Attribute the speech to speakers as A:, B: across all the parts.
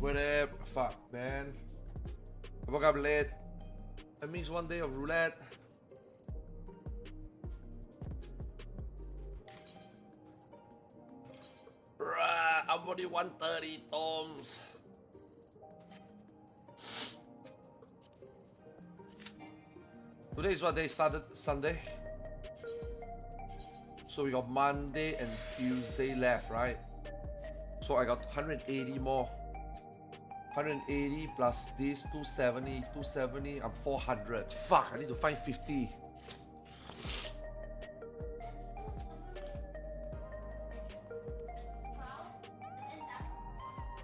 A: What up? Fuck, man. I woke up late. I missed one day of roulette. I'm only 130 toms. Today is what day started? Sunday. So we got Monday and Tuesday left, right? So I got 180 more. 180 plus this 270, 270. I'm 400. Fuck, I need to find 50.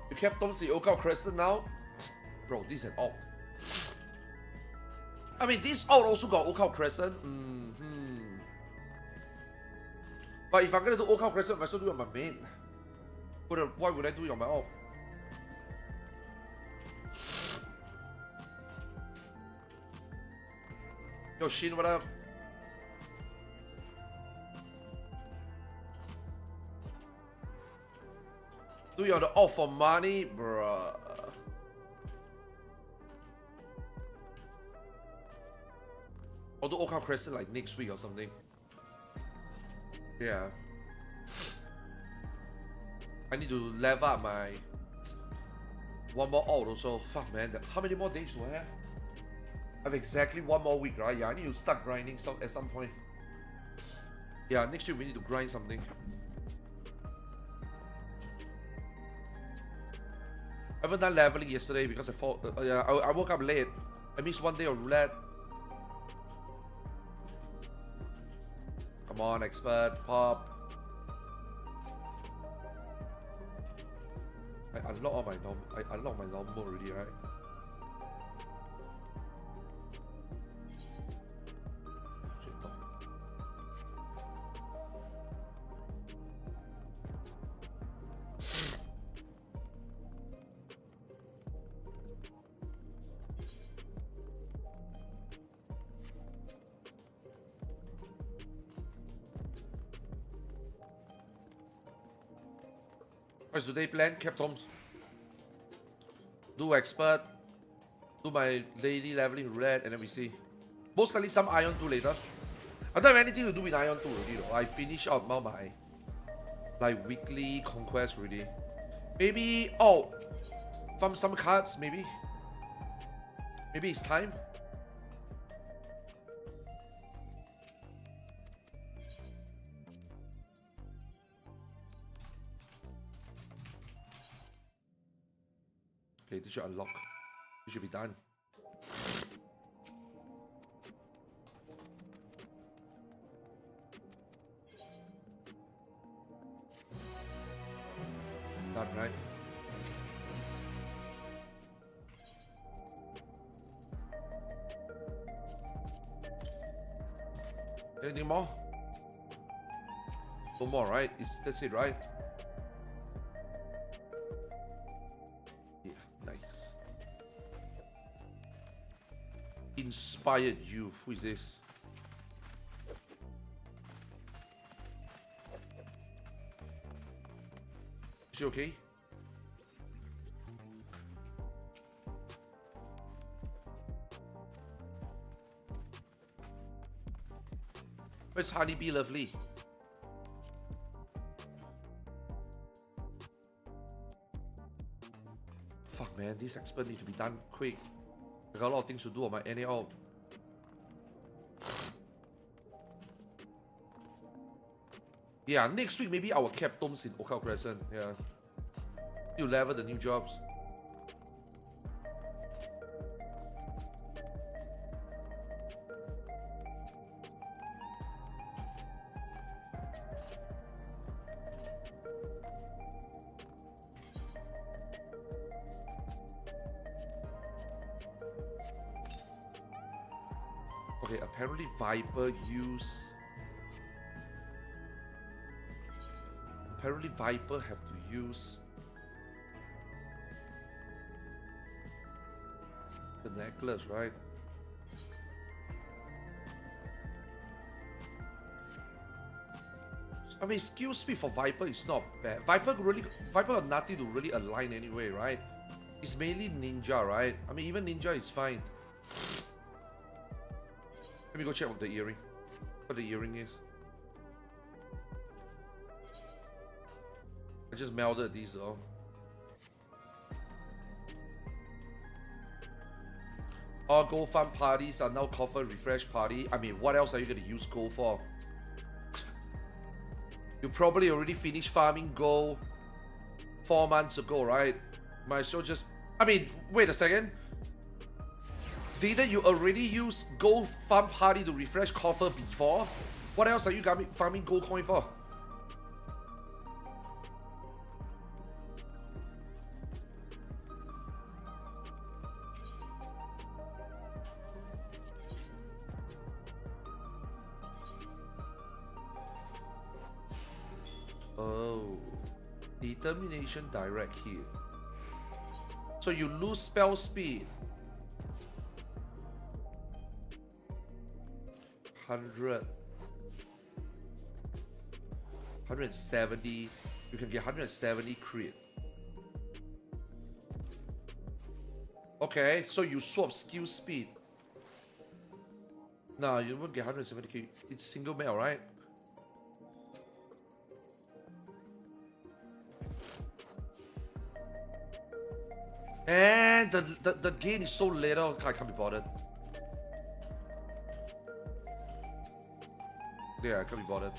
A: You kept on the Oak Crescent now? Bro, this and all. I mean, this out also got Oak Crescent. But if I'm gonna do Oak Crescent, I might as well do it on my main. Why would I do it on my alt? Yo, Shin, what up? Do you on the alt for money, bruh? I'll do Oak Crescent like next week or something. Yeah. I need to level up my one more alt also. Fuck, man. How many more days do I have? I have exactly one more week, right? Yeah, I need to start grinding at some point. Yeah, next week we need to grind something. I haven't done leveling yesterday because I woke up late. I missed one day of roulette. Come on, expert, pop. I unlock my normal already, right? Shit, no. What's today plan? Captain. Do expert. Do my daily leveling roulette and then we see. Most likely some Ion 2 later. I don't have anything to do with Ion 2 already though. I finished out my like weekly conquest already. Maybe from some cards maybe. Maybe it's time. Okay, this should unlock. This should be done. Done, right? Anything more? No more, right? That's it, right? Inspired youth. Who is this? Is she okay? Where's Honeybee Lovely? Fuck, man, this expert needs to be done quick. I got a lot of things to do on my NAL. Yeah, next week maybe our captains in Oak Crescent. Yeah. You level the new jobs. Okay, apparently Viper have to use the necklace, right? I mean, skill speed for Viper is not bad. Viper got nothing to really align anyway, right? It's mainly ninja, right? I mean, even ninja is fine. Let me go check what the earring. What the earring is. I just melded these though. All gold farm parties are now coffer refresh party. I mean, what else are you gonna use gold for? You probably already finished farming gold 4 months ago, right? Might as well just... I mean, wait a second. Didn't you already use gold farm party to refresh coffer before? What else are you farming gold coin for? Oh, determination direct hit. So you lose spell speed. 100. 170. You can get 170 crit. Okay, so you swap skill speed. No, you won't get 170k. It's single mail, right? And the gain is so little, I can't be bothered. Yeah, I can't be bothered.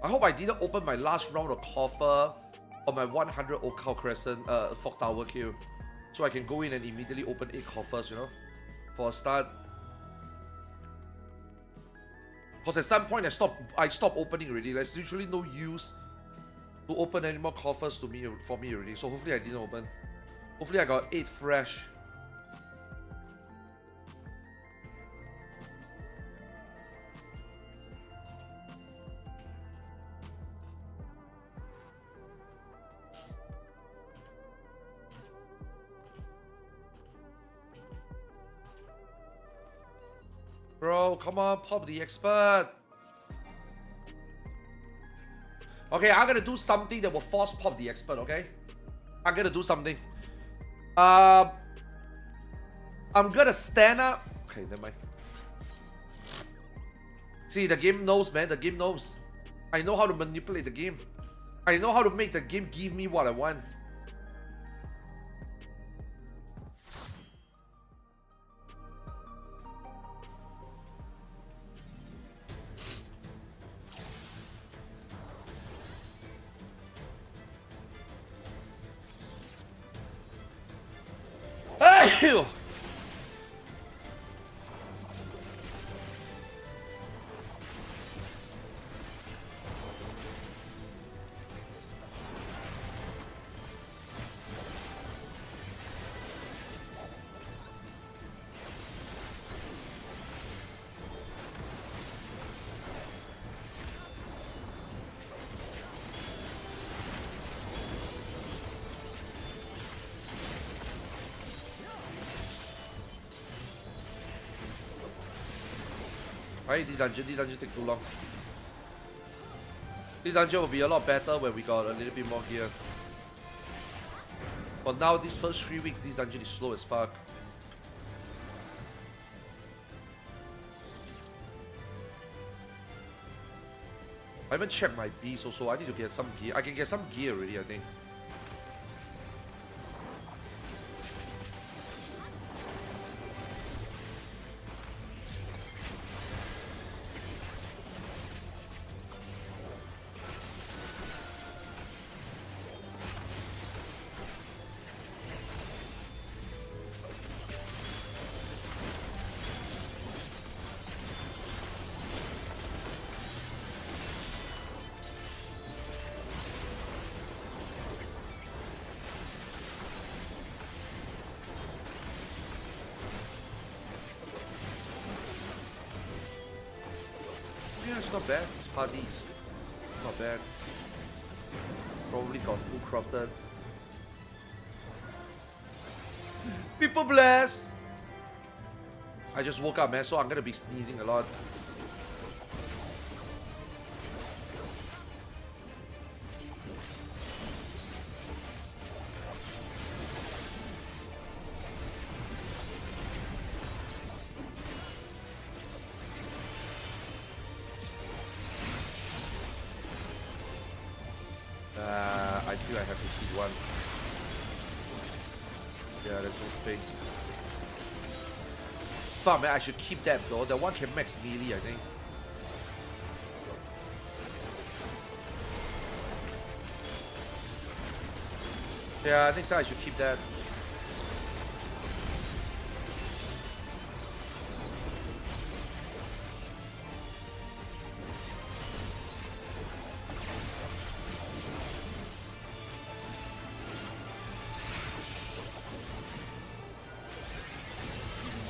A: I hope I didn't open my last round of coffer on my 100 Oak Cow Crescent Fog Tower kill. So I can go in and immediately open 8 coffers, you know? For a start. Because at some point I stopped opening already. There's literally no use to open any more coffers for me already. So hopefully I didn't open. Hopefully I got 8 fresh. Bro, come on, pop the expert. Okay, I'm gonna do something that will force pop the expert, okay? I'm gonna do something. I'm gonna stand up. Okay, never mind. See, the game knows, man. The game knows. I know how to manipulate the game. I know how to make the game give me what I want. Ew. Right, this dungeon take too long. This dungeon will be a lot better when we got a little bit more gear. But now, these first 3 weeks, this dungeon is slow as fuck. I haven't checked my beast also. I need to get some gear. I can get some gear already, I think. Yeah, it's not bad. It's parties. Not bad. Probably got full corrupted. People bless! I just woke up, man, so I'm gonna be sneezing a lot. feel I have to hit one. Yeah, there's no space. Fuck, man, I should keep that though. That one can max melee, I think. Yeah, next time I should keep that.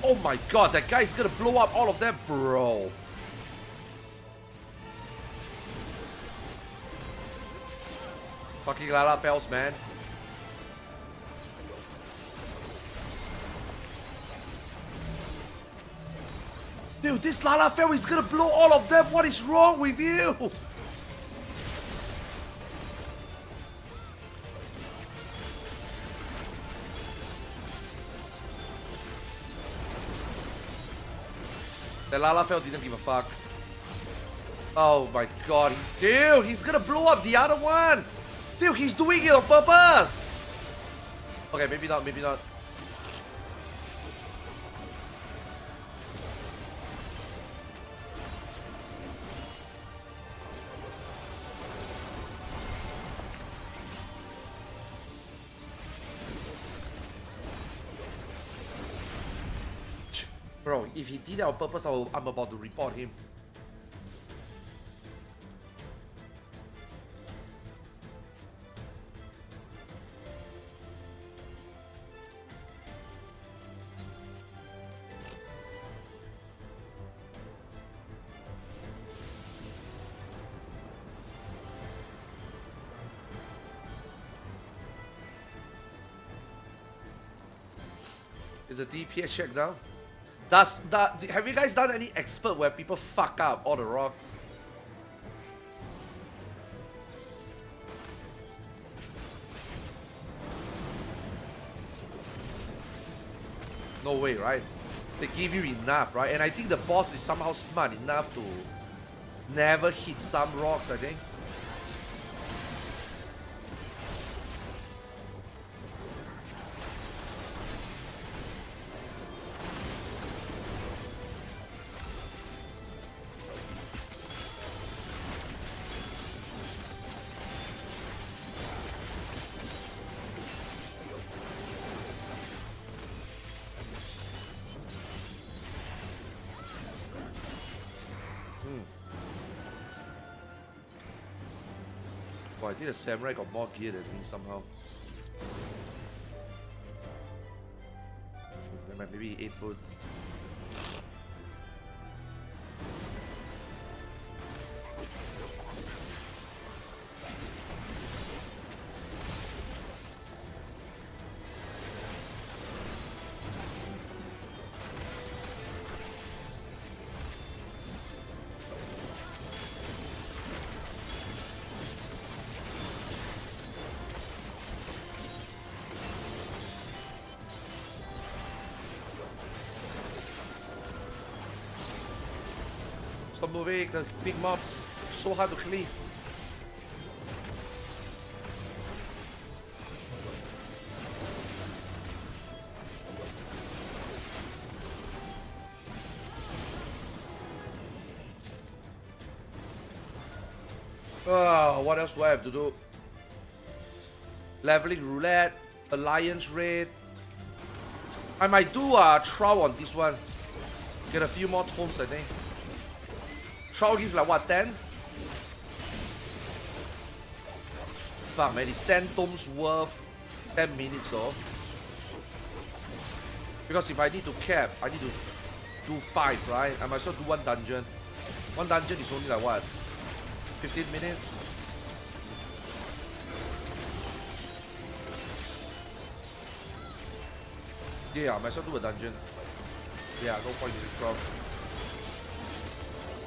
A: Oh my god, that guy's gonna blow up all of them, bro. Fucking Lalafels, man. Dude, this Lalafell is gonna blow all of them. What is wrong with you? The Lalafell didn't give a fuck. Oh my god. Dude, he's gonna blow up the other one. Dude, he's doing it on purpose. Okay, maybe not, maybe not. Bro, if he did that on purpose, I'm about to report him. Is the DPS check down? Have you guys done any expert where people fuck up all the rocks? No way, right? They give you enough, right? And I think the boss is somehow smart enough to never hit some rocks, I think. Well, I think the samurai got more gear than me somehow. Maybe 8 foot. Stop moving, the big mobs, so hard to clean. Oh, what else do I have to do? Leveling roulette, alliance raid. I might do a trial on this one. Get a few more tomes, I think. Trial gives like what, 10? Fuck man, it's 10 tomes worth 10 minutes though. Because if I need to cap, I need to do 5, right? I might as well do 1 dungeon. 1 dungeon is only like what? 15 minutes? Yeah, I might as well do a dungeon. Yeah, no point in it, bro.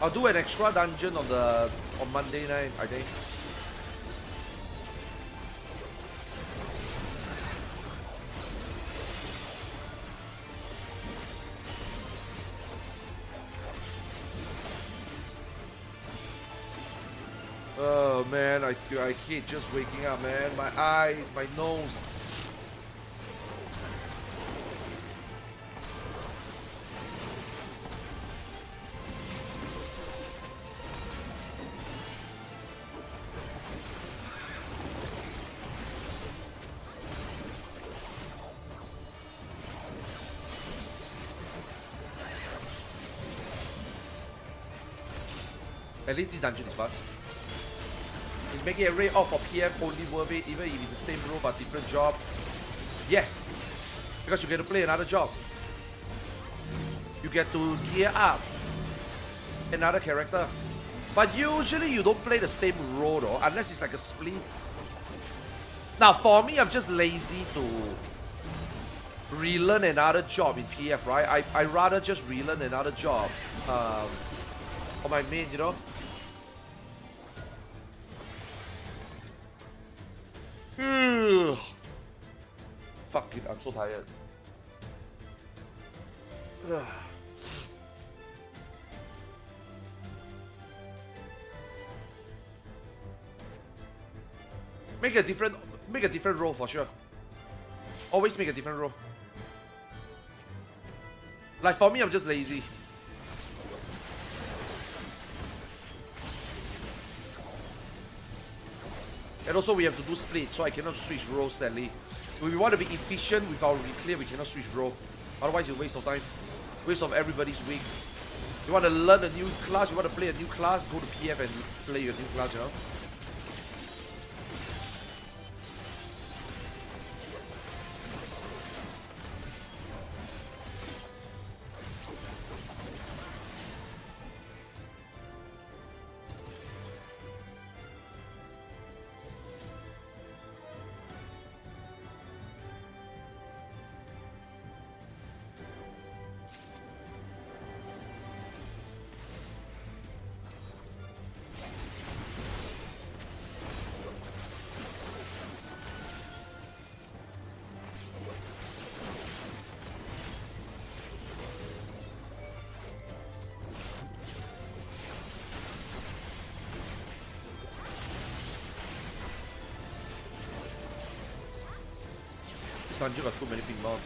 A: I'll do an extra dungeon on Monday night, I think. Oh man, I feel Dude, I hate just waking up, man. My eyes, my nose. At least this dungeon is fun. Is making a raid off for PM only worth it, even if it's the same role but different job? Yes, because you get to play another job. You get to gear up another character. But usually you don't play the same role though, unless it's like a split. Now for me, I'm just lazy to relearn another job in PF, right? I rather just relearn another job on my main, you know? Fuck it, I'm so tired. Make a different role for sure. Always make a different role. Like for me, I'm just lazy. And also we have to do split, so I cannot switch roles sadly. If we want to be efficient with our reclear, we cannot switch role. Otherwise it's a waste of time. Waste of everybody's week. You want to learn a new class, you want to play a new class, go to PF and play your new class, you know? Dungeon got too many ping mobs.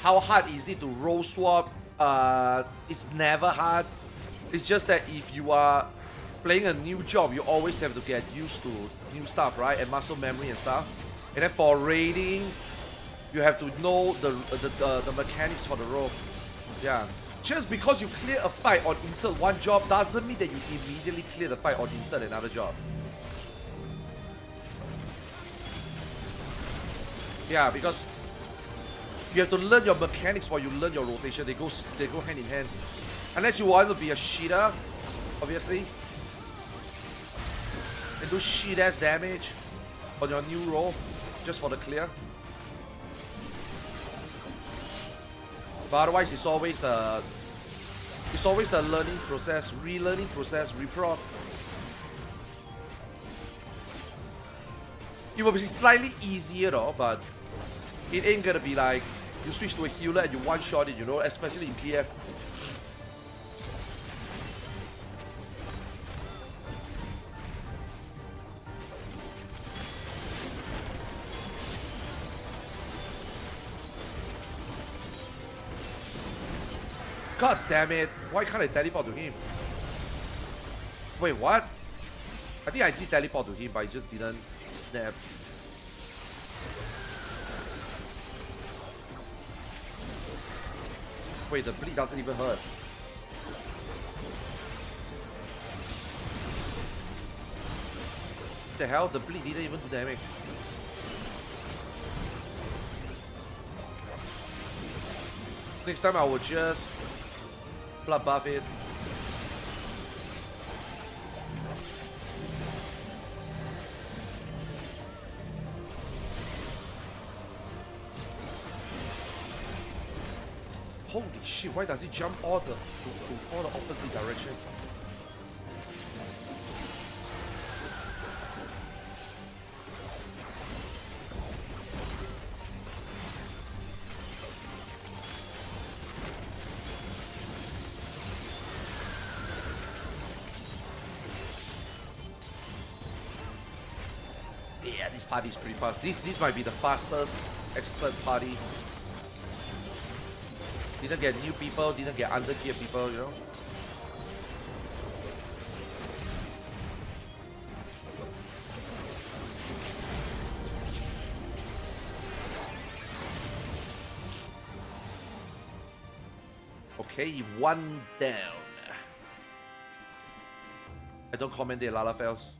A: How hard is it to roll swap? It's never hard. It's just that if you are playing a new job, you always have to get used to new stuff, right? And muscle memory and stuff. And then for raiding, you have to know the mechanics for the roll. Yeah. Just because you clear a fight on insert one job doesn't mean that you immediately clear the fight on insert another job. Yeah, because you have to learn your mechanics while you learn your rotation. They go hand in hand. Unless you want to be a cheater, obviously, and do shit ass damage on your new role just for the clear. But otherwise, it's always a learning process, relearning process, reprog. It will be slightly easier though, but it ain't gonna be like you switch to a healer and you one-shot it, you know, especially in PF. God damn it, why can't I teleport to him? Wait, what? I think I did teleport to him, but I just didn't snap. Wait, the bleed doesn't even hurt. What the hell? The bleed didn't even do damage. Next time I will just blood buff it. Holy shit, why does he jump all the opposite direction? Yeah, this party is pretty fast. This might be the fastest expert party. Didn't get new people, didn't get undergear people, you know? Okay, 1 down. I don't comment the Lala fails.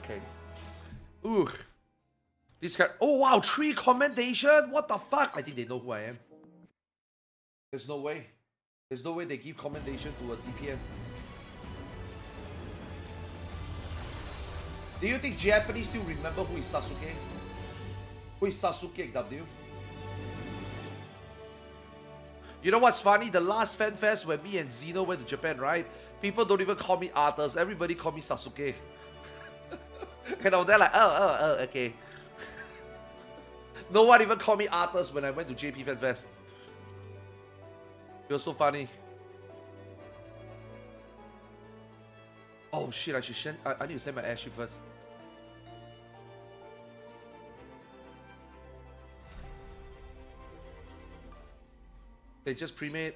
A: Okay. Ooh. This guy. Oh wow, 3 commendation? What the fuck? I think they know who I am. There's no way. There's no way they give commendation to a DPM. Do you think Japanese still remember who is Sasuke? Who is Sasuke, W? You know what's funny? The last fan fest when me and Zeno went to Japan, right? People don't even call me Arthas. Everybody call me Sasuke. And I was there like, oh, okay. No one even called me Arthas when I went to JP Fan Fest. It was so funny. Oh shit, I should send. I need to send my airship first. They just pre-made.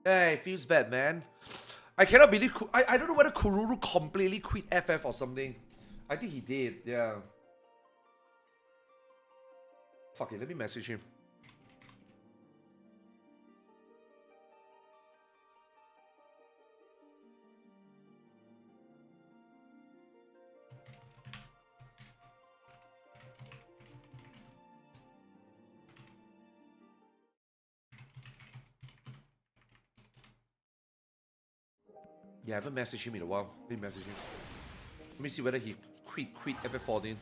A: Hey, feels bad, man. I cannot believe. I don't know whether Kururu completely quit FF or something. I think he did, yeah. Fuck it, let me message him. Yeah, I haven't messaged him in a while. Let me message him. Let me see whether he quit FF14.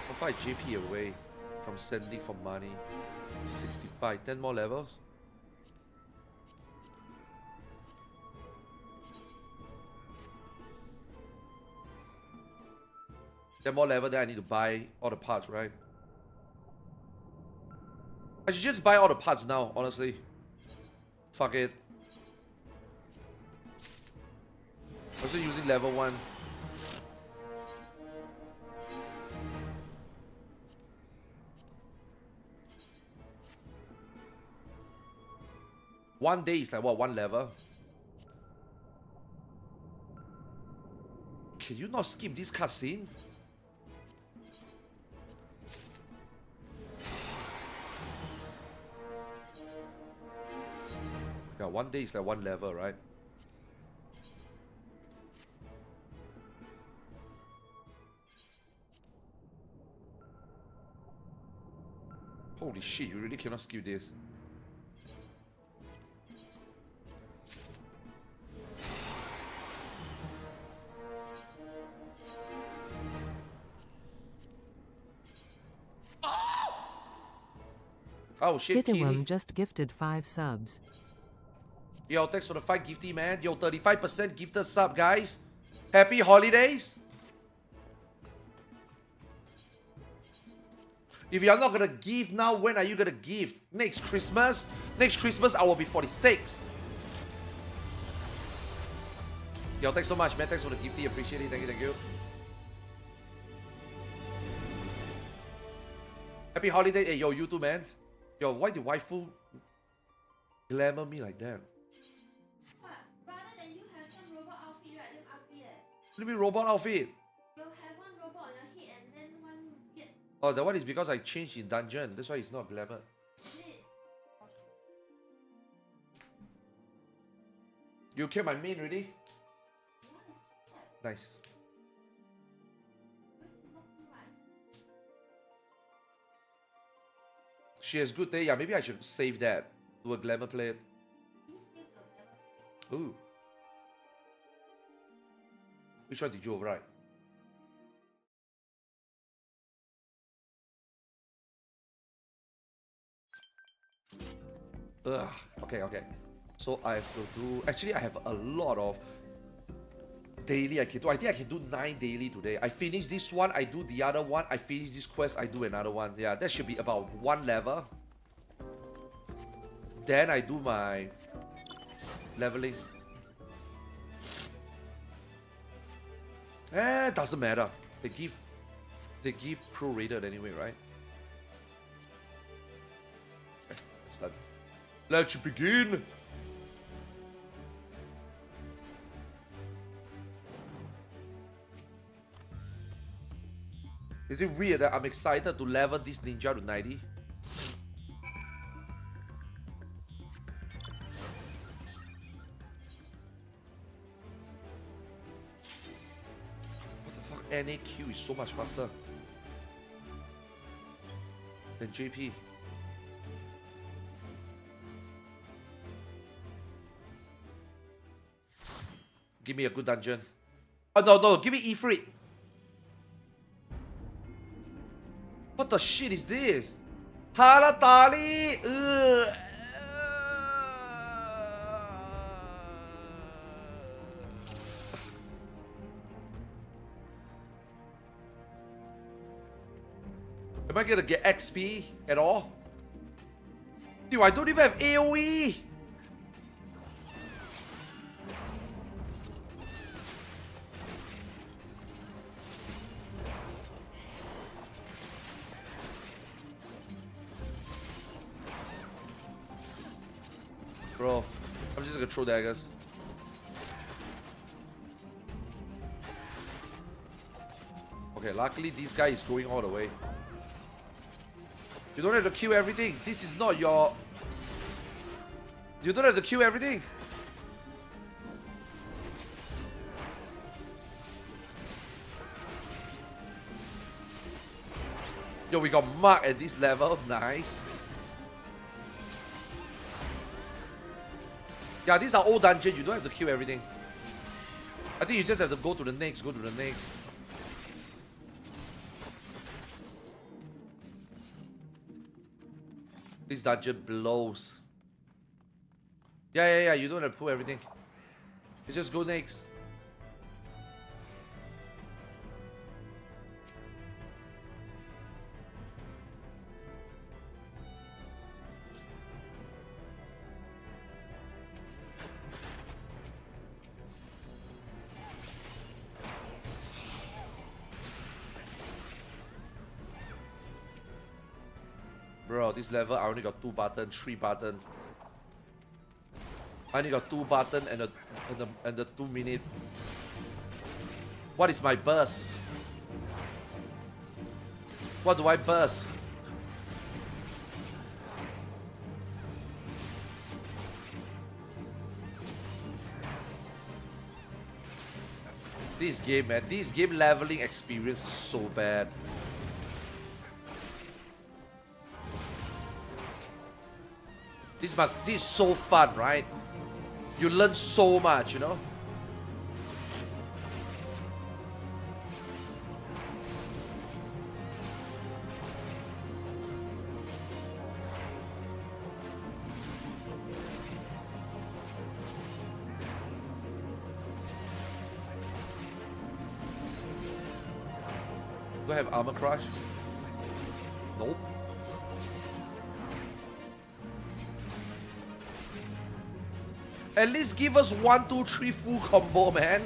A: How far is JP away from sending for money? 65, 10 more levels. Ten more level, then I need to buy all the parts, right? I should just buy all the parts now, honestly. Fuck it. I'm still using level 1. One day is like what, 1 level? Can you not skip this cutscene? Yeah, 1 day is like 1 level, right? Holy shit, you really cannot skip this. Oh shit,
B: Kitawum just gifted 5 subs.
A: Yo, thanks for the 5 gifty, man. Yo, 35% gifted sub, guys. Happy holidays. If you're not gonna give now, when are you gonna give? Next Christmas? Next Christmas I will be 46. Yo, thanks so much, man. Thanks for the gifty. Appreciate it. Thank you, thank you. Happy holiday. Hey, yo, you too, man. Yo, why did waifu glamour me like that?
C: But rather than you have some robot outfit, right? Damn ugly eh.
A: What do you mean robot outfit?
C: You have one robot on your head and then one weird.
A: Oh, that one is because I changed in dungeon. That's why it's not glamour.
C: Is it?
A: You killed my main already?
C: What is that?
A: Nice.
C: Not right.
A: She has good day. Yeah, maybe I should save that. Do a glamour play.
C: You still don't have.
A: Ooh. Which one did you override? Ugh. Okay, okay. So I have to do. Actually, I have a lot of daily I can do. I think I can do 9 daily today. I finish this one, I do the other one. I finish this quest, I do another one. Yeah, that should be about 1 level. Then I do my leveling. Doesn't matter. They give prorated anyway, right? Okay, let's start. Let's begin. Is it weird that I'm excited to level this ninja to 90? What the fuck? NAQ is so much faster than JP. Give me a good dungeon. Oh no, give me Ifrit. What the shit is this? Halatali! Am I gonna get XP at all? Dude, I don't even have AoE! Bro, I'm just gonna throw daggers. Okay, luckily this guy is going all the way. You don't have to kill everything. This is not your... You don't have to kill everything. Yo, we got Mark at this level. Nice. Yeah, these are old dungeons. You don't have to kill everything. I think you just have to go to the next, go to the next. This dungeon blows. Yeah. You don't have to pull everything. You just go next. Bro, this level I only got 2 buttons, 3 buttons. I only got 2 buttons and the 2 minute. What is my burst? What do I burst? This game, man, this game leveling experience is so bad. This is so fun, right? You learn so much, you know? Do I have armor crush? Nope. At least give us 1, 2, 3 full combo, man.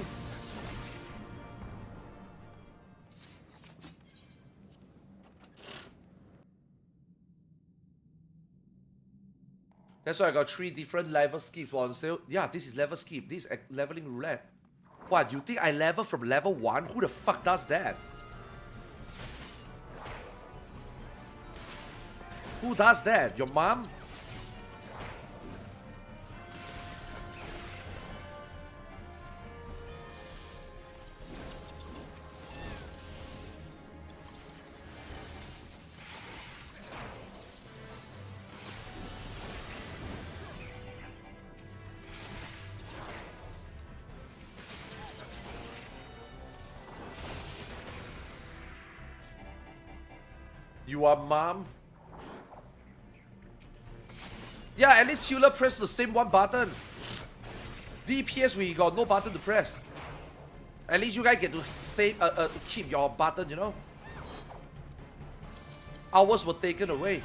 A: That's why I got 3 different level skips on sale. Yeah, this is level skip. This is leveling roulette. What, you think I level from level 1? Who the fuck does that? Who does that? Your mom? You are mom? Yeah, at least healer press the same one button. DPS we got no button to press. At least you guys get to save, to keep your button, you know. Ours were taken away.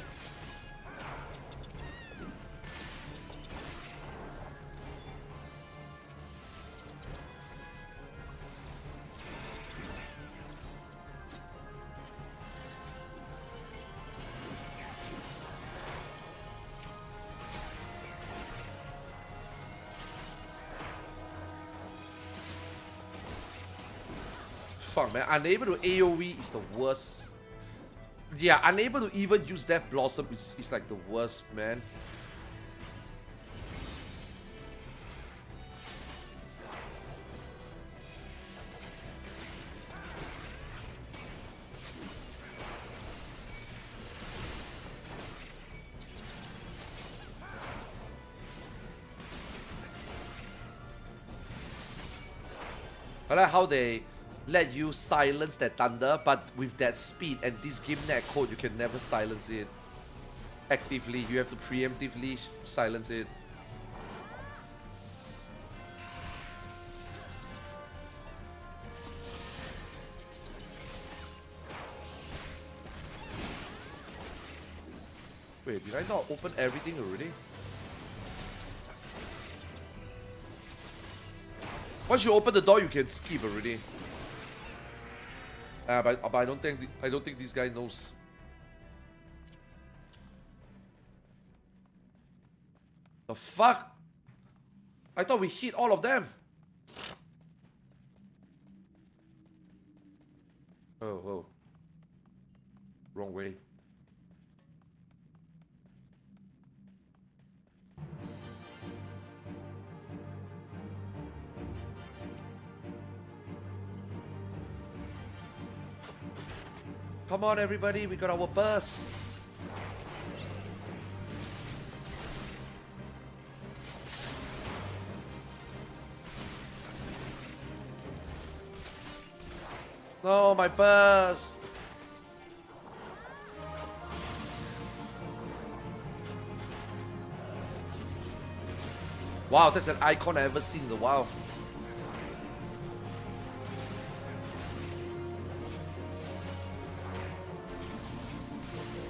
A: Fuck, man. Unable to AoE is the worst. Yeah, unable to even use that blossom is like the worst, man. I like how they let you silence that thunder, but with that speed and this game net code, you can never silence it actively. You have to preemptively silence it. Wait, did I not open everything already? Once you open the door, you can skip already. But I don't think this guy knows. The fuck? I thought we hit all of them. Oh. Wrong way. Come on, everybody, we got our burst. No, my burst. Wow, that's an icon I've ever seen in a while.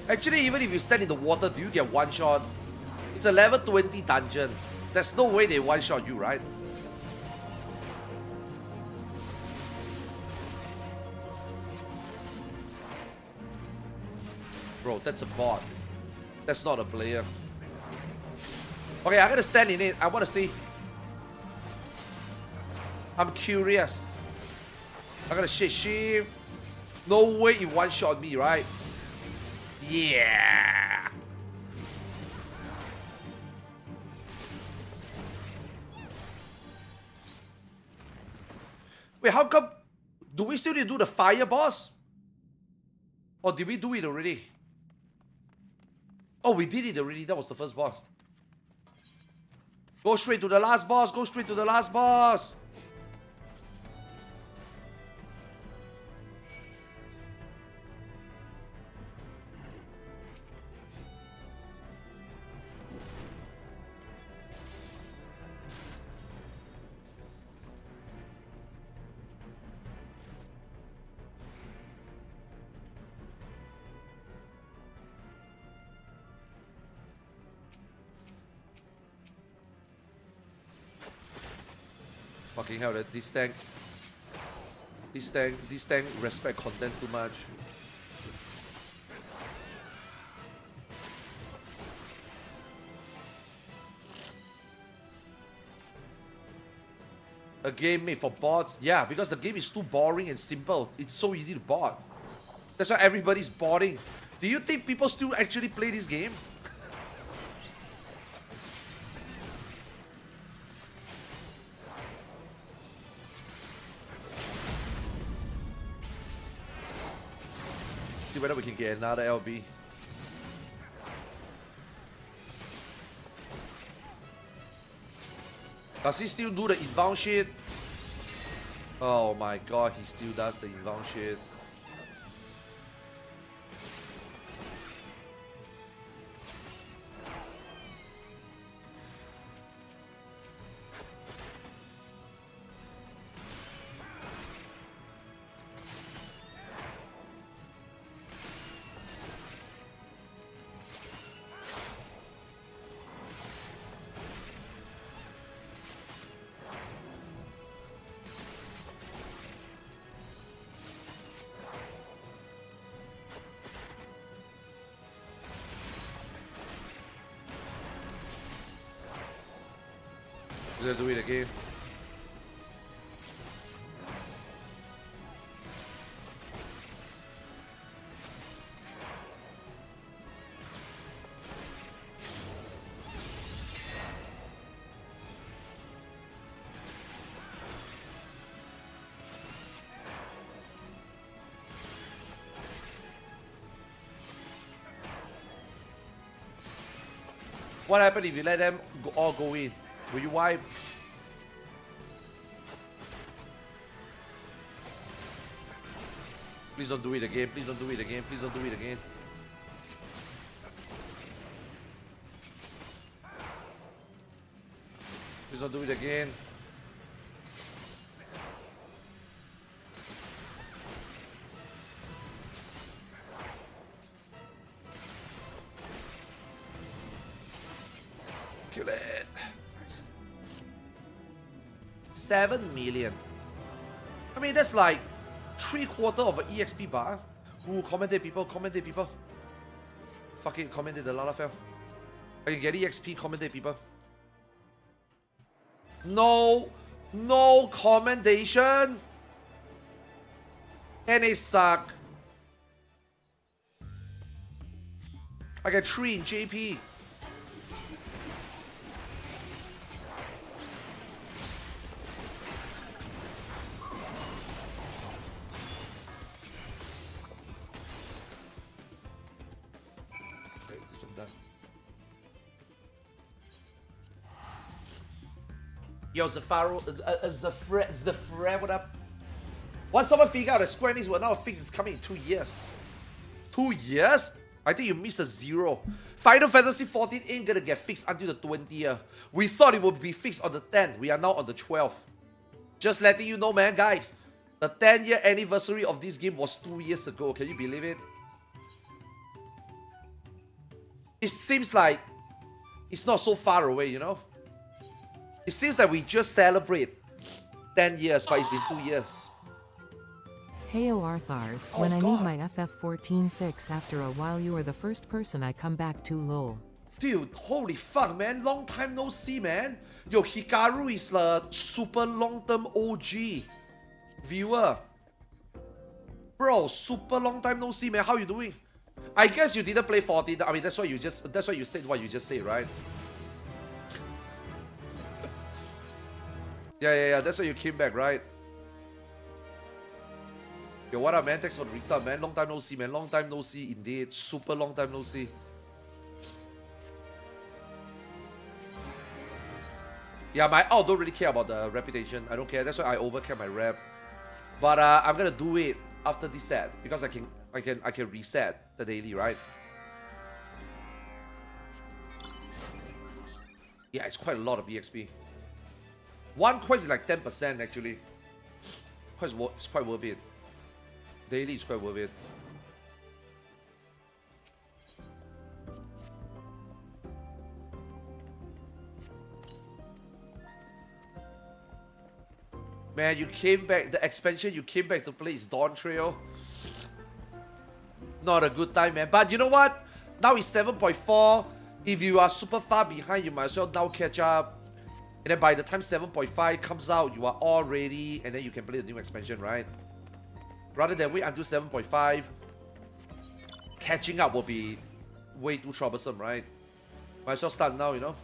A: Actually, even if you stand in the water, do you get one shot? It's a level 20 dungeon. There's no way they one shot you, right? Bro, that's a bot. That's not a player. Okay, I'm gonna stand in it. I wanna see. I'm curious. I'm gonna shift. No way it one shot me, right? Yeah. Wait, how come? Do we still need to do the fire boss? Or did we do it already? Oh, we did it already. That was the first boss. Go straight to the last boss. Go straight to the last boss. Fucking hell, that this tank respect content too much. A game made for bots? Yeah, because the game is too boring and simple. It's so easy to bot. That's why everybody's botting. Do you think people still actually play this game? See whether we can get another LB. Does he still do the inbound shit? Oh my god, he still does the inbound shit. Let's do it again. What happened if you let them all go in? Will you wipe? Please don't do it again. Please don't do it again. Please don't do it again. Please don't do it again. Kill it. 7 million. I mean, that's like 3/4 of an EXP bar. Ooh, commentate people, commentate people. Fuck it, commentate the Lalafell. I can get EXP, commentate people. No commendation. And they suck. I got 3 in JP. Yo, Zafre, what up? Once someone figure out that Square Enix will not fix, it's coming in 2 years. 2 years? I think you missed a 0. Final Fantasy 14 ain't gonna get fixed until the 20th. We thought it would be fixed on the 10th. We are now on the 12th. Just letting you know, man, guys. The 10-year anniversary of this game was 2 years ago. Can you believe it? It seems like it's not so far away, you know? It seems like we just celebrate 10 years, but it's been 2 years.
B: Heyo Arthars,
A: Oh,
B: when I
A: God.
B: need my FF14 fix after a while you are the first person I come back to lol.
A: Dude, holy fuck, man. Long time no see, man. Yo, Hikaru is a super long-term OG viewer. Bro, super long time no see, man. How you doing? I guess you didn't play 14. I mean, that's why you said what you just said, right? Yeah. That's why you came back, right? Yo, what up, man? Thanks for the resub, man. Long time no see, man. Long time no see, indeed. Super long time no see. Yeah, I don't really care about the reputation. I don't care. That's why I overcare my rep. But I'm gonna do it after this set because I can reset the daily, right? Yeah, it's quite a lot of EXP. One quest is like 10% actually. It's quite worth it. Daily is quite worth it. Man, you came back, the expansion you came back to play is Dawn Trail. Not a good time, man. But you know what? Now it's 7.4. If you are super far behind, you might as well now catch up. And then by the time 7.5 comes out, you are all ready. And then you can play the new expansion, right? Rather than wait until 7.5. Catching up will be way too troublesome, right? Might as well start now, you know?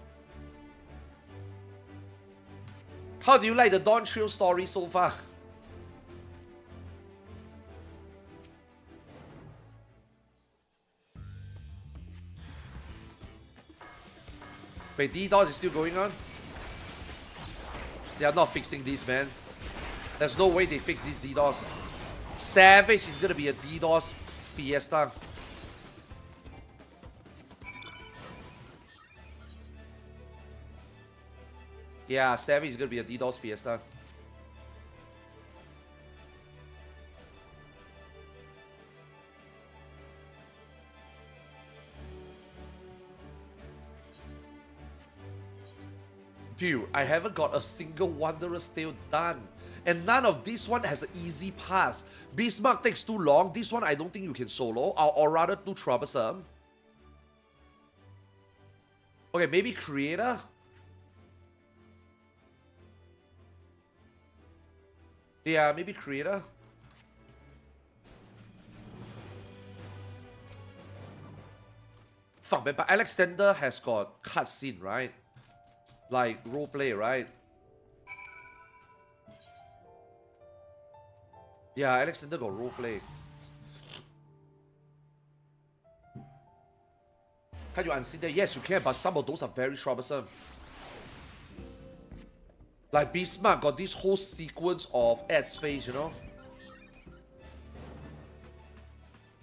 A: How do you like the Dawn Trail story so far? Wait, DDoS is still going on? They are not fixing this, man. There's no way they fix this DDoS. Savage is gonna be a DDoS fiesta. Yeah, Savage is gonna be a DDoS fiesta. Dude, I haven't got a single Wanderer's Tale done. And none of this one has an easy pass. Bismarck takes too long. This one I don't think you can solo. Or rather too troublesome. Okay, maybe Creator? Yeah, maybe Creator. Fuck, man, but Alexander has got cutscene, right? Like, roleplay, right? Yeah, Alexander got roleplay. Can you unsee that? Yes, you can, but some of those are very troublesome. Like Bismarck got this whole sequence of ads face, you know?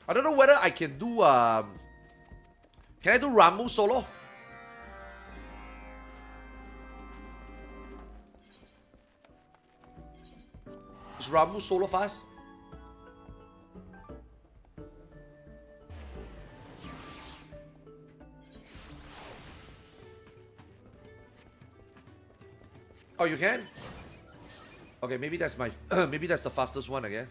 A: I don't know whether I can do can I do Ramu solo? Is Ramu solo fast? Oh, you can? Okay, maybe that's my maybe that's the fastest one again.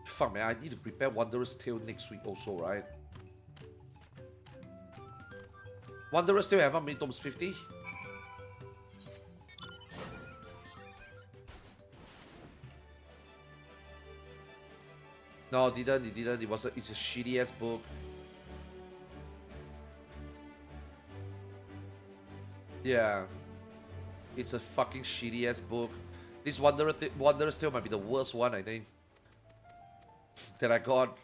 A: Fuck, man, I need to prepare Wanderer's Tale next week also, right? Wanderer's Tale have how many tomes? 50? No, it didn't. It's a shitty ass book. Yeah. It's a fucking shitty ass book. This Wanderer's Tale might be the worst one, I think, that I got.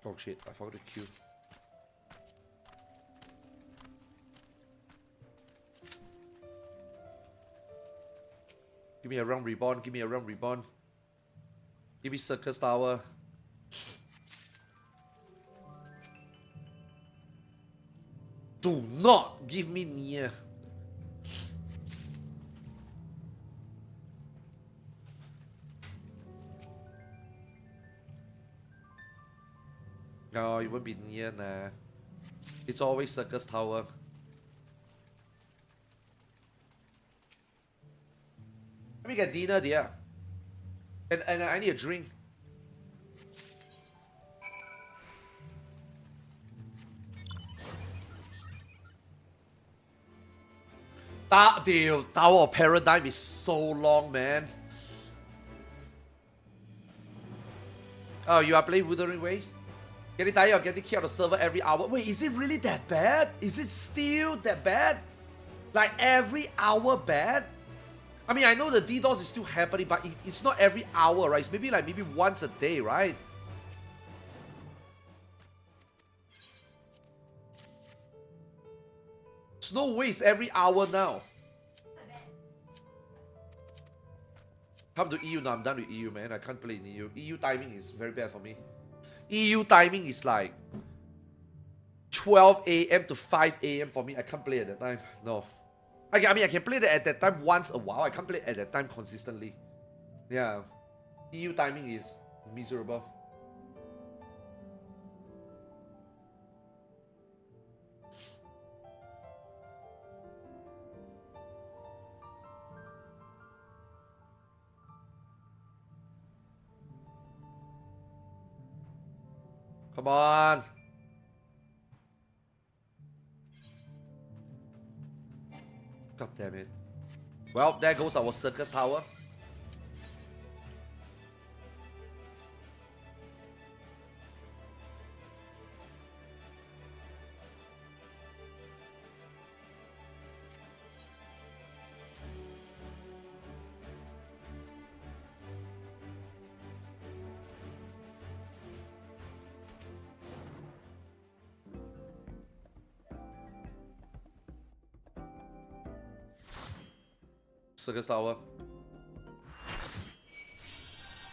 A: Oh shit, I forgot to queue. Give me a round reborn, give me a round reborn. Give me Circus Tower. Do not give me Nia. No, it won't be Nia, nah. It's always Circus Tower. Let me get dinner, dear. And I need a drink. Dude, Tower of Paradigm is so long, man. Oh, you are playing Wuthering Waves? Getting tired of getting kicked out of the server every hour. Wait, is it really that bad? Is it still that bad? Like every hour bad? I mean, I know the DDoS is still happening, but it's not every hour, right? It's maybe once a day, right? There's no way it's every hour now. Come to EU now. I'm done with EU, man. I can't play in EU. EU timing is very bad for me. EU timing is like 12 a.m. to 5 a.m. for me. I can't play at that time. No. I mean, I can play that at that time once a while. I can't play at that time consistently. Yeah. EU timing is miserable. Come on. God damn it. Well, there goes our circus tower. Circus tower.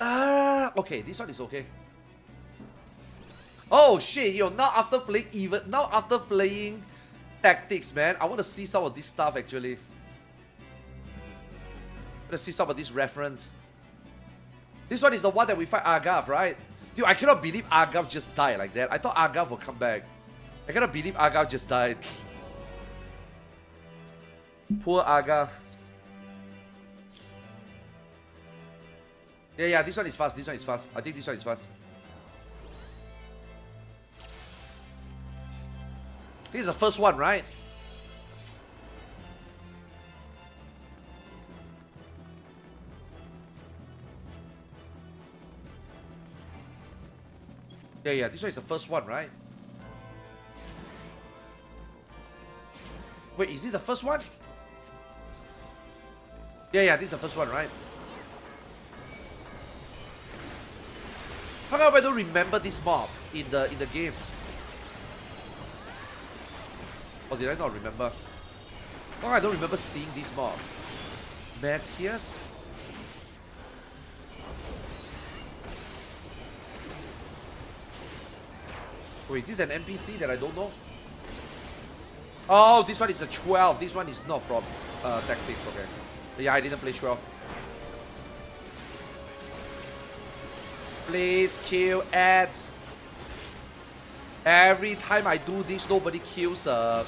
A: Ah, okay, this one is okay. Oh shit, yo, now after playing tactics, man, I want to see some of this stuff actually. Let's see some of this reference. This one is the one that we fight Argav, right? Dude, I cannot believe Argav just died like that. I thought Argav would come back. I cannot believe Argav just died. Poor Argav. Yeah, this one is fast. This one is fast. I think this one is fast. This is the first one, right? Yeah, this one is the first one, right? Wait, is this the first one? Yeah, this is the first one, right? How come I don't remember this mob in the game? Or did I not remember? How come I don't remember seeing this mob? Matthias? Wait, is this an NPC that I don't know? Oh, this one is a 12. This one is not from Tactics, okay. Yeah, I didn't play 12. Please kill ads. Every time I do this, nobody kills. There's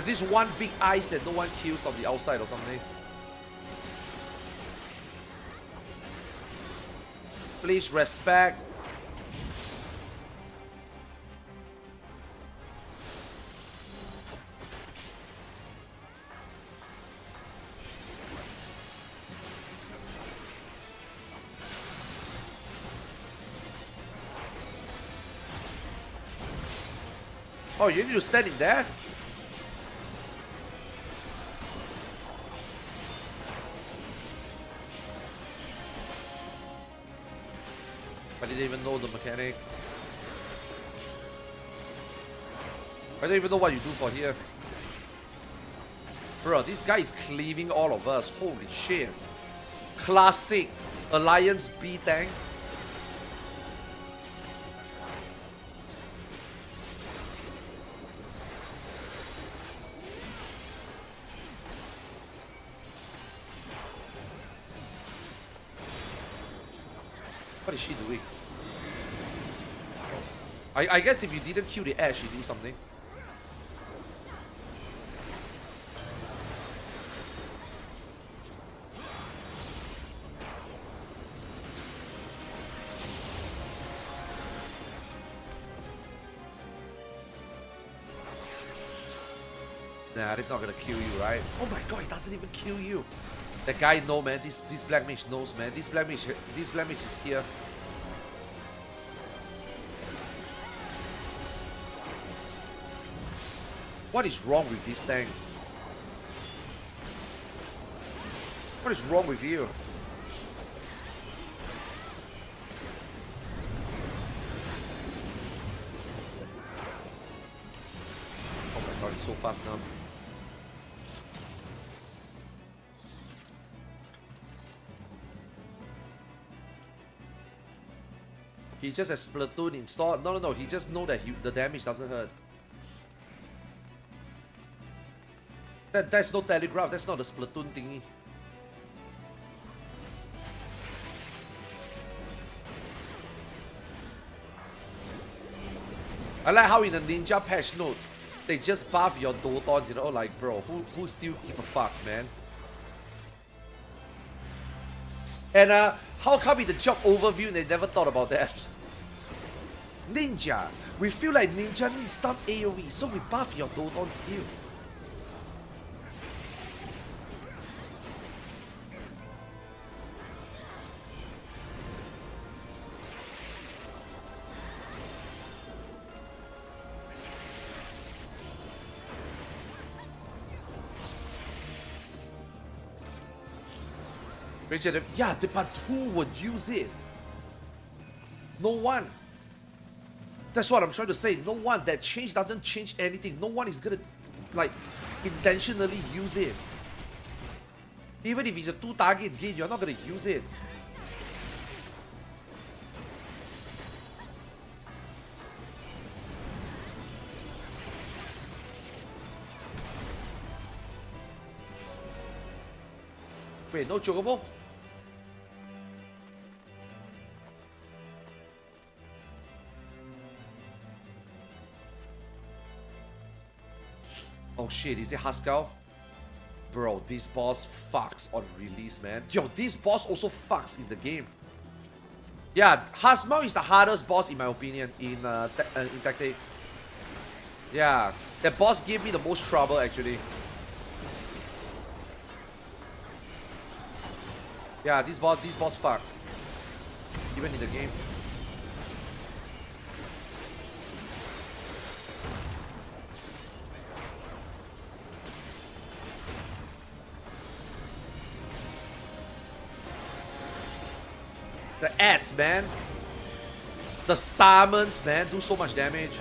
A: this one big ice that no one kills on the outside or something. Please respect. Oh, you need to stand in there? I didn't even know the mechanic. I don't even know what you do for here. Bro, this guy is cleaving all of us. Holy shit. Classic Alliance B tank. What is she doing? I guess if you didn't kill the ash, you do something. Nah, that's not gonna kill you, right? Oh my god, it doesn't even kill you. That guy know, man. This black mage knows, man. This black mage is here. What is wrong with this tank? What is wrong with you? Oh my god, it's so fast now. He just has Splatoon installed. No, he just know that the damage doesn't hurt. That's no telegraph. That's not the Splatoon thingy. I like how in the Ninja patch notes, they just buff your Doton, you know, like, bro, who still give a fuck, man? And how come in the job overview they never thought about that? Ninja, we feel like Ninja needs some AoE, so we buff your Doton skill. Yeah, but who would use it? No one. That's what I'm trying to say. No one. That change doesn't change anything. No one is gonna, like, intentionally use it. Even if it's a 2-target game, you're not gonna use it. Wait, no Chocobo? Oh shit, is it Haskell? Bro, this boss fucks on release, man. Yo, this boss also fucks in the game. Yeah, Hasmau is the hardest boss in my opinion in Tactics. Yeah, that boss gave me the most trouble actually. Yeah, this boss fucks. Even in the game. The ads, man. The summons, man, do so much damage.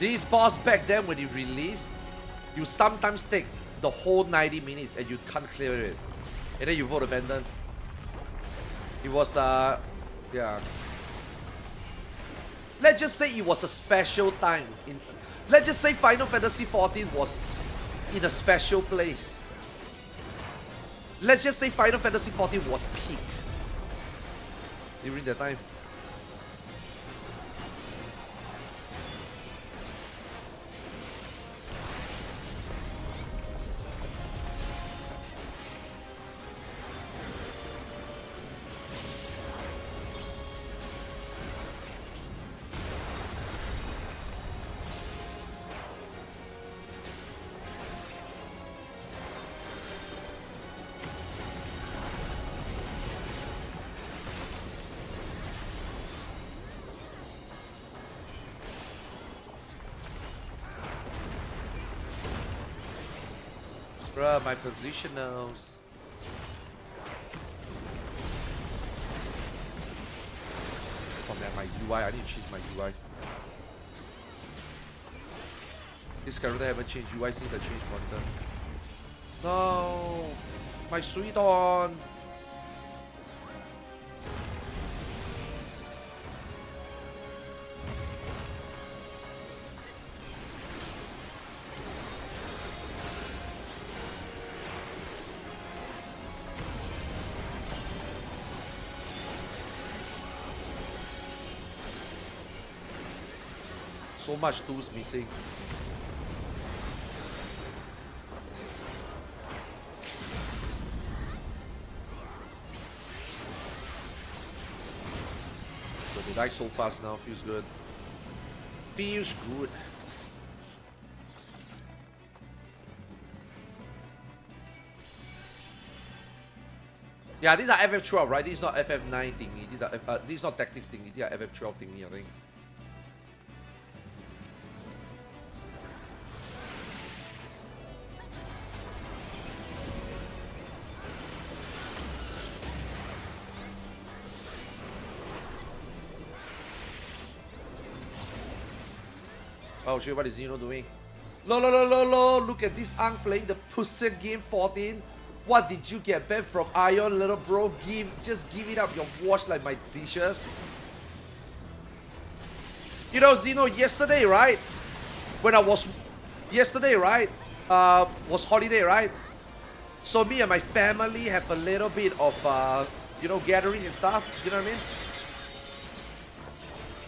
A: This boss back then when it released, you sometimes take the whole 90 minutes and you can't clear it. And then you vote abandon. It was yeah. Let's just say it was a special time. Let's just say Final Fantasy XIV was in a special place. Let's just say Final Fantasy XIV was peak during that time. Bruh, my positionals. Oh man, my UI, I need to change my UI. This character haven't changed UI since I changed monitor. No! My Suidon! So much tools missing. So they die so fast now, feels good. Feels good. Yeah, these are FF12, right? These are not FF9 thingy. These are not tactics thingy. These are FF12 thingy, I think. Oh shit, what is Xeno doing? Look at this Ang playing the pussy game 14. What did you get back from Ion, little bro? Just give it up your wash like my dishes. You know, Zeno, yesterday, right? Yesterday, right? Was holiday, right? So me and my family have a little bit of, you know, gathering and stuff. You know what I mean?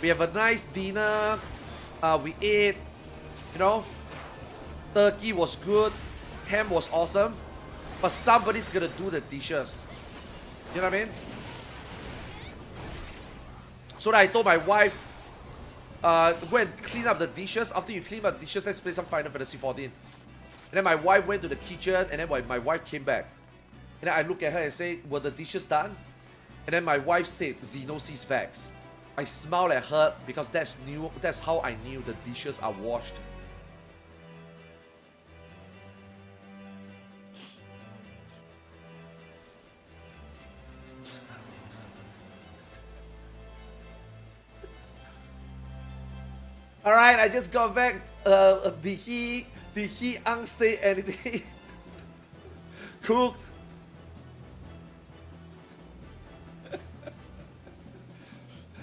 A: We have a nice dinner. We ate, you know. Turkey was good. Ham was awesome. But somebody's gonna do the dishes. You know what I mean? So I told my wife, go and clean up the dishes. After you clean up the dishes, let's play some Final Fantasy 14. And then my wife went to the kitchen, and then my wife came back. And then I look at her and say, were the dishes done? And then my wife said, Zeno sees facts. I smiled at her because that's how I knew the dishes are washed. All right, I just got back. Did he Ang say anything? Cooked.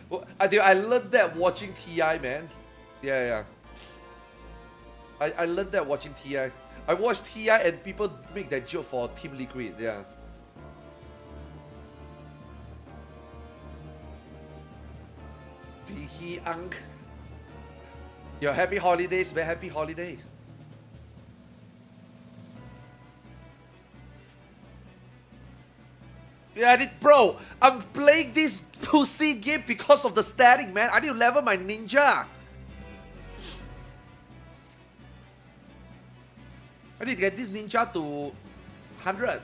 A: Well, I learned that watching TI, man. Yeah. I learned that watching TI. I watched TI and people make that joke for Team Liquid. Yeah. Did he Ang? Your happy holidays, man. Happy holidays. Yeah, bro, I'm playing this pussy game because of the static, man. I need to level my ninja. I need to get this ninja to 100.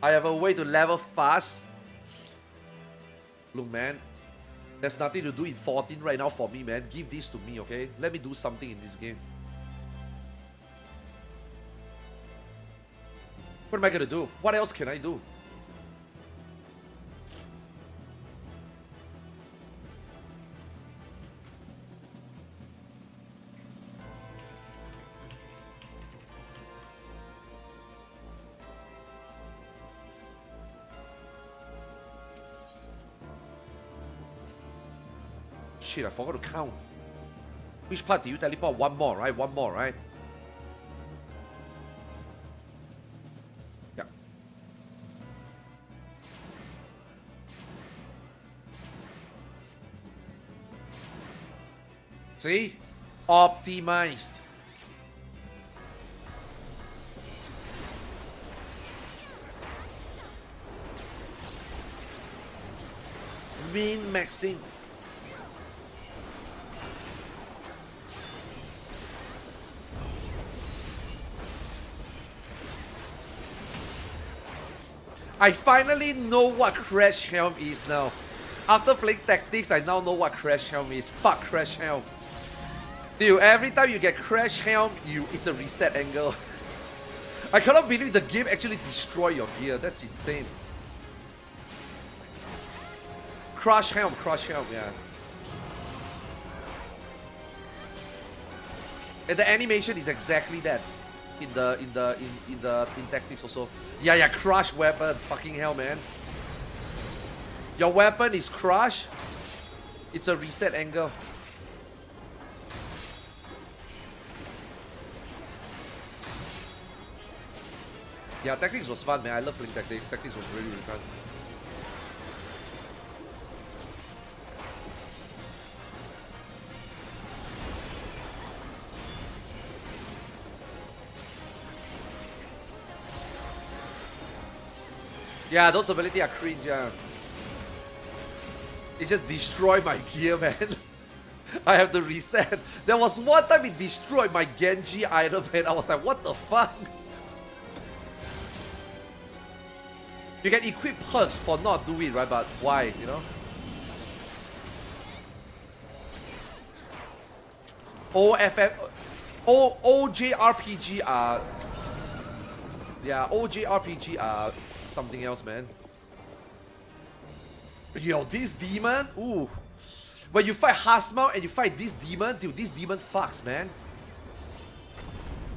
A: I have a way to level fast. Look, man. There's nothing to do in 14 right now for me, man. Give this to me, okay? Let me do something in this game. What am I gonna do? What else can I do? Shit, I forgot to count. Which part do you teleport? One more, right? One more, right? Yeah. See? Optimized. Min-maxing. I finally know what Crash Helm is now. After playing Tactics, I now know what Crash Helm is. Fuck Crash Helm. Dude, every time you get Crash Helm, it's a reset angle. I cannot believe the game actually destroyed your gear. That's insane. Crash Helm, yeah. And the animation is exactly that. In Tactics also. Yeah, crush weapon. Fucking hell, man. Your weapon is crush. It's a reset angle. Yeah, Tactics was fun, man. I love playing Tactics. Tactics was really, really fun. Yeah, those abilities are cringe, yeah. It just destroyed my gear, man. I have to reset. There was one time it destroyed my Genji item, man. I was like, what the fuck? You can equip perks for not doing it, right? But why, you know? OJRPG are... Yeah, OJRPG are... something else, man. Yo, this demon, ooh. When you fight Hasmau and you fight this demon, dude, this demon fucks, man.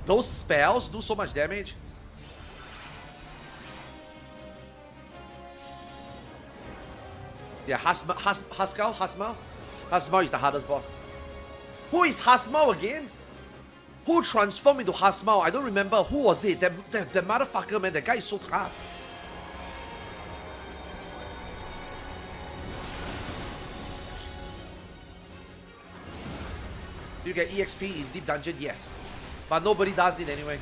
A: Those spells do so much damage. Yeah, Hasmau is the hardest boss. Who is Hasmau again? Who transformed into Hasmau? I don't remember. Who was it? That motherfucker, man. That guy is so tough. You get EXP in Deep Dungeon? Yes. But nobody does it anyway.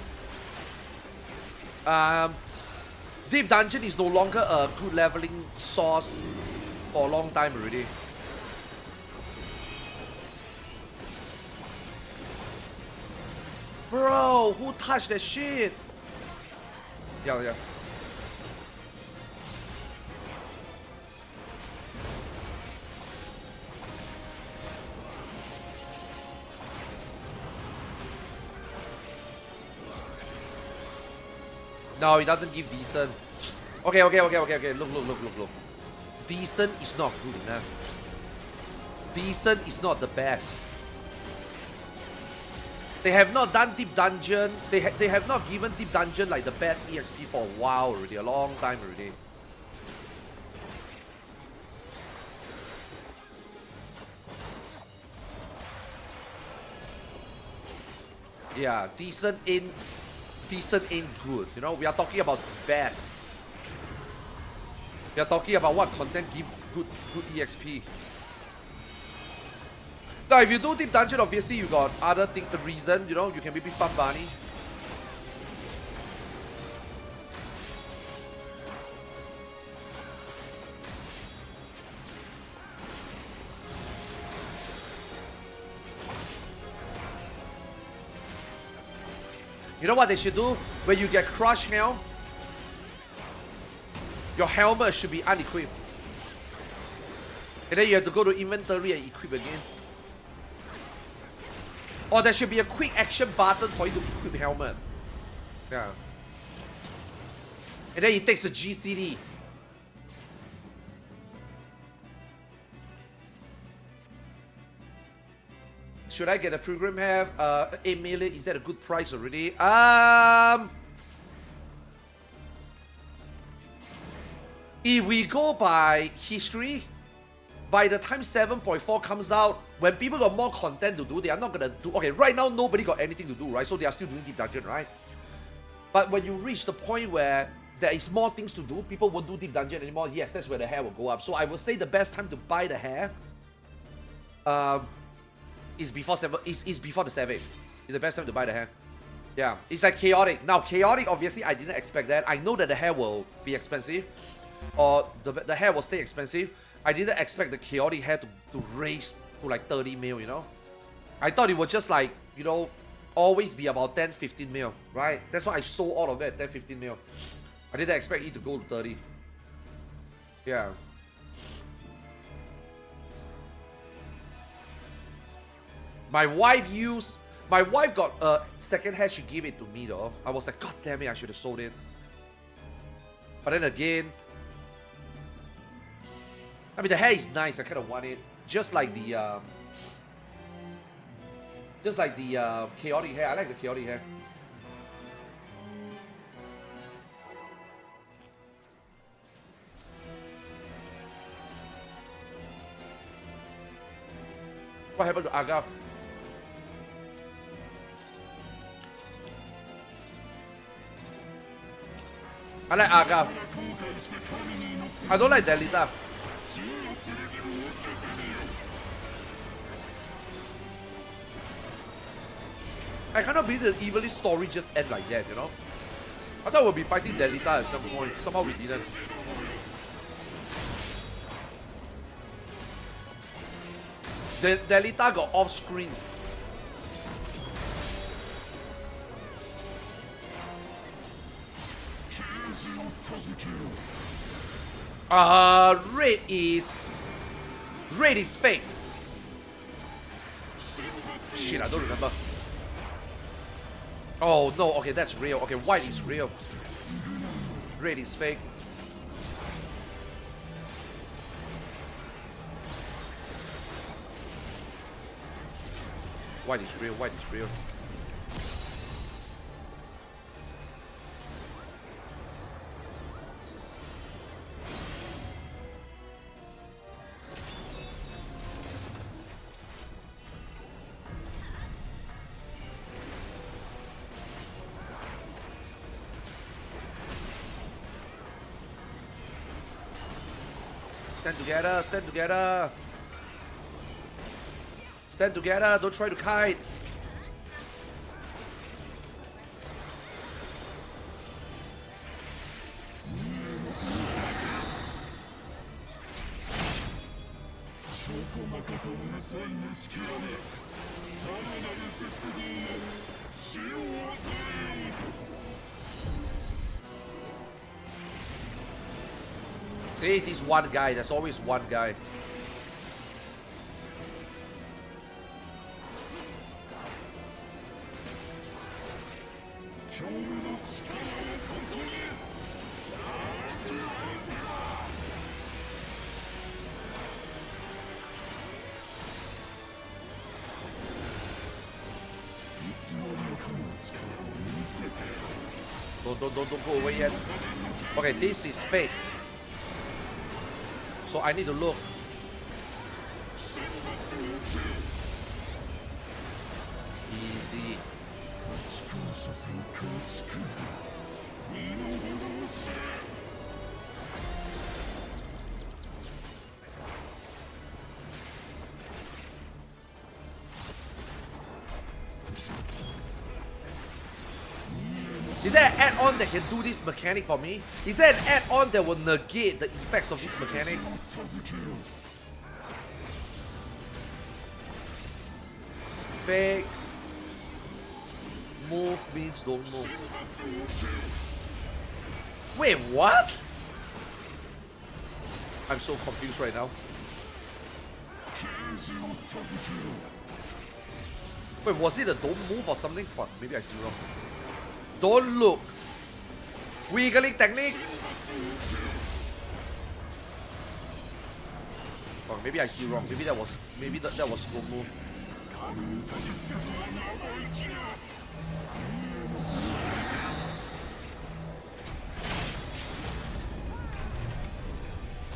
A: Deep Dungeon is no longer a good leveling source for a long time already. Bro, who touched that shit? Yeah. No, it doesn't give decent. Okay. Look. Decent is not good enough. Decent is not the best. They have not done Deep Dungeon. They have not given Deep Dungeon like the best EXP for a while already, a long time already. Yeah, decent ain't good. You know, we are talking about best. We are talking about what content give good EXP. Now, if you do Deep Dungeon, obviously you got other things, the reason, you know, you can maybe farm money. You know what they should do? When you get Crush Helm, your helmet should be unequipped. And then you have to go to inventory and equip again. Or there should be a quick action button for you to equip the helmet. Yeah. And then it takes a GCD. Should I get a program have 8 million? Is that a good price already? If we go by history, by the time 7.4 comes out, when people got more content to do, they are not gonna do. Okay, right now nobody got anything to do, right? So they are still doing Deep Dungeon, right? But when you reach the point where there is more things to do, people won't do Deep Dungeon anymore. Yes, that's where the hair will go up. So I would say the best time to buy the hair, is before the 7th. It's the best time to buy the hair. Yeah, it's like chaotic. Now chaotic, obviously, I didn't expect that. I know that the hair will be expensive, or the hair will stay expensive. I didn't expect the chaotic hair to raise to like 30 mil, you know? I thought it would just like, you know, always be about 10, 15 mil, right? That's why I sold all of it, 10, 15 mil. I didn't expect it to go to 30. Yeah. My wife got a second hair, she gave it to me though. I was like, god damn it, I should have sold it. But then again, I mean, the hair is nice. I kind of want it, just like the chaotic hair. I like the chaotic hair. What happened to Aga? I like Aga. I don't like Delita. I cannot believe the Evilly story just end like that, you know? I thought we'll be fighting Delita at some point. Somehow we didn't. Delita got off screen. Red is fake. Shit, I don't remember. Oh no, okay, that's real. Okay, white is real. Red is fake. White is real, white is real. Stand together, stand together. Stand together, don't try to kite. See, this one guy, there's always one guy. Don't go away yet. Okay, this is fake. So I need to look. Easy. Is there an add-on that can do this mechanic for me? Is there an add-on that will negate the effects of this mechanic? Fake. Move means don't move. Wait, what? I'm so confused right now. Wait, was it a don't move or something? Fuck, maybe I see wrong. Don't look. Wiggling technique. Oh, maybe I see wrong. Maybe that was don't move.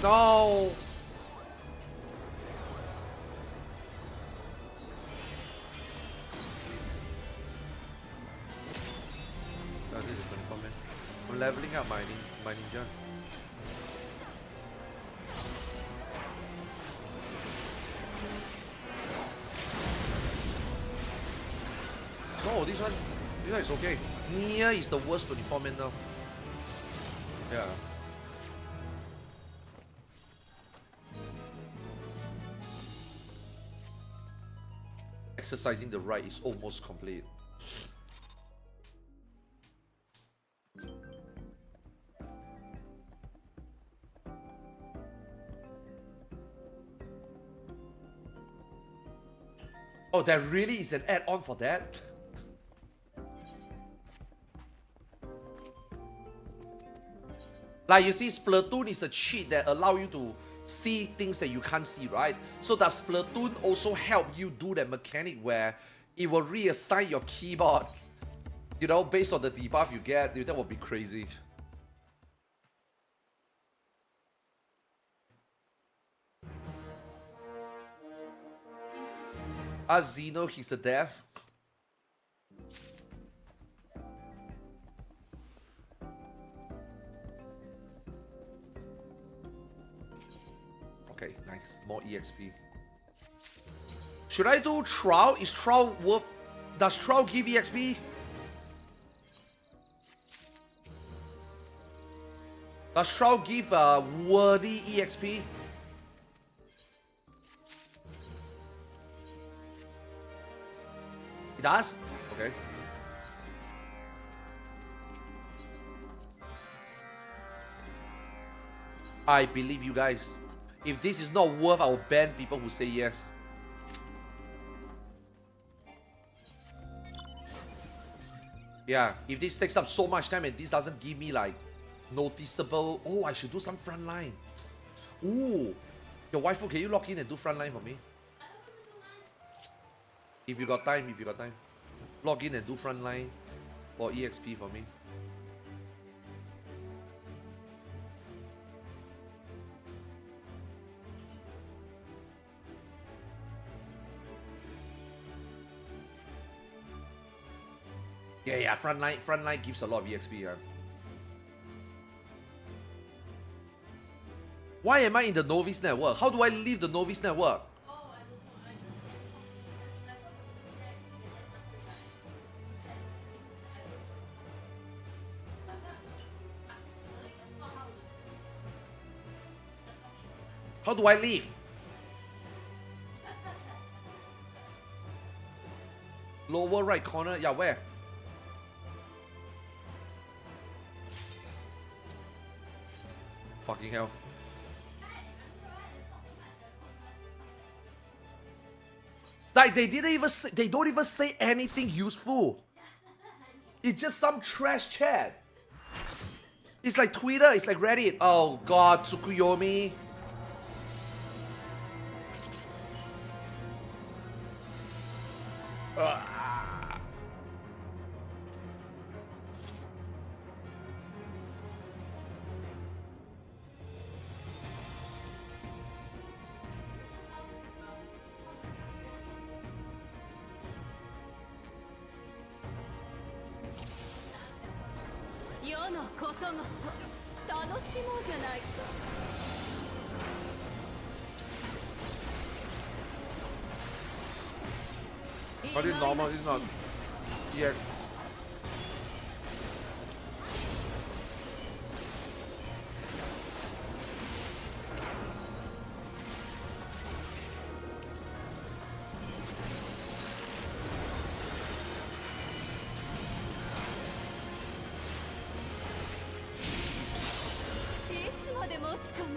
A: No. Oh, this is 24 man. I'm leveling up my ninja. No, this one is okay. Nia is the worst 24 man now. Yeah. Exercising the right is almost complete. Oh, there really is an add-on for that? Like you see, Splatoon is a cheat that allow you to see things that you can't see, right? So does Splatoon also help you do that mechanic where it will reassign your keyboard, you know, based on the debuff you get? Dude, that would be crazy. Ask Zeno, he's the deaf. Okay, nice. More EXP. Should I do Trial? Is Trial worth... Does Trial give EXP? Does Trial give worthy EXP? It does? Okay. I believe you guys. If this is not worth, I will ban people who say yes. Yeah, if this takes up so much time and this doesn't give me like noticeable... Oh, I should do some front line. Ooh. Your waifu, can you log in and do front line for me? If you got time, log in and do frontline for EXP for me. Yeah, frontline gives a lot of EXP. Yeah. Why am I in the novice network? How do I leave the novice network?
C: Oh, I don't know. I just get
A: How do I leave? Lower right corner. Yeah, where? Fucking hell. Like they don't even say anything useful. It's just some trash chat. It's like Twitter, it's like Reddit. Oh god, Tsukuyomi. But it's normal, it's not. Yeah.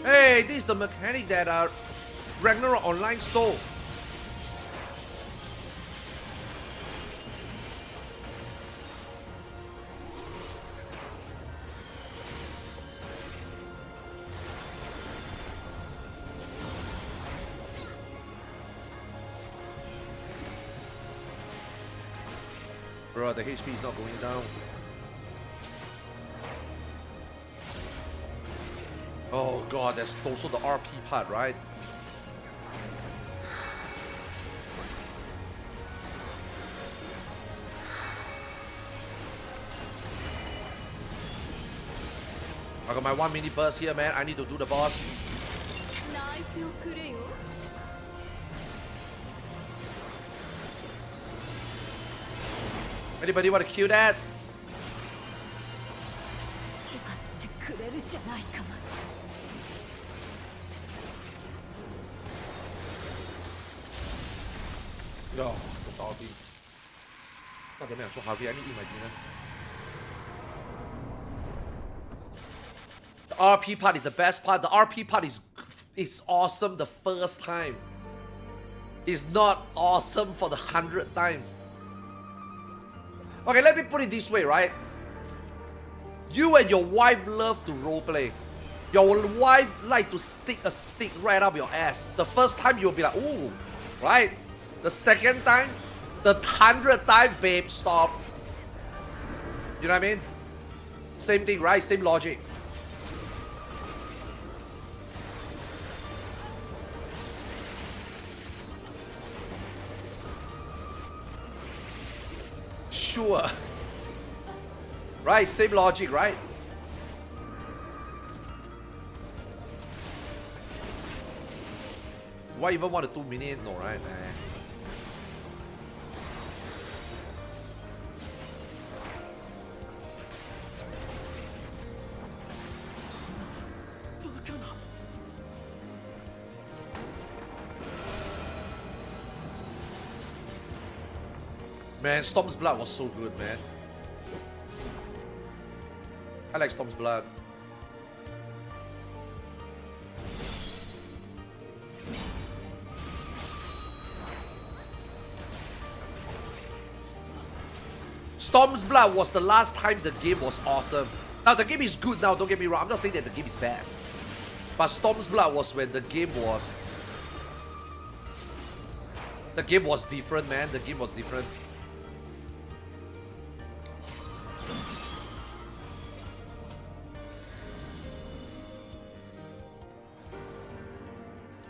A: Hey, this is the mechanic that Ragnarok Online stole. Bro, the HP is not going down. Oh god, there's also the RP part, right? I got my 1 mini burst here, man. I need to do the boss. Anybody want to kill that? No, the doggy. God damn it, I'm so hungry. I need to eat my dinner. The RP part is the best part. The RP part is awesome the first time. It's not awesome for the 100th time. Okay, let me put it this way, right? You and your wife love to roleplay. Your wife like to stick a stick right up your ass. The first time you'll be like, ooh, right? The second time, the 100th time, babe, stop. You know what I mean? Same thing, right? Same logic. Sure. Right, same logic, right? Why even want a 2 minute? No, right? Man, Storm's Blood was so good, man. I like Storm's Blood. Storm's Blood was the last time the game was awesome. Now, the game is good now, don't get me wrong. I'm not saying that the game is bad. But Storm's Blood was when the game was The game was different, man. The game was different.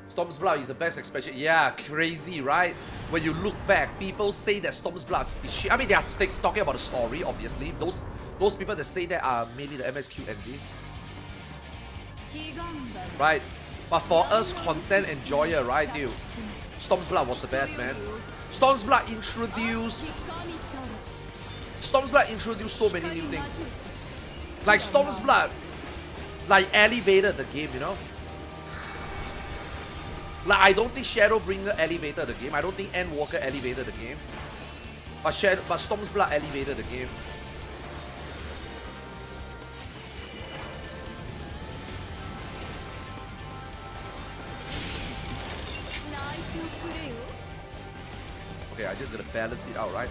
A: Storm's Blood is the best expansion. Yeah, crazy, right? When you look back, people say that Storm's Blood is shit. I mean, they are talking about the story, obviously. Those people that say that are mainly the MSQ and this. Right? But for us, content enjoyer, right, dude? Storm's Blood was the best, man. Storm's Blood introduced so many new things. Like Storm's Blood, like elevated the game, you know? Like, I don't think Shadowbringer elevated the game. I don't think Endwalker elevated the game. But Storm's Blood elevated the game. Okay, I just gotta balance it out, right?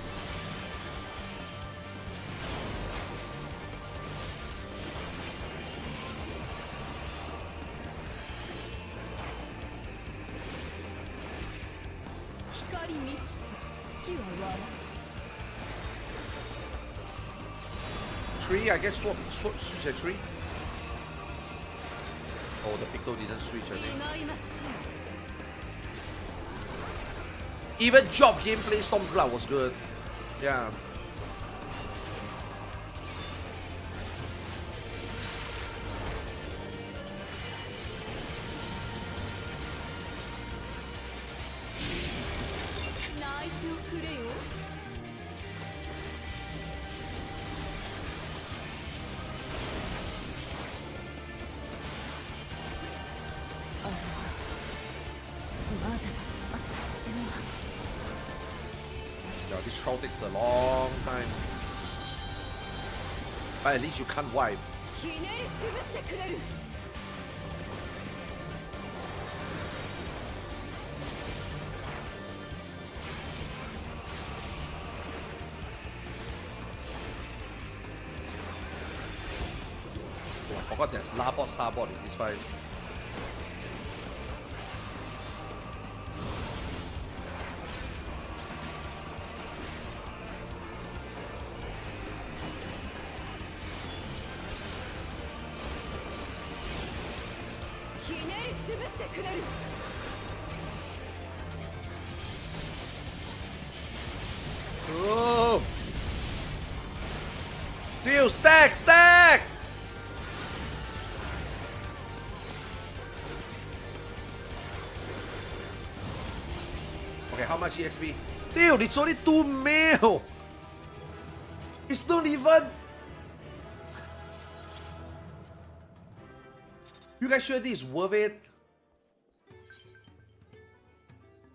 A: Tree, I guess switch a tree. Oh, the Picto didn't switch, I think. Even job gameplay, Storm's Blood was good. Yeah. Yeah, this trial takes a long time. But at least you can't wipe. Oh, I forgot there's Larbot, Starbot in this fight. Oh! Dude, stack! Stack! Okay, how much EXP? Dude, it's only 2 mil! It's not even... You guys sure this is worth it?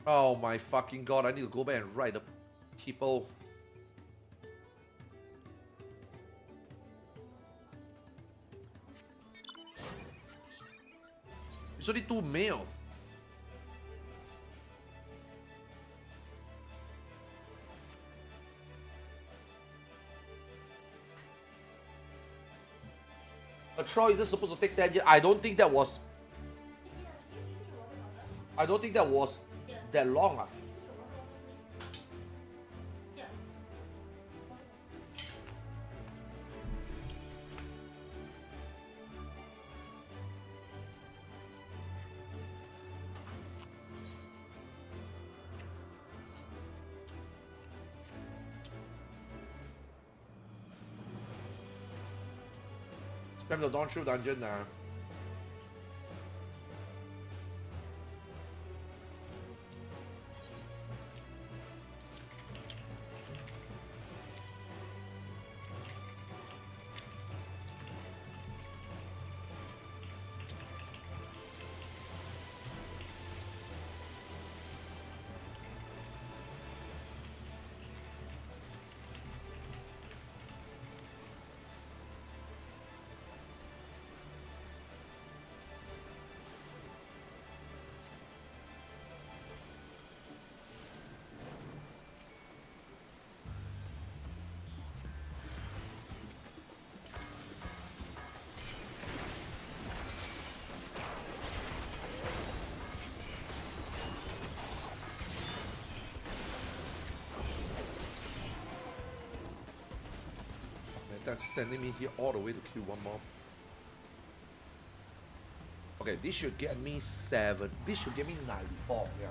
A: Oh my fucking god, I need to go back and write the people. It's only 2 mil. A trial isn't supposed to take 10 years. I don't think that was that long. Spam the Dawn Shield dungeon now. That's sending me here all the way to kill one mob. Okay, this should get me 7. This should get me 94. Yeah.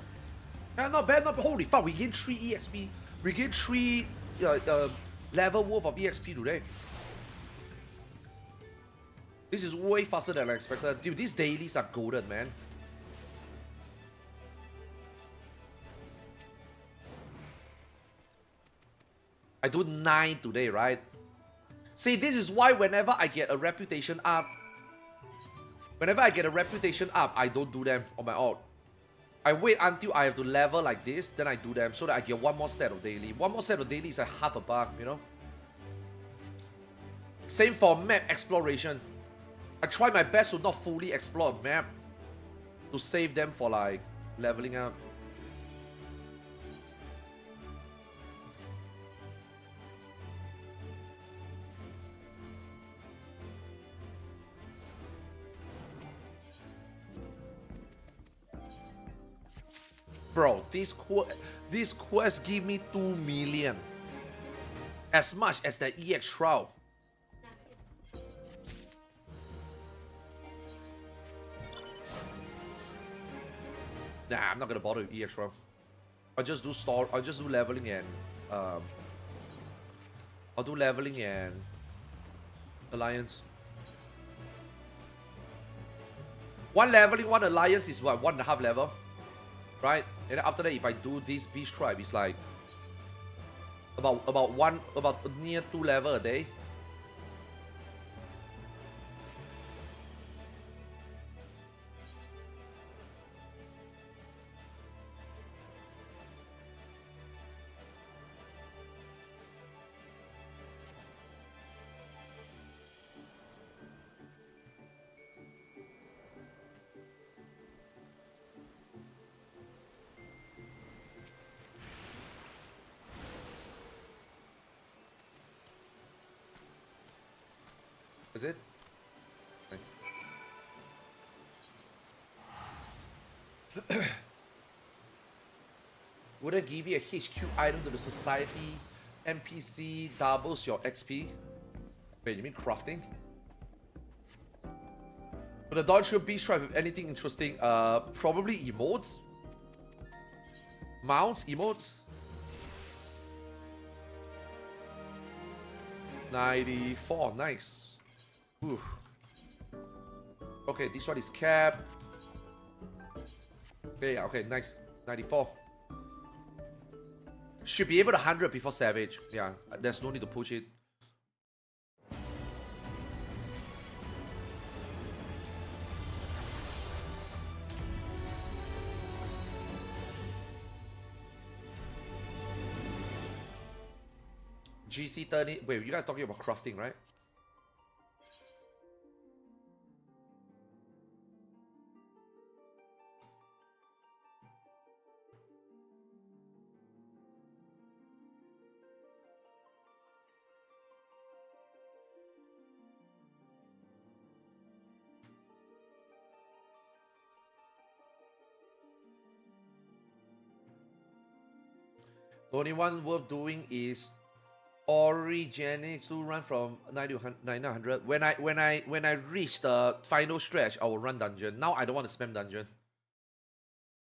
A: Yeah, not bad, not bad. Holy fuck, we gained 3 EXP. We gained 3 level worth of EXP today. This is way faster than I expected. Dude, these dailies are golden, man. I do 9 today, right? See, this is why whenever I get a reputation up, I don't do them on my alt. I wait until I have to level like this, then I do them so that I get one more set of daily. One more set of daily is like half a buck, you know? Same for map exploration. I try my best to not fully explore a map to save them for like leveling up. Bro, this quest give me 2 million. As much as the EX Shroud. Nah, I'm not gonna bother with EX Shroud. I'll just do leveling and I'll do leveling and alliance. One leveling, one alliance is what, 1.5 level? Right? And after that, if I do this beast tribe, it's like about near 2 level a day. Is it? Okay. Would I give you a HQ item to the society? NPC doubles your XP. Wait, you mean crafting? But the Dodge Beast Tribe with anything interesting? Probably emotes. Mounts, emotes. 94, nice. Oof. Okay, this one is cap. Okay, okay, nice. 94. Should be able to 100 before Savage. Yeah, there's no need to push it. GC 30. Wait, you guys talking about crafting, right? The only one worth doing is Origenics to run from 900. When I reach the final stretch, I will run dungeon. Now I don't want to spam dungeon.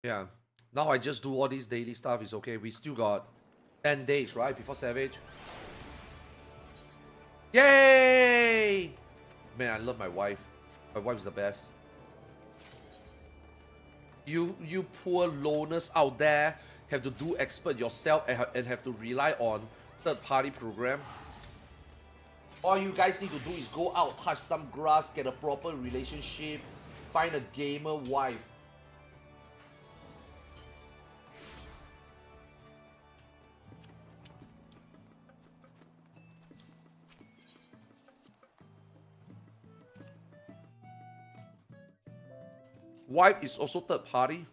A: Yeah. Now I just do all these daily stuff. It's okay. We still got 10 days, right? Before Savage. Yay! Man, I love my wife. My wife is the best. You poor loners out there have to do expert yourself and have to rely on third-party program. All you guys need to do is go out, touch some grass, get a proper relationship, find a gamer wife. Wife is also third party.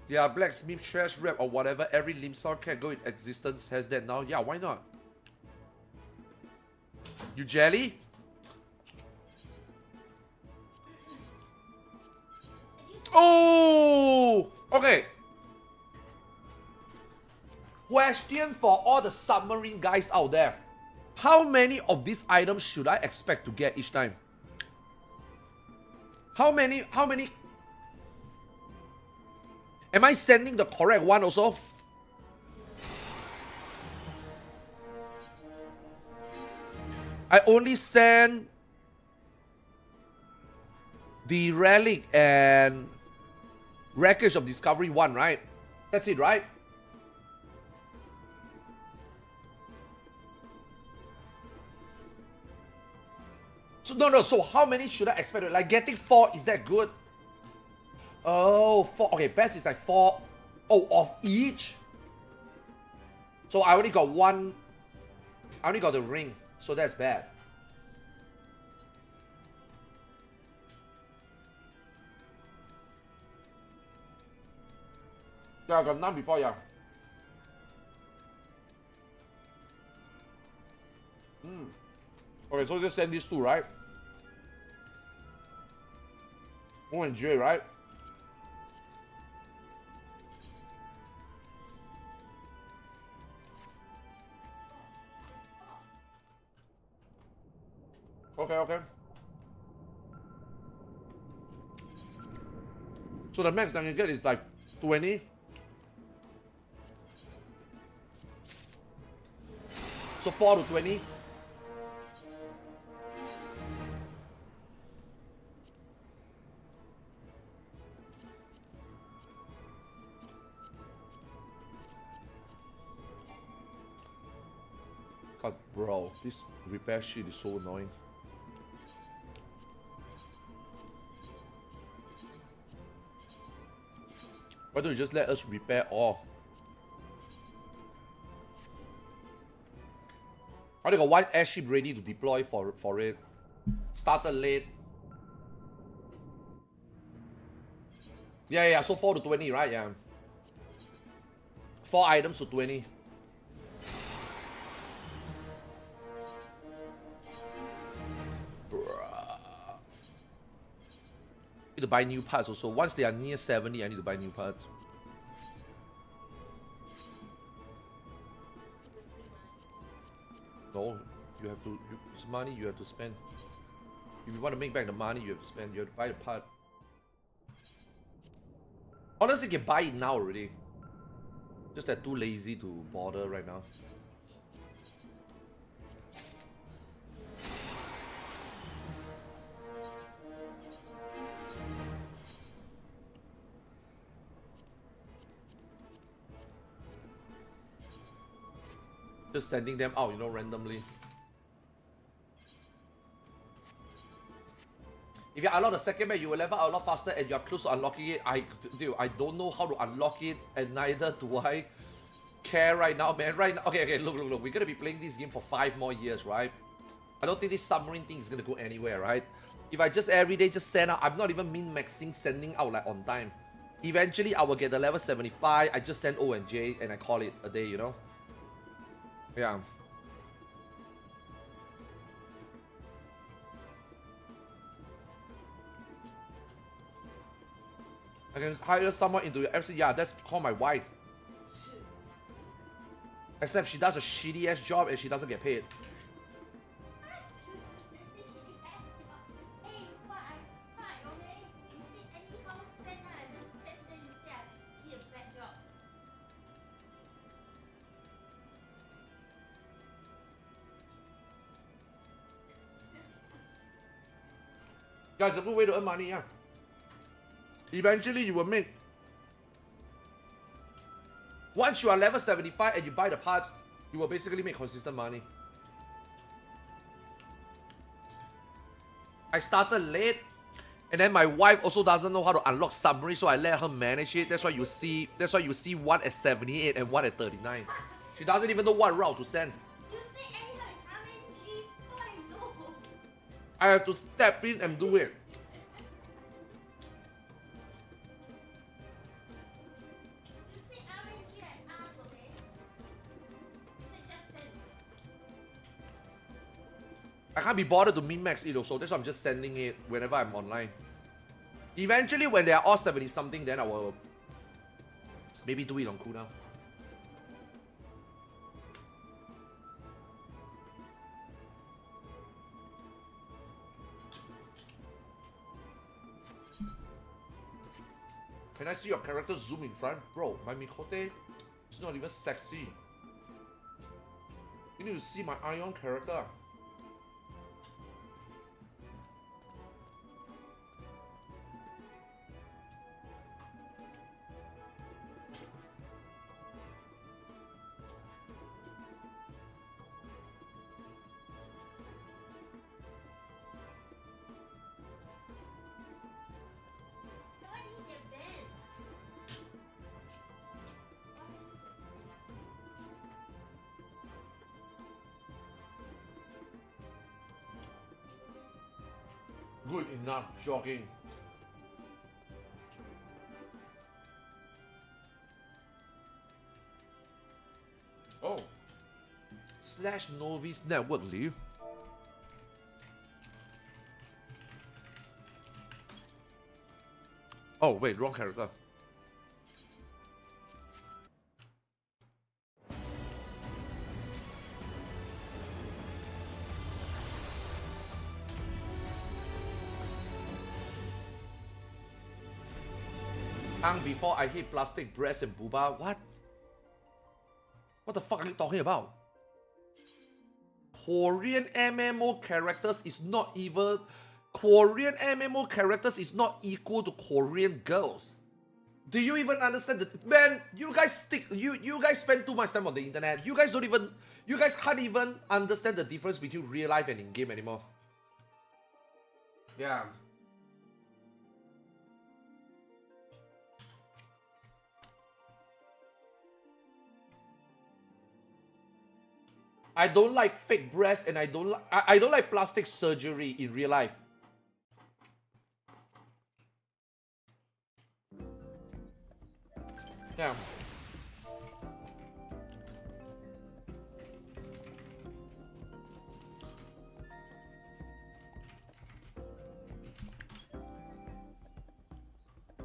A: Yeah, blacksmith, trash rep, or whatever. Every limsar can go in existence has that now. Yeah, why not? You jelly? Oh! Okay. Question for all the submarine guys out there. How many of these items should I expect to get each time? How many? Am I sending the correct one also? I only send the relic and wreckage of discovery 1, right? That's it, right? So no, so how many should I expect? Like getting 4, is that good? Oh, 4. Okay, best is like 4. Oh, of each. So I only got 1. I only got the ring, so that's bad. Yeah, I got none before, yeah. Okay, so just send these 2, right? O and J, right? Okay. So the max I can get is like 20. So 4 to 20. God, bro, this repair shit is so annoying. Why don't you just let us repair all? I got 1 airship ready to deploy for it. Started late. Yeah, so 4 to 20, right? Yeah. 4 items to 20. Need to buy new parts also. Once they are near 70, I need to buy new parts. No, you have to. It's money you have to spend. If you want to make back the money, you have to spend. You have to buy the part. Honestly, you can buy it now already. Just that too lazy to bother right now. Just sending them out, randomly. If you unlock the second map, you will level out a lot faster and you are close to unlocking it. Dude, I don't know how to unlock it, and neither do I care right now, man. Right now, okay, look. We're gonna be playing this game for 5 more years, right? I don't think this submarine thing is gonna go anywhere, right? If I just every day just send out, I'm not even min-maxing sending out like on time. Eventually, I will get the level 75. I just send O and J and I call it a day, Yeah. I can hire someone into your FC. Yeah, that's called my wife. Except she does a shitty ass job and she doesn't get paid. Guys, it's a good way to earn money, yeah. Eventually, you will make. Once you are level 75 and you buy the part, you will basically make consistent money. I started late, and then my wife also doesn't know how to unlock submarine, so I let her manage it. That's why you see. One at 78 and one at 39. She doesn't even know what route to send.
C: You say anyhow it's RNG. How I know?
A: I have to step in and do it.
C: You say RNG and ask, okay? You say just send.
A: I can't be bothered to min-max it also. That's why I'm just sending it whenever I'm online. Eventually, when they are all 70 something, then I will maybe do it on cooldown. Can I see your character zoom in front? Bro, my Mikote is not even sexy. You need to see my Ion character.
C: Why did he get banned? Why did he get
A: Good enough jogging. Oh. Slash Novice Network Liu. Oh wait, wrong character. Before I hit plastic breast and booba. What? What the fuck are you talking about? Korean MMO characters is not even Korean MMO characters is not equal to Korean girls. Do you even understand that? Man, you guys spend too much time on the internet. You guys can't even understand the difference between real life and in game anymore. Yeah. I don't like fake breasts and I don't like plastic surgery in real life. Yeah.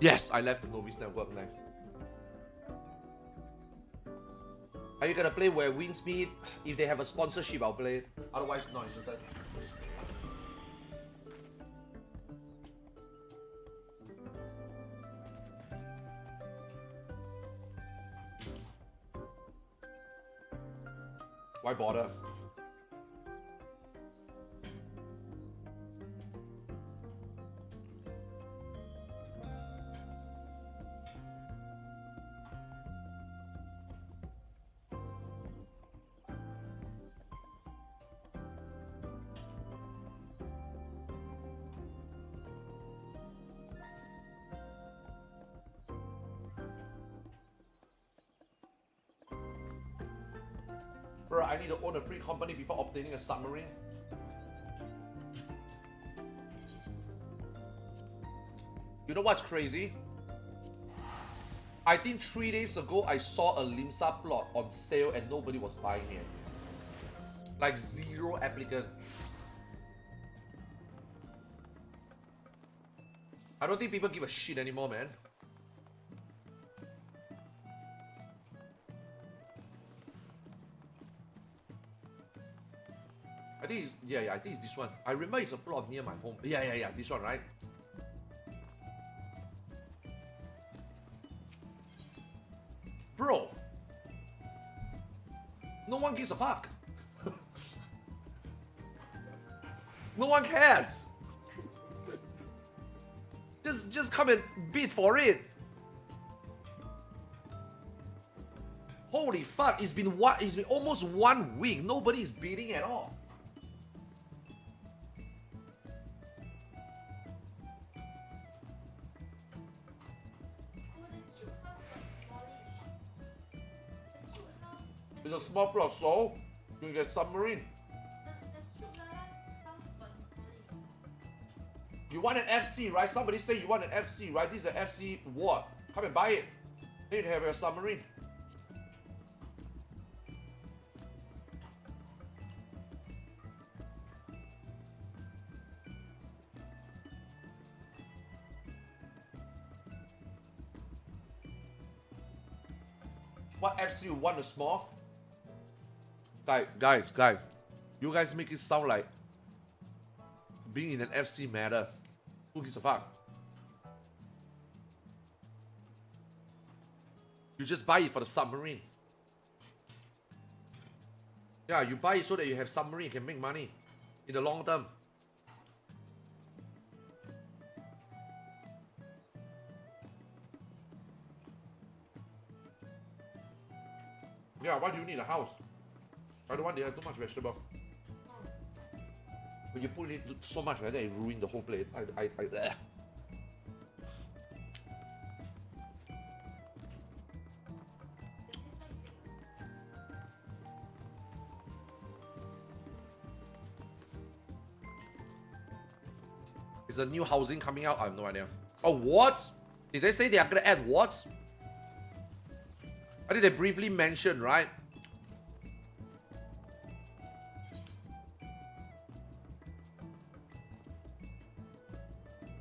A: Yes, I left the Novice Network now. Are you gonna play where wins meet? If they have a sponsorship, I'll play it. Otherwise, not interested. Why bother? Bro, I need to own a free company before obtaining a submarine. You know what's crazy? I think 3 days ago I saw a Limsa plot on sale and nobody was buying it. Like 0 applicant. I don't think people give a shit anymore, man. I think it's, yeah, I think it's this one. I remember it's a plot near my home. Yeah, this one, right? Bro, no one gives a fuck. No one cares. Just come and bid for it. Holy fuck! It's been almost 1 week. Nobody is bidding at all. It's a small plot, so you can get submarine. You want an FC, right? Somebody say you want an FC, right? This is an FC what? Come and buy it. You need to have a submarine. What FC you want a small? Guys, you guys make it sound like being in an FC matter. Who gives a fuck? You just buy it for the submarine. Yeah, you buy it so that you have submarine, you can make money in the long term. Yeah, why do you need a house? I don't want to have too much vegetable. When you put it so much like that, it ruins the whole plate. Ugh. Is a new housing coming out? I have no idea. Oh, what? Did they say they are gonna add what? I think they briefly mentioned, right?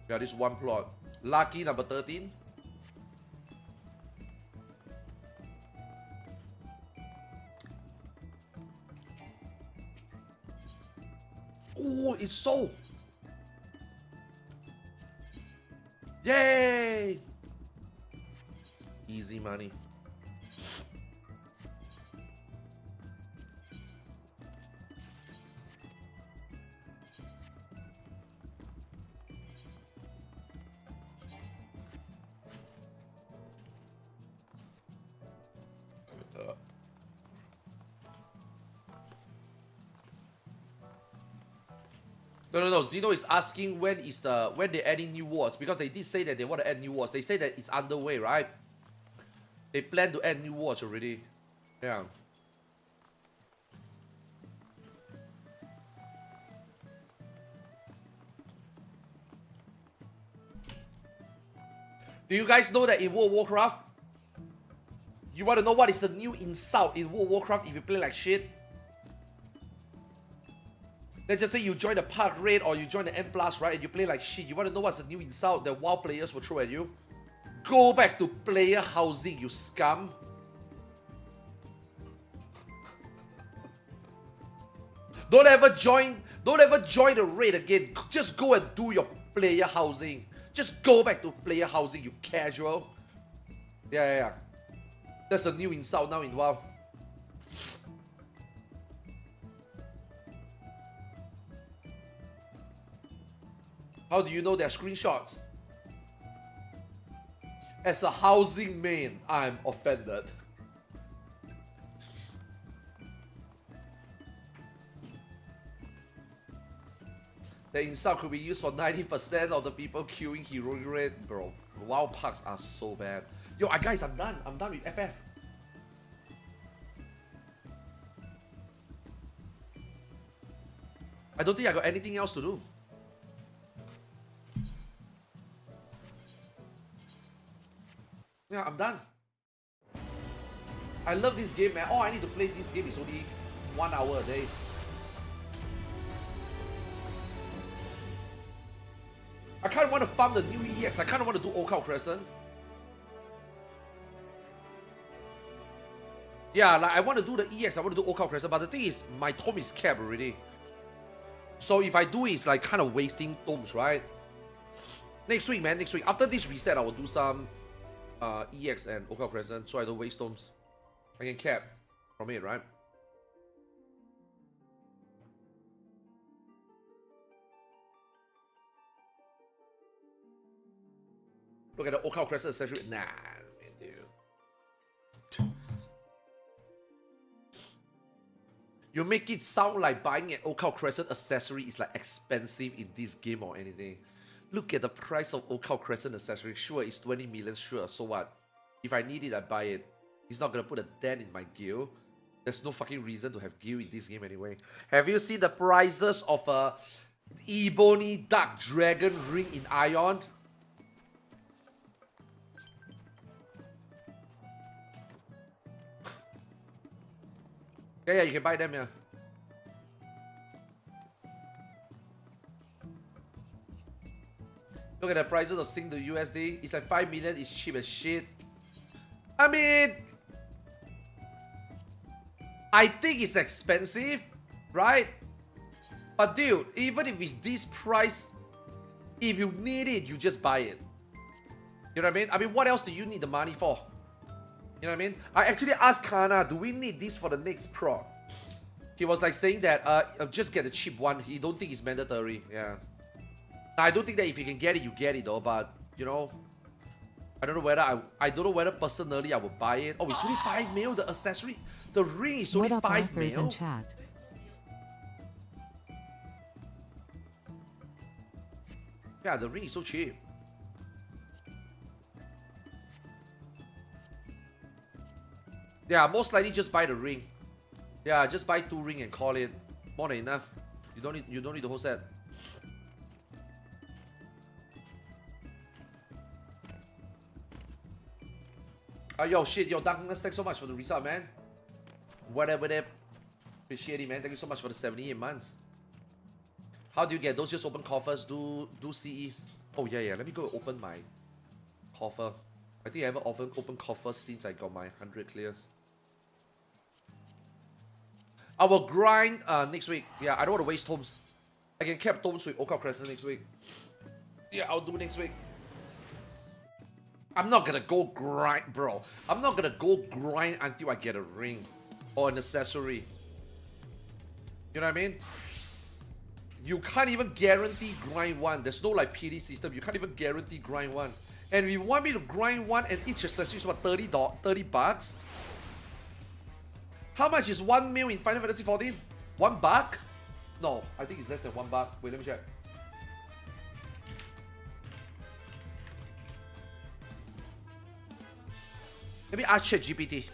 A: Yeah, this one plot. Lucky number 13. Oh, it's sold. Yay! Easy money. No. Zeno is asking when they're adding new wards, because they did say that they want to add new wards. They say that it's underway, right? They plan to add new wards already. Yeah. Do you guys know that in World of Warcraft, you want to know what is the new insult in World of Warcraft if you play like shit? Let's just say you join the Park Raid or you join the M+, right? And you play like shit. You want to know what's the new insult that WoW players will throw at you? Go back to player housing, you scum. Don't ever join the raid again. Just go and do your player housing. Just go back to player housing, you casual. Yeah. That's a new insult now in WoW. How do you know they're screenshots? As a housing main, I'm offended. The insult could be used for 90% of the people queuing heroic raid. Bro, WoW pucks are so bad. Yo, guys, I'm done. I'm done with FF. I don't think I got anything else to do. Yeah, I'm done. I love this game, man. All I need to play this game is only 1 hour a day. I kind of want to farm the new EX. I kind of want to do Occult Crescent. Yeah, like I want to do the EX. I want to do Occult Crescent. But the thing is, my tome is capped already. So if I do it, it's like kind of wasting tomes, right? Next week, man. Next week. After this reset, I will do some EX and Occult Crescent so I don't waste tomes. I can cap from it, right? Look at the Occult Crescent accessory. Nah, man, dude. You make it sound like buying an Occult Crescent accessory is like expensive in this game or anything. Look at the price of Occult Crescent accessory. Sure, it's 20 million, sure. So what? If I need it, I buy it. He's not gonna put a dent in my guild. There's no fucking reason to have guild in this game anyway. Have you seen the prices of a Ebony Dark Dragon ring in Ion? Yeah, you can buy them, yeah. Look at the prices of Sing to USD. It's like 5 million. It's cheap as shit. I mean, I think it's expensive, right? But dude, even if it's this price, if you need it, you just buy it. You know what I mean? I mean, what else do you need the money for? You know what I mean? I actually asked Kana, do we need this for the next Pro? He was like saying that, just get the cheap one. He don't think it's mandatory. Yeah. I don't think that if you can get it, you get it though. But you know, I don't know whether I don't know whether personally I would buy it. Oh, it's only 5 mil. The accessory, the ring is only
B: What up,
A: 5
B: authors
A: mil.
B: in chat?
A: Yeah, the ring is so cheap. Yeah, most likely just buy the ring. Yeah, just buy 2 ring and call it more than enough. You don't need the whole set. Yo, shit, yo, Douglas, thanks so much for the result, man. Whatever. Appreciate it, man. Thank you so much for the 78 months. How do you get those? Just open coffers, do CEs. Oh yeah. Let me go open my coffer. I think I haven't opened coffers since I got my 100 clears. I will grind next week. Yeah, I don't want to waste tomes. I can cap tomes with Oka Crescent next week. Yeah, I'll do next week. I'm not gonna go grind, bro. I'm not gonna go grind until I get a ring or an accessory. You know what I mean? You can't even guarantee grind one. There's no like PD system. You can't even guarantee grind one. And if you want me to grind one and each accessory is what, $30 bucks? How much is 1 mil in Final Fantasy 14? $1? No, I think it's less than $1. Wait, let me check. Let me ask ChatGPT.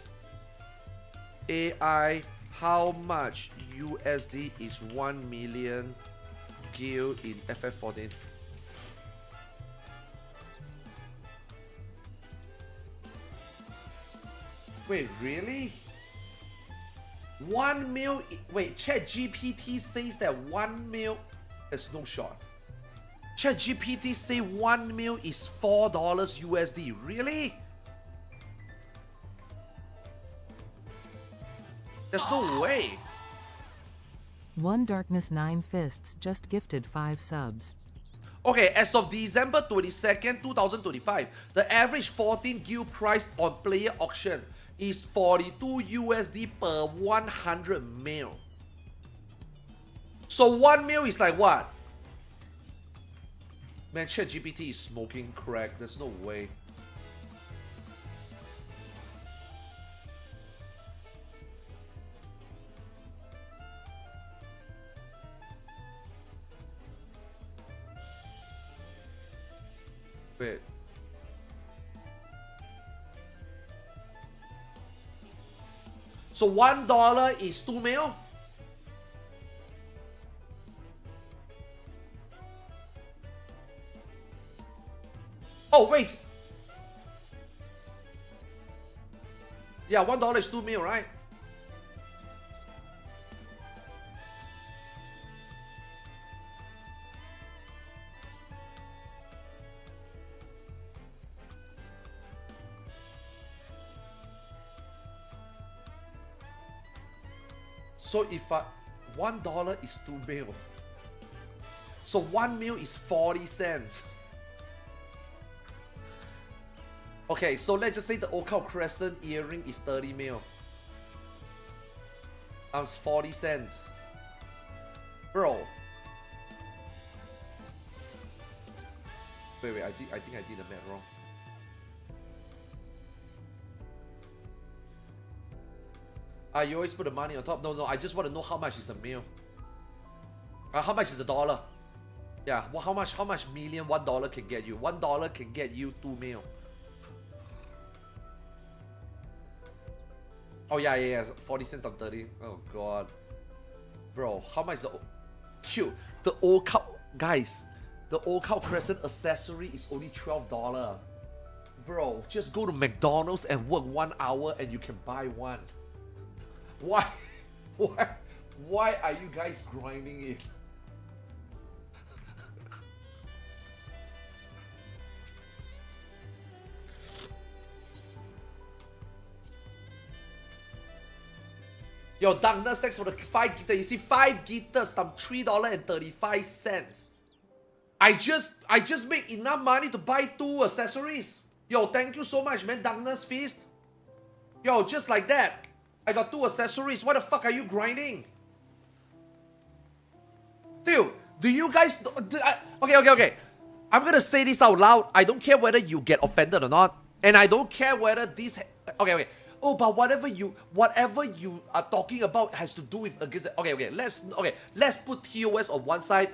A: AI, how much USD is 1 million gil in FF14? Wait, really? 1 mil? Wait, ChatGPT says that 1 mil. There's no shot. ChatGPT say 1 mil is $4 USD. Really? There's no way.
B: One Darkness 9 Fists just gifted 5 subs.
A: Okay, as of December 22nd, 2025, the average 14 gil price on player auction is 42 USD per 100 mil. So 1 mil is like what? Man, ChatGPT is smoking crack. There's no way. Wait. So $1 is 2 mil? Oh, wait. Yeah, $1 is 2 mil, right? So if $1 is 2 mil, so 1 mil is 40 cents. Okay, so let's just say the Occult Crescent earring is 30 mil. That's 40 cents. Bro. Wait, I think I did the math wrong. You always put the money on top. No, I just want to know how much is a mil. How much is a dollar? Yeah, well, how much million $1 can get you? $1 can get you 2 mil. Oh yeah, 40 cents on 30. Oh god. Bro, how much is the... Dude, the Occult... Guys, the Occult Crescent accessory is only $12. Bro, just go to McDonald's and work 1 hour and you can buy one. Why are you guys grinding it? Yo, Darkness, thanks for the 5 gifters. You see, 5 gifters times $3.35. I just make enough money to buy 2 accessories. Yo, thank you so much, man. Darkness Feast. Yo, just like that. I got 2 accessories. What the fuck are you grinding? Dude, do you guys... Okay. I'm gonna say this out loud. I don't care whether you get offended or not. And I don't care whether this... Okay. Oh, but whatever you are talking about has to do with... Okay. Let's put TOS on one side.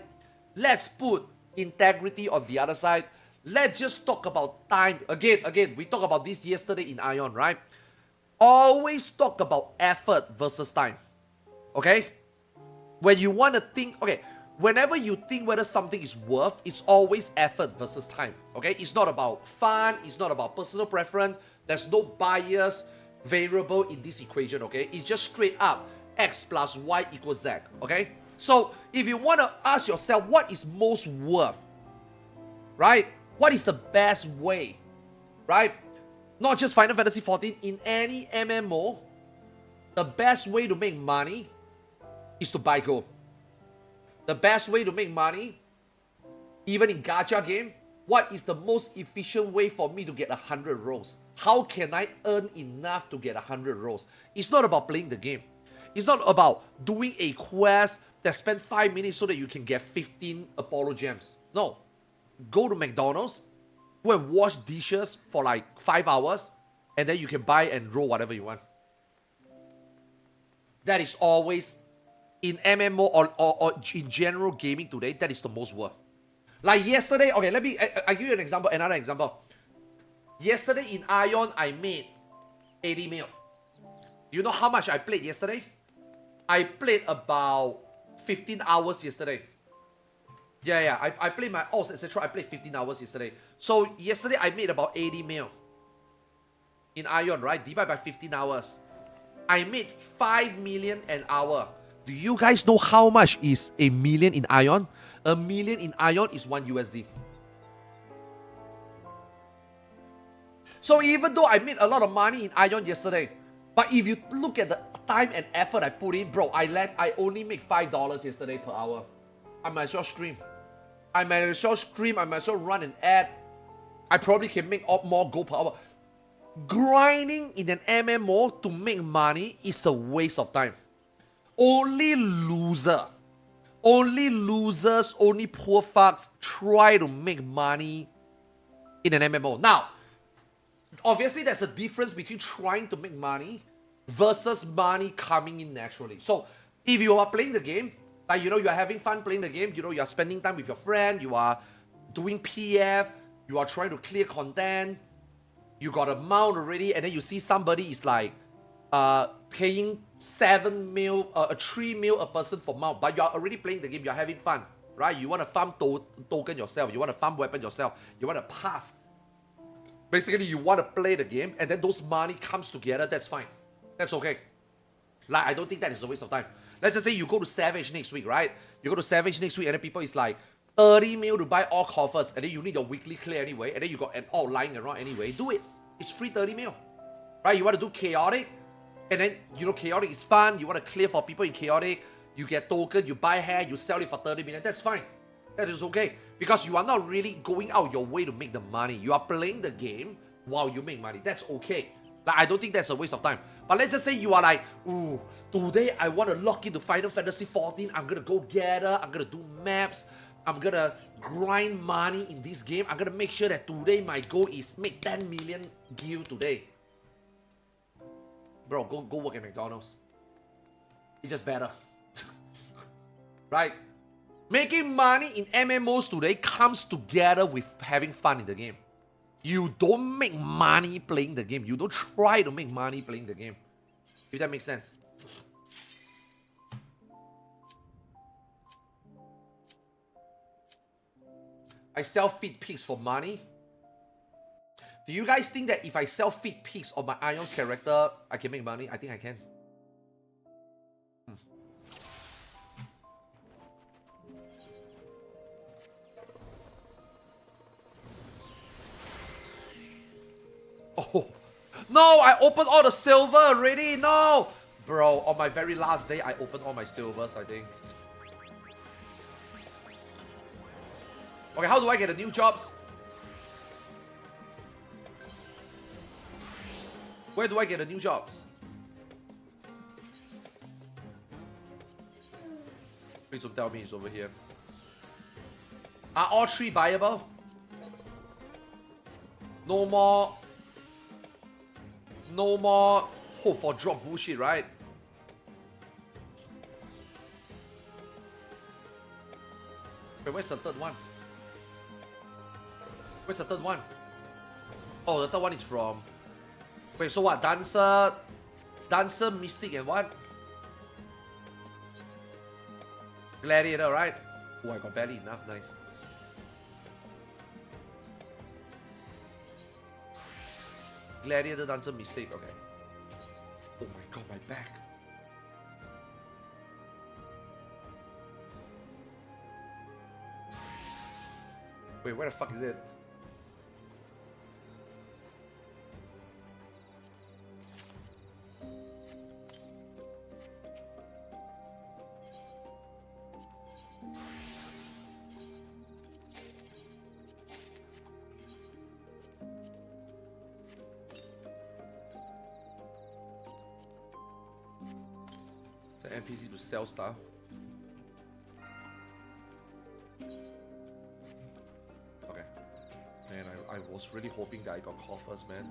A: Let's put integrity on the other side. Let's just talk about time. Again, we talked about this yesterday in Ion, right? Always talk about effort versus time. Okay? When you want to think... Okay, whenever you think whether something is worth, it's always effort versus time. Okay? It's not about fun. It's not about personal preference. There's no bias variable in this equation, okay? It's just straight up x plus y equals z, okay? So, if you want to ask yourself what is most worth, right? What is the best way, right? Not just Final Fantasy XIV, in any MMO, the best way to make money is to buy gold. The best way to make money, even in gacha game, what is the most efficient way for me to get 100 rolls? How can I earn enough to get 100 rolls? It's not about playing the game. It's not about doing a quest that spend 5 minutes so that you can get 15 Apollo gems. No. Go to McDonald's, go and wash dishes for like 5 hours, and then you can buy and roll whatever you want. That is always, in MMO or in general gaming today, that is the most worth. Like yesterday, okay, I give you an example, another example. Yesterday in Ion, I made 80 mil. You know how much I played yesterday? I played about 15 hours yesterday. Yeah, I played my odds, etc. I played 15 hours yesterday. So yesterday I made about 80 mil. In Ion, right? Divide by 15 hours. I made 5 million an hour. Do you guys know how much is a million in Ion? A million in Ion is 1 USD. So even though I made a lot of money in Ion yesterday, but if you look at the time and effort I put in, bro, I only make $5 yesterday per hour. I might as well stream. I might as well run an ad. I probably can make up more gold per hour. Grinding in an MMO to make money is a waste of time. Only losers, only poor fucks try to make money in an MMO. Now, obviously there's a difference between trying to make money versus money coming in naturally. So, if you are playing the game, like, you are having fun playing the game, you are spending time with your friend, you are doing PF, you are trying to clear content, you got a mount already, and then you see somebody is like paying 7 mil, 3 mil a person for mount, but you are already playing the game, you are having fun, right? You want to farm token yourself, you want to farm weapon yourself, you want to pass. Basically, you want to play the game, and then those money comes together, that's fine. That's okay. Like, I don't think that is a waste of time. Let's just say you go to Savage next week, right? You go to Savage next week, and then people is like, 30 mil to buy all coffers, and then you need your weekly clear anyway, and then you got an all lying around anyway. Do it. It's free 30 mil. Right? You want to do chaotic, and then, chaotic is fun. You want to clear for people in chaotic. You get token, you buy hair, you sell it for 30 million. That's fine. That is okay. Because you are not really going out your way to make the money. You are playing the game while you make money. That's okay. Like, I don't think that's a waste of time. But let's just say you are like, ooh, today I want to log into Final Fantasy XIV. I'm going to go gather. I'm going to do maps. I'm going to grind money in this game. I'm going to make sure that today my goal is make 10 million gil today. Bro, go work at McDonald's. It's just better. Right? Making money in MMOs today comes together with having fun in the game. You don't make money playing the game. You don't try to make money playing the game. If that makes sense. I sell feed pigs for money. Do you guys think that if I sell feed pigs on my Ion character, I can make money? I think I can. Oh, no, I opened all the silver already. No, Bro, on my very last day, I opened all my silvers, I think. Okay, how do I get the new jobs? Where do I get the new jobs? Please don't tell me it's over here. Are all three buyable? No more hope for drop bullshit, right? Wait, where's the third one? Where's the third one? Oh, the third one is from... Wait, so what? Dancer, Mystic, and what? Gladiator, right? Oh, I got barely enough. Nice. Gladiator, Dancer, Mystic. Okay. Oh my god, my back. Wait, where the fuck is it? NPC to sell stuff. Okay. Man, I was really hoping that I got coffers, man.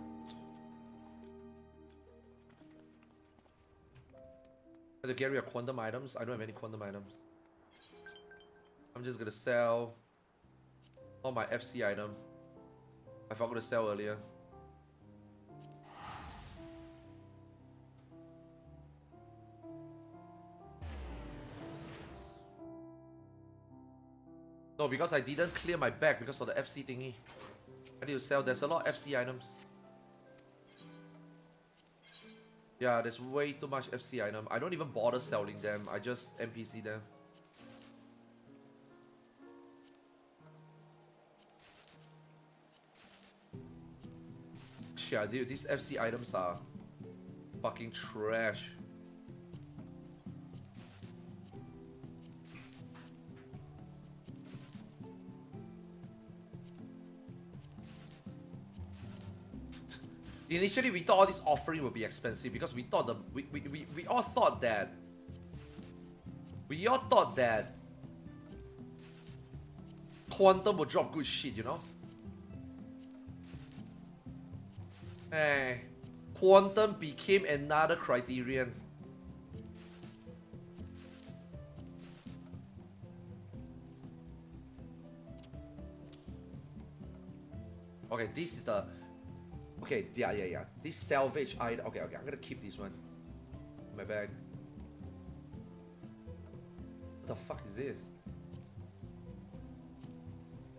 A: I have to get rid of quantum items. I don't have any quantum items. I'm just gonna sell all my FC item. I forgot to sell earlier. No, because I didn't clear my bag because of the FC thingy. I need to sell. There's a lot of FC items. Yeah, there's way too much FC item. I don't even bother selling them. I just NPC them. Shit, dude, these FC items are fucking trash. Initially, we thought all this offering would be expensive because we thought we all thought that quantum would drop good shit, you know. Hey, quantum became another criterion. Okay, this is the. Okay, yeah. This salvage item. Okay, I'm gonna keep this one in my bag. What the fuck is this?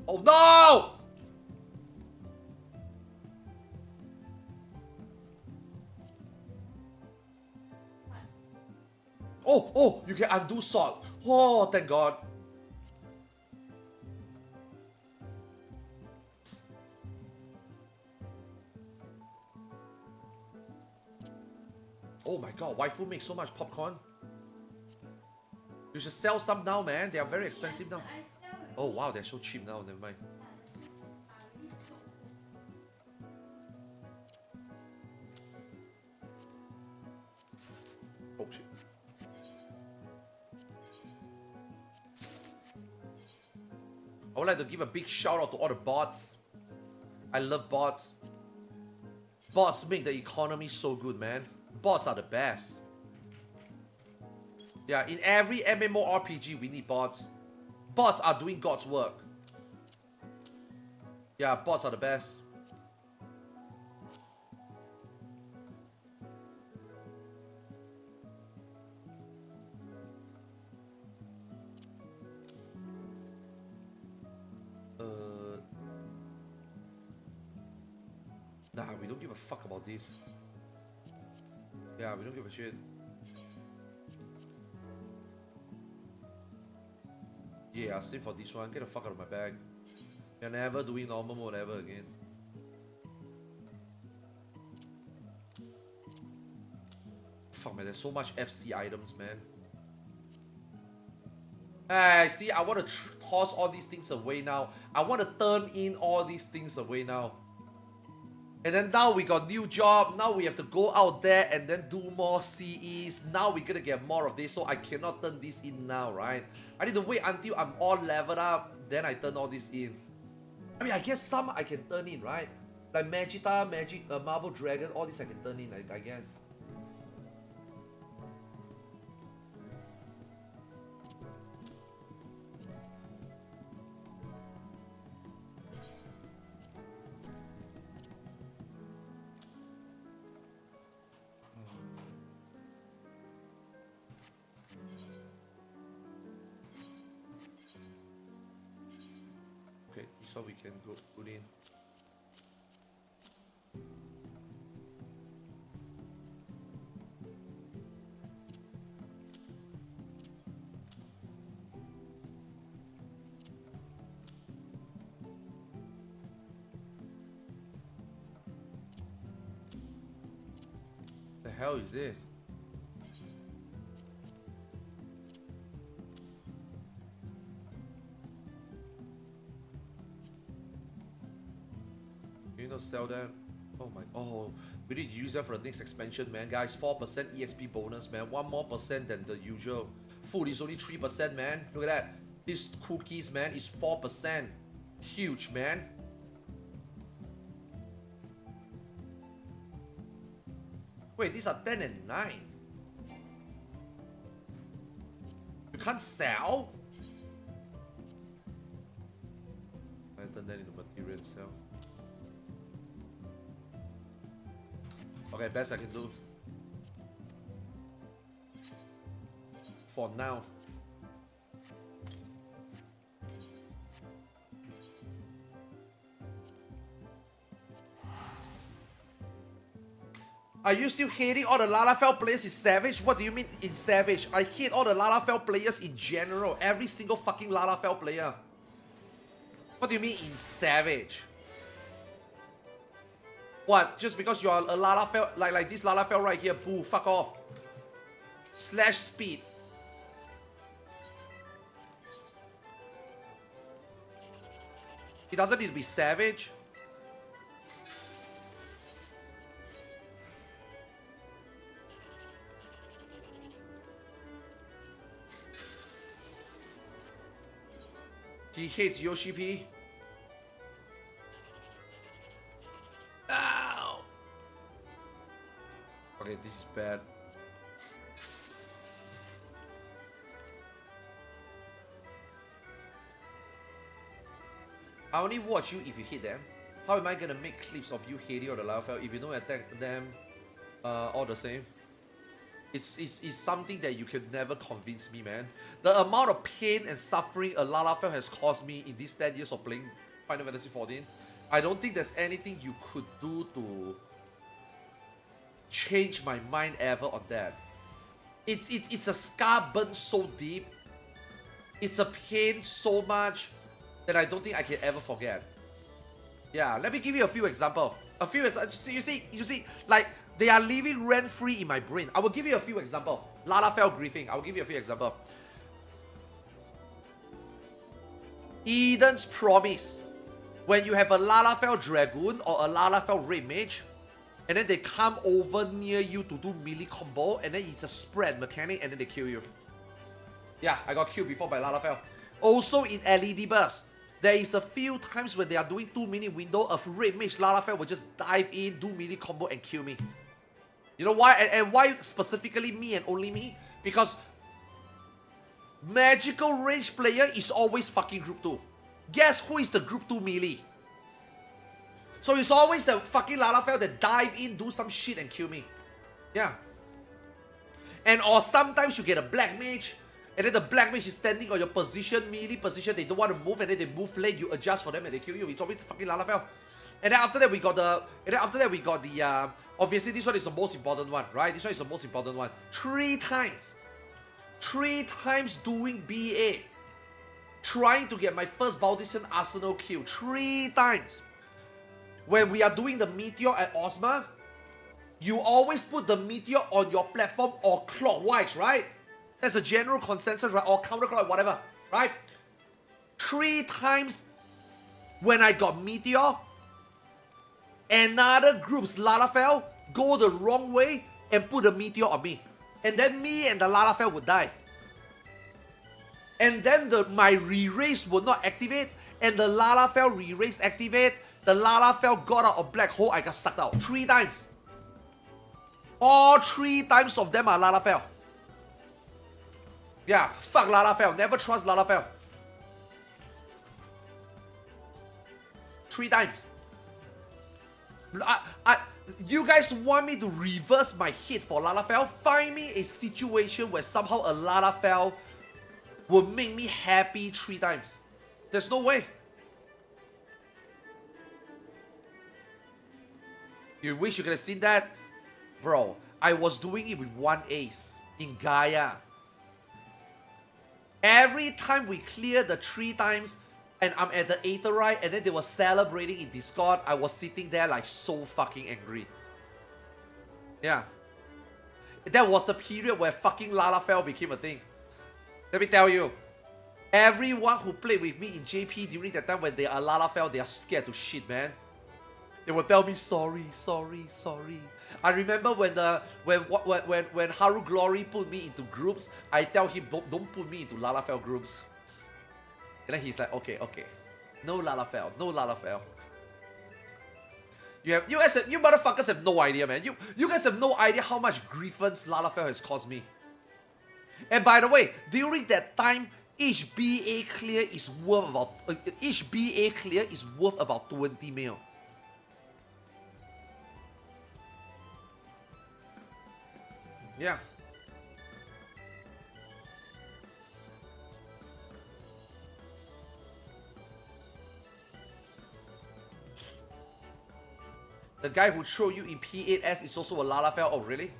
A: Oh no! Oh, you can undo salt. Oh, thank God. Oh my god, waifu makes so much popcorn. You should sell some now, man. They are very expensive now. Oh wow, they're so cheap now. Never mind. Oh shit. I would like to give a big shout out to all the bots. I love bots. Bots make the economy so good, man. Bots are the best. Yeah, in every MMORPG, we need bots. Bots are doing God's work. Yeah, bots are the best. Nah, we don't give a fuck about this. Yeah, we don't give a shit. Yeah, same for this one. Get the fuck out of my bag. You're never doing normal mode ever again. Fuck, man, there's so much FC items, man. Hey, see, I want to toss all these things away now. I want to turn in all these things away now. And then now we got new job. Now we have to go out there and then do more CEs. Now we're gonna get more of this, so I cannot turn this in now, right? I need to wait until I'm all leveled up, then I turn all this in. I mean, I guess some I can turn in, right? Like Magita, Marble Dragon, all this I can turn in, I guess. Okay, so we can go put in. The hell is this? You know, sell that. Oh my, oh, we need to use that for the next expansion, man. Guys, 4% EXP bonus, man. 1% more than the usual. Food is only 3%, man. Look at that. These cookies, man, is 4%. Huge, man. Wait, these are 10 and 9. You can't sell? I turn that into material and sell. Okay, best I can do. For now. Are you still hating all the Lalafell players in Savage? What do you mean in Savage? I hate all the Lalafell players in general. Every single fucking Lalafell player. What do you mean in Savage? What? Just because you're a Lalafell, like this Lalafell right here, boo, fuck off. Slash speed. He doesn't need to be savage. He hates Yoshi P. Ow! Okay, this is bad. I only watch you if you hit them. How am I gonna make clips of you hating on the Lalafell if you don't attack them all the same? It's something that you can never convince me, man. The amount of pain and suffering a Lalafell has caused me in these 10 years of playing Final Fantasy XIV, I don't think there's anything you could do to change my mind ever on that. It's a scar burnt so deep. It's a pain so much that I don't think I can ever forget. Yeah, let me give you a few examples. You see, like, they are living rent-free in my brain. I will give you a few examples. Lalafell griefing. I will give you a few examples. Eden's Promise. When you have a Lalafell Dragoon or a Lalafell Red Mage, and then they come over near you to do melee combo, and then it's a spread mechanic, and then they kill you. Yeah, I got killed before by Lalafell. Also in LED Burst, there is a few times when they are doing 2-minute window of Red Mage Lalafell will just dive in, do melee combo, and kill me. You know why? And why specifically me and only me? Because magical range player is always fucking group 2. Guess who is the group 2 melee? So it's always the fucking Lalafell that dive in, do some shit and kill me. Yeah. And or sometimes you get a black mage, and then the black mage is standing on your position, melee position, they don't want to move, and then they move late, you adjust for them and they kill you. It's always fucking Lalafell. And then after that we got the, obviously this one is the most important one, right? This one is the most important one. 3 times. 3 times doing BA. Trying to get my first Baldisan Arsenal kill. 3 times. When we are doing the Meteor at Ozma, You always put the meteor on your platform or clockwise, right? That's a general consensus, right? Or counterclockwise, whatever, right? 3 times when I got meteor, another group's Lalafell go the wrong way and put a meteor on me. And then me and the Lalafell would die. And then my re-raise would not activate, and the Lalafell re-raise activate, the Lalafell got out of black hole, I got sucked out 3 times. All 3 times of them are Lalafell. Yeah, fuck Lalafell, never trust Lalafell. 3 times. You guys want me to reverse my hit for Lalafell? Find me a situation where somehow a Lalafell will make me happy 3 times. There's no way. You wish you could have seen that? Bro, I was doing it with 1 ace in Gaia. Every time we clear the 3 times and I'm at the Aetherite and then they were celebrating in Discord, I was sitting there like so fucking angry. Yeah. That was the period where fucking Lalafell became a thing. Let me tell you, everyone who played with me in JP during that time when they are Lalafell, they are scared to shit, man. They will tell me sorry. I remember when Haru Glory put me into groups, I tell him don't put me into Lalafell groups. And then he's like, okay, no Lalafell. You motherfuckers have no idea, man. You guys have no idea how much grievance Lalafell has caused me. And by the way, during that time, each BA clear is worth about 20 mil. Yeah. The guy who threw you in P8S is also a Lalafell. Oh, really?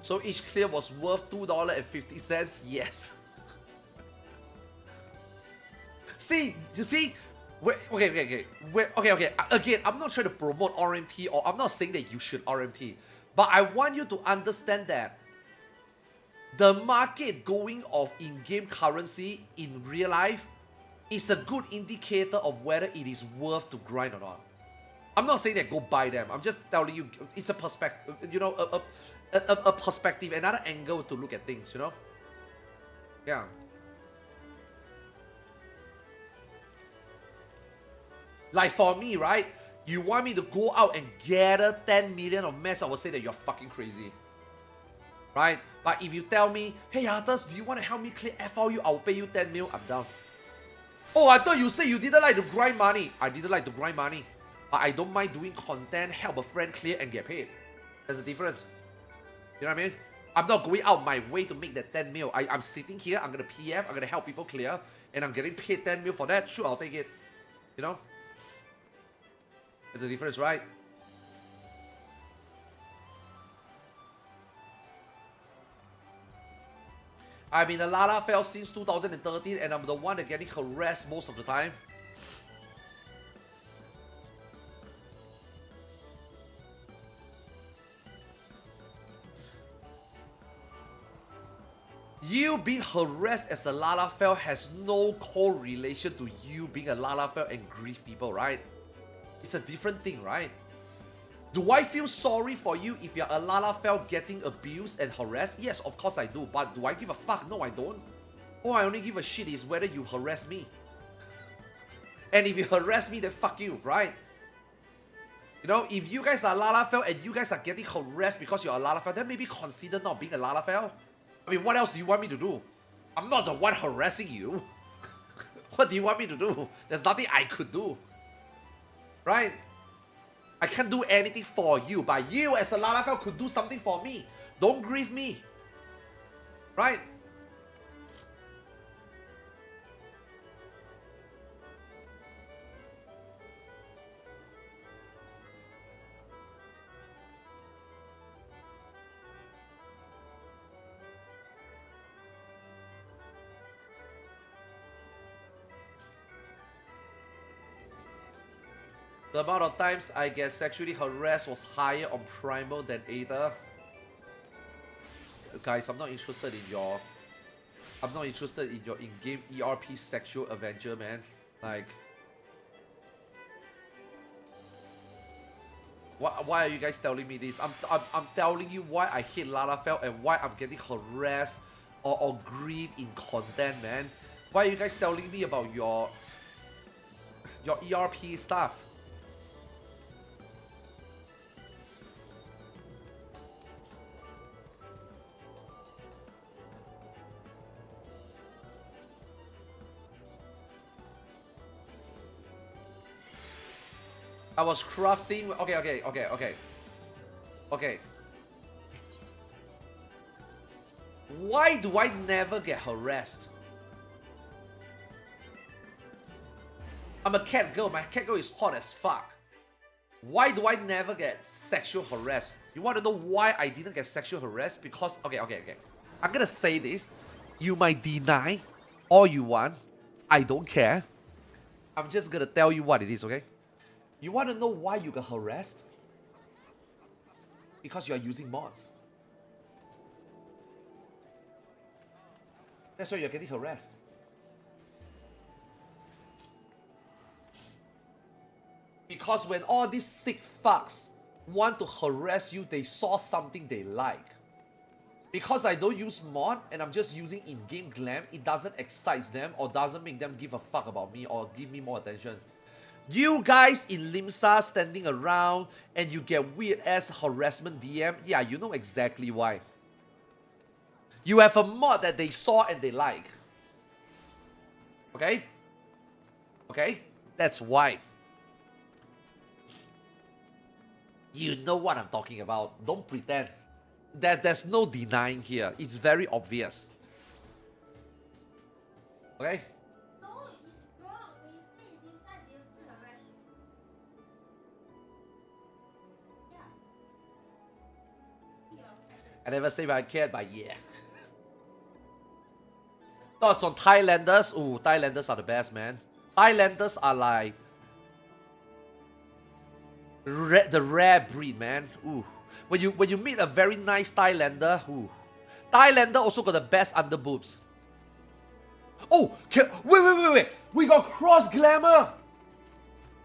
A: So each clear was worth $2.50? Yes. See, you see? Okay. Again, I'm not trying to promote RMT, or I'm not saying that you should RMT. But I want you to understand that the market going of in-game currency in real life is a good indicator of whether it is worth to grind or not. I'm not saying that go buy them. I'm just telling you it's a perspective, you know, a perspective, another angle to look at things, you know? Yeah. Like for me, right? You want me to go out and gather 10 million of mess, I would say that you're fucking crazy. Right? But if you tell me, hey Arthurs, do you want to help me clear FRU? I'll pay you 10 mil, I'm down. Oh, I thought you said you didn't like to grind money. I didn't like to grind money. But I don't mind doing content, help a friend clear and get paid. There's a difference. You know what I mean? I'm not going out my way to make that 10 mil. I'm sitting here, I'm going to PF, I'm going to help people clear, and I'm getting paid 10 mil for that. Sure, I'll take it. You know? There's a difference, right? I'm in a Lalafell since 2013 and I'm the one that getting harassed most of the time. You being harassed as a Lalafell has no correlation to you being a Lalafell and grief people, right? It's a different thing, right? Do I feel sorry for you if you're a Lalafell getting abused and harassed? Yes, of course I do. But do I give a fuck? No, I don't. All I only give a shit is whether you harass me. And if you harass me, then fuck you, right? You know, if you guys are Lalafell and you guys are getting harassed because you're a Lalafell, then maybe consider not being a Lalafell. I mean, what else do you want me to do? I'm not the one harassing you. What do you want me to do? There's nothing I could do. Right? I can't do anything for you, but you as a Lalafell could do something for me. Don't grieve me. Right? The amount of times I get sexually harassed was higher on Primal than Ada. Guys, I'm not interested in your in-game ERP sexual adventure, man. Like, why are you guys telling me this? I'm telling you why I hate Lalafell and why I'm getting harassed or grieved in content, man. Why are you guys telling me about your ERP stuff? I was crafting. Okay. Why do I never get harassed? I'm a cat girl. My cat girl is hot as fuck. Why do I never get sexual harassed? You want to know why I didn't get sexual harassed? Because, okay. I'm gonna say this. You might deny all you want. I don't care. I'm just gonna tell you what it is, okay? You want to know why you got harassed? Because you are using mods. That's why you're getting harassed. Because when all these sick fucks want to harass you, they saw something they like. Because I don't use mod and I'm just using in-game glam, it doesn't excite them or doesn't make them give a fuck about me or give me more attention. You guys in Limsa standing around and you get weird ass harassment DM, yeah, you know exactly why. You have a mod that they saw and they like. Okay? Okay? That's why. You know what I'm talking about. Don't pretend. There's no denying here. It's very obvious. Okay?
C: No, it's wrong. When you stay inside, they'll still harass you. Yeah.
A: I never say if I cared, but yeah. Thoughts on Thailanders? Ooh, Thailanders are the best, man. Thailanders are like the rare breed, man. Ooh. When you meet a very nice Thailander, ooh. Thailander also got the best underboobs. Oh, wait. We got cross glamour.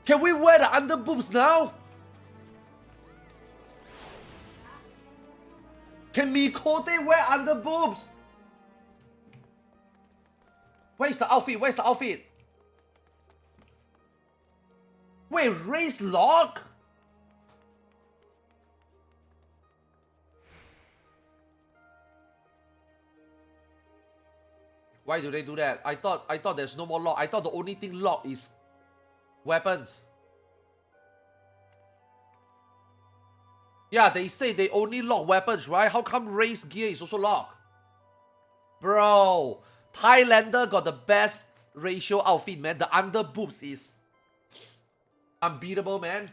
A: Can we wear the underboobs now? Can Mikote wear underboobs? Where's the outfit? Wait, race lock? Why do they do that? I thought there's no more lock. I thought the only thing locked is weapons. Yeah, they say they only lock weapons, right? How come race gear is also locked? Bro, Thailander got the best ratio outfit, man. The under boobs is unbeatable, man.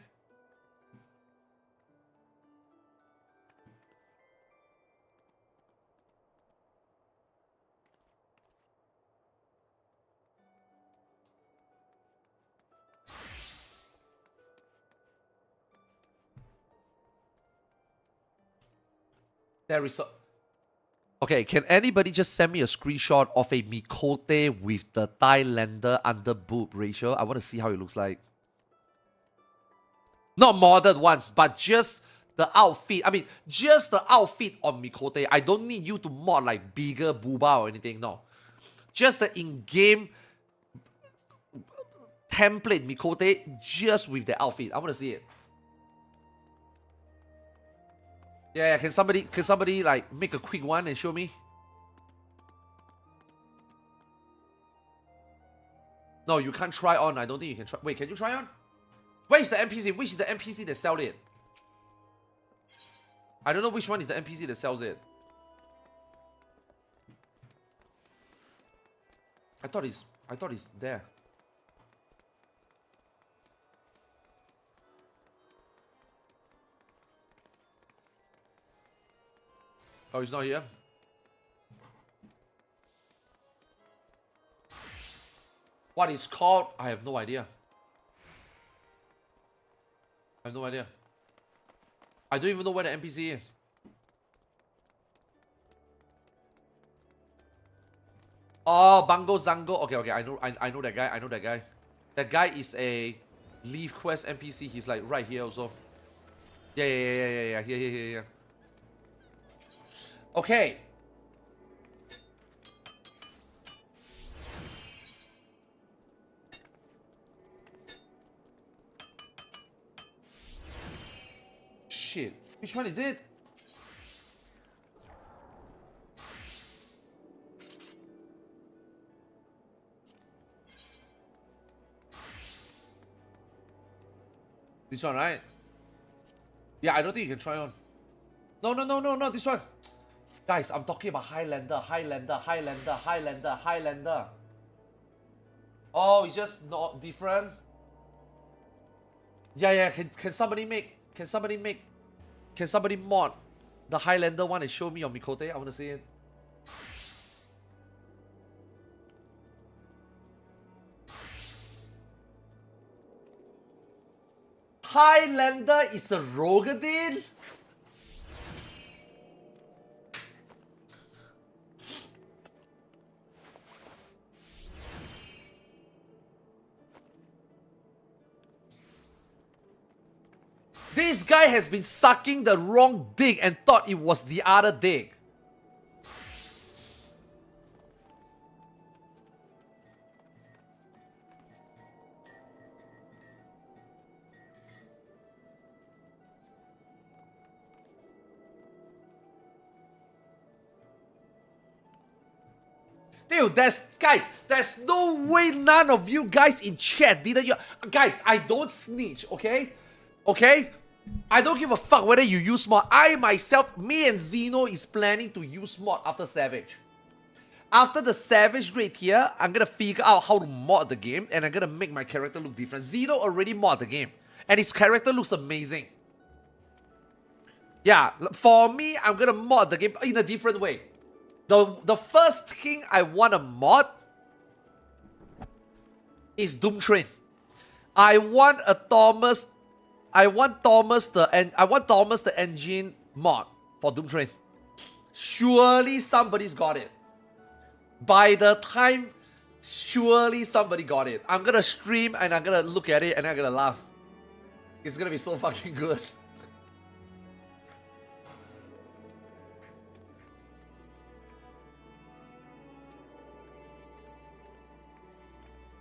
A: There is a... Okay, can anybody just send me a screenshot of a Mikote with the Thailander under boob ratio? I want to see how it looks like. Not modded ones, but just the outfit. I mean, just the outfit on Mikote. I don't need you to mod like bigger booba or anything, no. Just the in-game template Mikote just with the outfit. I want to see it. Yeah, can somebody like make a quick one and show me? No, you can't try on. I don't think you can try. Wait, can you try on? Where is the NPC? Which is the NPC that sells it? I don't know which one is the NPC that sells it. I thought it's there. Oh, he's not here? What it's called? I have no idea. I have no idea. I don't even know where the NPC is. Oh, Bango Zango. Okay, okay. I know that guy. I know that guy. That guy is a Leaf Quest NPC. He's like right here also. Yeah. Okay. Shit. Which one is it? This one, right? Yeah, I don't think you can try on. No, this one. Guys, I'm talking about Highlander. Oh, it's just not different. Yeah. Can somebody mod the Highlander one and show me on Mikote? I want to see it. Highlander is a Rogadin? This guy has been sucking the wrong dick and thought it was the other dick. Dude, there's no way none of you guys in chat didn't you. Guys, I don't snitch, okay? Okay? I don't give a fuck whether you use mod. I myself, me and Zeno is planning to use mod after Savage. After the Savage grade here, I'm gonna figure out how to mod the game and I'm gonna make my character look different. Zeno already mod the game and his character looks amazing. Yeah, for me, I'm gonna mod the game in a different way. The first thing I want to mod is Doom Train. I want Thomas the Engine mod for Doom Train. Surely somebody's got it. By the time, surely somebody got it. I'm gonna stream and I'm gonna look at it and I'm gonna laugh. It's gonna be so fucking good.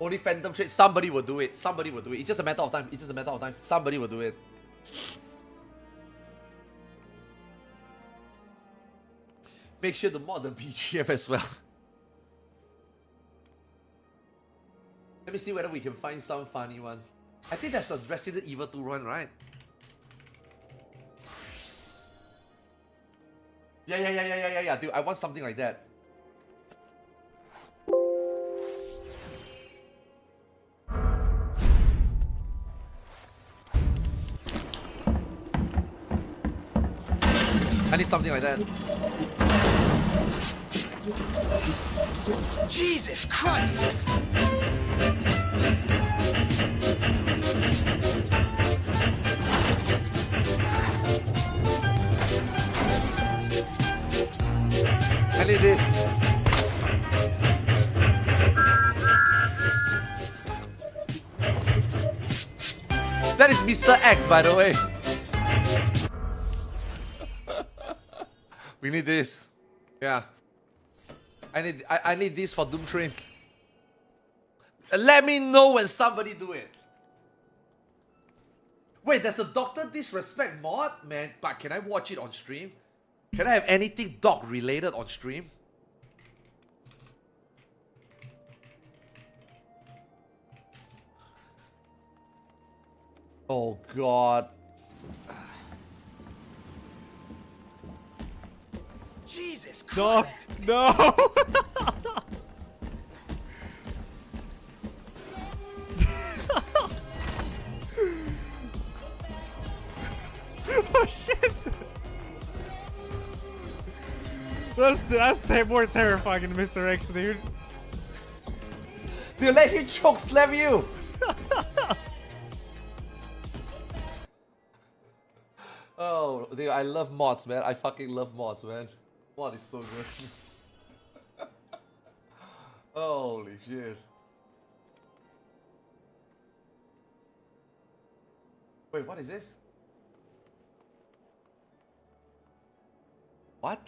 A: Only Phantom Trade. Somebody will do it. Somebody will do it. It's just a matter of time. It's just a matter of time. Somebody will do it. Make sure to mod the BGF as well. Let me see whether we can find some funny one. I think that's a Resident Evil 2 one, right? Yeah. Dude, I want something like that. I need something like that.
D: Jesus Christ!
A: I need this. That is Mr. X, by the way. We need this. Yeah. I need this for Doom Train. Let me know when somebody do it. Wait, there's a Dr. Disrespect mod? Man, but can I watch it on stream? Can I have anything dog related on stream? Oh god.
D: Jesus
E: No,
D: Christ!
E: no. Oh shit! That's more terrifying than Mr. X, dude.
A: Dude, let him choke slam you! Oh, dude, I love mods, man. I fucking love mods, man. Mod is so good. Holy shit. Wait, what is this? What?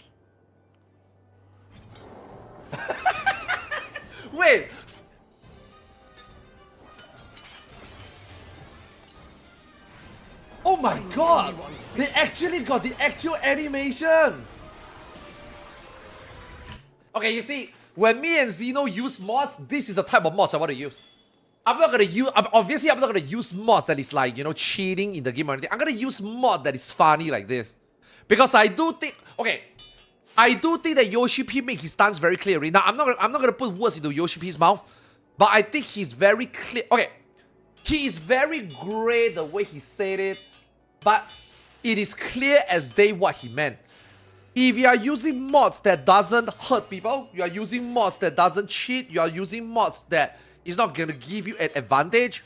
A: Wait! Oh my god! They actually got the actual animation! Okay, you see, when me and Zeno use mods, this is the type of mods I want to use. I'm not gonna use, obviously I'm not gonna use mods that is like, you know, cheating in the game or anything. I'm gonna use mod that is funny like this. Because I do think, okay, I do think that Yoshi P make his stance very clear. Now, I'm not gonna put words into Yoshi P's mouth, but I think he's very clear. Okay, he is very great the way he said it, but it is clear as day what he meant. If you are using mods that doesn't hurt people, you are using mods that doesn't cheat, you are using mods that is not gonna give you an advantage,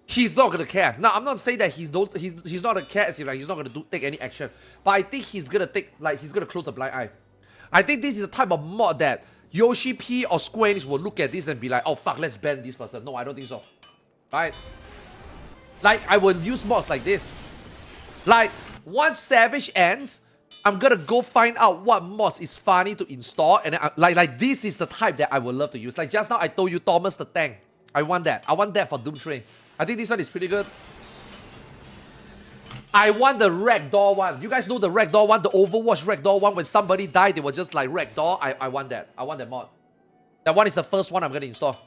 A: he's not gonna care. Now, I'm not saying that he's not gonna care as if like he's not gonna take any action, but I think he's gonna he's gonna close a blind eye. I think this is the type of mod that Yoshi P or Square Enix will look at this and be like, oh fuck, let's ban this person. No, I don't think so. Right? Like, I would use mods like this. Like, once Savage ends, I'm gonna go find out what mods is funny to install, and then like this is the type that I would love to use. Like just now I told you Thomas the Tank. I want that. I want that for Doom Train. I think this one is pretty good. I want the ragdoll one. You guys know the ragdoll one, the Overwatch ragdoll one. When somebody died, they were just like ragdoll. I want that. I want that mod. That one is the first one I'm gonna install.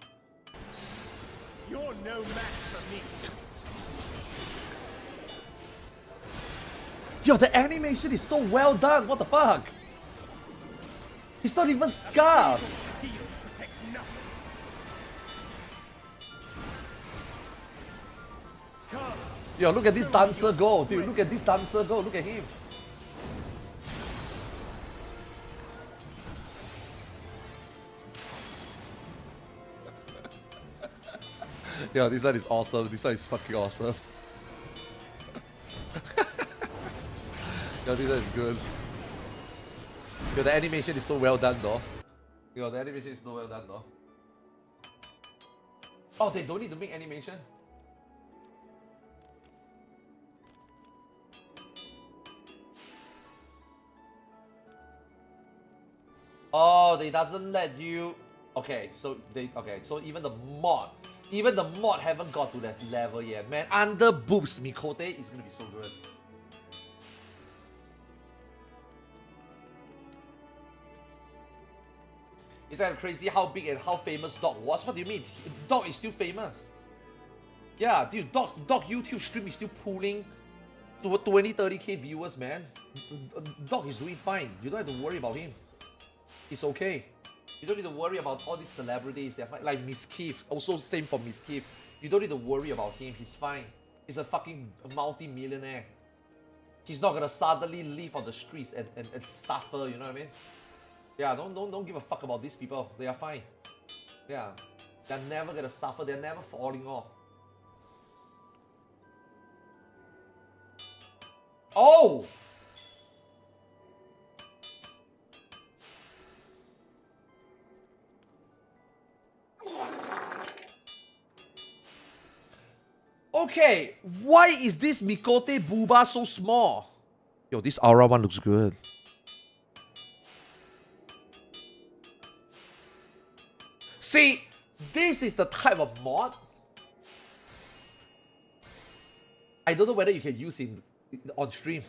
D: You're no match for me.
A: Yo, the animation is so well done. What the fuck? He's not even scarred.
D: Shield protects nothing. Chars.
A: Yo, look at this dancer go. Dude, look at this dancer go. Look at him. Yo, this one is awesome. This one is fucking awesome. Yo, this one is good. Yo, the animation is so well done though. Yo, the animation is so well done though. Oh, they don't need to make animation? Oh, they doesn't let you... Okay, so so even the mod haven't got to that level yet, man. Under boobs Mikote is gonna be so good. It's kind of crazy how big and how famous Dog was. What do you mean? Dog is still famous. Yeah, dude, Dog YouTube stream is still pulling to 20-30k viewers, man. Dog is doing fine. You don't have to worry about him. It's okay. You don't need to worry about all these celebrities. They're fine. Like Miss Keith, also same for Miss Keith. You don't need to worry about him. He's fine. He's a fucking multi-millionaire. He's not gonna suddenly live on the streets and suffer. You know what I mean? Yeah, don't give a fuck about these people. They are fine. Yeah, they're never gonna suffer. They're never falling off. Oh! Okay, why is this Mikote Booba so small? Yo, this Aura one looks good. See, this is the type of mod I don't know whether you can use it on stream.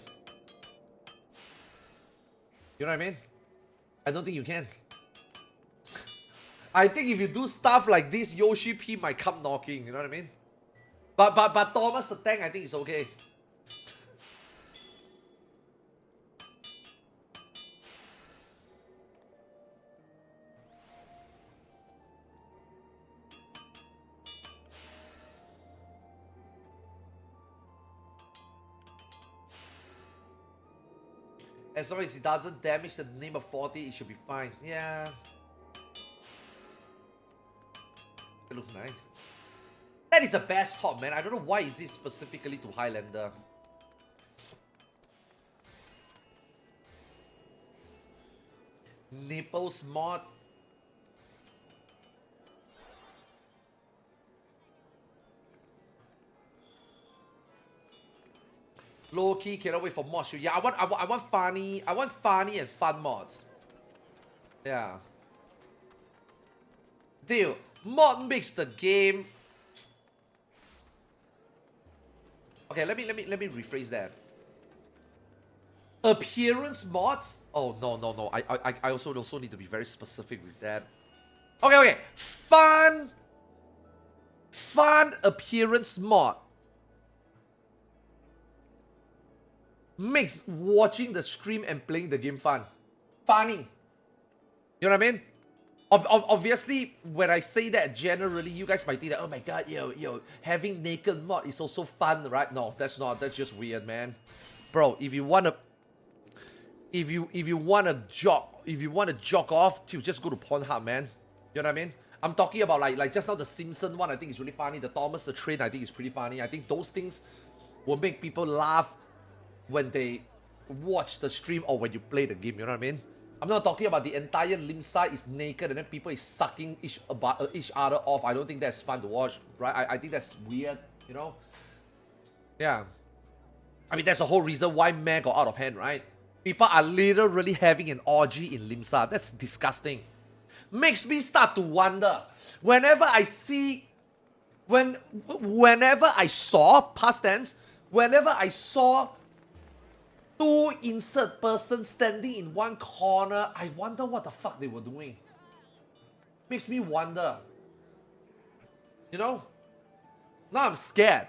A: You know what I mean? I don't think you can. I think if you do stuff like this, Yoshi P might come knocking, you know what I mean? But Thomas the Tank, I think it's okay. As long as it doesn't damage the name of 40, it should be fine. Yeah. It looks nice. That is the best top, man. I don't know why is this specifically to Highlander. Nipples mod. Low key, cannot wait for mods. Yeah, I want funny and fun mods. Yeah. Dude, mod makes the game. Okay, let me rephrase that. Appearance mods? Oh no. I also need to be very specific with that. Okay. Fun appearance mod makes watching the stream and playing the game fun. Funny. You know what I mean? Obviously, when I say that, generally, you guys might think that, oh my god, yo, having naked mod is also fun, right? No, that's not. That's just weird, man. Bro, if you wanna jog off, to just go to Pornhub, man. You know what I mean? I'm talking about like just now the Simpson one. I think is really funny. The Thomas the Train, I think is pretty funny. I think those things will make people laugh when they watch the stream or when you play the game. You know what I mean? I'm not talking about the entire limb side is naked and then people is sucking each other off. I don't think that's fun to watch, right? I think that's weird. You know? Yeah. I mean, that's the whole reason why Meh got out of hand, right? People are literally having an orgy in Limsa. That's disgusting. Makes me start to wonder. Whenever I saw, past tense, whenever I saw two insert persons standing in one corner, I wonder what the fuck they were doing. Makes me wonder. You know? Now I'm scared.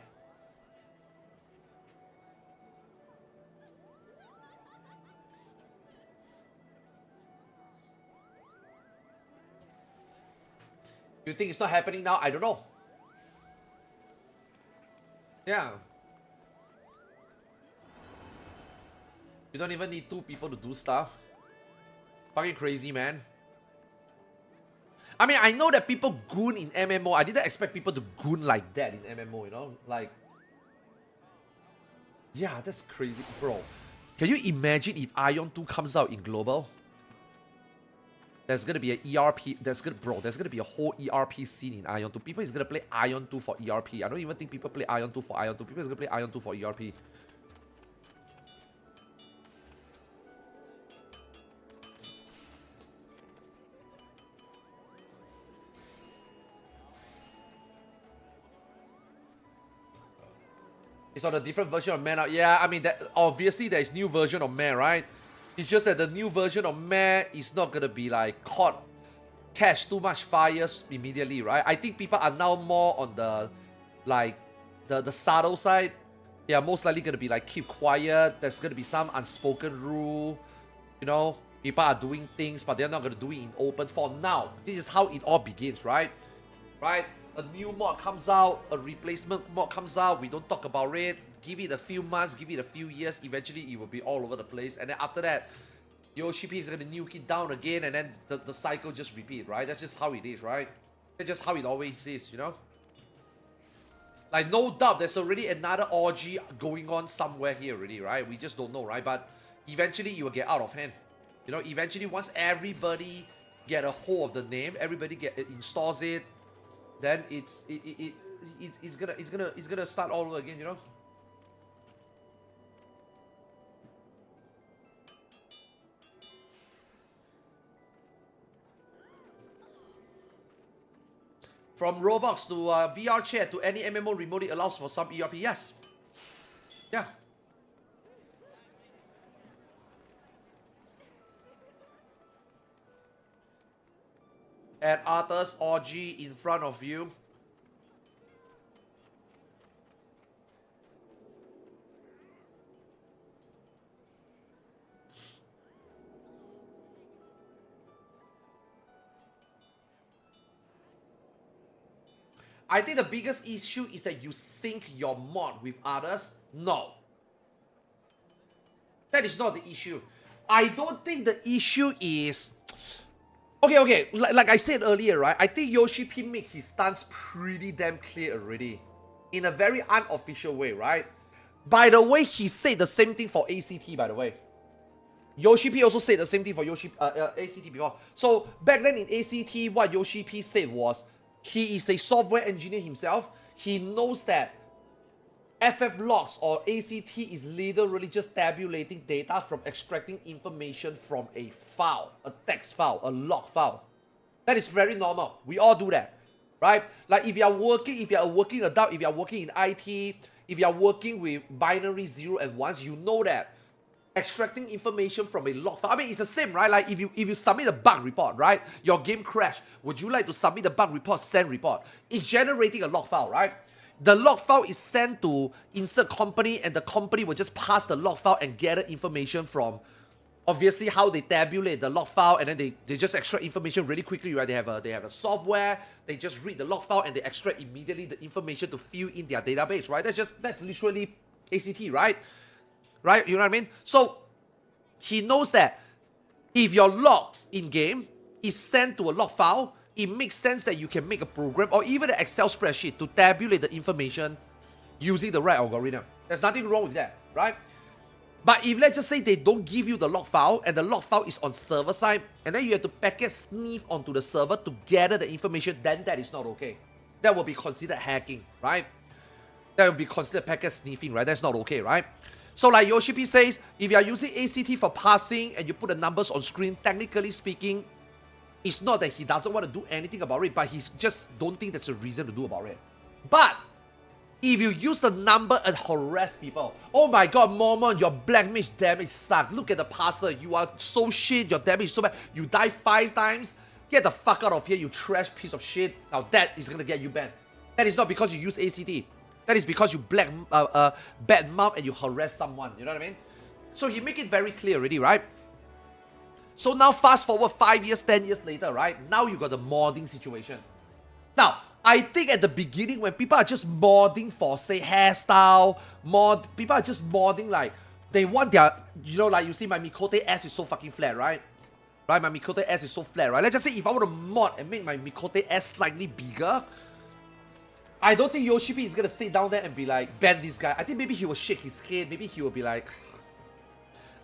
A: You think it's not happening now? I don't know. Yeah. You don't even need two people to do stuff. Fucking crazy, man. I mean, I know that people goon in MMO. I didn't expect people to goon like that in MMO, you know? Like... Yeah, that's crazy. Bro, can you imagine if Ion 2 comes out in global? There's gonna be an ERP. There's gonna be a whole ERP scene in Ion 2. People is gonna play Ion 2 for ERP. I don't even think people play Ion 2 for Ion 2. People is gonna play Ion 2 for ERP. It's on a different version of Meh now. Yeah, I mean, that obviously there is new version of Meh, right? It's just that the new version of Meh is not gonna be like catch too much fires immediately, right? I think people are now more on the like the subtle side. They are most likely gonna be like keep quiet. There's gonna be some unspoken rule, you know. People are doing things, but they're not gonna do it in open for now. This is how it all begins, right? Right? A new mod comes out, a replacement mod comes out. We don't talk about it. Give it a few months, give it a few years. Eventually, it will be all over the place. And then after that, Yoshi P is going to nuke it down again. And then the cycle just repeat, right? That's just how it is, right? That's just how it always is, you know? Like, no doubt, there's already another orgy going on somewhere here already, right? We just don't know, right? But eventually, you will get out of hand. You know, eventually, once everybody get a hold of the name, everybody installs it, then it's gonna start all over again, you know? From Roblox to VR chat to any MMO remotely allows for some ERP. Yes. Yeah. At Arthur's orgy in front of you. I think the biggest issue is that you sync your mod with others. No. That is not the issue. I don't think the issue is... Okay. Like I said earlier, right? I think Yoshi P made his stance pretty damn clear already. In a very unofficial way, right? By the way, he said the same thing for ACT, by the way. Yoshi P also said the same thing for ACT before. So back then in ACT, what Yoshi P said was, he is a software engineer himself. He knows that FF logs or ACT is literally just tabulating data from extracting information from a file, a text file, a log file. That is very normal. We all do that, right? Like if you are a working adult, if you are working in IT, if you are working with binary 0 and 1s, you know that extracting information from a log file. I mean, it's the same, right? Like if you submit a bug report, right? Your game crashed. Would you like to submit the bug report, send report? It's generating a log file, right? The log file is sent to insert company, and the company will just pass the log file and gather information from, obviously, how they tabulate the log file, and then they just extract information really quickly, right? They have a software, they just read the log file and they extract immediately the information to fill in their database, right? That's literally ACT, right? Right? You know what I mean? So he knows that if your logs in game is sent to a log file, it makes sense that you can make a program or even an Excel spreadsheet to tabulate the information using the right algorithm. There's nothing wrong with that, right? But if let's just say they don't give you the log file and the log file is on server side and then you have to packet sniff onto the server to gather the information, then that is not okay. That will be considered hacking, right? That will be considered packet sniffing, right? That's not okay, right? So like Yoshi P says, if you are using ACT for parsing and you put the numbers on screen, technically speaking, it's not that he doesn't want to do anything about it, but he just don't think that's a reason to do about it. But if you use the number and harass people, oh my god, Mormon, your black mage damage sucks. Look at the parser, you are so shit, your damage is so bad. You die 5 times, get the fuck out of here, you trash piece of shit. Now that is gonna get you banned. That is not because you use ACT. That is because you bad mouth and you harass someone, you know what I mean? So he make it very clear already, right? So now fast forward 5 years, 10 years later, right? Now you got the modding situation. Now, I think at the beginning when people are just modding for, say, hairstyle, people are just modding like, they want their, you know, like you see my Mikote ass is so fucking flat, right? Right, my Mikote ass is so flat, right? Let's just say if I want to mod and make my Mikote ass slightly bigger, I don't think Yoshi P is gonna sit down there and be like, ban this guy. I think maybe he will shake his head, maybe he will be like,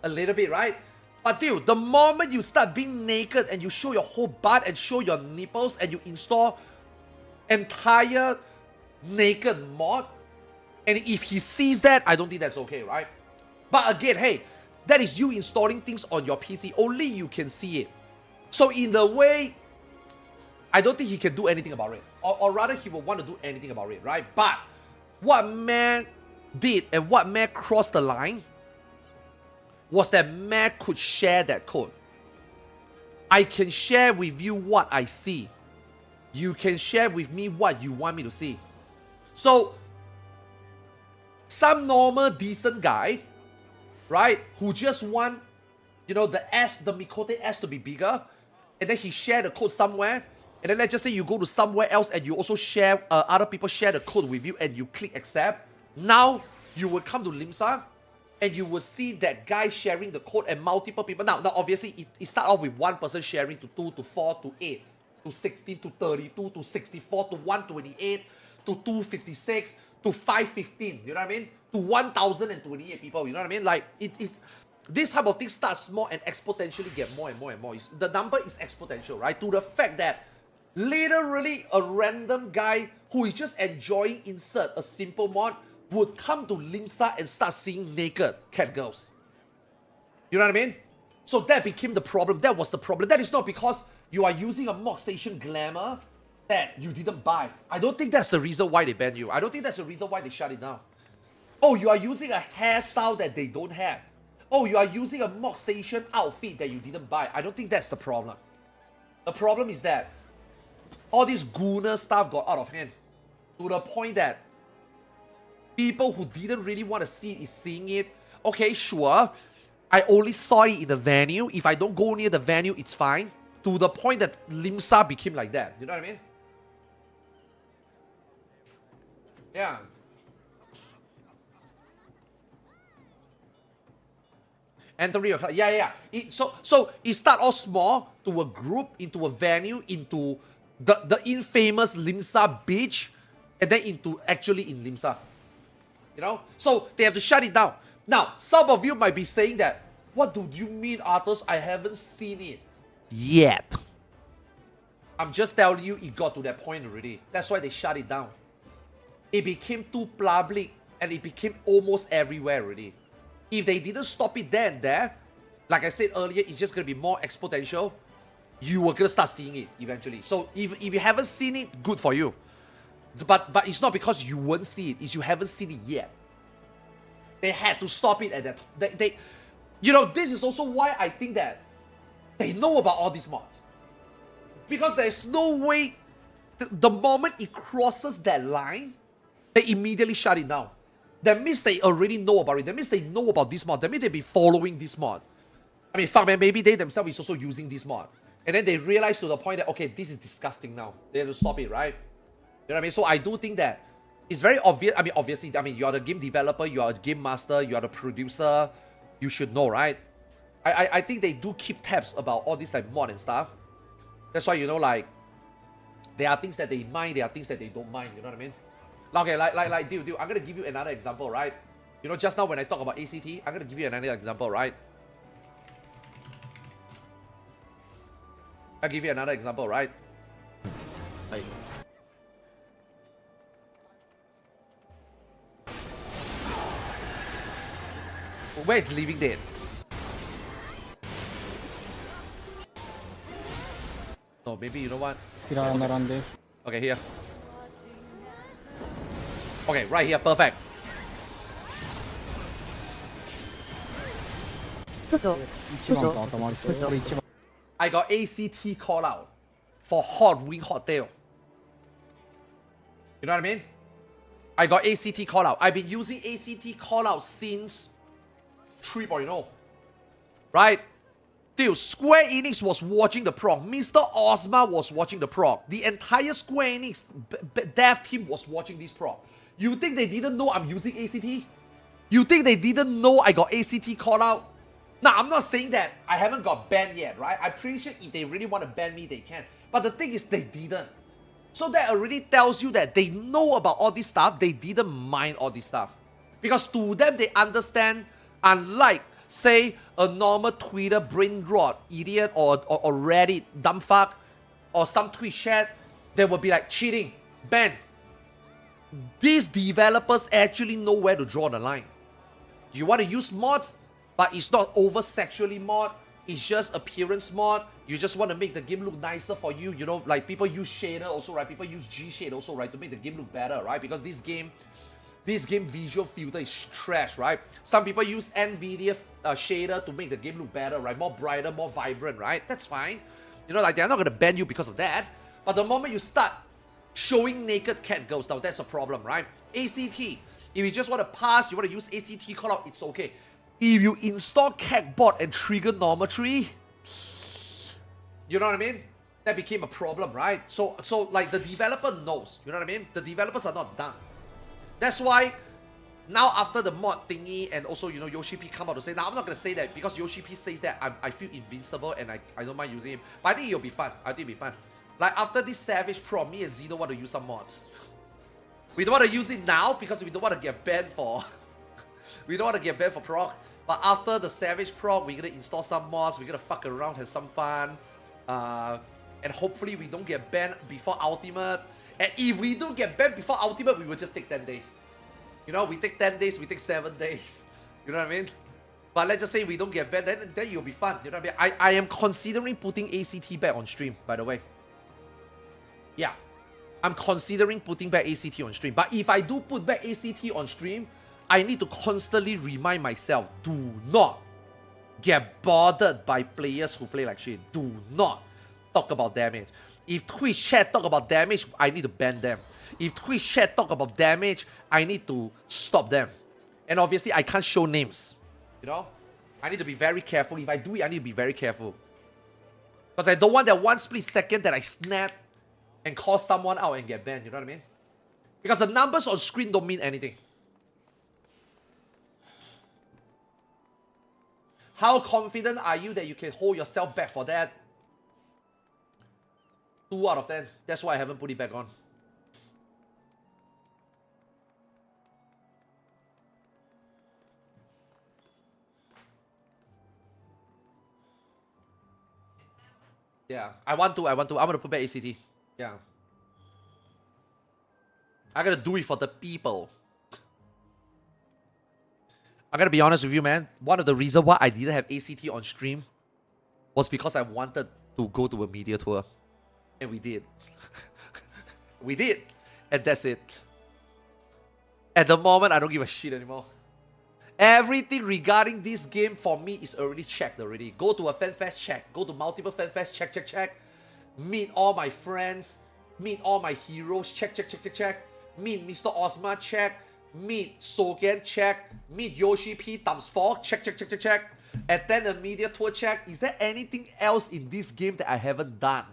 A: a little bit, right? But dude, the moment you start being naked and you show your whole butt and show your nipples and you install entire naked mod, and if he sees that, I don't think that's okay, right? But again, hey, that is you installing things on your PC. Only you can see it. So in the way, I don't think he can do anything about it. Or rather, he will want to do anything about it, right? But what man did and what man crossed the line was that man could share that code. I can share with you what I see. You can share with me what you want me to see. So, some normal, decent guy, right, who just want, you know, the Mikote S to be bigger, and then he share the code somewhere, and then let's just say you go to somewhere else and you also share, other people share the code with you and you click accept. Now, you will come to Limsa, and you will see that guy sharing the code and multiple people. Now obviously, it starts off with one person sharing to 2, to 4, to 8, to 16, to 32, to 64, to 128, to 256, to 515, you know what I mean? To 1,028 people, you know what I mean? Like, this type of thing starts small and exponentially get more and more and more. The number is exponential, right? To the fact that literally a random guy who is just enjoying insert a simple mod would come to Limsa and start seeing naked cat girls. You know what I mean? So that became the problem. That was the problem. That is not because you are using a Mock Station Glamour that you didn't buy. I don't think that's the reason why they banned you. I don't think that's the reason why they shut it down. Oh, you are using a hairstyle that they don't have. Oh, you are using a Mock Station outfit that you didn't buy. I don't think that's the problem. The problem is that all this gooner stuff got out of hand to the point that people who didn't really want to see it is seeing it. Okay, sure. I only saw it in the venue. If I don't go near the venue, it's fine. To the point that Limsa became like that. You know what I mean? Yeah. Entering your class. Yeah. So it started off small to a group, into a venue, into the infamous Limsa beach, and then into actually in Limsa. You know? So they have to shut it down. Now, some of you might be saying that, What do you mean, Arthurs? I haven't seen it yet. I'm just telling you, it got to that point already. That's why they shut it down. It became too public and it became almost everywhere already. If they didn't stop it there and there, like I said earlier, it's just going to be more exponential. You were going to start seeing it eventually. So if you haven't seen it, good for you. But it's not because you won't see it, it's you haven't seen it yet. They had to stop it at that. You know, this is also why I think that they know about all these mods. Because there's no way, the moment it crosses that line, they immediately shut it down. That means they already know about it. That means they know about this mod. That means they be following this mod. I mean, fuck man, maybe they themselves is also using this mod. And then they realize to the point that, okay, this is disgusting now. They have to stop it, right? You know what I mean? So I do think that it's very obvious. I mean, obviously, you are the game developer, you are a game master, you are the producer. You should know, right? I think they do keep tabs about all this like mod and stuff. That's why, you know, like, there are things that they mind, there are things that they don't mind, you know what I mean? Okay, like, dude, I'm gonna give you another example, right? You know, just now when I talk about ACT, I'm gonna give you another example, right? I'll give you another example, right? Where is Living Dead? No, maybe you know what? Okay, here. Okay, right here, perfect. I got ACT call out for Hot Wing Hotel. You know what I mean? I got ACT call out. I've been using ACT call out since 3.0. Right? Dude, Square Enix was watching the prog. Mr. Ozma was watching the prog. The entire Square Enix dev team was watching this prog. You think they didn't know I'm using ACT? You think they didn't know I got ACT call out? Now, I'm not saying that I haven't got banned yet, right? I'm pretty sure if they really want to ban me, they can. But the thing is, they didn't. So that already tells you that they know about all this stuff. They didn't mind all this stuff. Because to them, they understand, unlike, say, a normal Twitter brain rot idiot or Reddit dumbfuck or some tweet chat, they will be like, cheating, ban. These developers actually know where to draw the line. You want to use mods, but it's not over sexually mod, it's just appearance mod. You just want to make the game look nicer for you. You know, like people use shader also, right? People use G-Shade also, right? To make the game look better, right? Because this game visual filter is trash, right? Some people use NVIDIA shader to make the game look better, right? More brighter, more vibrant, right? That's fine. You know, like they're not going to ban you because of that. But the moment you start showing naked cat girls, now that's a problem, right? ACT, if you just want to pass, you want to use ACT call out, it's okay. If you install catbot and trigonometry, you know what I mean? That became a problem, right? So like the developer knows, you know what I mean? The developers are not done. That's why now after the mod thingy and also, you know, Yoshi P come out to say, now I'm not going to say that because Yoshi P says that I feel invincible and I don't mind using him. But I think it'll be fun. I think it'll be fun. Like after this Savage Pro, me and Zeno want to use some mods. We don't want to use it now because we don't want to get banned for... we don't want to get banned for proc. But after the Savage Proc, we're going to install some mods. We're going to fuck around, have some fun. And hopefully we don't get banned before Ultimate. And if we don't get banned before Ultimate, we will just take 10 days. You know, we take 10 days, we take 7 days. You know what I mean? But let's just say we don't get banned, then you'll be fun. You know what I mean? I am considering putting ACT back on stream, by the way. Yeah. I'm considering putting back ACT on stream. But if I do put back ACT on stream, I need to constantly remind myself, do not get bothered by players who play like shit. Do not talk about damage. If Twitch chat talk about damage, I need to ban them. If Twitch chat talk about damage, I need to stop them. And obviously, I can't show names. You know? I need to be very careful. If I do it, I need to be very careful. Because I don't want that one split second that I snap and call someone out and get banned. You know what I mean? Because the numbers on screen don't mean anything. How confident are you that you can hold yourself back for that? 2 out of 10. That's why I haven't put it back on. Yeah, I want to. I'm gonna put back ACT. Yeah. I gotta do it for the people. I gotta be honest with you, man. One of the reasons why I didn't have ACT on stream was because I wanted to go to a media tour. And we did. We did. And that's it. At the moment, I don't give a shit anymore. Everything regarding this game for me is already checked already. Go to a FanFest, check. Go to multiple FanFest, check. Meet all my friends. Meet all my heroes, check. Meet Mr. Ozma, check. Meet Sogen, check. Meet Yoshi P times 4, check. Attend a media tour, check. Is there anything else in this game that I haven't done?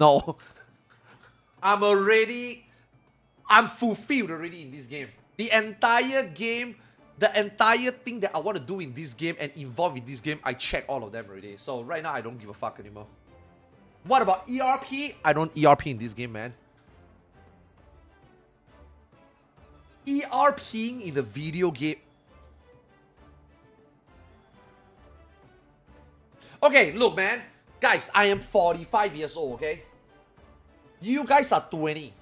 A: No. I'm fulfilled already in this game. The entire game, the entire thing that I want to do in this game and involve in this game, I check all of them already. So right now, I don't give a fuck anymore. What about ERP? I don't ERP in this game, man. ERPing in the video game. Okay, look, man. Guys, I am 45 years old, okay? You guys are 20.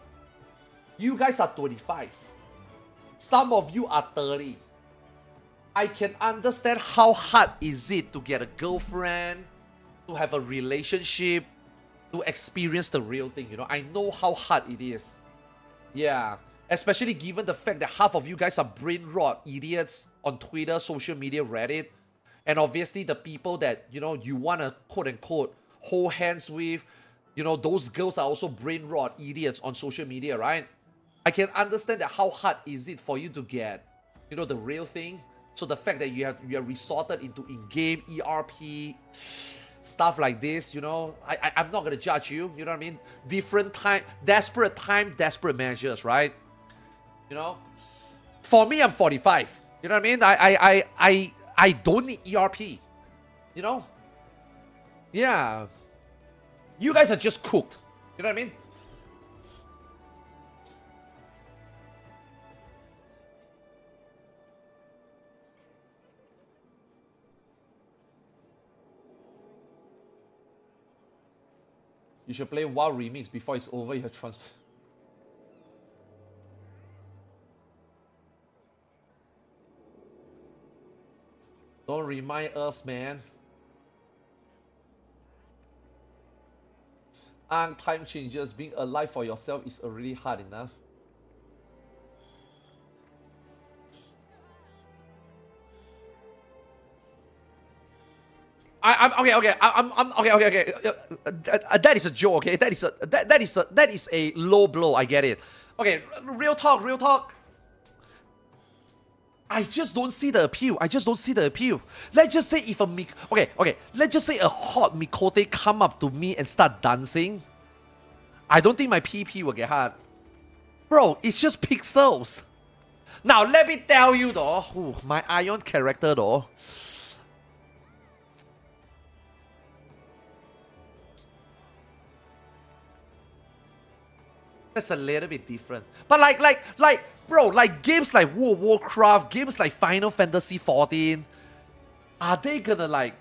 A: You guys are 25. Some of you are 30. I can understand how hard is it to get a girlfriend, to have a relationship, to experience the real thing, you know? I know how hard it is. Yeah. Especially given the fact that half of you guys are brain rot idiots on Twitter, social media, Reddit. And obviously the people that, you know, you want to quote-unquote hold hands with, you know, those girls are also brain rot idiots on social media, right? I can understand that how hard is it for you to get, you know, the real thing. So the fact that you have resorted into in-game ERP, stuff like this, you know, I'm not going to judge you, you know what I mean? Different time, desperate measures, right? You know? For me, I'm 45. You know what I mean? I don't need ERP. You know? Yeah. You guys are just cooked. You know what I mean? You should play WoW Remix before it's over. You have transfer. Don't remind us, man. Time changes. Being alive for yourself is already hard enough. I'm okay. I'm okay. That is a joke. Okay, that is a low blow. I get it. Okay, real talk. I just don't see the appeal. Let's just say if a let's just say a hot Mikote come up to me and start dancing. I don't think my PP will get hard. Bro, it's just pixels. Now let me tell you though, my Ion character though. That's a little bit different. But bro, like games like World of Warcraft, games like Final Fantasy 14, are they gonna like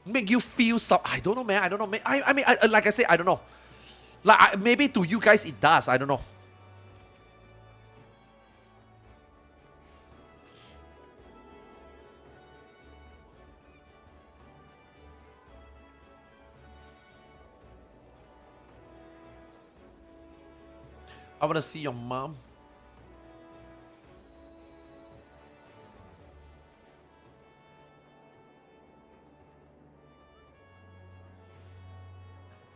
A: make you feel some? I don't know, man. I mean, like I said, I don't know. Like maybe to you guys it does. I don't know. I want to see your mom.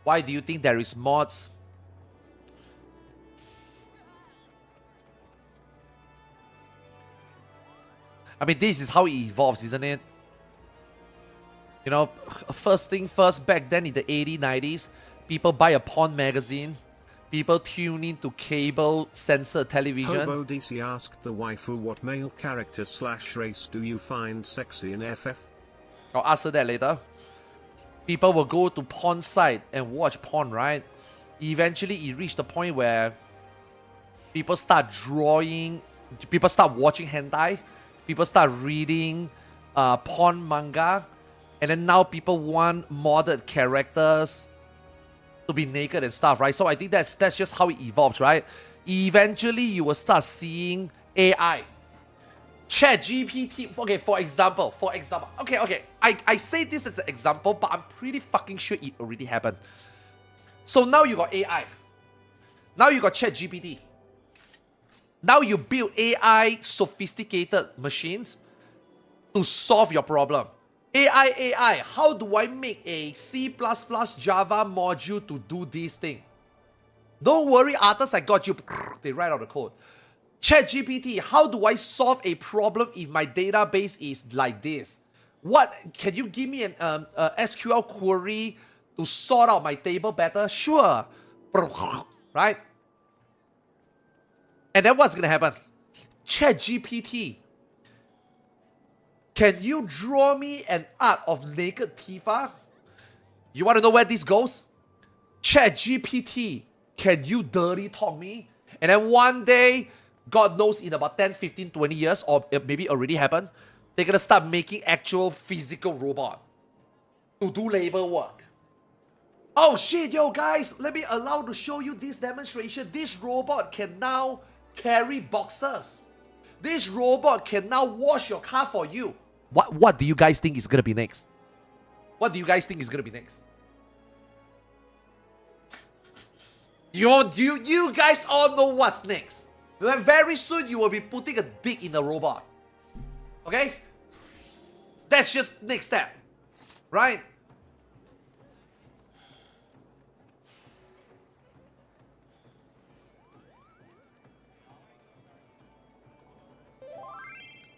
A: Why do you think there is mods? I mean, this is how it evolves, isn't it? You know, first thing first, back then in the 80s, 90s, people buy a porn magazine. People tune into cable censored television.
F: Hobo DC asked the waifu what male character / race do you find sexy in FF?
A: I'll answer that later. People will go to porn site and watch porn, right? Eventually, it reached the point where people start drawing, people start watching hentai, people start reading porn manga, And then now people want modded characters to be naked and stuff, right? So I think that's just how it evolves, right? Eventually, you will start seeing AI. ChatGPT, okay, for example, okay, I say this as an example, but I'm pretty fucking sure it already happened. So now you got AI. Now you got ChatGPT. Now you build AI sophisticated machines to solve your problem. AI, how do I make a C++ Java module to do this thing? Don't worry, artists, I got you. They write out the code. ChatGPT, how do I solve a problem if my database is like this? What, can you give me an SQL query to sort out my table better? Sure. Right? And then what's going to happen? ChatGPT, can you draw me an art of naked Tifa? You want to know where this goes? ChatGPT, can you dirty talk me? And then one day, God knows in about 10, 15, 20 years, or maybe already happened, they're going to start making actual physical robot to do labor work. Oh shit, yo guys, let me allow to show you this demonstration. This robot can now carry boxes. This robot can now wash your car for you. What do you guys think is going to be next? What do you guys think is going to be next? You guys all know what's next. Very soon you will be putting a dick in a robot. Okay? That's just next step. Right?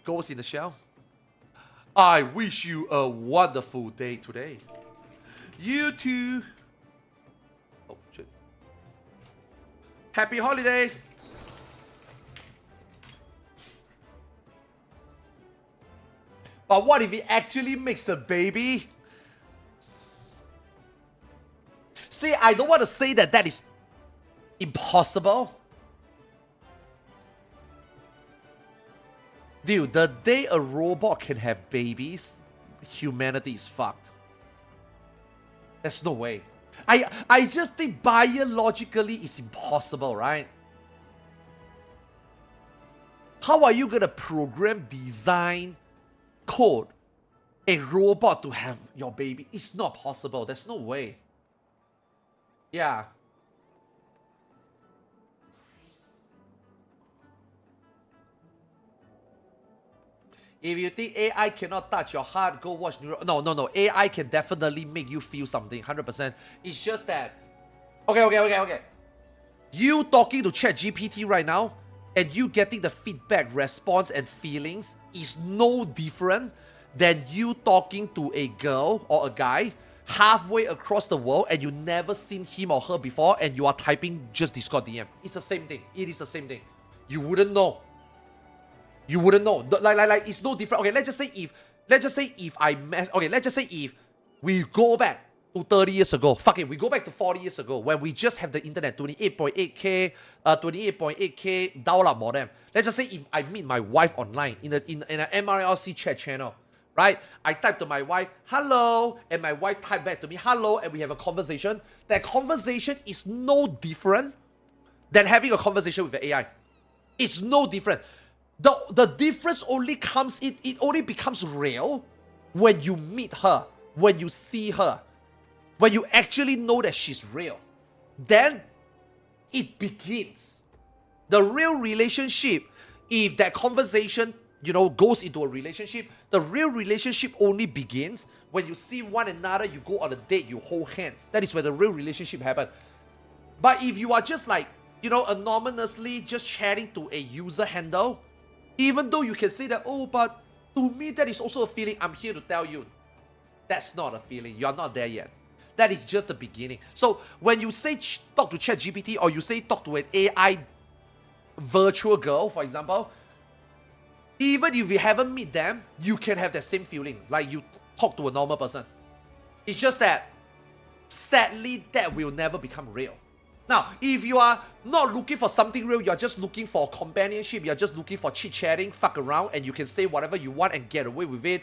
A: Ghost in the Shell. I wish you a wonderful day today. You too. Oh shit. Happy holiday. But what if it actually makes a baby? See, I don't want to say that that is impossible. Dude, the day a robot can have babies, humanity is fucked. There's no way. I just think biologically it's impossible, right? How are you gonna program, design, code a robot to have your baby? It's not possible. There's no way. Yeah. If you think AI cannot touch your heart, go watch Neuro. No. AI can definitely make you feel something, 100%. It's just that. Okay. You talking to ChatGPT right now, and you getting the feedback, response, and feelings is no different than you talking to a girl or a guy halfway across the world and you never seen him or her before, and you are typing just Discord DM. It's the same thing. It is the same thing. You wouldn't know. You wouldn't know. Like it's no different. Okay, let's just say if we go back to 30 years ago. Fuck it, we go back to 40 years ago when we just have the internet, 28.8K download modem. Let's just say if I meet my wife online in an MRLC chat channel, right? I type to my wife, hello, and my wife type back to me, hello, and we have a conversation. That conversation is no different than having a conversation with the AI. It's no different. The difference only comes, it only becomes real when you meet her, when you see her, when you actually know that she's real. Then it begins. The real relationship, if that conversation, goes into a relationship, the real relationship only begins when you see one another, you go on a date, you hold hands. That is where the real relationship happens. But if you are just like, anonymously just chatting to a user handle, even though you can say that, oh, but to me that is also a feeling, I'm here to tell you, that's not a feeling. You are not there yet. That is just the beginning. So when you say talk to ChatGPT, or you say talk to an AI virtual girl, for example, even if you haven't met them, you can have that same feeling like you talk to a normal person. It's just that, sadly, that will never become real. Now, if you are not looking for something real, you're just looking for companionship, you're just looking for chit-chatting, fuck around, and you can say whatever you want and get away with it,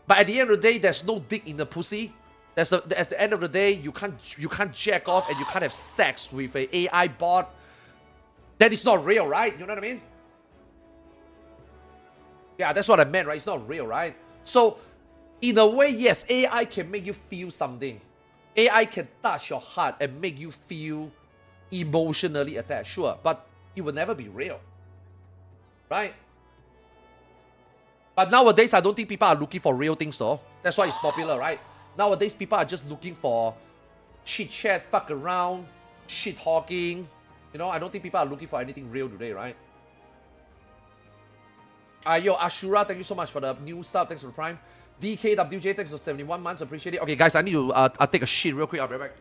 A: But at the end of the day, there's no dick in the pussy. At the end of the day, you can't jack off and you can't have sex with an AI bot. That is not real, right? You know what I mean? Yeah, that's what I meant, right? It's not real, right? So, in a way, yes, AI can make you feel something. AI can touch your heart and make you feel emotionally attached, sure, but it will never be real, right? But nowadays, I don't think people are looking for real things, though. That's why it's popular, right? Nowadays, people are just looking for chit-chat, fuck around, shit-talking. You know, I don't think people are looking for anything real today, right? Yo, Ashura, thank you so much for the new sub. Thanks for the prime. DKWJ, thanks for 71 months. Appreciate it. Okay, guys, I need to take a shit real quick. I'll be right back.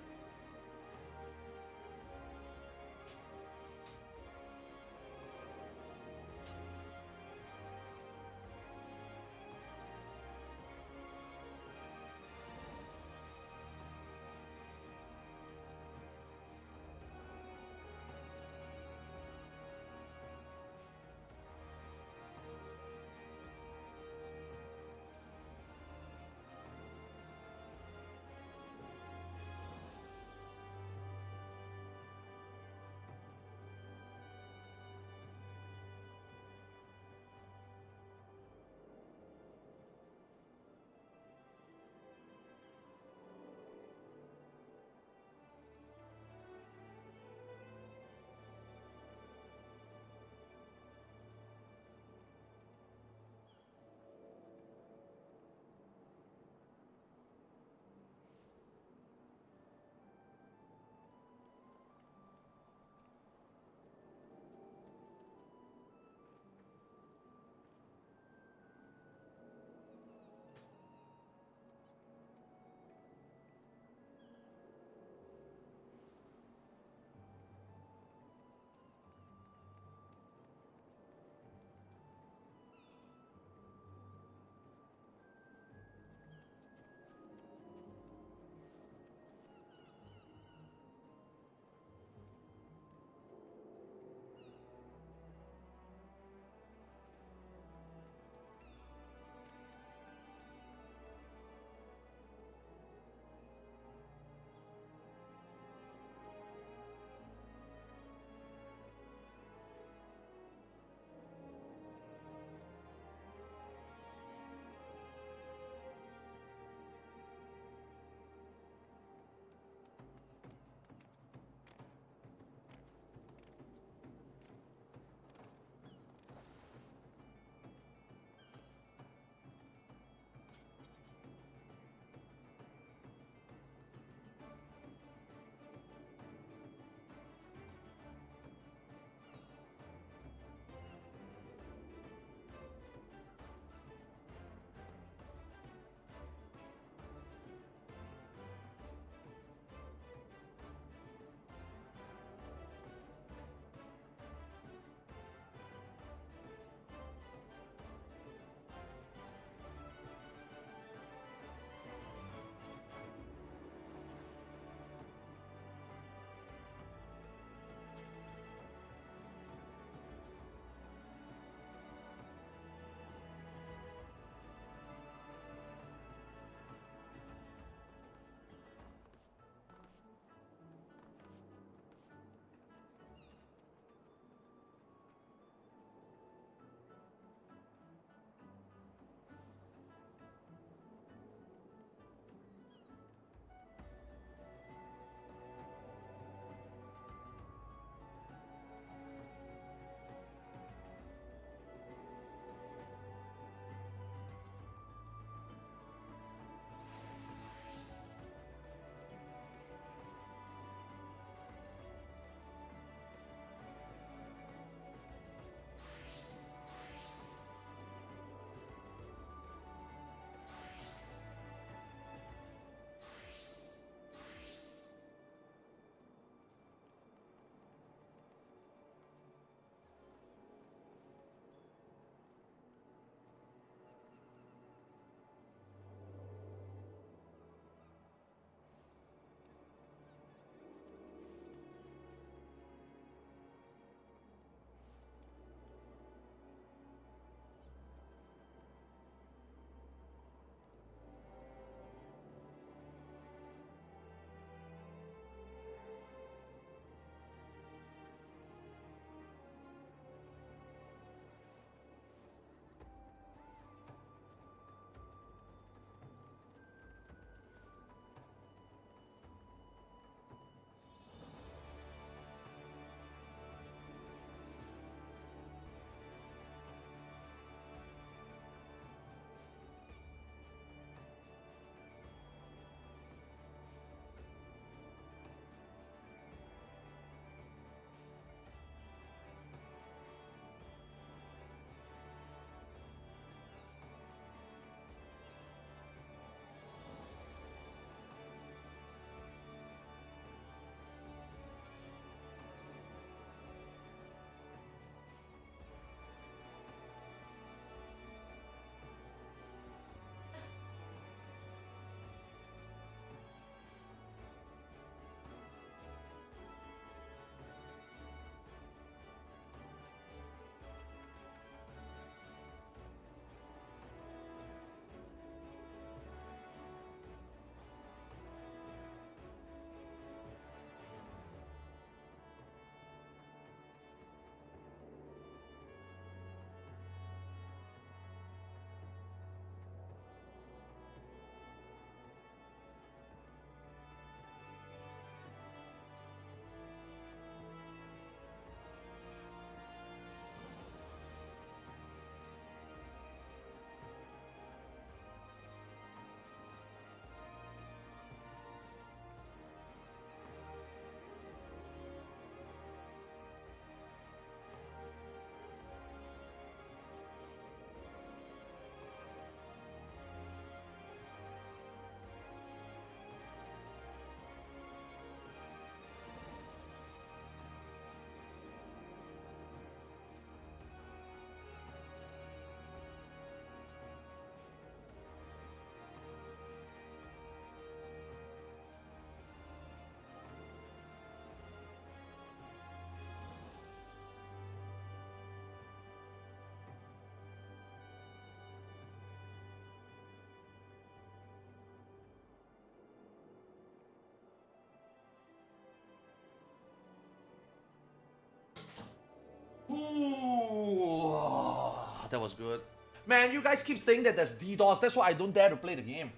A: that was good. Man, you guys keep saying that there's DDoS. That's why I don't dare to play the game.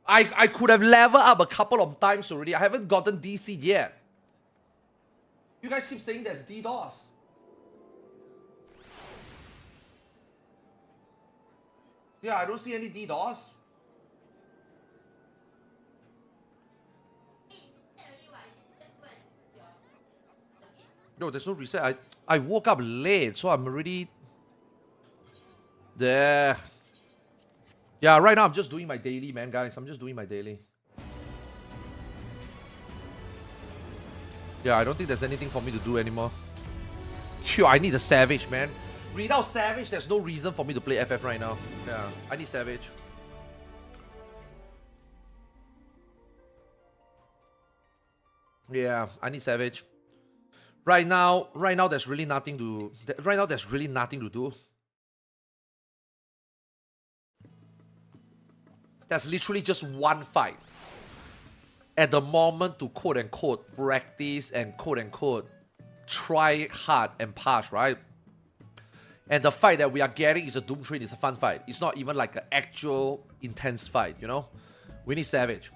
A: I could have leveled up a couple of times already. I haven't gotten DC yet. You guys keep saying there's DDoS. Yeah, I don't see any DDoS. No, there's no reset. I woke up late, so I'm already there. Yeah, right now I'm just doing my daily, man, guys. I'm just doing my daily. Yeah, I don't think there's anything for me to do anymore. Phew, I need a Savage, man. Without Savage, there's no reason for me to play FF right now. Yeah, I need Savage. Yeah, I need Savage. Right now there's really nothing to do. There's literally just one fight at the moment to quote unquote practice and quote unquote try hard and pass, right? And the fight that we are getting is a Doom Train. It's a fun fight. It's not even like an actual intense fight, you know? We need Savage.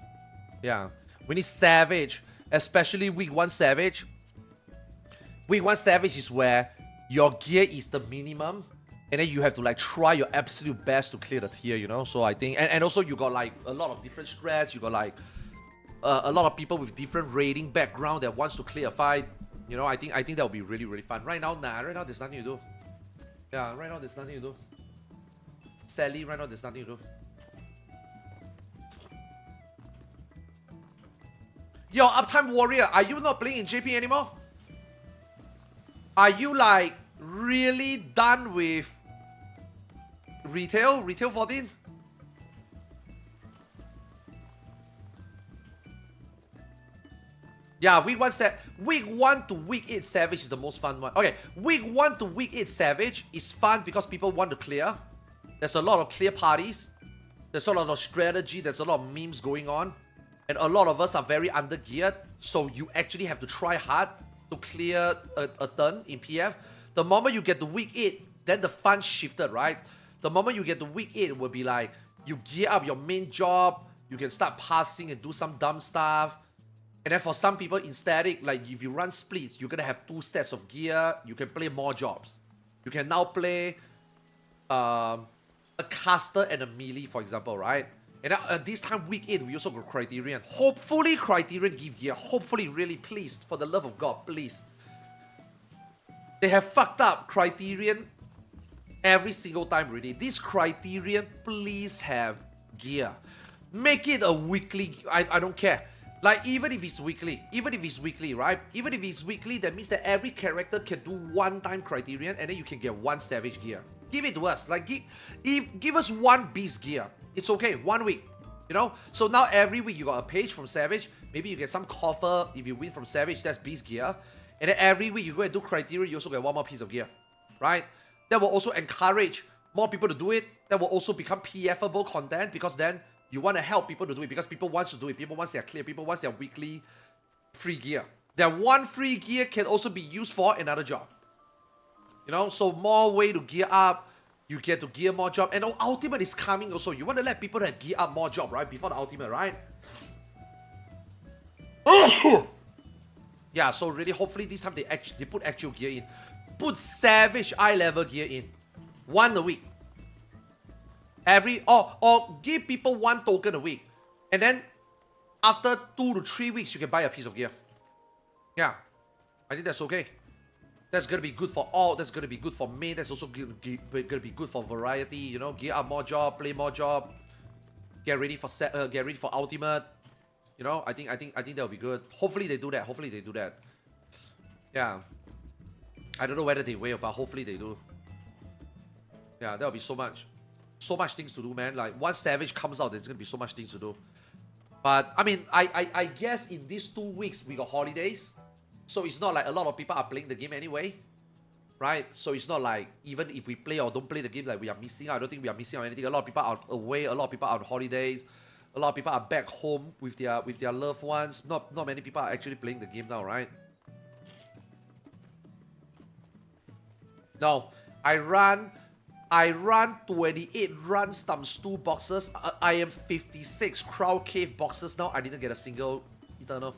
A: Yeah. We need Savage, especially week 1 Savage. Week 1 Savage is where your gear is the minimum, and then you have to like try your absolute best to clear the tier, you know? So I think, and also you got like a lot of different strats. You got like a lot of people with different raiding background that wants to clear a fight. You know, I think that'll be really, really fun. Right now, right now there's nothing to do. Yeah, right now there's nothing to do. Sadly, right now there's nothing to do. Yo, Uptime Warrior, are you not playing in JP anymore? Are you like really done with retail 14? Yeah, week 1 to week 8 Savage is the most fun one. Okay, week 1 to week 8 Savage is fun because people want to clear. There's a lot of clear parties. There's a lot of strategy. There's a lot of memes going on. And a lot of us are very under-geared. So you actually have to try hard to clear a turn in PF. The moment you get to week 8, then the fun shifted, right? The moment you get to week 8, it will be like, you gear up your main job. You can start passing and do some dumb stuff. And then for some people in static, like if you run splits, you're going to have 2 sets of gear. You can play more jobs. You can now play a caster and a melee, for example, right? And this time, week 8, we also got Criterion. Hopefully, Criterion give gear. Hopefully, really, please. For the love of God, please. They have fucked up Criterion every single time already. This Criterion, please have gear. Make it a weekly. I don't care. Like, even if it's weekly, right? Even if it's weekly, that means that every character can do 1-time Criterion, and then you can get 1 Savage gear. Give it to us. Like, give us 1 Beast gear. It's okay, 1 week. You know? So now every week you got a page from Savage. Maybe you get some coffer. If you win from Savage, that's Beast gear. And then every week you go and do Criterion, you also get 1 more piece of gear. Right? That will also encourage more people to do it. That will also become PFable content, because then you want to help people to do it, because people want to do it. People want their clear. People want their weekly free gear. That 1 free gear can also be used for another job. You know, so more way to gear up. You get to gear more job. And ultimate is coming also. You want to let people have gear up more job, right? Before the ultimate, right? Yeah, so really, hopefully this time they put actual gear in. Put Savage eye level gear in. 1 a week. Or give people 1 token a week. And then after 2 to 3 weeks, you can buy a piece of gear. Yeah. I think that's okay. That's gonna be good for all. That's gonna be good for main. That's also gonna be good for variety. You know, gear up more job, play more job, get ready for ultimate. You know, I think that'll be good. Hopefully they do that. Hopefully they do that. Yeah. I don't know whether they will, but hopefully they do. Yeah, that'll be so much things to do, man. Like once Savage comes out, there's gonna be so much things to do. But I mean, I guess in these 2 weeks we got holidays. So it's not like a lot of people are playing the game anyway, right? So it's not like even if we play or don't play the game, like we are missing out. I don't think we are missing out anything. A lot of people are away. A lot of people are on holidays. A lot of people are back home with their loved ones. Not many people are actually playing the game now, right? No, I run 28 runs times 2 boxes. I am 56 Crown Cave boxes now. I didn't get a single Eternal.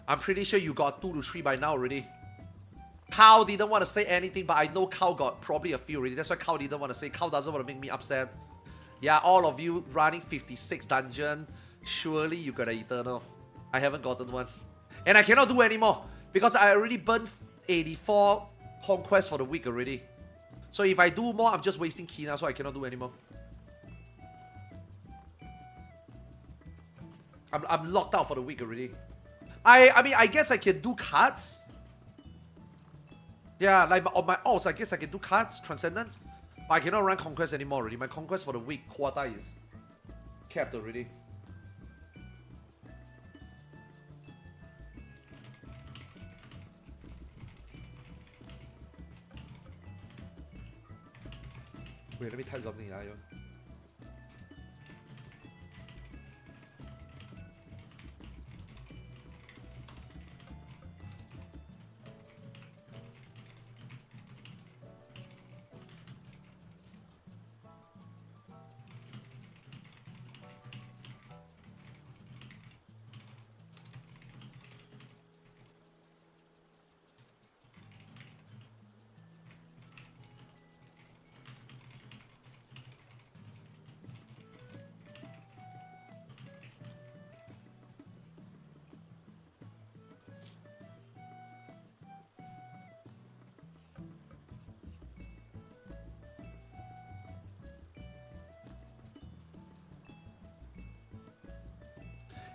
A: I'm pretty sure you got 2 to 3 by now already. Cow didn't want to say anything, but I know Cow got probably a few already. That's why Cow didn't want to say. Cow doesn't want to make me upset. Yeah, all of you running 56 dungeon. Surely you got an Eternal. I haven't gotten one. And I cannot do anymore. Because I already burned 84 conquests for the week already. So if I do more, I'm just wasting ki now, so I cannot do anymore. I'm locked out for the week already. I mean, I guess I can do cards. Yeah, like on my alts, I guess I can do cards, Transcendence. But I cannot run Conquest anymore already. My Conquest for the week quota is capped already. Wait, let me type something, Ion.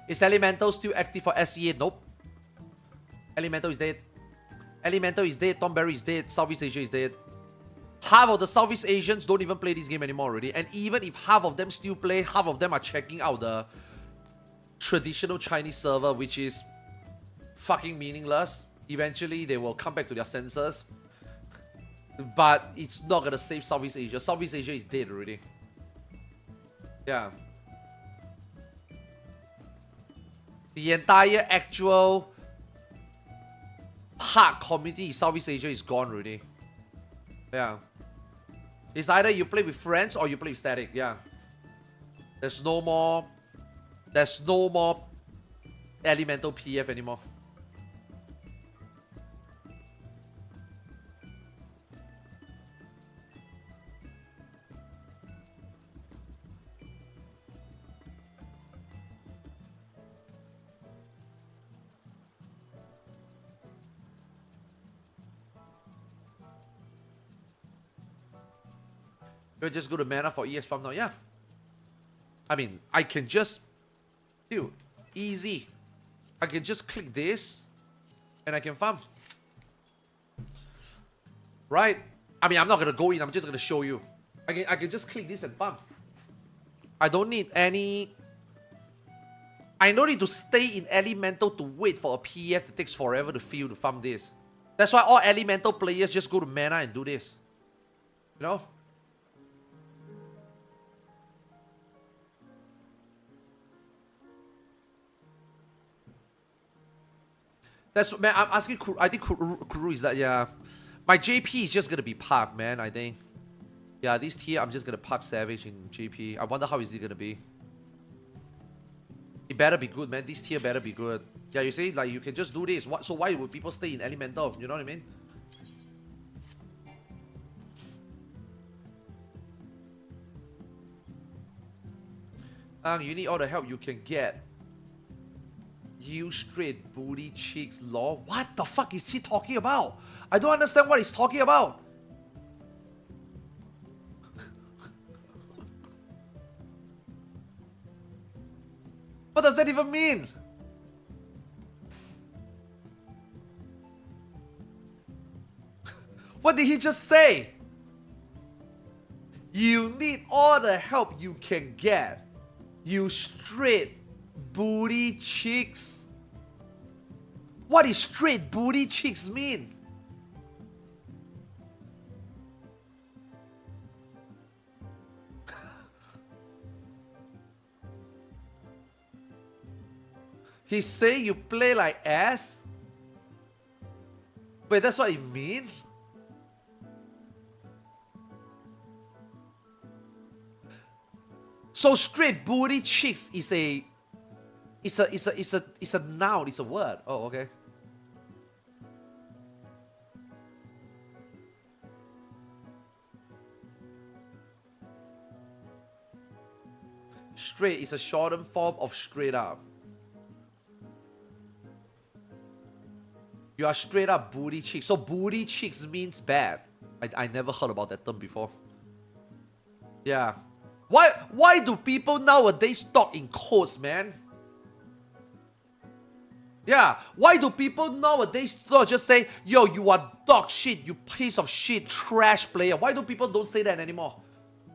A: Is Elemental still active for SEA? Nope. Elemental is dead. Elemental is dead. Tom Berry is dead. Southeast Asia is dead. Half of the Southeast Asians don't even play this game anymore already. And even if half of them still play, half of them are checking out the traditional Chinese server, which is fucking meaningless. Eventually, they will come back to their senses. But it's not gonna save Southeast Asia. Southeast Asia is dead already. Yeah. The entire actual park community in Southeast Asia is gone already. Yeah. It's either you play with friends or you play with static. Yeah. There's no more elemental PF anymore. You just go to mana for EX farm now. Yeah. I mean, I can just... Dude, easy. I can just click this and I can farm. Right? I mean, I'm not going to go in. I'm just going to show you. I can just click this and farm. I don't need any... I don't need to stay in Elemental to wait for a PF that takes forever to fill to farm this. That's why all Elemental players just go to mana and do this. You know? That's man. I'm asking. I think Kuru is that. Yeah, my JP is just gonna be Park, man. I think. Yeah, this tier I'm just gonna Park Savage in JP. I wonder how is it gonna be. It better be good, man. This tier better be good. Yeah, you see, like you can just do this. What? So why would people stay in Elemental? You know what I mean? You need all the help you can get. You straight booty cheeks law. What the fuck is he talking about? I don't understand what he's talking about. What does that even mean? What did he just say? You need all the help you can get. You straight booty cheeks. What is straight booty cheeks mean? He say you play like ass? Wait, that's what it means? So straight booty cheeks is a noun, it's a word. Oh, okay. Straight is a shortened form of straight up. You are straight up booty cheeks. So booty cheeks means bad. I never heard about that term before. Yeah. Why do people nowadays talk in codes, man? Yeah. Why do people nowadays not just say, yo, you are dog shit, you piece of shit, trash player? Why do people don't say that anymore?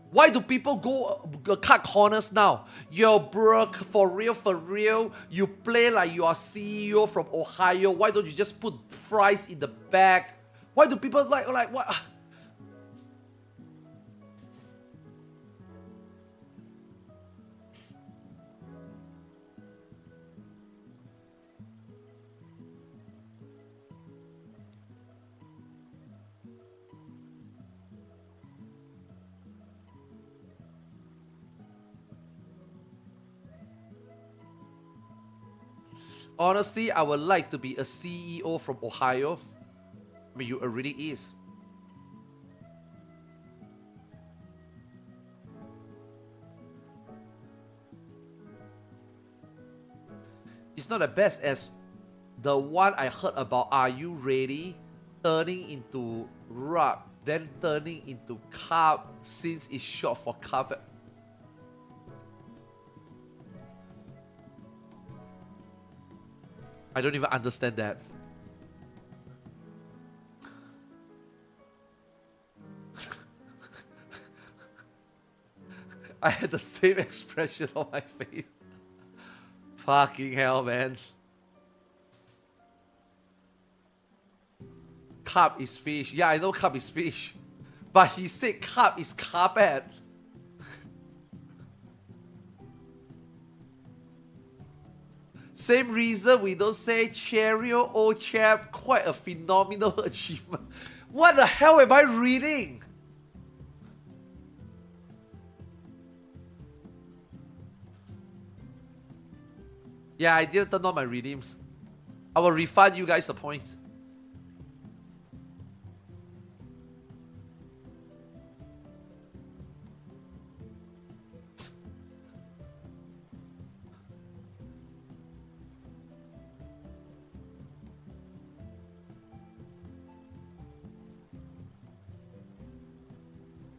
A: Why do people go cut corners now? Yo, bro, for real, you play like you are CEO from Ohio. Why don't you just put fries in the bag? Why do people like what? Honestly, I would like to be a CEO from Ohio. I mean, you already is. It's not the best as the one I heard about Are You Ready? Turning into rub, then turning into carb since it's short for carpet. I don't even understand that. I had the same expression on my face. Fucking hell, man. Carp is fish. Yeah, I know carp is fish. But he said carp is carpet. Same reason we don't say Cheerio, old chap, quite a phenomenal achievement. What the hell am I reading? Yeah, I didn't turn on my redeems. I will refund you guys the points.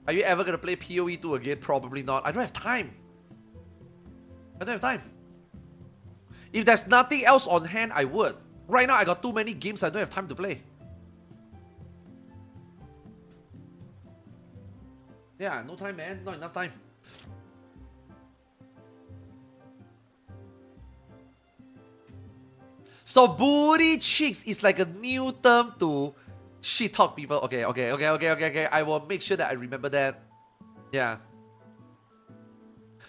A: Are you ever gonna play PoE 2 again? Probably not. I don't have time. I don't have time. If there's nothing else on hand, I would. Right now, I got too many games I don't have time to play. Yeah, no time, man. Not enough time. So booty cheeks is like a new term to shit talk people. Okay. I will make sure that I remember that. Yeah.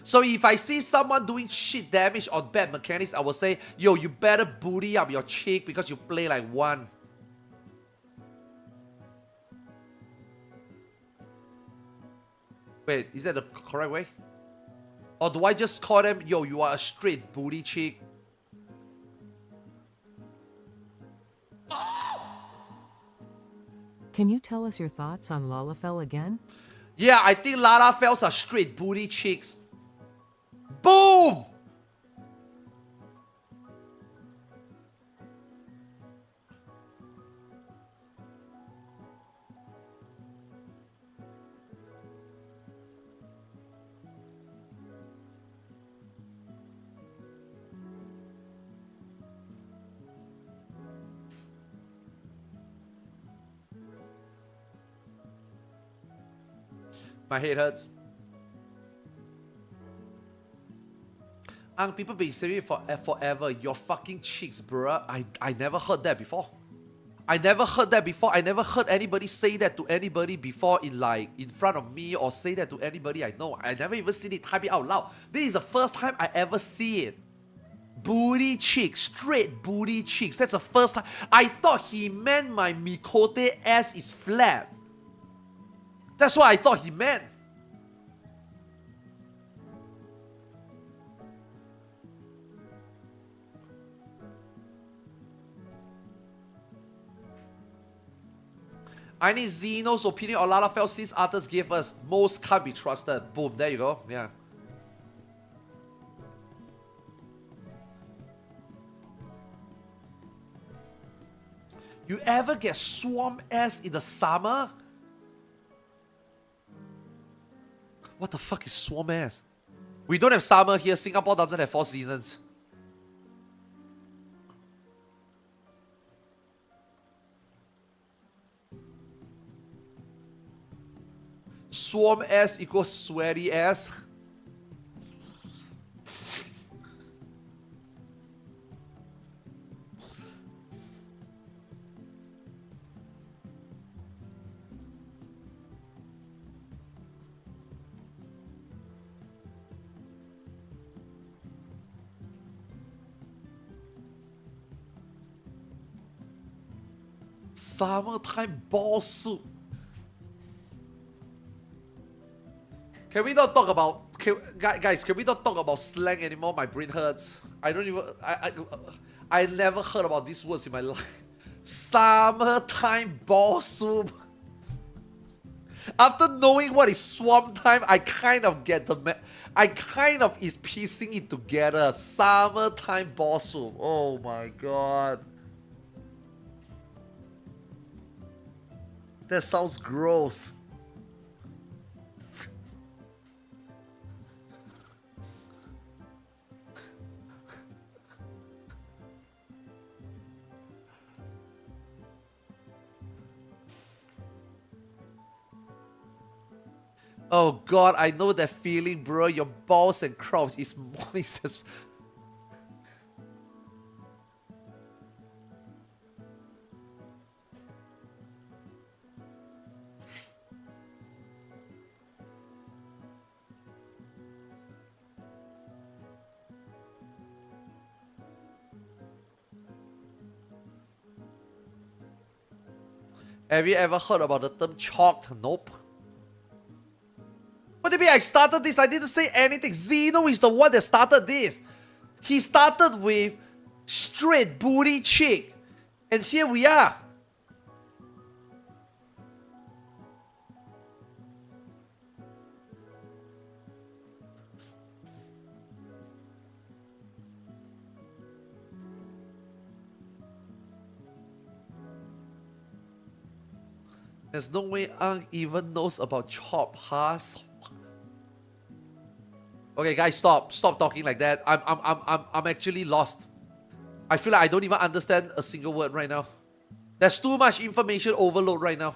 A: So if I see someone doing shit damage on bad mechanics, I will say, yo, you better booty up your chick because you play like one. Wait, is that the correct way? Or do I just call them, yo, you are a straight booty chick?
B: Can you tell us your thoughts on Lalafell again?
A: Yeah, I think Lalafells are straight booty chicks. Boom! My head hurts. People been saying it for forever. Your fucking cheeks, bruh. I never heard that before. I never heard that before. I never heard anybody say that to anybody before in front of me or say that to anybody I know. I never even seen it type it out loud. This is the first time I ever see it. Booty cheeks, straight booty cheeks. That's the first time. I thought he meant my Mikote ass is flat. That's what I thought he meant. I need Zeno's opinion on Lalafell since Arthurs gave us. Most can't be trusted. Boom, there you go. Yeah. You ever get swamp ass in the summer? What the fuck is swamp ass? We don't have summer here. Singapore doesn't have 4 seasons. Swamp ass equals sweaty ass. Summertime ball soup. Can we not talk about guys? Can we not talk about slang anymore? My brain hurts. I don't even. I never heard about these words in my life. Summertime ball soup. After knowing what is swamp time, I kind of get the. I kind of is piecing it together. Summertime ball soup. Oh my god. That sounds gross. Oh god, I know that feeling, bro. Your balls and crotch is moist as... Have you ever heard about the term chalked? Nope. What do you mean I started this? I didn't say anything. Zeno is the one that started this. He started with straight booty chick. And here we are. There's no way Ang even knows about chop, huh? Okay, guys, stop talking like that. I'm actually lost. I feel like I don't even understand a single word right now. There's too much information overload right now.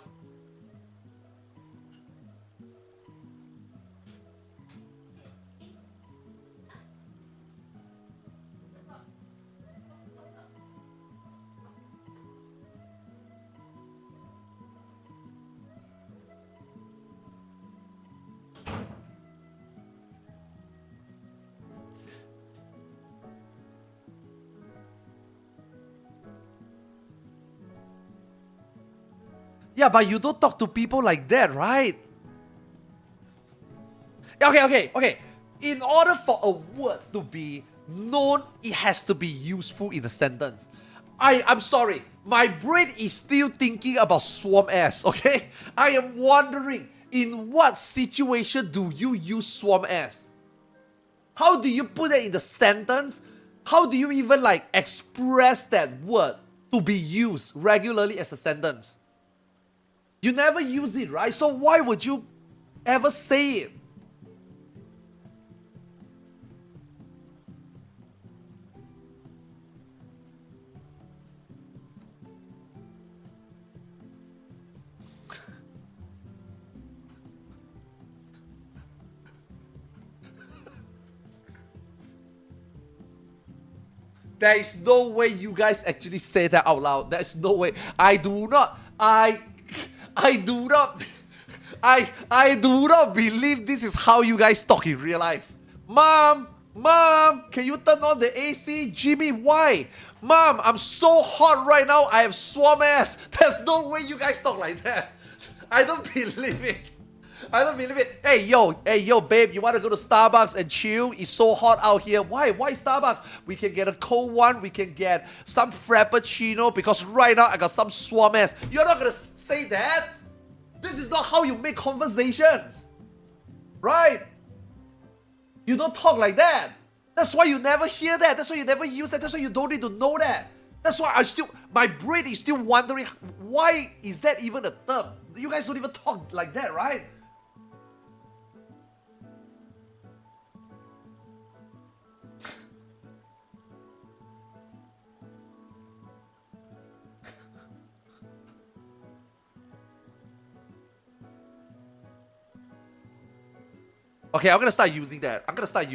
A: Yeah, but you don't talk to people like that, right? Okay. In order for a word to be known, it has to be useful in a sentence. I'm sorry. My brain is still thinking about swamp ass, okay? I am wondering, in what situation do you use swamp ass? How do you put it in the sentence? How do you even like express that word to be used regularly as a sentence? You never use it, right? So why would you ever say it? There is no way you guys actually say that out loud. There is no way. I do not believe this is how you guys talk in real life. Mom, can you turn on the AC? Jimmy, why? Mom, I'm so hot right now. I have swamp ass. There's no way you guys talk like that. I don't believe it. I don't believe it. Hey yo, babe, you want to go to Starbucks and chill? It's so hot out here. Why? Why Starbucks? We can get a cold one. We can get some frappuccino because right now I got some swamp ass. You're not gonna say that. This is not how you make conversations, right? You don't talk like that. That's why you never hear that. That's why you never use that. That's why you don't need to know that. That's why my brain is still wondering, why is that even a term? You guys don't even talk like that, right? Okay, I'm gonna start using that. Yeah. I'm gonna start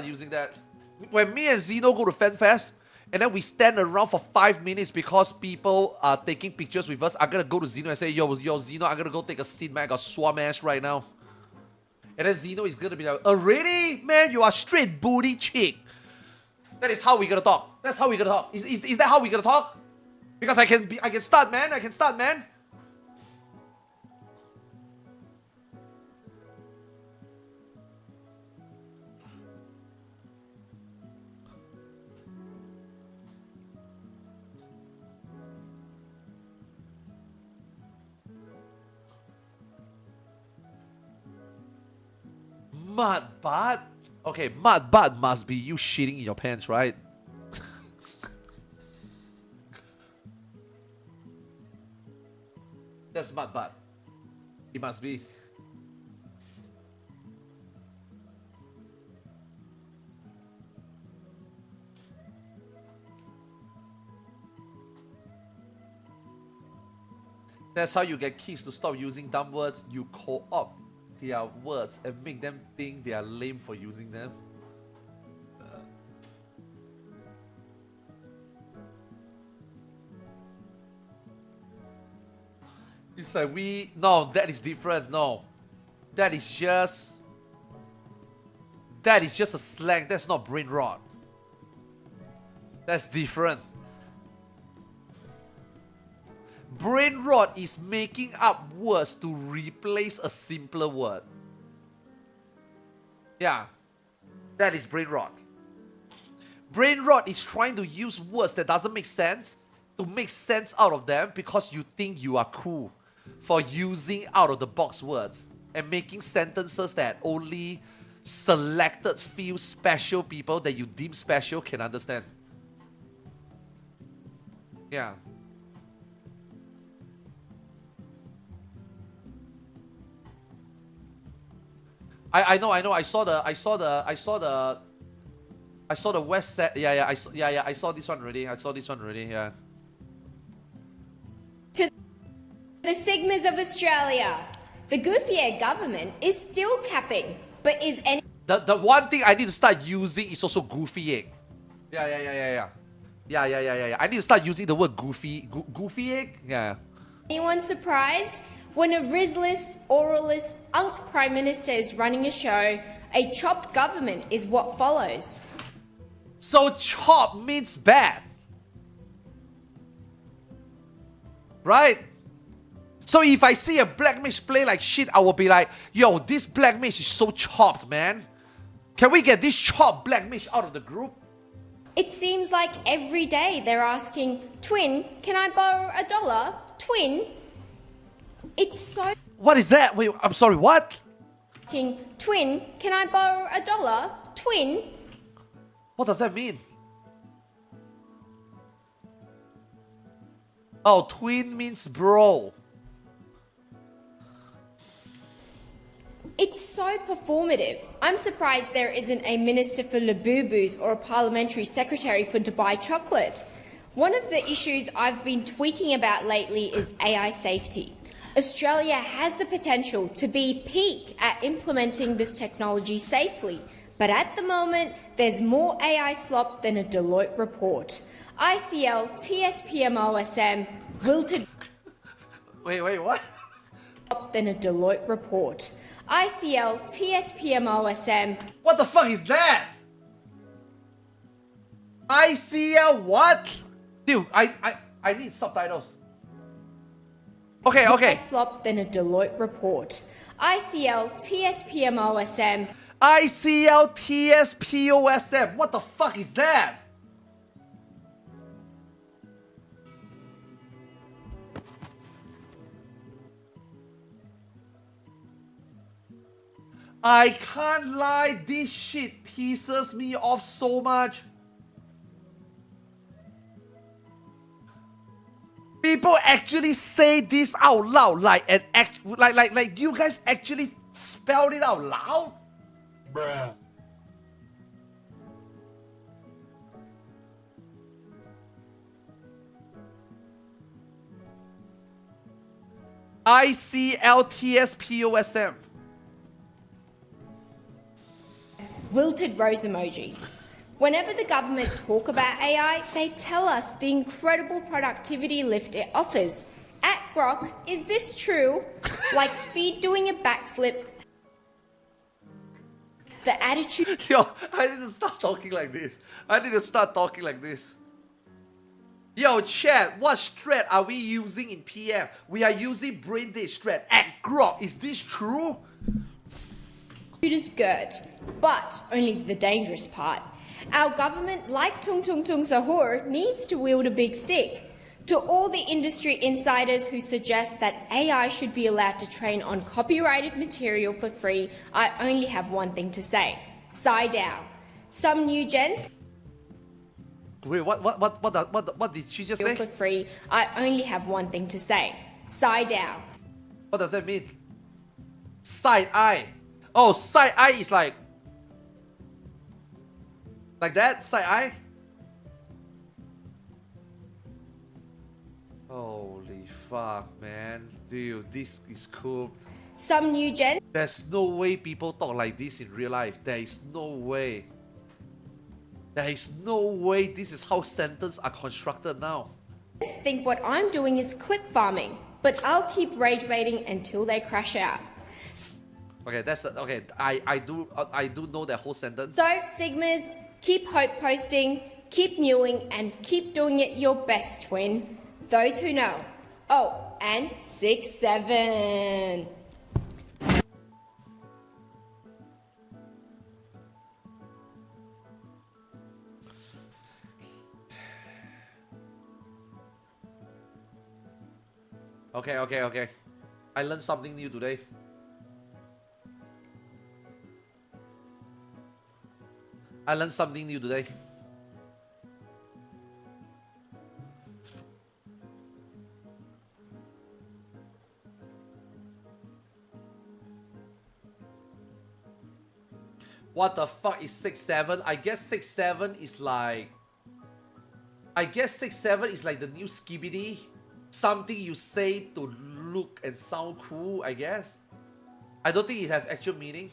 A: using that. When me and Zeno go to FanFest, and then we stand around for 5 minutes because people are taking pictures with us, I'm gonna go to Zeno and say, yo, Zeno, I'm gonna go take a seat, man. I got swam ass right now. And then Zeno is gonna be like, already? Man, you are straight booty chick. That is how we gonna talk. That's how we gonna talk. Is that how we gonna talk? Because I can start, man. I can start, man. Mud butt? Okay, mud butt must be you shitting in your pants, right? That's mud butt. It must be. That's how you get kids to stop using dumb words. You co-opt their words and make them think they are lame for using them. It's like no, that is different. No, that is just a slang. That's not brain rot. That's different. Brain rot is making up words to replace a simpler word. Yeah, that is brain rot. Brain rot is trying to use words that doesn't make sense to make sense out of them because you think you are cool for using out of the box words and making sentences that only selected few special people that you deem special can understand. Yeah. I know. I saw the west set. Yeah. I saw this one already. Yeah.
G: To the Sigmas of Australia, the goofy egg government is still capping, but is any
A: The one thing I need to start using is also goofy egg. Yeah. I need to start using the word goofy egg. Yeah.
G: anyone surprised? When a risless, oralist, unk prime minister is running a show, a chopped government is what follows.
A: So chop means bad. Right? So if I see a black mage play like shit, I will be like, yo, this black mage is so chopped, man. Can we get this chopped black mage out of the group?
G: It seems like every day they're asking, Twin, can I borrow $1? Twin? It's so...
A: What is that? Wait, I'm sorry, what?
G: Twin, can I borrow $1? Twin?
A: What does that mean? Oh, twin means bro.
G: It's so performative. I'm surprised there isn't a minister for Labubu's or a parliamentary secretary for Dubai chocolate. One of the issues I've been tweaking about lately is AI safety. Australia has the potential to be peak at implementing this technology safely, but at the moment, there's more AI slop than a Deloitte report. ICL TSPMOSM wilted
A: Wait, what?
G: than a Deloitte report. ICL TSPMOSM.
A: What the fuck is that? ICL what? Dude, I need subtitles. Okay, okay.
G: More slop than a Deloitte report. ICL, TSPMOSM.
A: ICL TSPOSM. What the fuck is that? I can't lie, this shit pisses me off so much. People actually say this out loud, like you guys actually spelled it out loud?
D: Bruh.
A: ICLTSPOSM.
G: Wilted rose emoji. Whenever the government talk about AI, they tell us the incredible productivity lift it offers. At Grok, is this true? Like Speed doing a backflip. The attitude
A: Yo, I need to start talking like this. Yo, chat, what strat are we using in PM? We are using brain dead strat at Grok. Is this true?
G: is good, but only the dangerous part. Our government, like Tung Tung Tung Sahur, needs to wield a big stick. To all the industry insiders who suggest that AI should be allowed to train on copyrighted material for free, I only have one thing to say. Sigh down. Some new gens
A: Wait, what did she just say?
G: for free, I only have one thing to say. Sigh down.
A: What does that mean? Side eye. Oh, side eye is like that? Side eye? Holy fuck, man. Dude, this is cooked.
G: Some new gens
A: There's no way people talk like this in real life. There is no way. There is no way this is how sentences are constructed now.
G: think what I'm doing is clip farming, but I'll keep rage baiting until they crash out.
A: Okay, that's okay. I do know that whole sentence.
G: So, Sigmas, keep hope posting, keep newing, and keep doing it your best, twin. Those who know. Oh, and 6-7.
A: Okay. I learned something new today. What the fuck is 6-7? I guess 6-7 is like the new skibidi. Something you say to look and sound cool, I guess. I don't think it has actual meaning.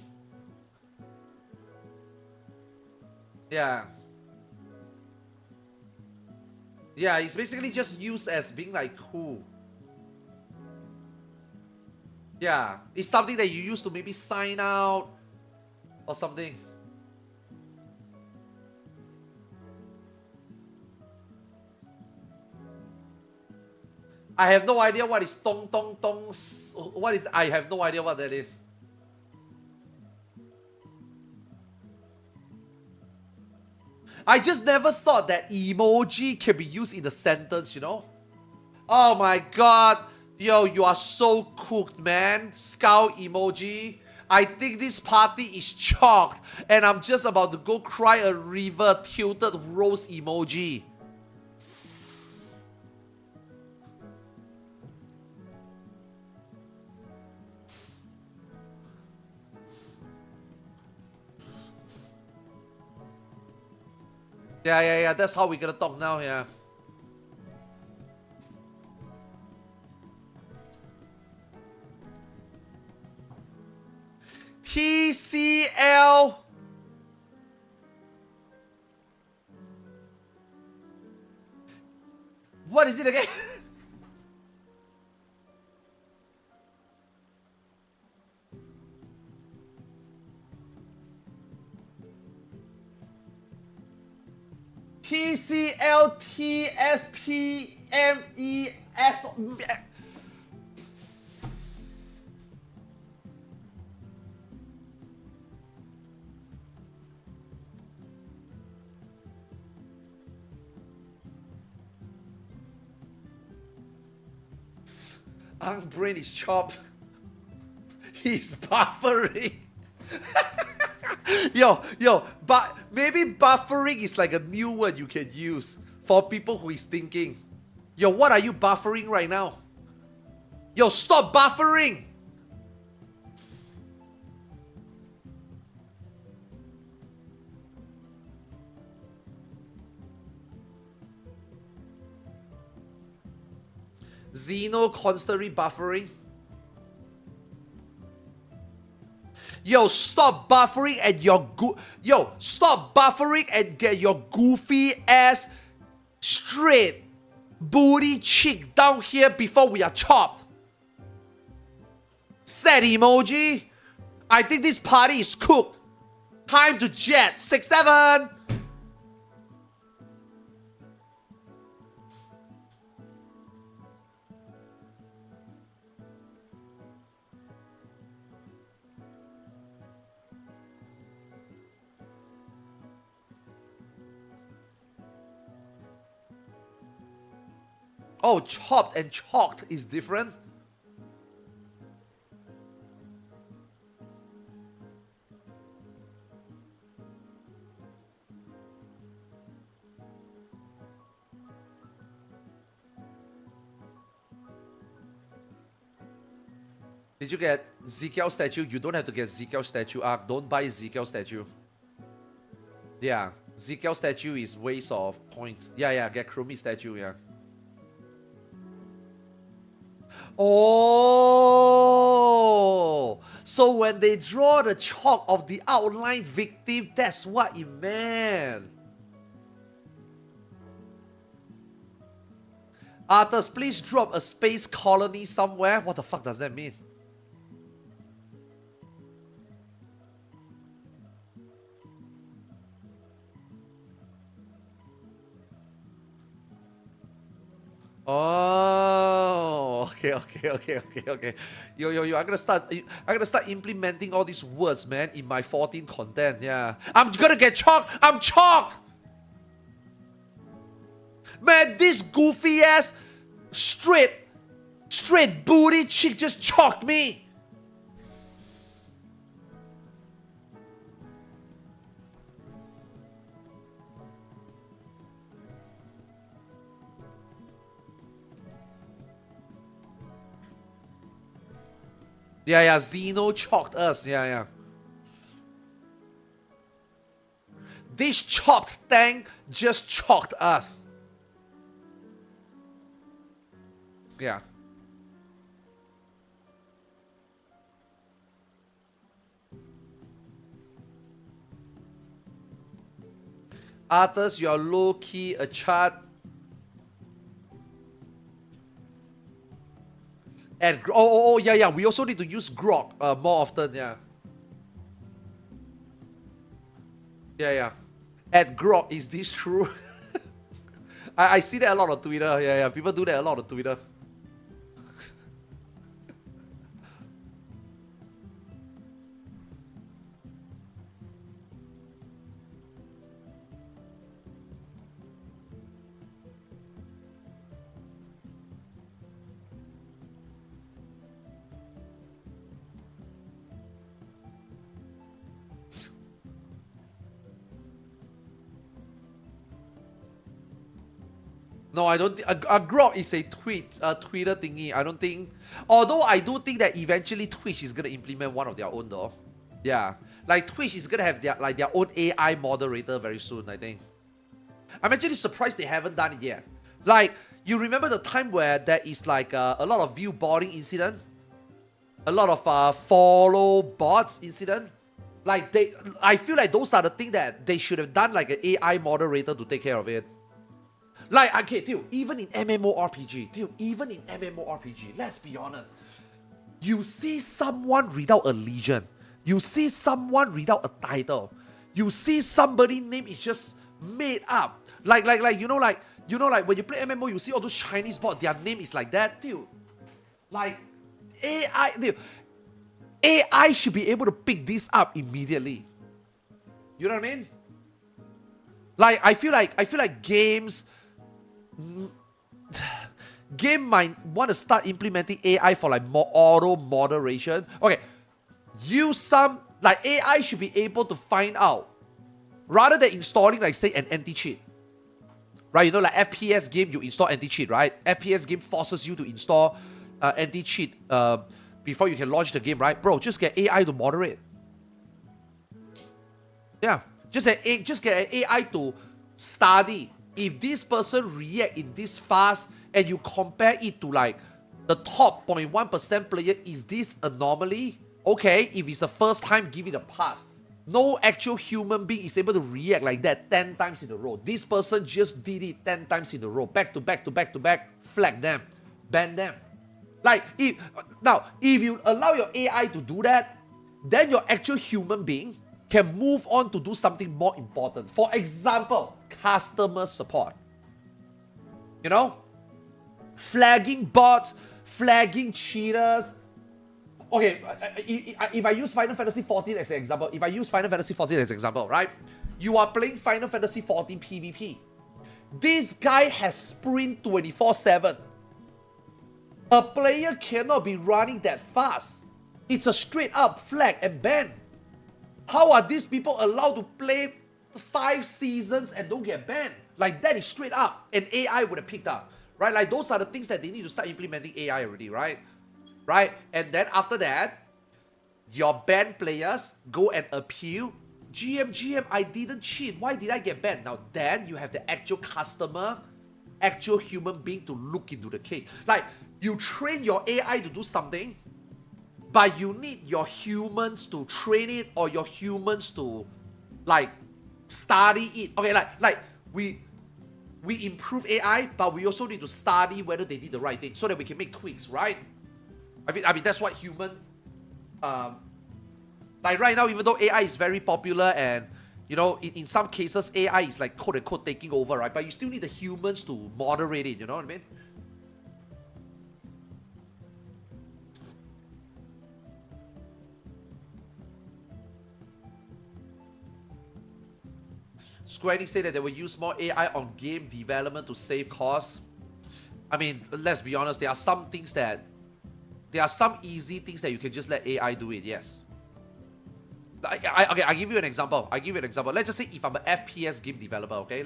A: Yeah. Yeah, it's basically just used as being like cool. Yeah, it's something that you use to maybe sign out or something. I have no idea what is tong tong tong. What is? I have no idea what that is. I just never thought that emoji can be used in a sentence, you know? Oh my god. Yo, you are so cooked, man. Skull emoji. I think this party is chalked and I'm just about to go cry a river tilted rose emoji. Yeah, that's how we're gonna talk now, yeah. TCL. What is it again? TCLTSPMES. Ang brain is chopped. He's buffering. But maybe buffering is like a new word you can use for people who is thinking. Yo, what are you buffering right now? Yo, stop buffering! Xeno constantly buffering. Yo, stop buffering and stop buffering and get your goofy ass straight booty cheek down here before we are chopped. Sad emoji. I think this party is cooked. Time to jet. 6-7. Oh, chopped and chalked is different. Did you get Ezekiel statue? You don't have to get Ezekiel statue. Don't buy Ezekiel statue. Yeah, Ezekiel statue is waste of points. Yeah, get Chromie statue, yeah. Oh, so when they draw the chalk of the outlined victim, that's what it meant. Arthurs, please drop a space colony somewhere. What the fuck does that mean? Oh, okay. Yo, I'm gonna start implementing all these words, man, in my 14 content. Yeah, I'm gonna get chalked. I'm chalked. Man, this goofy ass straight booty chick just chalked me. Yeah, Xeno chalked us. Yeah. This chopped thing just chalked us. Yeah. Arthurs, you are low-key a chart. And yeah. We also need to use grok more often. Yeah. At grok, is this true? I see that a lot on Twitter. Yeah. People do that a lot on Twitter. No, I don't think a grok is a Twitter thingy. I don't think. Although I do think that eventually Twitch is gonna implement one of their own though. Yeah, like Twitch is gonna have their own AI moderator very soon. I think. I'm actually surprised they haven't done it yet. Like, you remember the time where there is like a lot of view boarding incident, a lot of follow bots incident. Like I feel like those are the things that they should have done, like an AI moderator to take care of it. Like, okay, dude, even in MMORPG, let's be honest. You see someone without a legion, you see someone without a title, you see somebody's name is just made up. Like when you play MMO, you see all those Chinese bots, their name is like that, dude. Like, AI should be able to pick this up immediately. You know what I mean? Like, I feel like games game might want to start implementing AI for like more auto moderation. Okay, use some, like AI should be able to find out, rather than installing like say an anti-cheat. Right, you know, like FPS game, you install anti-cheat, right? FPS game forces you to install anti-cheat before you can launch the game, right? Bro, just get AI to moderate. Yeah, just get an AI to study. If this person react in this fast and you compare it to like the top 0.1% player, is this anomaly? Okay, if it's the first time, give it a pass. No actual human being is able to react like that 10 times in a row. This person just did it 10 times in a row. Back to back to back to back. Flag them. Ban them. Like, if you allow your AI to do that, then your actual human being can move on to do something more important. For example, customer support. You know? Flagging bots, flagging cheaters. Okay, if I use Final Fantasy 14 as an example, right? You are playing Final Fantasy 14 PvP. This guy has sprint 24/7. A player cannot be running that fast. It's a straight up flag and ban. How are these people allowed to play 5 seasons and don't get banned? Like, that is straight up. And AI would have picked up, right? Like, those are the things that they need to start implementing AI already, right? Right? And then after that, your banned players go and appeal. GM, I didn't cheat. Why did I get banned? Now then you have the actual customer, actual human being to look into the case. Like, you train your AI to do something, but you need your humans to train it, or your humans to like study it. Okay, like we improve AI, but we also need to study whether they did the right thing so that we can make tweaks, right? I mean that's what human, like right now, even though AI is very popular and, you know, in some cases AI is like quote unquote taking over, right? But you still need the humans to moderate it, you know what I mean? Square Enix say that they will use more AI on game development to save costs. I mean, let's be honest, there are some easy things that you can just let AI do it, yes. Okay, I'll give you an example. Let's just say if I'm an FPS game developer, okay?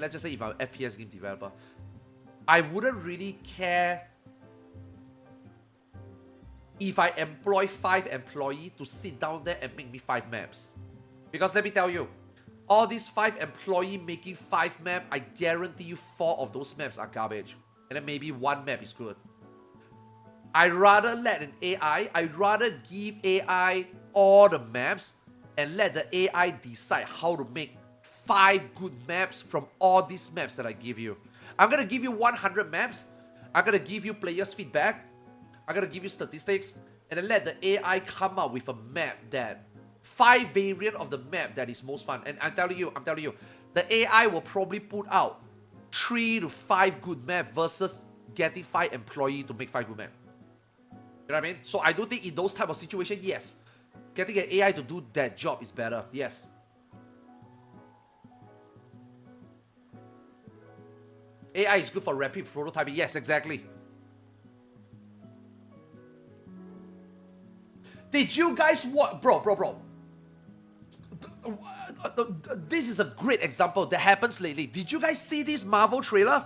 A: I wouldn't really care if I employ 5 employees to sit down there and make me 5 maps. Because let me tell you, all these 5 employees making 5 maps, I guarantee you 4 of those maps are garbage. And then maybe 1 map is good. I'd rather give AI all the maps and let the AI decide how to make 5 good maps from all these maps that I give you. I'm going to give you 100 maps. I'm going to give you players' feedback. I'm going to give you statistics. And then let the AI come up with a map that 5 variant of the map that is most fun. And I'm telling you, the AI will probably put out 3 to 5 good maps versus getting 5 employees to make 5 good maps. You know what I mean? So I do think in those type of situations, yes, getting an AI to do that job is better. Yes. AI is good for rapid prototyping. Yes, exactly. Did you guys watch? Bro. This is a great example that happens lately. Did you guys see this Marvel trailer?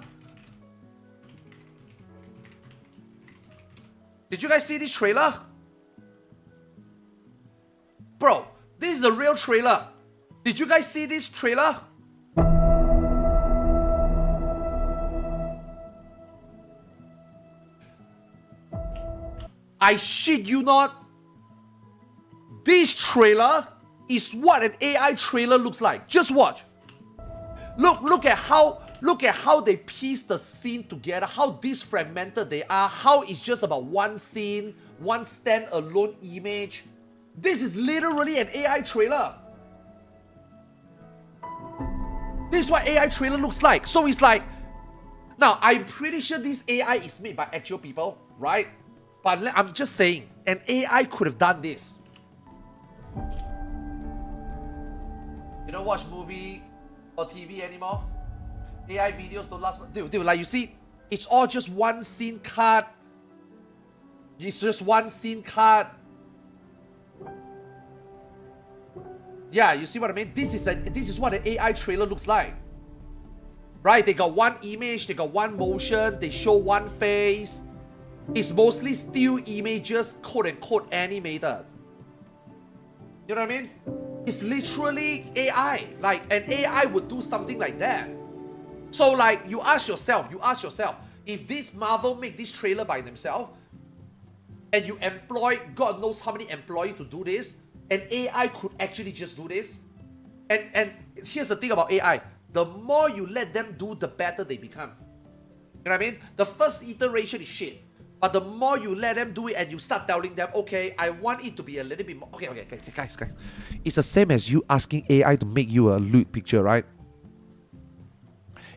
A: Did you guys see this trailer? Bro, this is a real trailer. Did you guys see this trailer? I shit you not. This trailer is what an AI trailer looks like. Just watch. Look at how they piece the scene together, how disfragmented they are, how it's just about one scene, one standalone image. This is literally an AI trailer. This is what AI trailer looks like. So it's like, now I'm pretty sure this AI is made by actual people, right? But I'm just saying, an AI could have done this. You don't watch movie or TV anymore? AI videos don't last. Dude, like you see, It's all just one scene card. It's just one scene card. Yeah, you see what I mean? This is what an AI trailer looks like. Right? They got one image, they got one motion, they show one face. It's mostly still images, quote unquote, animated. You know what I mean? It's literally AI. Like, an AI would do something like that. So, like, you ask yourself, if this Marvel make this trailer by themselves, and you employ God knows how many employees to do this, and AI could actually just do this. And here's the thing about AI. The more you let them do, the better they become. You know what I mean? The first iteration is shit. But the more you let them do it and you start telling them, okay, I want it to be a little bit more... Okay, guys. It's the same as you asking AI to make you a lewd picture, right?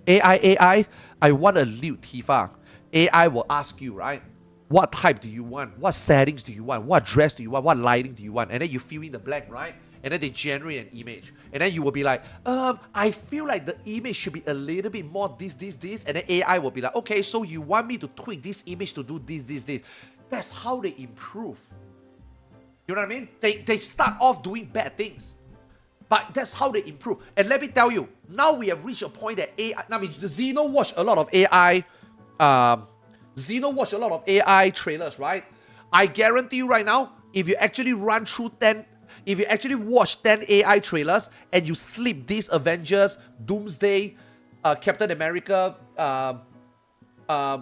A: AI, I want a lewd Tifa. AI will ask you, right? What type do you want? What settings do you want? What dress do you want? What lighting do you want? And then you fill in the blank, right? And then they generate an image. And then you will be like, I feel like the image should be a little bit more this. And then AI will be like, okay, so you want me to tweak this image to do this. That's how they improve. You know what I mean? They start off doing bad things. But that's how they improve. And let me tell you, now we have reached a point that AI... I mean, Zeno watched a lot of AI... Zeno watched a lot of AI trailers, right? I guarantee you right now, if you actually run through 10... If you actually watch 10 AI trailers and you slip these Avengers, Doomsday, Captain America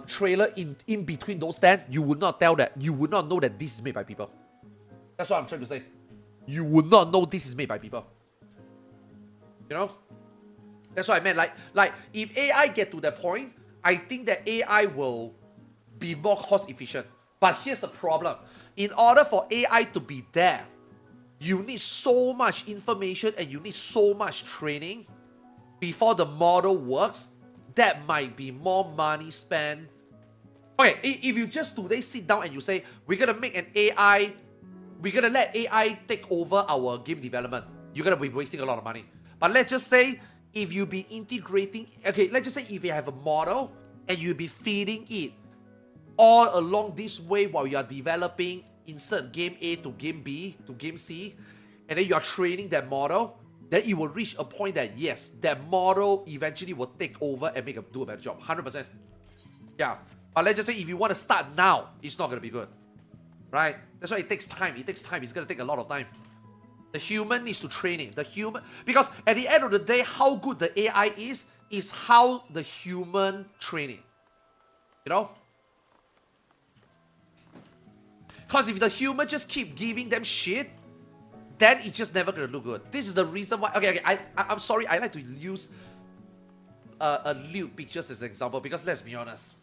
A: trailer in between those 10, you would not know that this is made by people. That's what I'm trying to say. You would not know this is made by people. You know? That's what I meant. Like if AI get to that point, I think that AI will be more cost efficient. But here's the problem. In order for AI to be there, you need so much information and you need so much training before the model works. That might be more money spent. Okay, if you just today sit down and you say, we're going to make an AI, we're going to let AI take over our game development, you're going to be wasting a lot of money. But let's just say, if you be integrating, okay, let's just say if you have a model and you be feeding it all along this way while you are developing, insert game A to game B to game C, and then you are training that model, then it will reach a point that yes, that model eventually will take over and do a better job. 100%. Yeah. But let's just say if you want to start now, it's not going to be good. Right? That's why it takes time. It's going to take a lot of time. The human needs to train it. Because at the end of the day, how good the AI is how the human train it. You know? Because if the human just keep giving them shit, then it's just never going to look good. This is the reason why... Okay, I'm sorry, I like to use a lewd pictures as an example, because let's be honest,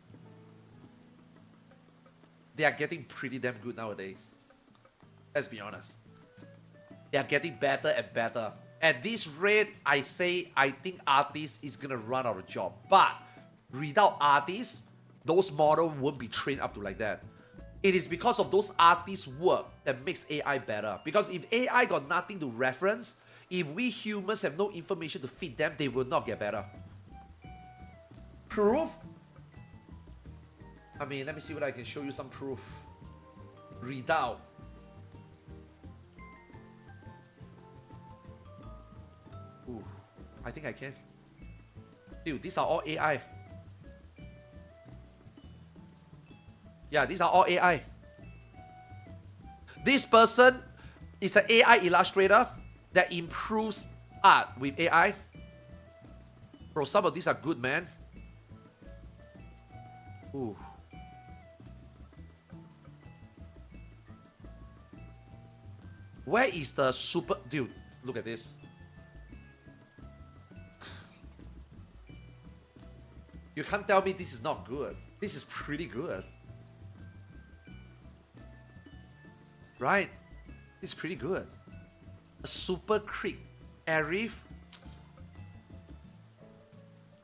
A: they are getting pretty damn good nowadays. Let's be honest. They are getting better and better. At this rate, I think artists is going to run out of job. But without artists, those models won't be trained up to like that. It is because of those artists' work that makes AI better. Because if AI got nothing to reference, if we humans have no information to feed them, they will not get better. Proof? I mean, let me see whether I can show you some proof. Redoubt. Ooh, I think I can. Dude, these are all AI. Yeah, these are all AI. This person is an AI illustrator that improves art with AI. Bro, some of these are good, man. Ooh. Where is the super... Dude, look at this. You can't tell me this is not good. This is pretty good. Right? It's pretty good. A super creek. Arif.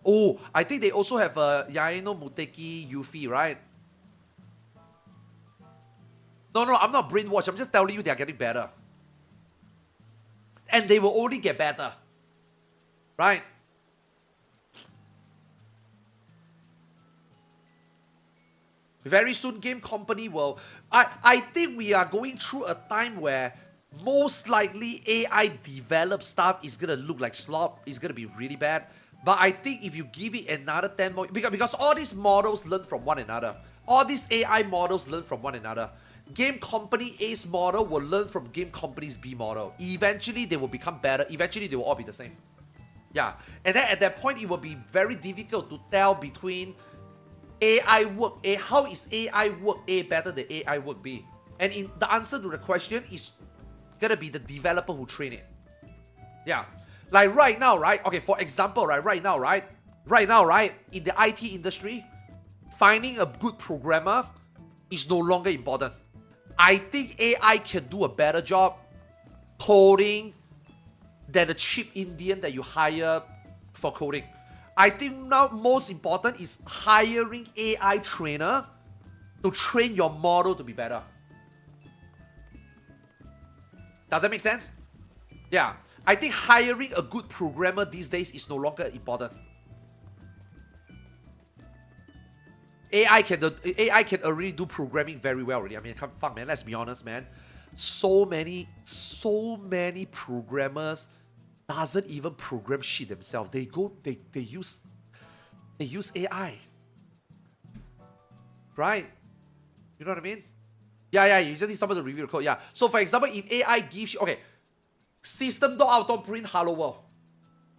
A: Oh, I think they also have a Yaino Muteki Yuffie, right? No, I'm not brainwashed. I'm just telling you they are getting better. And they will only get better. Right? Very soon, game company will... I think we are going through a time where most likely AI developed stuff is going to look like slop. It's going to be really bad. But I think if you give it another 10 more... Because all these models learn from one another. All these AI models learn from one another. Game company A's model will learn from game company's B model. Eventually, they will become better. Eventually, they will all be the same. Yeah. And then at that point, it will be very difficult to tell between AI work A. How is AI work A better than AI work B? And the answer to the question is gonna be the developer who train it. Yeah. Like right now, right? Okay, for example, right now, in the IT industry, finding a good programmer is no longer important. I think AI can do a better job coding than the cheap Indian that you hire for coding. I think now most important is hiring AI trainer to train your model to be better. Does that make sense? Yeah. I think hiring a good programmer these days is no longer important. AI can already do programming very well already. I mean, fuck man, let's be honest, man. So many programmers doesn't even program shit themselves. They use AI. Right? You know what I mean? Yeah, you just need someone to review the code. Yeah. So for example, if AI gives you, okay, system.out.print hello world.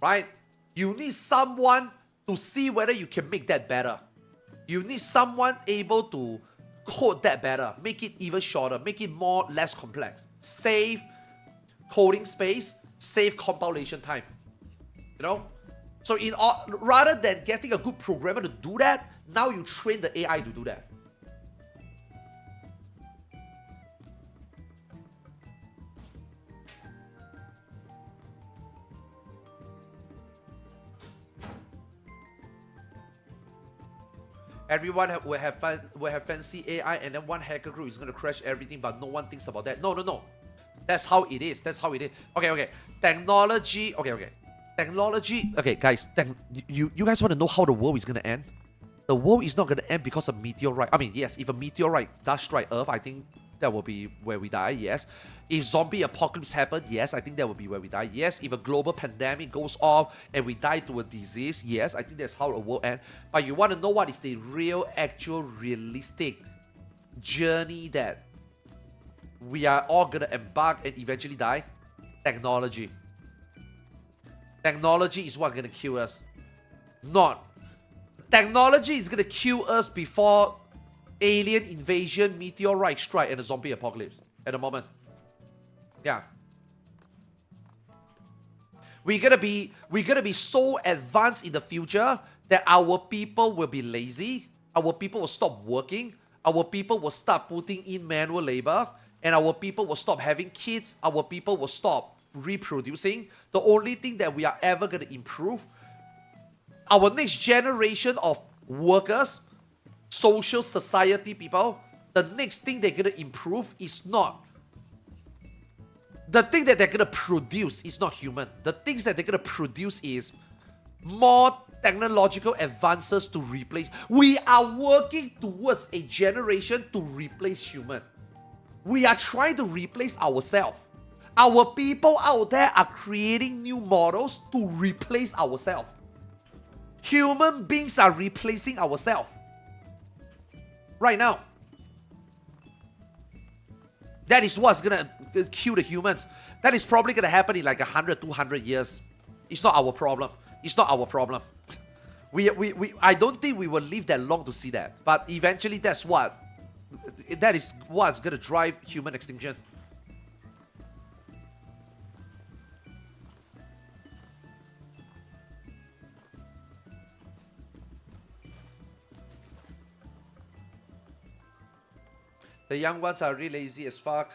A: Right? You need someone to see whether you can make that better. You need someone able to code that better, make it even shorter, make it less complex. Save coding space, save compilation time. You know? So rather than getting a good programmer to do that, now you train the AI to do that. Everyone will have fancy AI, and then one hacker group is going to crash everything, but no one thinks about that. No. That's how it is. Okay. Technology. Technology. Okay, guys. You guys want to know how the world is going to end? The world is not going to end because of meteorite. I mean, yes, if a meteorite does strike Earth, I think that will be where we die, yes. If zombie apocalypse happens, yes, I think that will be where we die, yes. If a global pandemic goes off and we die to a disease, yes, I think that's how the world ends. But you want to know what is the real, actual, realistic journey that we are all going to embark and eventually die? Technology. Technology is what's going to kill us. Not. Technology is going to kill us before alien invasion, meteorite strike, and a zombie apocalypse at the moment. Yeah. We're gonna be so advanced in the future that our people will be lazy, our people will stop working, our people will start putting in manual labor, and our people will stop having kids, our people will stop reproducing. The only thing that we are ever gonna improve, our next generation of workers, social society people, the next thing they're gonna improve is not the thing that they're gonna produce is not human. The things that they're gonna produce is more technological advances to replace. We are working towards a generation to replace human. We are trying to replace ourselves. Our people out there are creating new models to replace ourselves. Human beings are replacing ourselves right now. That is what's gonna kill the humans. That is probably gonna happen in like 100, 200 years. It's not our problem. It's not our problem. I don't think we will live that long to see that. But eventually that is what's gonna drive human extinction. The young ones are really lazy as fuck.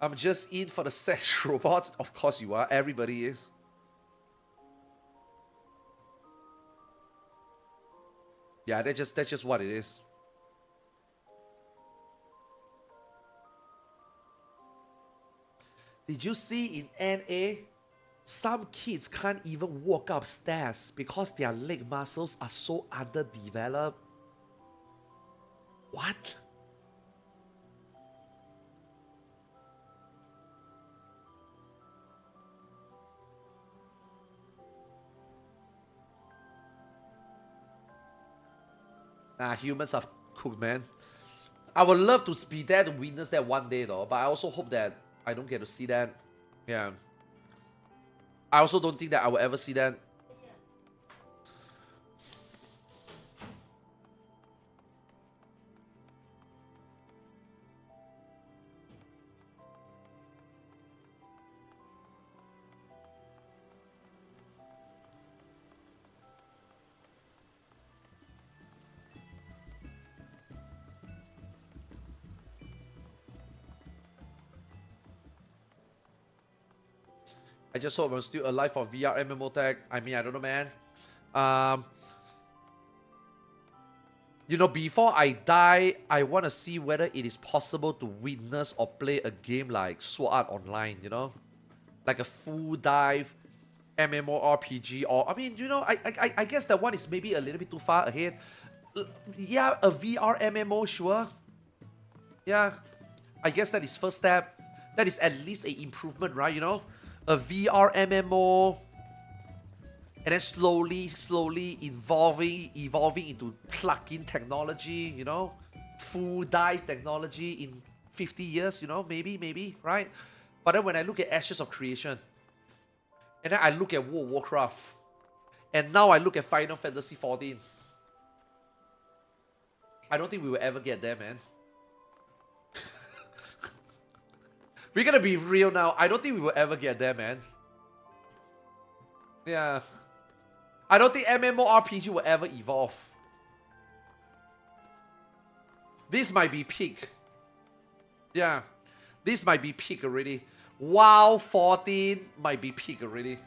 A: I'm just in for the sex robots. Of course you are. Everybody is. Yeah, that's just what it is. Did you see in NA? Some kids can't even walk upstairs because their leg muscles are so underdeveloped. What? Nah, humans are cooked, man. I would love to be there to witness that one day, though. But I also hope that I don't get to see that. Yeah. I also don't think that I will ever see that. I just hope I'm still alive for VR MMO tech. I mean, I don't know, man. You know, before I die, I want to see whether it is possible to witness or play a game like Sword Art Online, you know? Like a full dive MMORPG, or, I mean, you know, I guess that one is maybe a little bit too far ahead. Yeah, a VR MMO, sure. Yeah, I guess that is first step. That is at least an improvement, right, you know? A VR MMO, and then slowly evolving into plug-in technology, you know, full dive technology in 50 years, you know, maybe, right? But then when I look at Ashes of Creation, and then I look at World of Warcraft, and now I look at Final Fantasy XIV, I don't think we will ever get there, man. We're gonna be real now. I don't think we will ever get there, man. Yeah. I don't think MMORPG will ever evolve. This might be peak. Yeah. This might be peak already. WoW 14 might be peak already.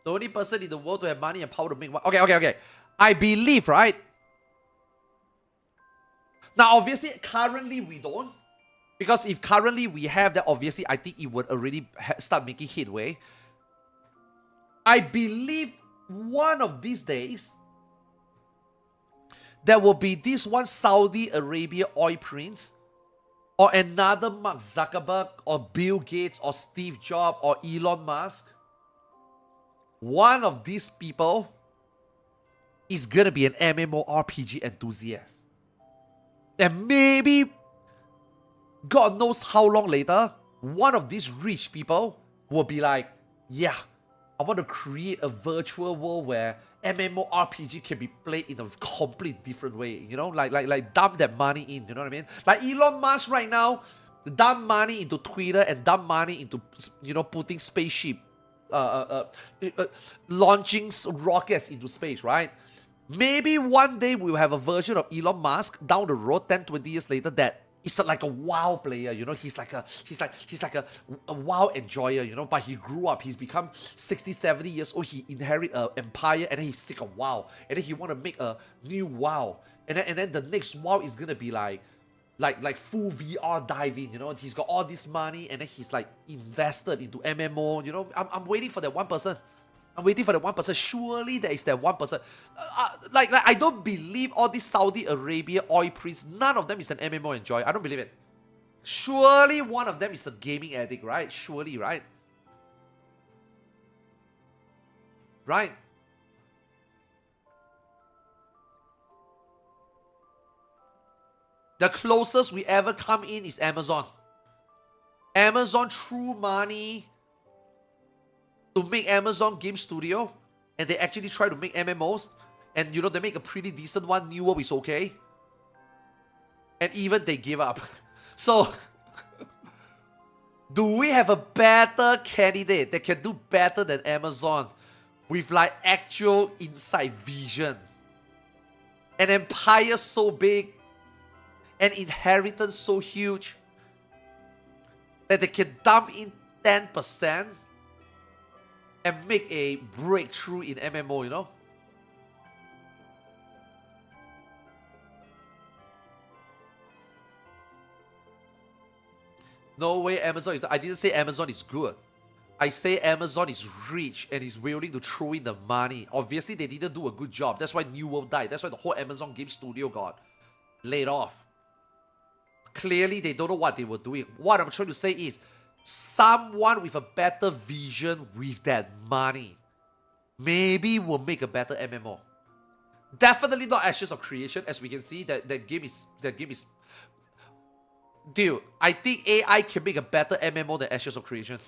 A: The only person in the world to have money and power to make one. Okay. I believe, right? Now, obviously, currently we don't. Because if currently we have that, obviously, I think it would already start making headway. I believe one of these days, there will be this one Saudi Arabia oil prince, or another Mark Zuckerberg, or Bill Gates, or Steve Jobs, or Elon Musk. One of these people is gonna be an MMORPG enthusiast. And maybe, God knows how long later, one of these rich people will be like, yeah, I want to create a virtual world where MMORPG can be played in a complete different way. You know, like dump that money in, you know what I mean? Like Elon Musk right now, dump money into Twitter and dump money into, you know, putting spaceship, launching rockets into space, right? Maybe one day we'll have a version of Elon Musk down the road 10, 20 years later that is like a WoW player, you know, he's like a WoW enjoyer, you know, but he grew up, he's become 60, 70 years old, he inherit an empire, and then he's sick of WoW, and then he want to make a new WoW, and then the next WoW is gonna be like full VR diving, you know, he's got all this money, and then he's like invested into MMO, you know. I'm waiting for that one person. I'm waiting for that one person. Surely there is that one person. Like I don't believe all these Saudi Arabia oil prince, none of them is an MMO enjoyer. I don't believe it. Surely one of them is a gaming addict, right? Surely, right? Right? The closest we ever come in is Amazon. Amazon threw money to make Amazon Game Studio, and they actually try to make MMOs, and you know, they make a pretty decent one. New World is okay, and even they give up. So Do we have a better candidate that can do better than Amazon with like actual inside vision? An empire so big, an inheritance so huge that they can dump in 10% and make a breakthrough in MMO, you know? No way Amazon is... I didn't say Amazon is good. I say Amazon is rich and is willing to throw in the money. Obviously, they didn't do a good job. That's why New World died. That's why the whole Amazon game studio got laid off. Clearly, they don't know what they were doing. What I'm trying to say is, someone with a better vision with that money maybe will make a better MMO. Definitely not Ashes of Creation, as we can see. That game is... Dude, I think AI can make a better MMO than Ashes of Creation.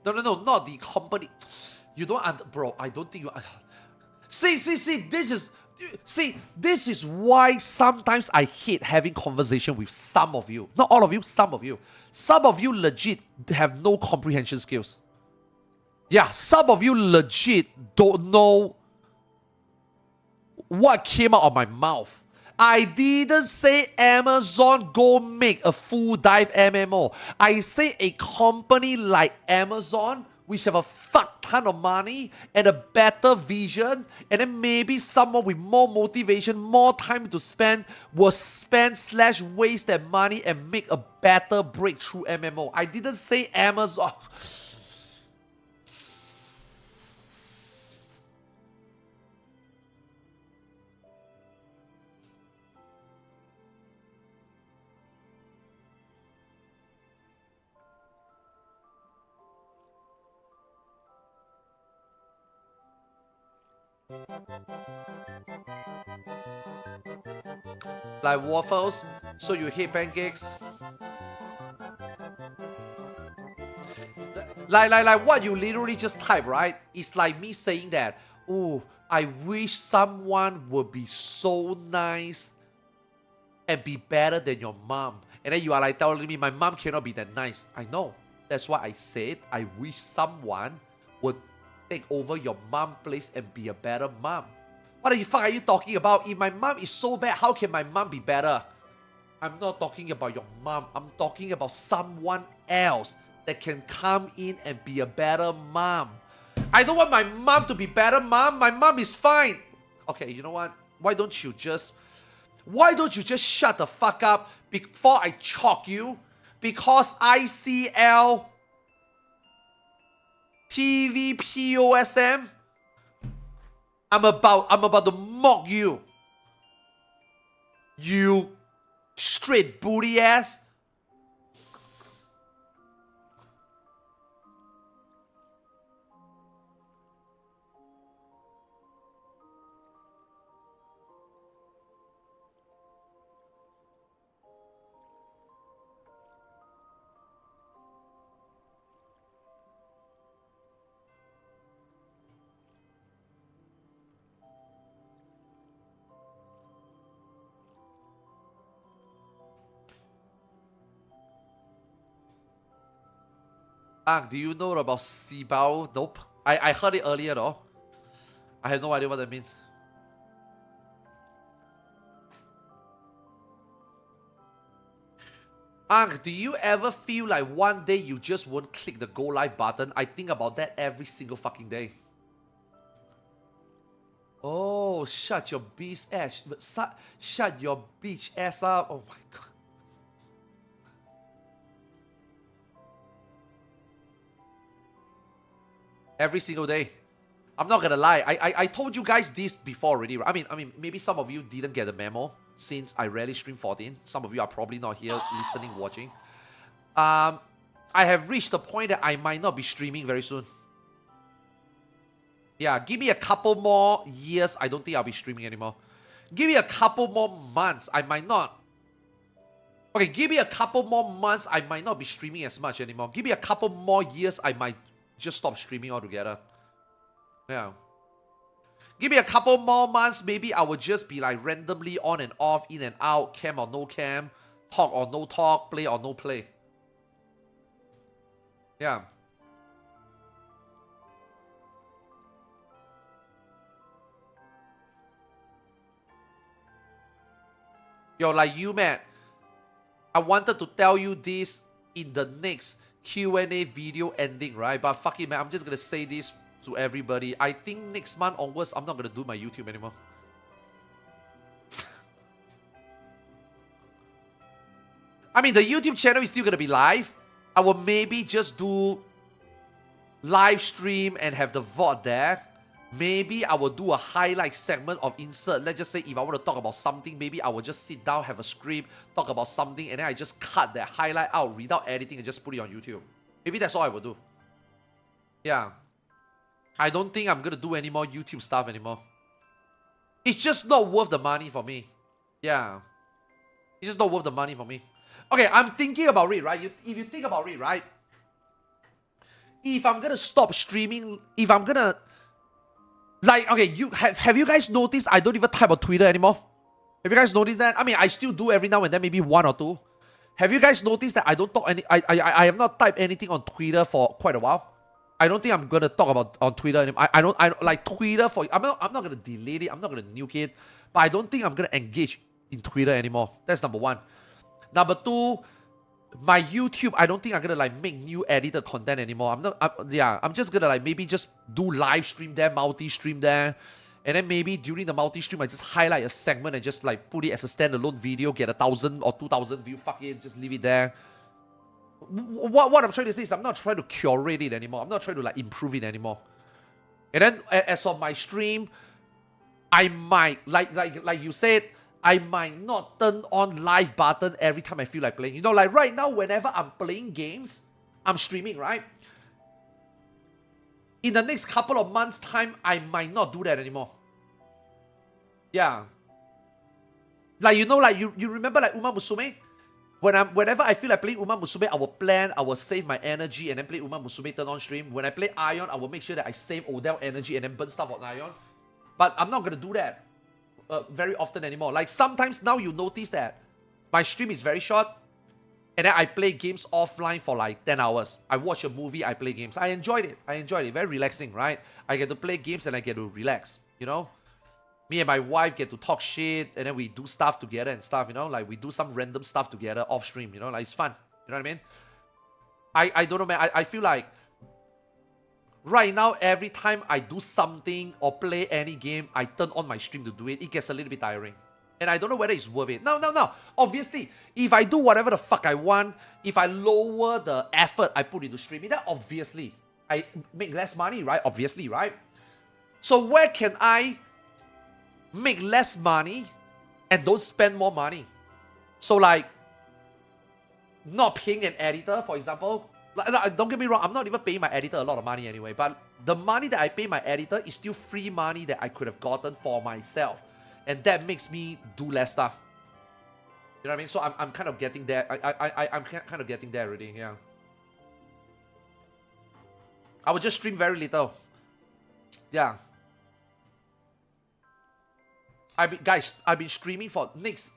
A: No, not the company. You don't, bro. I don't think you. See. This is why sometimes I hate having conversation with some of you. Not all of you, some of you. Some of you legit have no comprehension skills. Yeah, some of you legit don't know what came out of my mouth. I didn't say Amazon go make a full dive MMO. I say a company like Amazon, which have a fuck ton of money and a better vision, and then maybe someone with more motivation, more time to spend, will spend/waste their money and make a better breakthrough MMO. I didn't say Amazon. Like waffles, so you hate pancakes. Like what you literally just type, right? It's like me saying that, oh, I wish someone would be so nice and be better than your mom. And then you are like telling me my mom cannot be that nice. I know. That's why I said I wish someone would take over your mom's place and be a better mom. What the fuck are you talking about? If my mom is so bad, how can my mom be better? I'm not talking about your mom. I'm talking about someone else that can come in and be a better mom. I don't want my mom to be better mom. My mom is fine. Okay, you know what? Why don't you just shut the fuck up before I chalk you? Because ICL TVPOSM, I'm about to mock you. You straight booty ass. Do you know about Sibao? Nope. I heard it earlier though. I have no idea what that means. Do you ever feel like one day you just won't click the go live button? I think about that every single fucking day. Oh, shut your bitch ass. Shut your bitch ass up. Oh my god. Every single day. I'm not gonna lie. I told you guys this before already. I mean, maybe some of you didn't get the memo since I rarely stream 14. Some of you are probably not here listening, watching. I have reached the point that I might not be streaming very soon. Yeah, give me a couple more years, I don't think I'll be streaming anymore. Give me a couple more months, I might not. Okay, give me a couple more months, I might not be streaming as much anymore. Give me a couple more years, I might just stop streaming altogether. Yeah. Give me a couple more months, maybe I would just be like randomly on and off, in and out, cam or no cam, talk or no talk, play or no play. Yeah. Yo, like you, man, I wanted to tell you this in the next Q&A video ending, right? But fuck it, man, I'm just gonna say this to everybody. I think next month onwards, I'm not gonna do my YouTube anymore. I mean, the YouTube channel is still gonna be live. I will maybe just do live stream and have the VOD there. Maybe I will do a highlight segment of insert. Let's just say if I want to talk about something, maybe I will just sit down, have a script, talk about something, and then I just cut that highlight out without editing and just put it on YouTube. Maybe that's all I will do. Yeah. I don't think I'm going to do any more YouTube stuff anymore. It's just not worth the money for me. Yeah. It's just not worth the money for me. Okay, I'm thinking about it, right? If you think about it, right? If I'm going to stop streaming, if I'm going to... Like, okay, have you guys noticed I don't even type on Twitter anymore? Have you guys noticed that? I mean, I still do every now and then, maybe one or two. Have you guys noticed that I don't talk any... I have not typed anything on Twitter for quite a while? I don't think I'm gonna talk about on Twitter anymore. I don't like Twitter for... I'm not gonna delete it. I'm not gonna nuke it. But I don't think I'm gonna engage in Twitter anymore. That's number one. Number two, my YouTube, I don't think I'm gonna like make new edited content anymore. I'm just gonna like maybe just do live stream there, multi-stream there. And then maybe during the multi-stream, I just highlight a segment and just like put it as a standalone video, get 1,000 or 2,000 views. Fuck it, just leave it there. What I'm trying to say is I'm not trying to curate it anymore. I'm not trying to like improve it anymore. And then as of my stream, I might, like you said, I might not turn on live button every time I feel like playing. You know, like right now, whenever I'm playing games, I'm streaming, right? In the next couple of months' time, I might not do that anymore. Yeah. Like, you know, like you remember like Uma Musume? Whenever I feel like playing Uma Musume, I will plan, I will save my energy and then play Uma Musume turn on stream. When I play Ion, I will make sure that I save Odell energy and then burn stuff on Ion. But I'm not going to do that very often anymore. Like sometimes now you notice that my stream is very short and then I play games offline for like 10 hours. I watch a movie, I play games. I enjoyed it. Very relaxing, right? I get to play games and I get to relax, you know? Me and my wife get to talk shit and then we do stuff together and stuff, you know? Like we do some random stuff together off stream, you know? Like it's fun. You know what I mean? I don't know, man. I feel like right now, every time I do something or play any game, I turn on my stream to do it. It gets a little bit tiring. And I don't know whether it's worth it. No. Obviously, if I do whatever the fuck I want, if I lower the effort I put into streaming, then obviously I make less money, right? Obviously, right? So where can I make less money and don't spend more money? So like, not paying an editor, for example. Like, don't get me wrong, I'm not even paying my editor a lot of money anyway, but the money that I pay my editor is still free money that I could have gotten for myself. And that makes me do less stuff. You know what I mean? So I'm kind of getting there. I'm kind of getting there already, yeah. I will just stream very little. Yeah. Guys, I've been streaming for next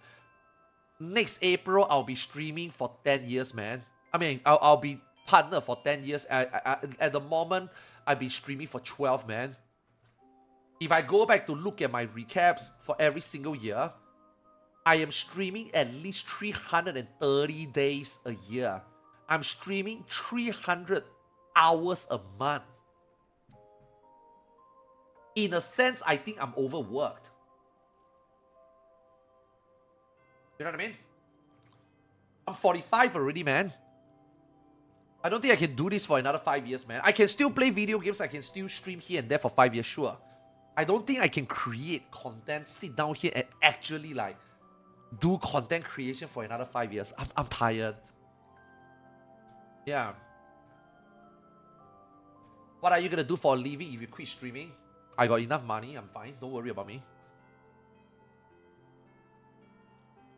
A: April. I'll be streaming for 10 years, man. I mean, I'll be partner for 10 years. At the moment, I've been streaming for 12, man. If I go back to look at my recaps for every single year, I am streaming at least 330 days a year. I'm streaming 300 hours a month. In a sense, I think I'm overworked. You know what I mean? I'm 45 already, man. I don't think I can do this for another 5 years, man. I can still play video games. I can still stream here and there for 5 years, sure. I don't think I can create content, sit down here and actually like do content creation for another 5 years. I'm tired. Yeah. What are you going to do for a living if you quit streaming? I got enough money. I'm fine. Don't worry about me.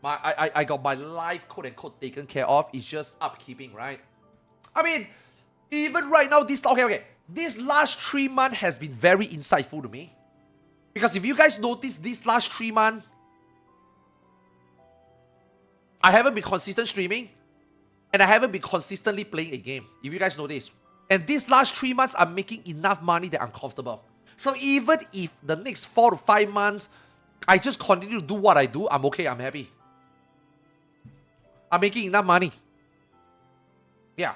A: I got my life, quote unquote, taken care of. It's just upkeeping, right? I mean, even right now, this last 3 months has been very insightful to me. Because if you guys notice, this last 3 months, I haven't been consistent streaming. And I haven't been consistently playing a game. If you guys notice. And these last 3 months, I'm making enough money that I'm comfortable. So even if the next 4 to 5 months, I just continue to do what I do, I'm okay, I'm happy. I'm making enough money. Yeah.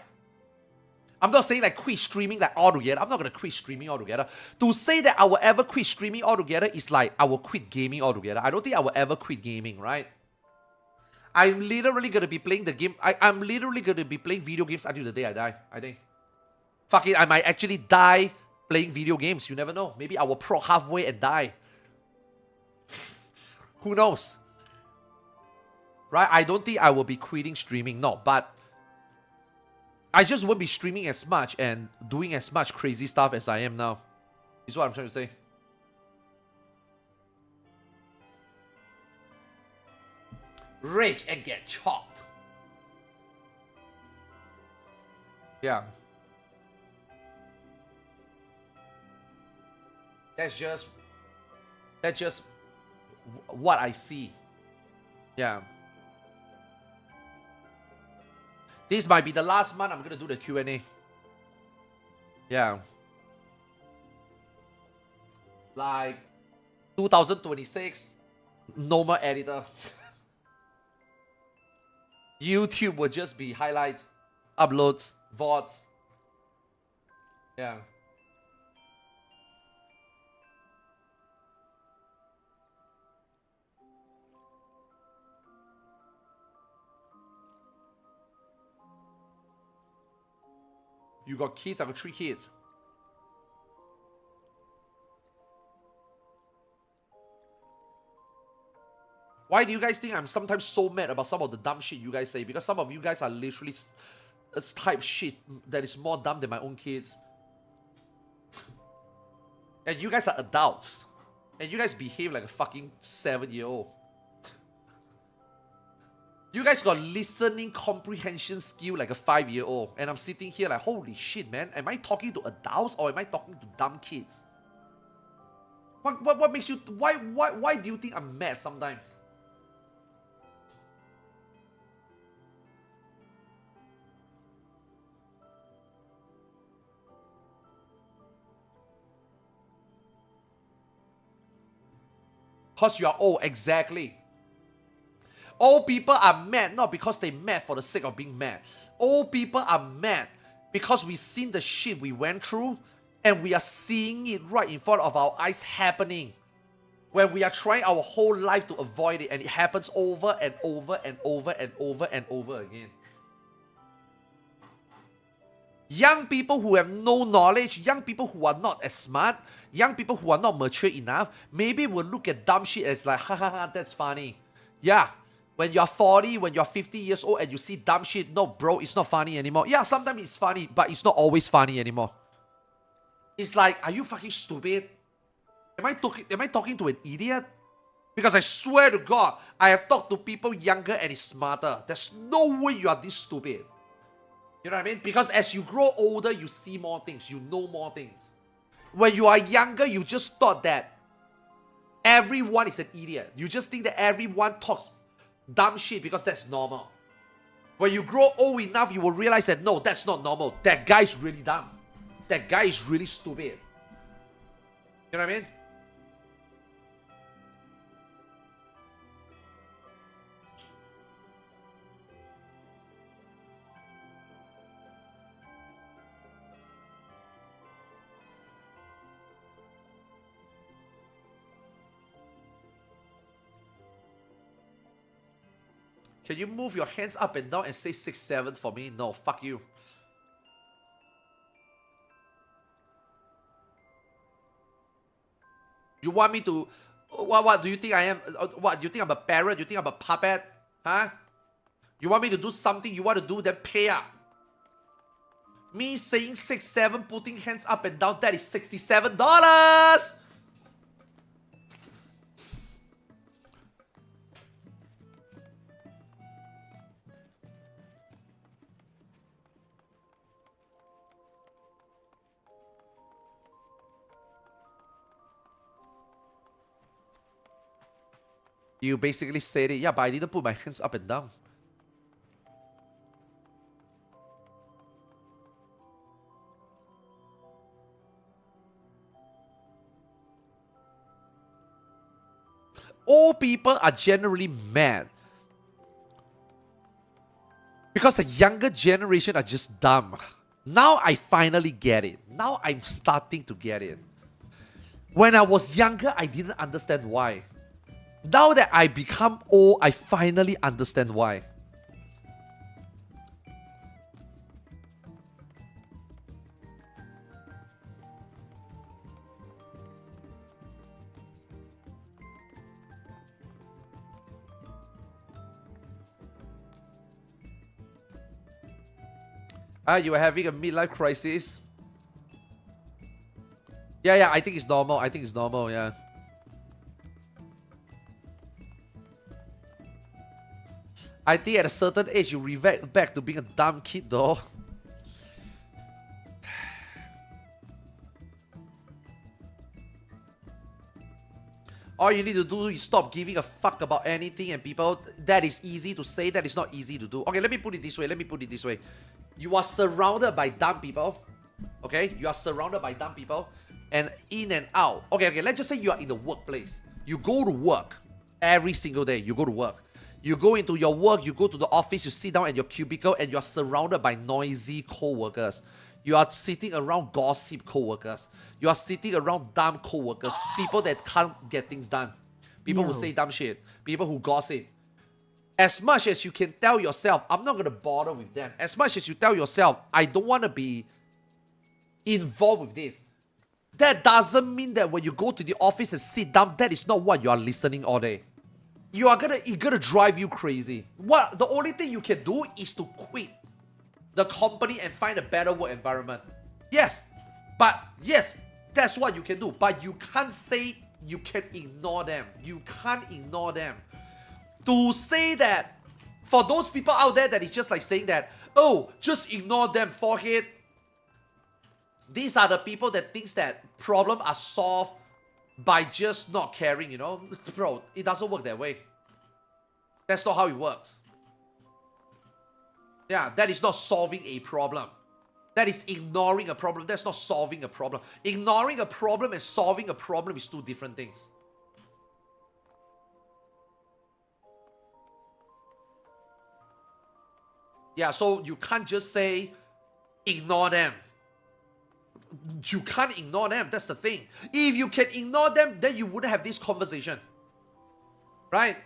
A: I'm not saying like quit streaming like altogether. I'm not going to quit streaming altogether. To say that I will ever quit streaming altogether is like I will quit gaming altogether. I don't think I will ever quit gaming, right? I'm literally going to be playing the game. I'm literally going to be playing video games until the day I die, I think. Fuck it, I might actually die playing video games. You never know. Maybe I will pro halfway and die. Who knows? Right? I don't think I will be quitting streaming. No, but I just won't be streaming as much and doing as much crazy stuff as I am now. Is what I'm trying to say. Rage and get chopped. Yeah. That's just what I see. Yeah. This might be the last month I'm gonna do the Q&A. Yeah. Like 2026, no more editor. YouTube will just be highlights, uploads, VODs. Yeah. You got kids? I got 3 kids. Why do you guys think I'm sometimes so mad about some of the dumb shit you guys say? Because some of you guys are literally type shit that is more dumb than my own kids. And you guys are adults. And you guys behave like a fucking 7-year-old. You guys got listening comprehension skill like a 5-year-old. And I'm sitting here like, holy shit, man. Am I talking to adults or am I talking to dumb kids? What makes you... Why do you think I'm mad sometimes? Because you are old, exactly. Old people are mad not because they mad for the sake of being mad. Old people are mad because we've seen the shit we went through and we are seeing it right in front of our eyes happening. When we are trying our whole life to avoid it and it happens over and over and over and over and over again. Young people who have no knowledge, young people who are not as smart, young people who are not mature enough, maybe will look at dumb shit as like, ha ha ha, that's funny. Yeah. When you're 40, when you're 50 years old and you see dumb shit, no bro, it's not funny anymore. Yeah, sometimes it's funny, but it's not always funny anymore. It's like, are you fucking stupid? Am I talking to an idiot? Because I swear to God, I have talked to people younger and it's smarter. There's no way you are this stupid. You know what I mean? Because as you grow older, you see more things, you know more things. When you are younger, you just thought that everyone is an idiot. You just think that everyone talks dumb shit because that's normal. When you grow old enough, you will realize that no, that's not normal. That guy is really dumb. That guy is really stupid. You know what I mean? Can you move your hands up and down and say 6-7 for me? No, fuck you. You want me to... What do you think I am? What, do you think I'm a parrot? Do you think I'm a puppet? Huh? You want me to do something you want to do, then pay up. Me saying 6-7, putting hands up and down, that is $67. You basically said it. Yeah, but I didn't put my hands up and down. Old people are generally mad because the younger generation are just dumb. Now I finally get it. Now I'm starting to get it. When I was younger, I didn't understand why. Now that I become old, I finally understand why. You are having a midlife crisis? Yeah, I think it's normal. I think it's normal, yeah. I think at a certain age, you revert back to being a dumb kid, though. All you need to do is stop giving a fuck about anything and people. That is easy to say. That is not easy to do. Okay, let me put it this way. You are surrounded by dumb people. Okay? You are surrounded by dumb people. And in and out. Okay, let's just say you are in the workplace. You go to work every single day. You go to work. You go into your work. You go to the office. You sit down at your cubicle and you are surrounded by noisy co-workers. You are sitting around gossip co-workers. You are sitting around dumb co-workers. People that can't get things done. People who say dumb shit. People who gossip. As much as you can tell yourself, I'm not going to bother with them. As much as you tell yourself, I don't want to be involved with this. That doesn't mean that when you go to the office and sit down, that is not what you are listening all day. It's gonna drive you crazy. The only thing you can do is to quit the company and find a better work environment. Yes, that's what you can do. But you can't say you can ignore them. You can't ignore them. To say that, for those people out there that is just like saying that, oh, just ignore them, forehead. These are the people that thinks that problems are solved by just not caring, you know? Bro, it doesn't work that way. That's not how it works. Yeah, that is not solving a problem. That is ignoring a problem. That's not solving a problem. Ignoring a problem and solving a problem is two different things. Yeah, so you can't just say, ignore them. You can't ignore them. That's the thing. If you can ignore them, then you wouldn't have this conversation. Right?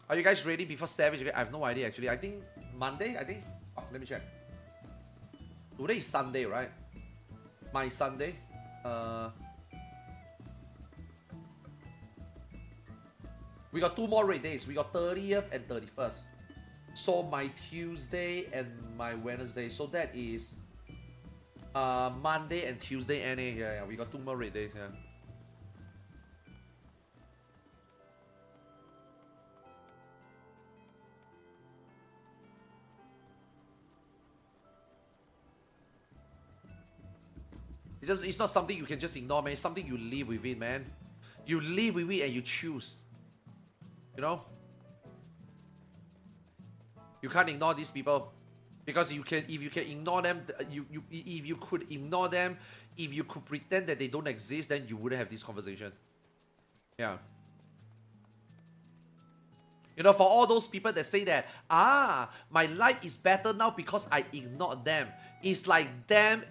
A: Are you guys ready before Savage? I have no idea actually. I think Monday, Oh, let me check. Today is Sunday, right? My Sunday. We got 2 more raid days. We got 30th and 31st. So my Tuesday and my Wednesday. So that is Monday and Tuesday NA. Yeah, we got 2 more raid days, yeah. It's not something you can just ignore, man. It's something you live with it, man. You live with it and you choose. You know? You can't ignore these people. Because if you can ignore them, if you could ignore them, if you could pretend that they don't exist, then you wouldn't have this conversation. Yeah. You know, for all those people that say that, my life is better now because I ignored them. It's like them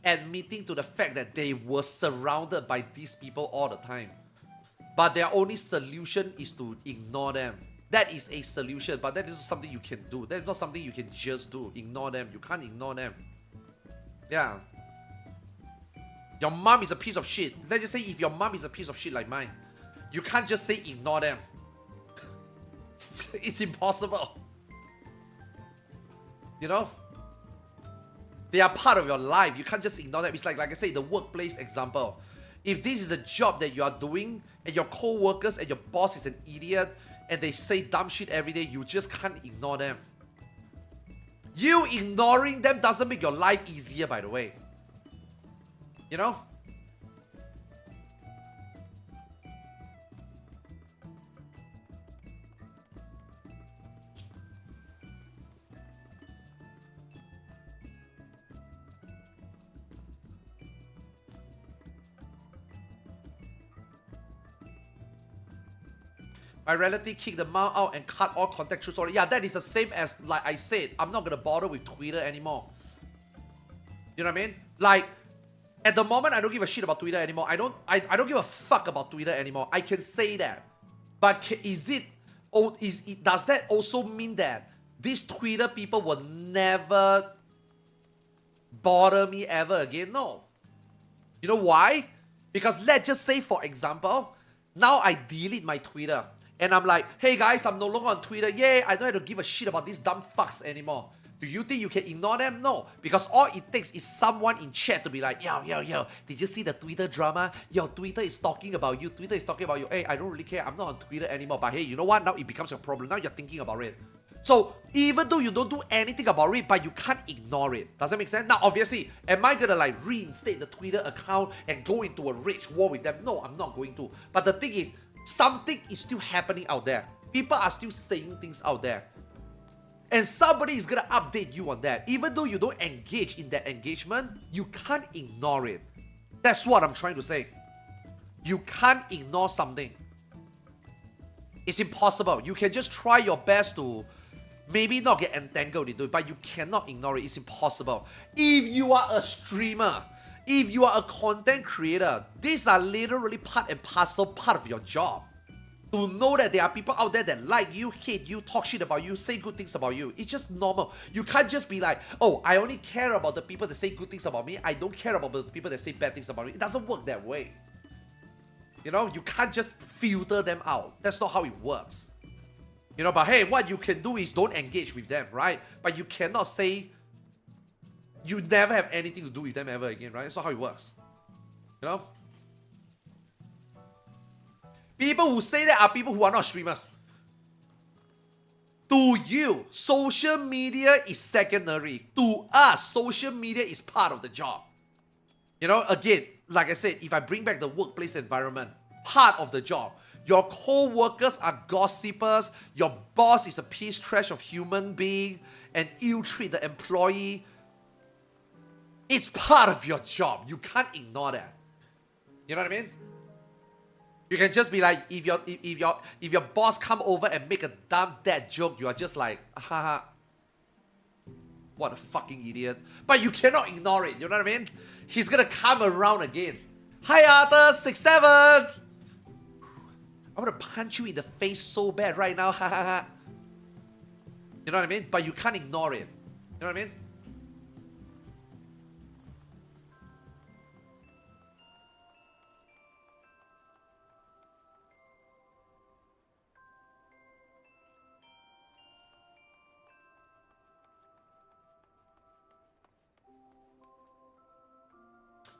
A: admitting to the fact that they were surrounded by these people all the time. But their only solution is to ignore them. That is a solution, but that is something you can do. That is not something you can just do. Ignore them. You can't ignore them. Yeah. Your mom is a piece of shit. Let's just say if your mom is a piece of shit like mine, you can't just say ignore them. It's impossible. You know? They are part of your life. You can't just ignore them. It's like I say, the workplace example. If this is a job that you are doing and your co-workers and your boss is an idiot and they say dumb shit every day, you just can't ignore them. You ignoring them doesn't make your life easier, by the way. You know? My relative kicked the mount out and cut all contact through story. Yeah, that is the same as, like I said, I'm not gonna bother with Twitter anymore. You know what I mean? Like, at the moment, I don't give a shit about Twitter anymore. I don't give a fuck about Twitter anymore. I can say that. But does that also mean that these Twitter people will never bother me ever again? No. You know why? Because let's just say, for example, now I delete my Twitter. And I'm like, hey guys, I'm no longer on Twitter. Yay, I don't have to give a shit about these dumb fucks anymore. Do you think you can ignore them? No. Because all it takes is someone in chat to be like, yo, did you see the Twitter drama? Yo, Twitter is talking about you. Twitter is talking about you. Hey, I don't really care. I'm not on Twitter anymore. But hey, you know what? Now it becomes a problem. Now you're thinking about it. So even though you don't do anything about it, but you can't ignore it. Does that make sense? Now, obviously, am I gonna like reinstate the Twitter account and go into a rage war with them? No, I'm not going to. But the thing is, something is still happening out there. People are still saying things out there. And somebody is gonna update you on that. Even though you don't engage in that engagement, you can't ignore it. That's what I'm trying to say. You can't ignore something. It's impossible. You can just try your best to maybe not get entangled into it, but you cannot ignore it. It's impossible. If you are a streamer, if you are a content creator, these are literally part and parcel part of your job. To know that there are people out there that like you, hate you, talk shit about you, say good things about you. It's just normal. You can't just be like, oh, I only care about the people that say good things about me. I don't care about the people that say bad things about me. It doesn't work that way. You know, you can't just filter them out. That's not how it works. You know, but hey, what you can do is don't engage with them, right? But you cannot say you never have anything to do with them ever again, right? That's not how it works. You know? People who say that are people who are not streamers. To you, social media is secondary. To us, social media is part of the job. You know, again, like I said, if I bring back the workplace environment, part of the job. Your co-workers are gossipers. Your boss is a piece trash of human being and ill-treat the employee. It's part of your job. You can't ignore that. You know what I mean? You can just be like, if your boss come over and make a dumb dad joke, you are just like, haha, what a fucking idiot. But you cannot ignore it. You know what I mean? He's gonna come around again. Hi Arthur, 6'7". I want to punch you in the face so bad right now. Ha ha ha. You know what I mean? But you can't ignore it. You know what I mean?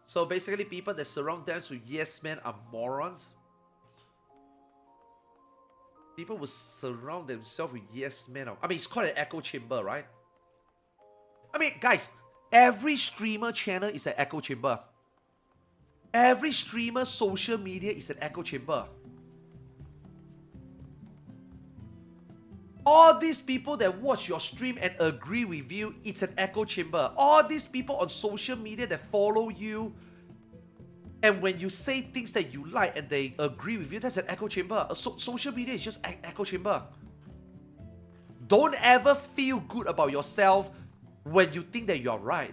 A: So basically, people that surround them with yes men are morons. People will surround themselves with yes men. I mean, it's called an echo chamber, right? I mean, guys, every streamer channel is an echo chamber. Every streamer social media is an echo chamber. All these people that watch your stream and agree with you, it's an echo chamber. All these people on social media that follow you, and when you say things that you like and they agree with you, that's an echo chamber. Social media is just an echo chamber. Don't ever feel good about yourself when you think that you're right.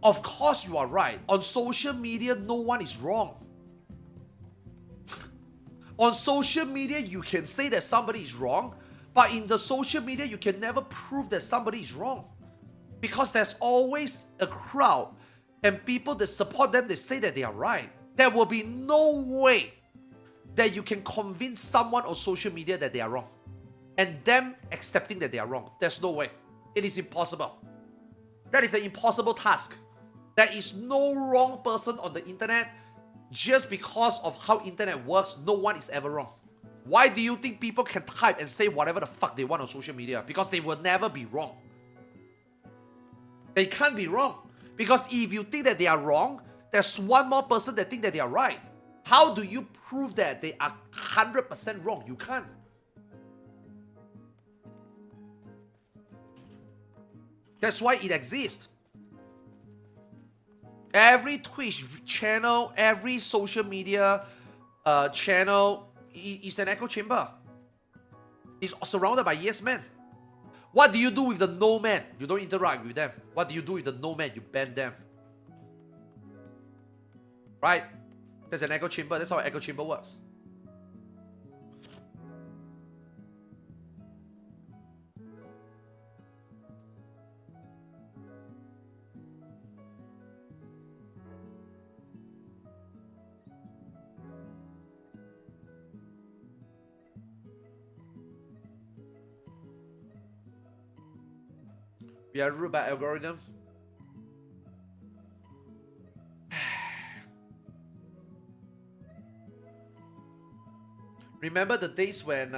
A: Of course you are right. On social media, no one is wrong. On social media, you can say that somebody is wrong, but in the social media, you can never prove that somebody is wrong. Because there's always a crowd and people that support them, they say that they are right. There will be no way that you can convince someone on social media that they are wrong. And them accepting that they are wrong. There's no way. It is impossible. That is an impossible task. There is no wrong person on the internet. Just because of how internet works, no one is ever wrong. Why do you think people can type and say whatever the fuck they want on social media? Because they will never be wrong. They can't be wrong. Because if you think that they are wrong, there's one more person that think that they are right. How do you prove that they are 100% wrong? You can't. That's why it exists. Every Twitch channel, every social media channel is an echo chamber. It's surrounded by yes men. What do you do with the no man? You don't interact with them. What do you do with the no man? You ban them. Right? There's an echo chamber. That's how an echo chamber works. We are ruled by algorithm. Remember the days when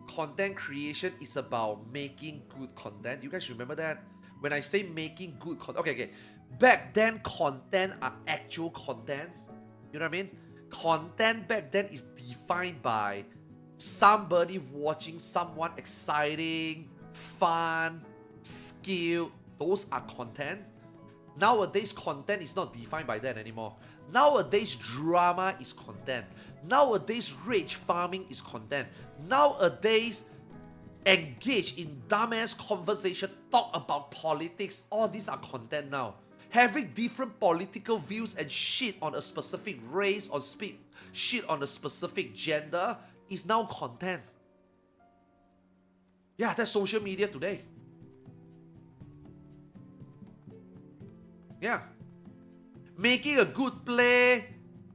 A: content creation is about making good content? You guys remember that? When I say making good content, okay. Back then, content are actual content. You know what I mean? Content back then is defined by somebody watching someone exciting, fun, skill. Those are content. Nowadays, content is not defined by that anymore. Nowadays, drama is content. Nowadays, rage farming is content. Nowadays, engage in dumbass conversation, talk about politics. All these are content now. Having different political views and shit on a specific race or shit on a specific gender is now content. Yeah, that's social media today. Yeah. Making a good play,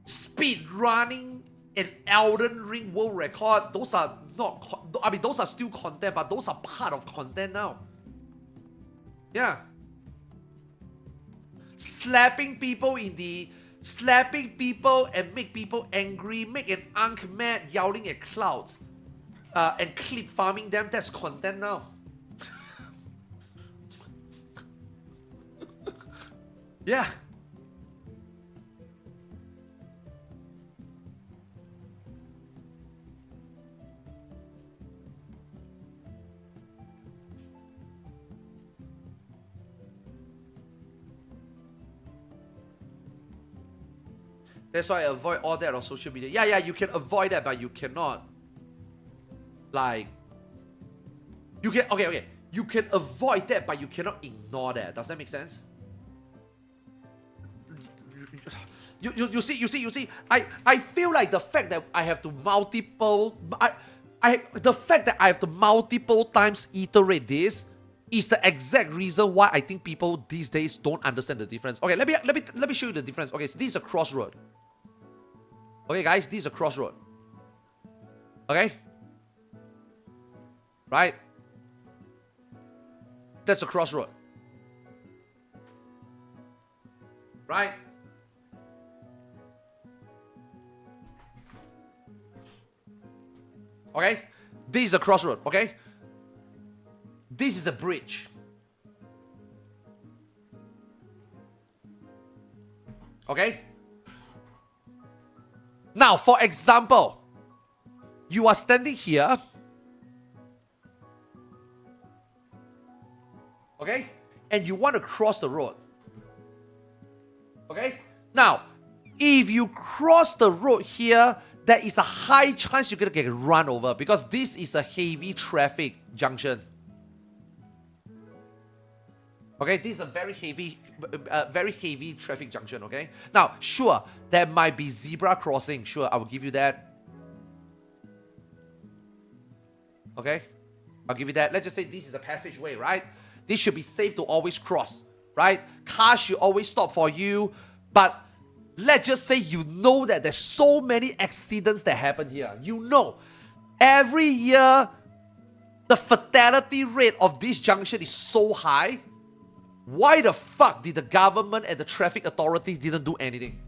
A: speed running an Elden Ring world record, those are not, I mean, those are still content, but those are part of content now. Yeah. Slapping people and make people angry, make an unk mad, yelling at clouds, and clip farming them, that's content now. Yeah. That's why I avoid all that on social media. Yeah, you can avoid that, but you cannot. Like, you can, okay. You can avoid that, but you cannot ignore that. Does that make sense? You see. I feel like the fact that I have to the fact that I have to multiple times iterate this is the exact reason why I think people these days don't understand the difference. Okay, let me show you the difference. Okay, so this is a crossroad. Okay, guys, this is a crossroad. Okay? Right? That's a crossroad. Right? Okay? This is a crossroad, okay? This is a bridge. Okay? Now, for example, you are standing here. Okay? And you want to cross the road. Okay? Now, if you cross the road here, there is a high chance you're going to get run over because this is a heavy traffic junction. Okay, this is a very heavy traffic junction, okay? Now, sure, there might be zebra crossing. Sure, I will give you that. Okay? I'll give you that. Let's just say this is a passageway, right? This should be safe to always cross, right? Cars should always stop for you, but let's just say you know that there's so many accidents that happen here. You know, every year, the fatality rate of this junction is so high. Why the fuck did the government and the traffic authorities didn't do anything?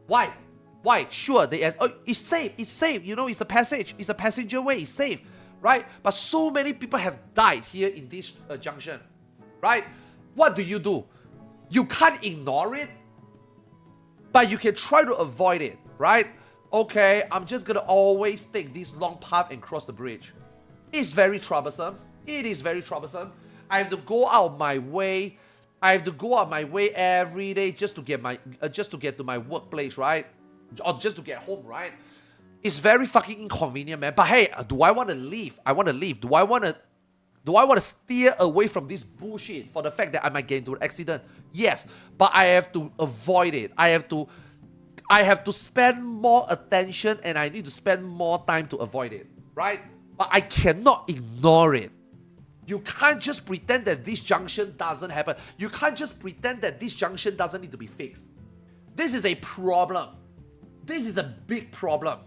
A: Why? Why? Sure, they ask, oh, it's safe, you know, it's a passage, it's a passenger way, it's safe, right? But so many people have died here in this junction, right? What do? You can't ignore it, but you can try to avoid it, right? Okay, I'm just gonna always take this long path and cross the bridge. It's very troublesome. It is very troublesome. I have to go out my way. I have to go out my way every day just to get to my workplace, right? Or just to get home, right? It's very fucking inconvenient, man. But hey, do I want to leave? I want to leave. Do I want to steer away from this bullshit for the fact that I might get into an accident? Yes, but I have to avoid it. I have to spend more attention and I need to spend more time to avoid it, right? But I cannot ignore it. You can't just pretend that this junction doesn't happen. You can't just pretend that this junction doesn't need to be fixed. This is a problem. This is a big problem,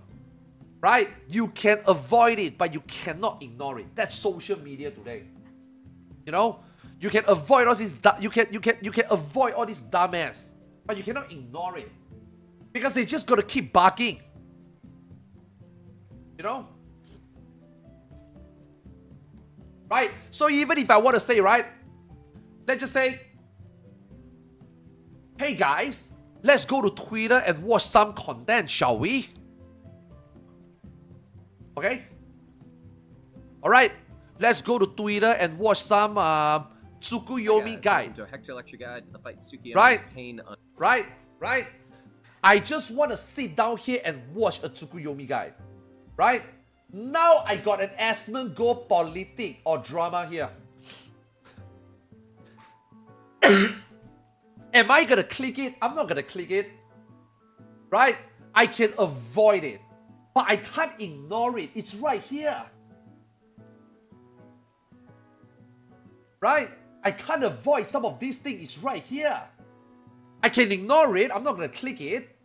A: right? You can avoid it, but you cannot ignore it. That's social media today. You know, you can avoid all this. You can avoid all this dumbass, but you cannot ignore it because they just gotta keep barking. You know. Right? So even if I want to say, right, let's just say, hey guys, let's go to Twitter and watch some content, shall we? Okay? Alright, let's go to Twitter and watch some Tsukuyomi guide.
H: To a Hector lecture guide to the fight Tsukuyomi's
A: Right?
H: pain.
A: Right? I just want to sit down here and watch a Tsukuyomi guide. Right? Now I got an Asmund Go politic or drama here. Am I gonna click it? I'm not gonna click it. Right? I can avoid it. But I can't ignore it. It's right here. Right? I can't avoid some of these things. It's right here. I can ignore it. I'm not gonna click it.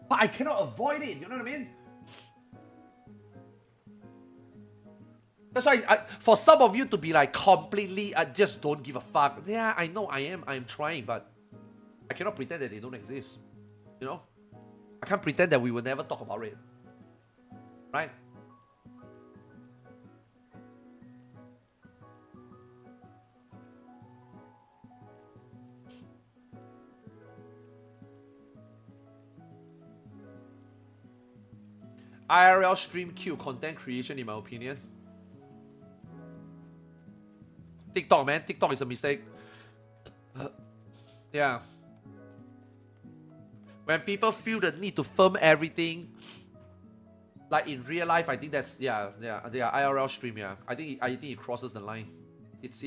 A: But I cannot avoid it. You know what I mean? That's why for some of you to be like completely, I just don't give a fuck. Yeah, I know I am trying, but I cannot pretend that they don't exist. You know? I can't pretend that we will never talk about it. Right? IRL stream kill content creation in my opinion. TikTok, man. TikTok is a mistake. Yeah. When people feel the need to film everything, like in real life, I think that's IRL stream. Yeah, I think it crosses the line. It's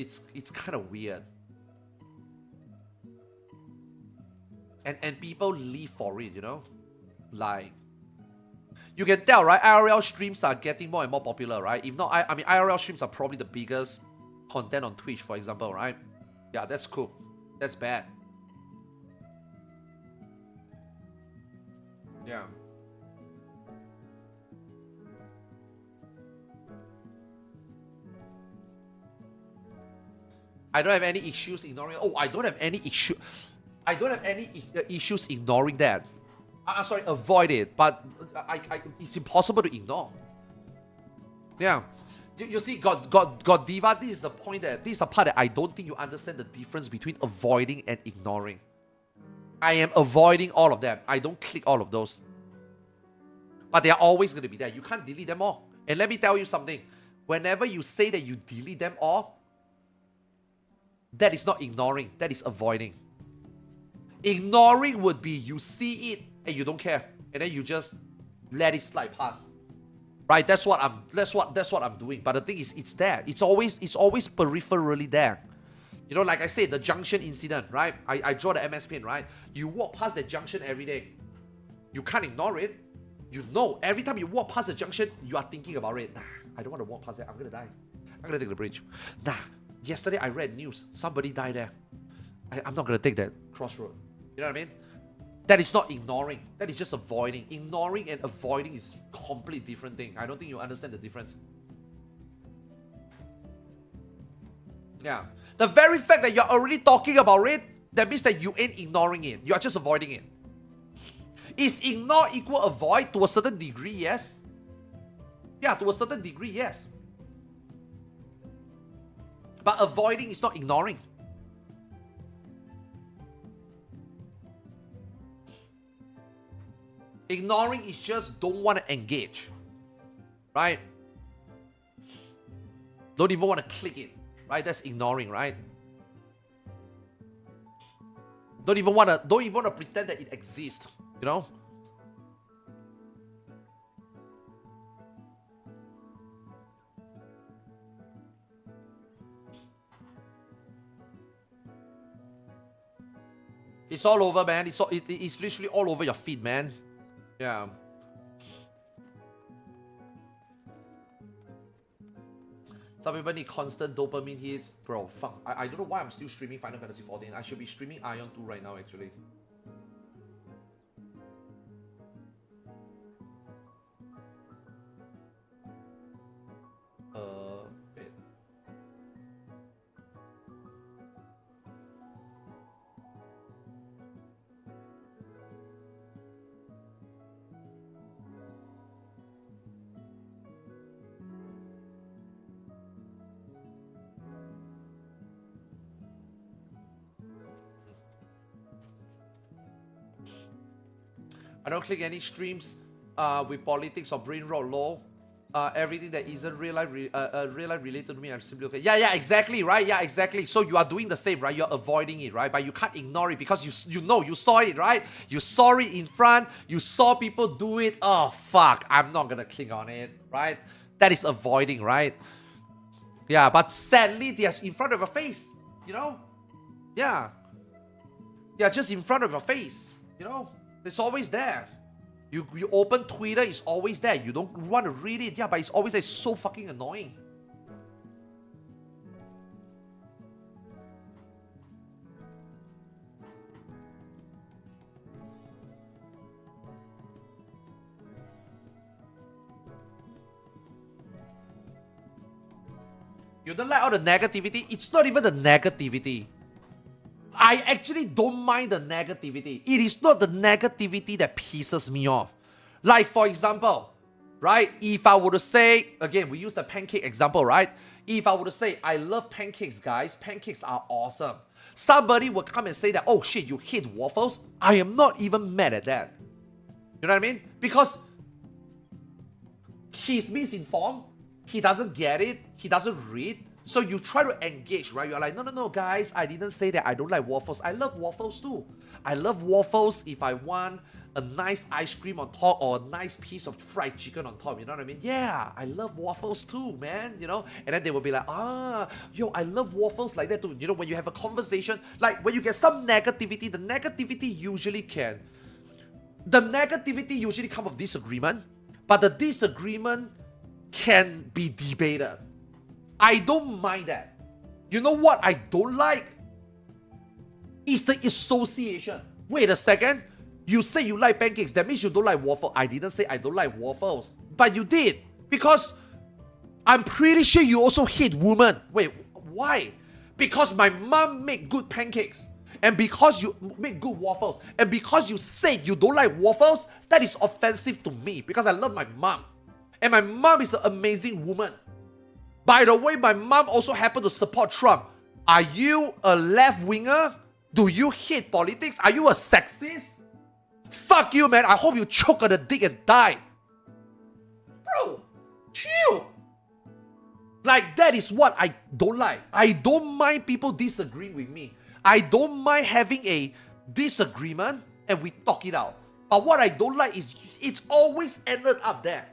A: kind of weird. And people live for it, you know, like. You can tell, right? IRL streams are getting more and more popular, right? If not, I mean, IRL streams are probably the biggest content on Twitch, for example, right? Yeah, that's cool. That's bad. Yeah. I don't have any issues ignoring. Oh, I don't have any issue. I don't have any issues ignoring that. I'm sorry, avoid it. But it's impossible to ignore. Yeah. You see, God Diva, this is the point this is the part that I don't think you understand the difference between avoiding and ignoring. I am avoiding all of them. I don't click all of those. But they are always going to be there. You can't delete them all. And let me tell you something. Whenever you say that you delete them all, that is not ignoring. That is avoiding. Ignoring would be you see it and you don't care. And then you just let it slide past. Right, that's what I'm doing. But the thing is, it's there. It's always peripherally there. You know, like I said, the junction incident, right? I draw the MS pin, right? You walk past the junction every day. You can't ignore it. You know, every time you walk past the junction, you are thinking about it. Nah, I don't want to walk past it. I'm gonna die. I'm gonna take the bridge. Nah, yesterday I read news. Somebody died there. I'm not gonna take that crossroad. You know what I mean? That is not ignoring. That is just avoiding. Ignoring and avoiding is completely different thing. I don't think you understand the difference. Yeah. The very fact that you're already talking about it, that means that you ain't ignoring it. You are just avoiding it. Is ignore equal avoid to a certain degree? Yes. Yeah, to a certain degree, yes. But avoiding is not ignoring. Ignoring is just don't want to engage. Right? Don't even want to click it. Right? That's ignoring, right? Don't even want to pretend that it exists. You know? It's all over, man. It's literally all over your feed, man. Yeah. Some people need constant dopamine hits. Bro, fuck. I don't know why I'm still streaming Final Fantasy 14. I should be streaming Ion 2 right now, actually. Wait. I don't click any streams with politics or brain rot law. Everything that isn't real life related to me, I'm simply okay. Yeah, exactly, right? Yeah, exactly. So you are doing the same, right? You're avoiding it, right? But you can't ignore it because you know, you saw it, right? You saw it in front. You saw people do it. Oh, fuck. I'm not gonna click on it, right? That is avoiding, right? Yeah, but sadly, they're in front of your face, you know? Yeah. They're just in front of your face, you know? It's always there. You open Twitter, it's always there. You don't want to read it, yeah, but it's always there. It's so fucking annoying. You don't like all the negativity? It's not even the negativity. I actually don't mind the negativity. It is not the negativity that pisses me off. Like, for example, right? If I were to say, again, we use the pancake example, right? If I were to say, I love pancakes, guys. Pancakes are awesome. Somebody would come and say that, oh shit, you hate waffles? I am not even mad at that. You know what I mean? Because he's misinformed. He doesn't get it. He doesn't read. So you try to engage, right? You're like, no, guys, I didn't say that I don't like waffles. I love waffles too. I love waffles if I want a nice ice cream on top or a nice piece of fried chicken on top. You know what I mean? Yeah, I love waffles too, man. You know? And then they will be like, yo, I love waffles like that too. You know, when you have a conversation, like when you get some negativity, the negativity usually come of disagreement, but the disagreement can be debated. I don't mind that. You know what I don't like? Is the association. Wait a second. You say you like pancakes. That means you don't like waffles. I didn't say I don't like waffles. But you did. Because I'm pretty sure you also hate women. Wait, why? Because my mom make good pancakes. And because you make good waffles. And because you said you don't like waffles, that is offensive to me. Because I love my mom. And my mom is an amazing woman. By the way, my mom also happened to support Trump. Are you a left-winger? Do you hate politics? Are you a sexist? Fuck you, man. I hope you choke on the dick and die. Bro, chill. Like, that is what I don't like. I don't mind people disagreeing with me. I don't mind having a disagreement and we talk it out. But what I don't like is it's always ended up there.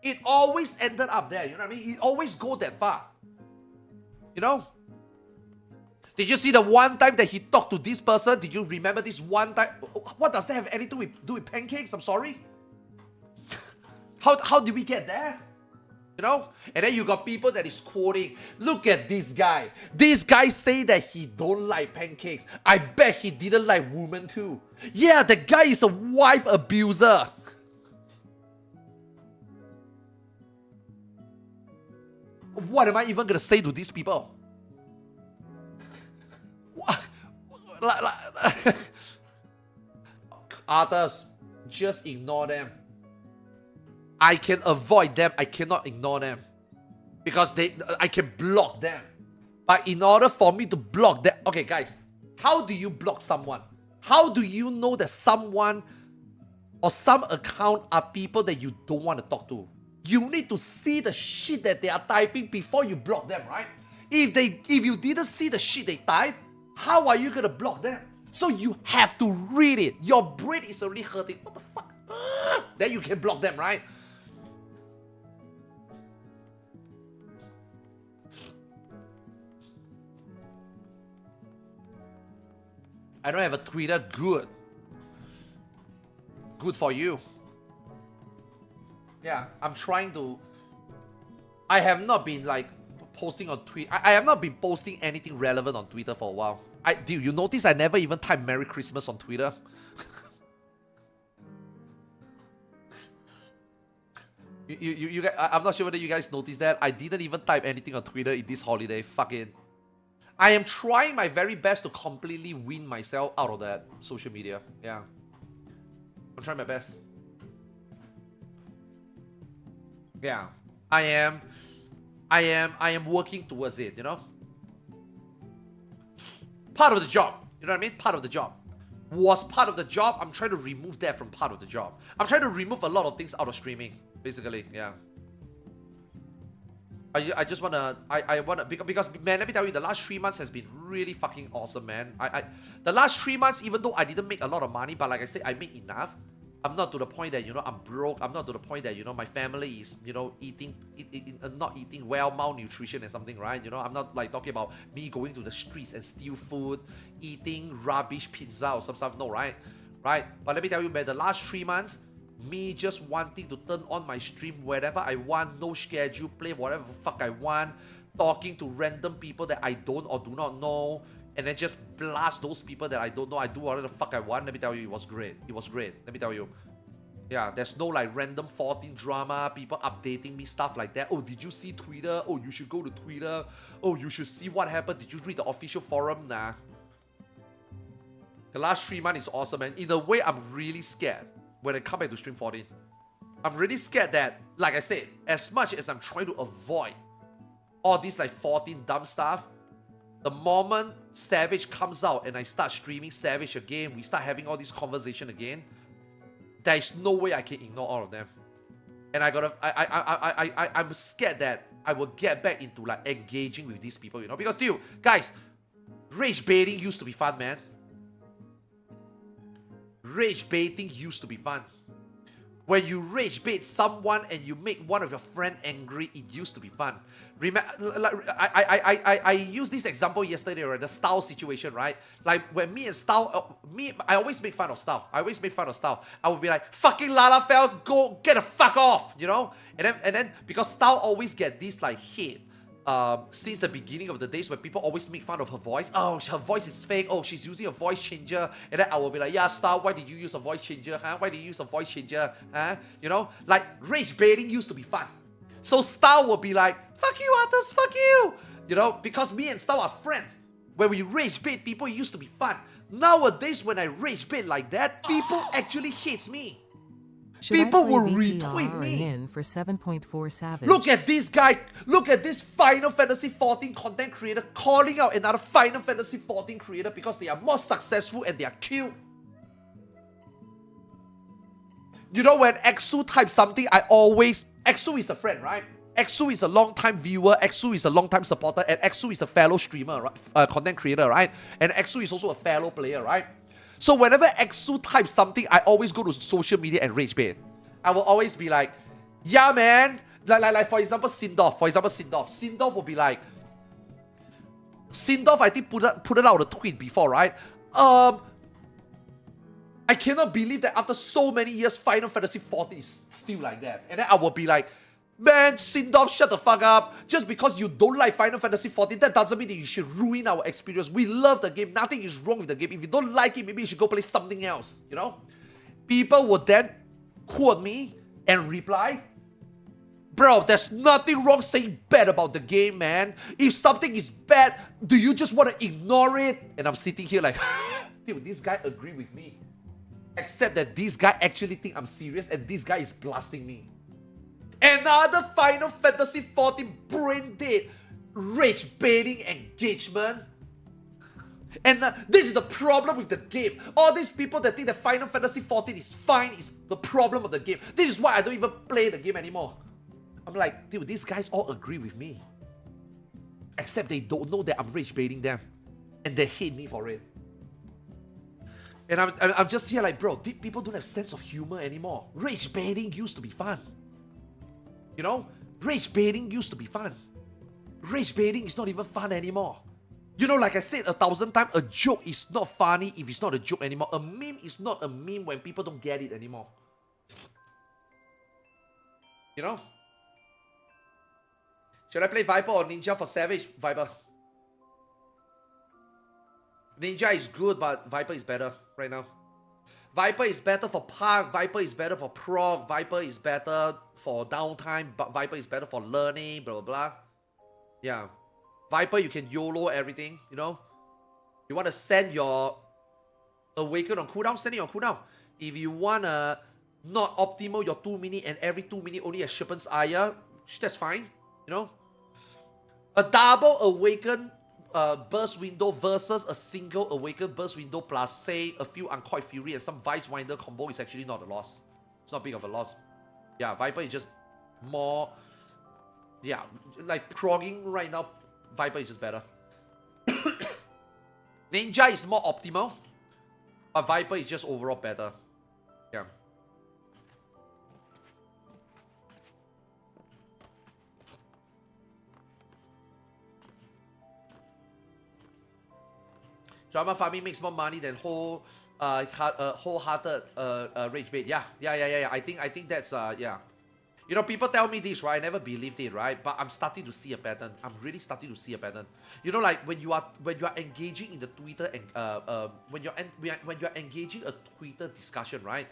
A: It always ended up there, you know what I mean? It always go that far. You know? Did you see the one time that he talked to this person? Did you remember this one time? What does that have anything to do with pancakes? I'm sorry. How did we get there? You know? And then you got people that is quoting, look at this guy. This guy say that he don't like pancakes. I bet he didn't like women too. Yeah, the guy is a wife abuser. What am I even gonna say to these people? Others, just ignore them. I can avoid them. I cannot ignore them. Because I can block them. But in order for me to block them... Okay, guys. How do you block someone? How do you know that someone or some account are people that you don't want to talk to? You need to see the shit that they are typing before you block them, right? If you didn't see the shit they type, how are you going to block them? So you have to read it. Your brain is already hurting. What the fuck? Then you can block them, right? I don't have a Twitter. Good. Good for you. Yeah, I'm trying to... I have not been like posting on Twitter. I have not been posting anything relevant on Twitter for a while. Dude, you notice I never even type Merry Christmas on Twitter? you guys, I'm not sure whether you guys noticed that. I didn't even type anything on Twitter in this holiday. Fucking... I am trying my very best to completely wean myself out of that social media. Yeah. I'm trying my best. Yeah. I am working towards it, you know? Part of the job. You know what I mean? Part of the job. Was part of the job. I'm trying to remove that from part of the job. I'm trying to remove a lot of things out of streaming. Basically, yeah. I just wanna, I wanna, because man, let me tell you, the last 3 months has been really fucking awesome, man. The last 3 months, even though I didn't make a lot of money, but like I said, I made enough. I'm not to the point that, you know, I'm broke. I'm not to the point that, you know, my family is, you know, not eating well, malnutrition and something, right? You know, I'm not like talking about me going to the streets and steal food, eating rubbish pizza or some stuff. No, right? Right? But let me tell you, man, the last 3 months, me just wanting to turn on my stream wherever I want, no schedule, play whatever the fuck I want, talking to random people that I don't or do not know, and then just blast those people that I don't know. I do whatever the fuck I want. Let me tell you, it was great. It was great. Let me tell you. Yeah, there's no like random 14 drama, people updating me, stuff like that. Oh, did you see Twitter? Oh, you should go to Twitter. Oh, you should see what happened. Did you read the official forum? Nah. The last 3 months is awesome, man. In a way, I'm really scared when I come back to stream 14. I'm really scared that, like I said, as much as I'm trying to avoid all these like 14 dumb stuff, the moment Savage comes out and I start streaming Savage again, we start having all this conversation again, there is no way I can ignore all of them. And I'm scared that I will get back into like engaging with these people, you know? Because dude, guys, rage baiting used to be fun, man. Rage baiting used to be fun. When you rage bait someone and you make one of your friends angry, it used to be fun. Remember, I used this example yesterday, right? The Style situation, right? Like when me and Style, I always make fun of Style. I always make fun of Style. I would be like, fucking Lalafell, go get the fuck off, you know? And then because Style always get this like hate. Since the beginning of the days when people always make fun of her voice. Oh, her voice is fake. Oh, she's using a voice changer. And then I will be like, yeah, Star, why did you use a voice changer? Huh? Why did you use a voice changer? Huh? You know, like rage baiting used to be fun. So Star will be like, fuck you, Arthurs, fuck you. You know, because me and Star are friends. When we rage bait people, it used to be fun. Nowadays, when I rage bait like that, people actually hate me.
B: Should
A: People
B: I play
A: will
B: VPR
A: retweet
B: or
A: me.
B: in for 7.4 Savage?
A: Look at this guy. Look at this Final Fantasy 14 content creator calling out another Final Fantasy 14 creator because they are more successful and they are cute. You know, when Exu types something, I always... Exu is a friend, right? Exu is a long-time viewer. Exu is a long-time supporter. And Exu is a fellow streamer, right? Content creator, right? And Exu is also a fellow player, right? So whenever Exu types something, I always go to social media and rage bait. I will always be like, yeah, man. Like for example, Sindorf. Sindorf will be like, Sindorf, I think, put it out a tweet before, right? I cannot believe that after so many years, Final Fantasy 14 is still like that. And then I will be like, man, Sindorf, shut the fuck up. Just because you don't like Final Fantasy 14, that doesn't mean that you should ruin our experience. We love the game. Nothing is wrong with the game. If you don't like it, maybe you should go play something else, you know? People would then quote me and reply, Bro, there's nothing wrong saying bad about the game, man. If something is bad, do you just want to ignore it? And I'm sitting here like, dude, this guy agree with me. Except that this guy actually think I'm serious and this guy is blasting me. Another Final Fantasy XIV brain dead, rage baiting engagement. And this is the problem with the game. All these people that think that Final Fantasy XIV is fine is the problem of the game. This is why I don't even play the game anymore. I'm like, dude, these guys all agree with me. Except they don't know that I'm rage baiting them. And they hate me for it. And I'm just here like, bro, people don't have sense of humor anymore. Rage baiting used to be fun. You know? Rage baiting used to be fun. Rage baiting is not even fun anymore. You know, like I said 1,000 times, a joke is not funny if it's not a joke anymore. A meme is not a meme when people don't get it anymore. You know? Should I play Viper or Ninja for Savage? Viper. Ninja is good, but Viper is better right now. Viper is better for park, Viper is better for prog, Viper is better for downtime, but Viper is better for learning, blah, blah, blah. Yeah. Viper, you can YOLO everything, you know? You want to send your Awaken on cooldown, send it on cooldown. If you want to not optimal your 2 minute and every 2 minute only a Sharpen's Ire, that's fine, you know? A double Awaken burst window versus a single Awaken burst window plus, say, a few Uncoiled Fury and some Vice Winder combo is actually not a loss. It's not big of a loss. Yeah, Viper is just more... Yeah, like progging right now, Viper is just better. Ninja is more optimal, but Viper is just overall better. Yeah. Drama farming makes more money than wholehearted rage bait. Yeah. I think that's yeah. You know, people tell me this, right? I never believed it, right? But I'm starting to see a pattern. I'm really starting to see a pattern. You know, like when you are engaging in the Twitter and when you're engaging a Twitter discussion, right?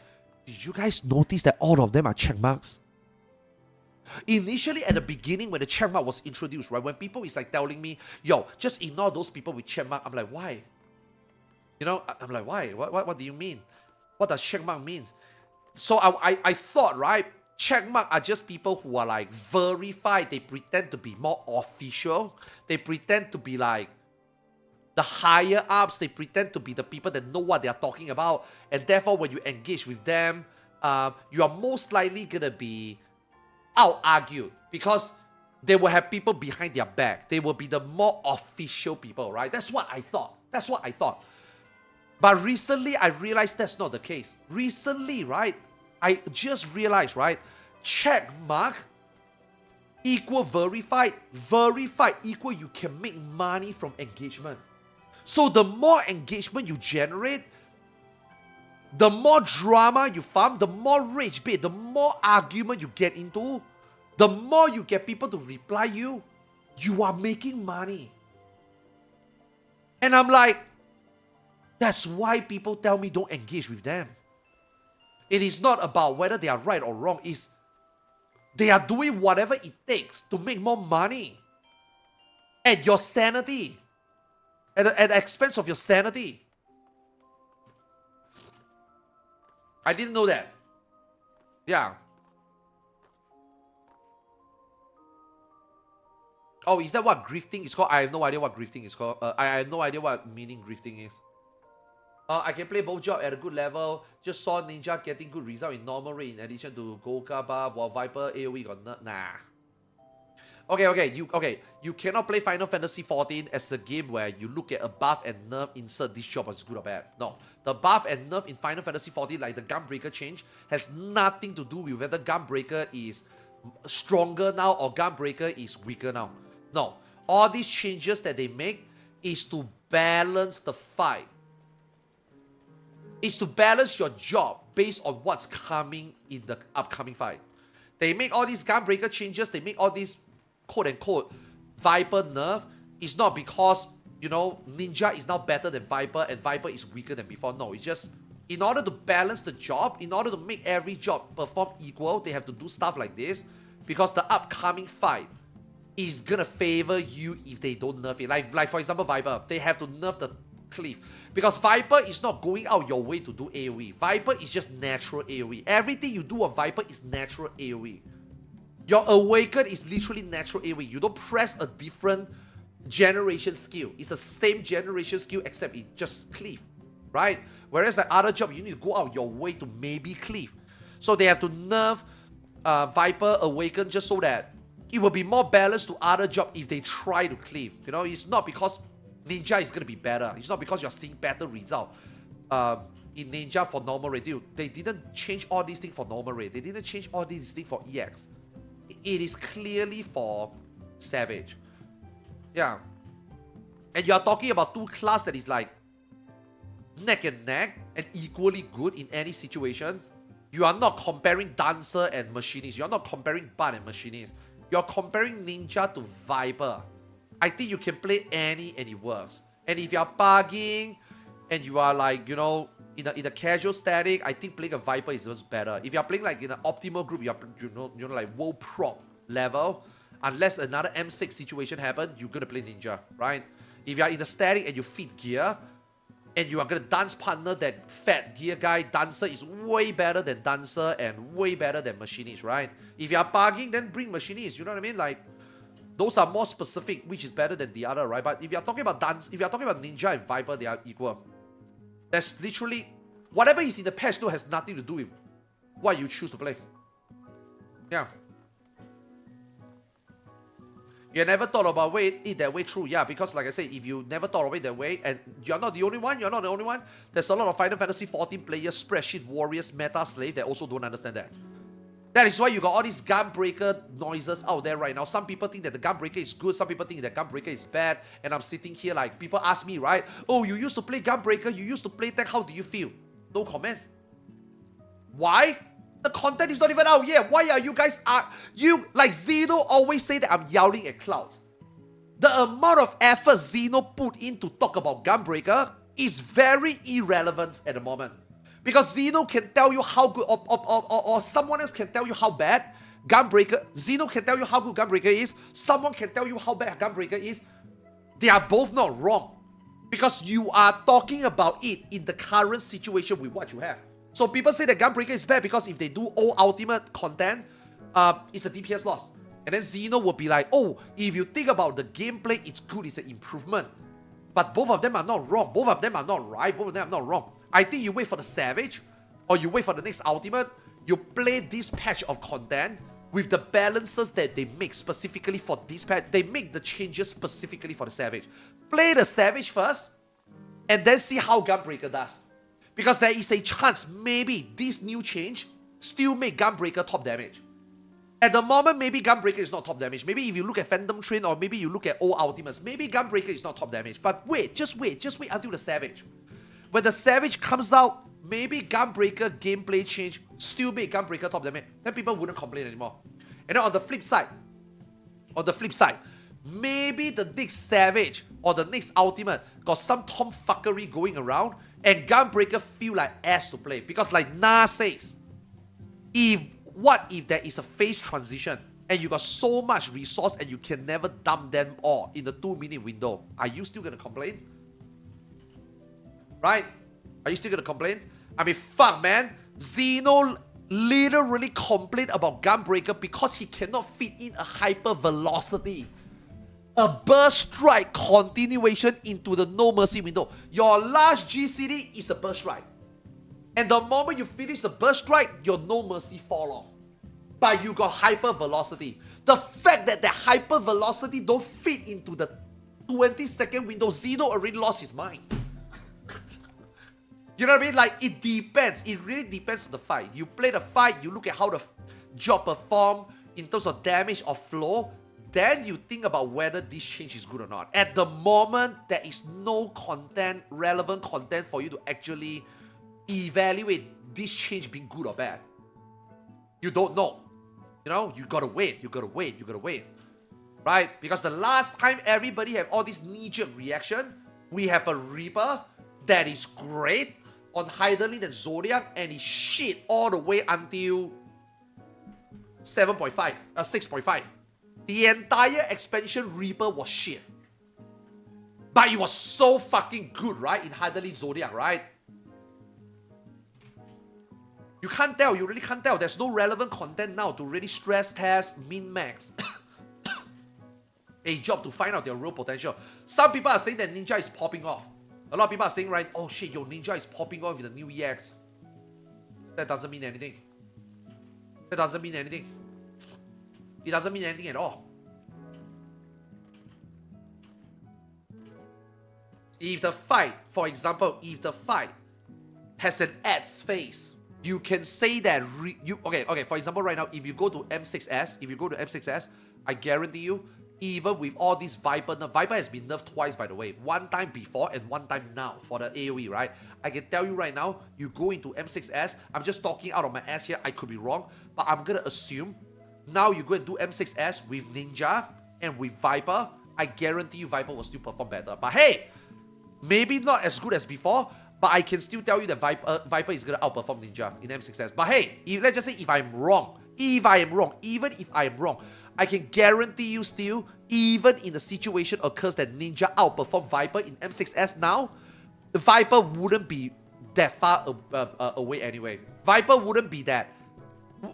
A: Did you guys notice that all of them are check marks? Initially, at the beginning, when the check mark was introduced, right? When people is like telling me, "Yo, just ignore those people with check mark," I'm like, why? You know, I'm like, why? What do you mean? What does check mark mean? So I thought, right? Checkmark are just people who are like verified. They pretend to be more official. They pretend to be like the higher ups. They pretend to be the people that know what they are talking about. And therefore, when you engage with them, you are most likely going to be out-argued because they will have people behind their back. They will be the more official people, right? That's what I thought. But recently, I realized that's not the case. Recently, right? I just realized, right? Check mark equal verified. Verified equal you can make money from engagement. So the more engagement you generate, the more drama you farm, the more rage bait, the more argument you get into, the more you get people to reply you are making money. And I'm like, that's why people tell me don't engage with them. It is not about whether they are right or wrong. It's they are doing whatever it takes to make more money. At your sanity. At the expense of your sanity. I didn't know that. Yeah. Oh, is that what grifting is called? I have no idea what grifting is called. I have no idea what meaning grifting is. I can play both jobs at a good level. Just saw Ninja getting good result in normal rate in addition to Golka Bar, while Viper AoE got nah. You cannot play Final Fantasy XIV as a game where you look at a buff and nerf, insert this job as good or bad. No. The buff and nerf in Final Fantasy XIV, like the Gunbreaker change, has nothing to do with whether Gunbreaker is stronger now or Gunbreaker is weaker now. No. All these changes that they make is to balance the fight. Is to balance your job based on what's coming in the upcoming fight. They make all these Gunbreaker changes, they make all these quote-unquote Viper nerf. It's not because, you know, Ninja is now better than Viper and Viper is weaker than before. No, it's just in order to balance the job, in order to make every job perform equal, they have to do stuff like this. because the upcoming fight is gonna favor you if they don't nerf it. Like for example, Viper, they have to nerf the Cleave. Because Viper is not going out your way to do AoE. Viper is just natural AoE. Everything you do on Viper is natural AoE. Your Awaken is literally natural AoE. You don't press a different generation skill. It's the same generation skill except it just Cleave. Right? Whereas the other job, you need to go out your way to maybe Cleave. So they have to nerf Viper Awaken just so that it will be more balanced to other job if they try to Cleave. You know, it's not because Ninja is going to be better. It's not because you're seeing better result in Ninja for normal rate. Dude, they didn't change all these things for normal rate. They didn't change all these things for EX. It is clearly for Savage. Yeah. And you're talking about two classes that is like neck and neck and equally good in any situation. You are not comparing Dancer and Machinist. You're not comparing Bard and Machinist. You're comparing Ninja to Viper. I think you can play any and it works. And if you're bugging and you are like, you know, in a casual static, I think playing a Viper is just better. If you're playing like in an optimal group, you're like world prop level, unless another M6 situation happens, you're gonna play Ninja, right? If you're in a static and you feed gear, and you are gonna dance partner that fat gear guy, Dancer is way better than Dancer and way better than Machinist, right? If you're bugging, then bring Machinist, you know what I mean? Like, those are more specific, which is better than the other, right? But if you're talking about Ninja and Viper, they are equal. That's literally whatever is in the patch though has nothing to do with what you choose to play. Yeah. You never thought about it that way, true. Yeah, because like I said, if you never thought of it that way, and you're not the only one, there's a lot of Final Fantasy 14 players, spreadsheet warriors, meta slave that also don't understand that. That is why you got all these Gunbreaker noises out there right now. Some people think that the Gunbreaker is good. Some people think that Gunbreaker is bad. And I'm sitting here like, people ask me, right? Oh, you used to play Gunbreaker. You used to play tech. How do you feel? No comment. Why? The content is not even out yet. Why are you guys... like Zeno always say that I'm yelling at Cloud. The amount of effort Zeno put in to talk about Gunbreaker is very irrelevant at the moment. Because Zeno can tell you how good, or someone else can tell you how bad Gunbreaker. Zeno can tell you how good Gunbreaker is. Someone can tell you how bad Gunbreaker is. They are both not wrong. Because you are talking about it in the current situation with what you have. So people say that Gunbreaker is bad because if they do all ultimate content, it's a DPS loss. And then Zeno will be like, oh, if you think about the gameplay, it's good, it's an improvement. But both of them are not wrong. Both of them are not right. Both of them are not wrong. I think you wait for the Savage, or you wait for the next ultimate, you play this patch of content with the balances that they make specifically for this patch. They make the changes specifically for the Savage. Play the Savage first, and then see how Gunbreaker does. Because there is a chance maybe this new change still make Gunbreaker top damage. At the moment, maybe Gunbreaker is not top damage. Maybe if you look at Phantom Train, or maybe you look at all ultimates, maybe Gunbreaker is not top damage. But wait until the Savage. When the Savage comes out, maybe Gunbreaker gameplay change still make Gunbreaker top damage. Then people wouldn't complain anymore. And then on the flip side, maybe the next Savage or the next ultimate got some tomfuckery going around and Gunbreaker feel like ass to play. Because like Na says, what if there is a phase transition and you got so much resource and you can never dump them all in the 2-minute window? Are you still gonna complain? Right? Are you still gonna complain? I mean, fuck, man. Zeno literally complained about Gunbreaker because he cannot fit in a hyper velocity. A burst strike continuation into the no mercy window. Your last GCD is a burst strike. And the moment you finish the burst strike, your no mercy fall off. But you got hyper velocity. The fact that the hyper velocity don't fit into the 20-second window, Zeno already lost his mind. You know what I mean? Like, it depends. It really depends on the fight. You play the fight, you look at how the job perform in terms of damage or flow, then you think about whether this change is good or not. At the moment, there is no content, relevant content for you to actually evaluate this change being good or bad. You don't know. You know, you gotta wait, right? Because the last time everybody have all this knee-jerk reaction, we have a Reaper that is great on Hydralin and Zodiac, and it's shit all the way until 7.5, 6.5. The entire expansion Reaper was shit. But it was so fucking good, right? In Hardly Zodiac, right? You can't tell, you really can't tell. There's no relevant content now to really stress test, min-max a job to find out their real potential. Some people are saying that Ninja is popping off. A lot of people are saying, right, oh shit, your Ninja is popping off with the new EX. That doesn't mean anything. That doesn't mean anything. It doesn't mean anything at all. If the fight, for example, if the fight has an ads phase, you can say that, okay, for example, right now, if you go to M6S, I guarantee you, even with all these Viper, Viper has been nerfed twice, by the way. One time before and one time now for the AoE, right? I can tell you right now, you go into M6S, I'm just talking out of my ass here, I could be wrong, but I'm gonna assume, now you go and do M6S with Ninja and with Viper, I guarantee you Viper will still perform better. But hey, maybe not as good as before, but I can still tell you that Viper is gonna outperform Ninja in M6S. But hey, let's just say if I'm wrong, even if I am wrong, I can guarantee you still, even in the situation occurs that Ninja outperform Viper in M6S now, the Viper wouldn't be that far away anyway. Viper wouldn't be that.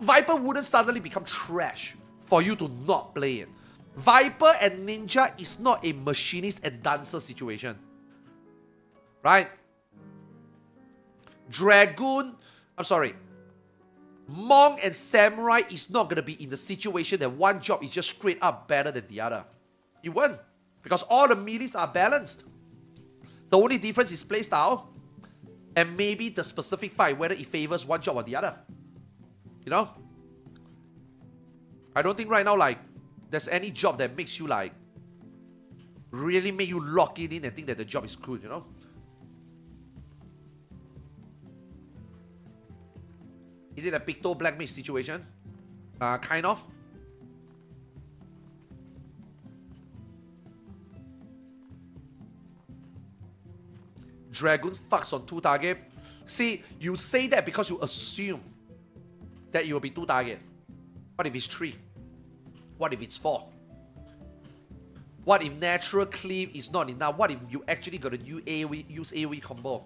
A: Viper wouldn't suddenly become trash for you to not play it. Viper and Ninja is not a machinist and dancer situation. Right? Monk and Samurai is not going to be in the situation that one job is just straight up better than the other. It won't. Because all the melees are balanced. The only difference is playstyle and maybe the specific fight, whether it favors one job or the other. You know? I don't think right now, like, there's any job that makes you, like, really make you lock it in and think that the job is good, you know? Is it a Picto Black Mage situation? Kind of. Dragoon fucks on 2 target. See, you say that because you assume that it will be 2 target. What if it's 3? What if it's 4? What if natural cleave is not enough? What if you actually got to use AoE combo?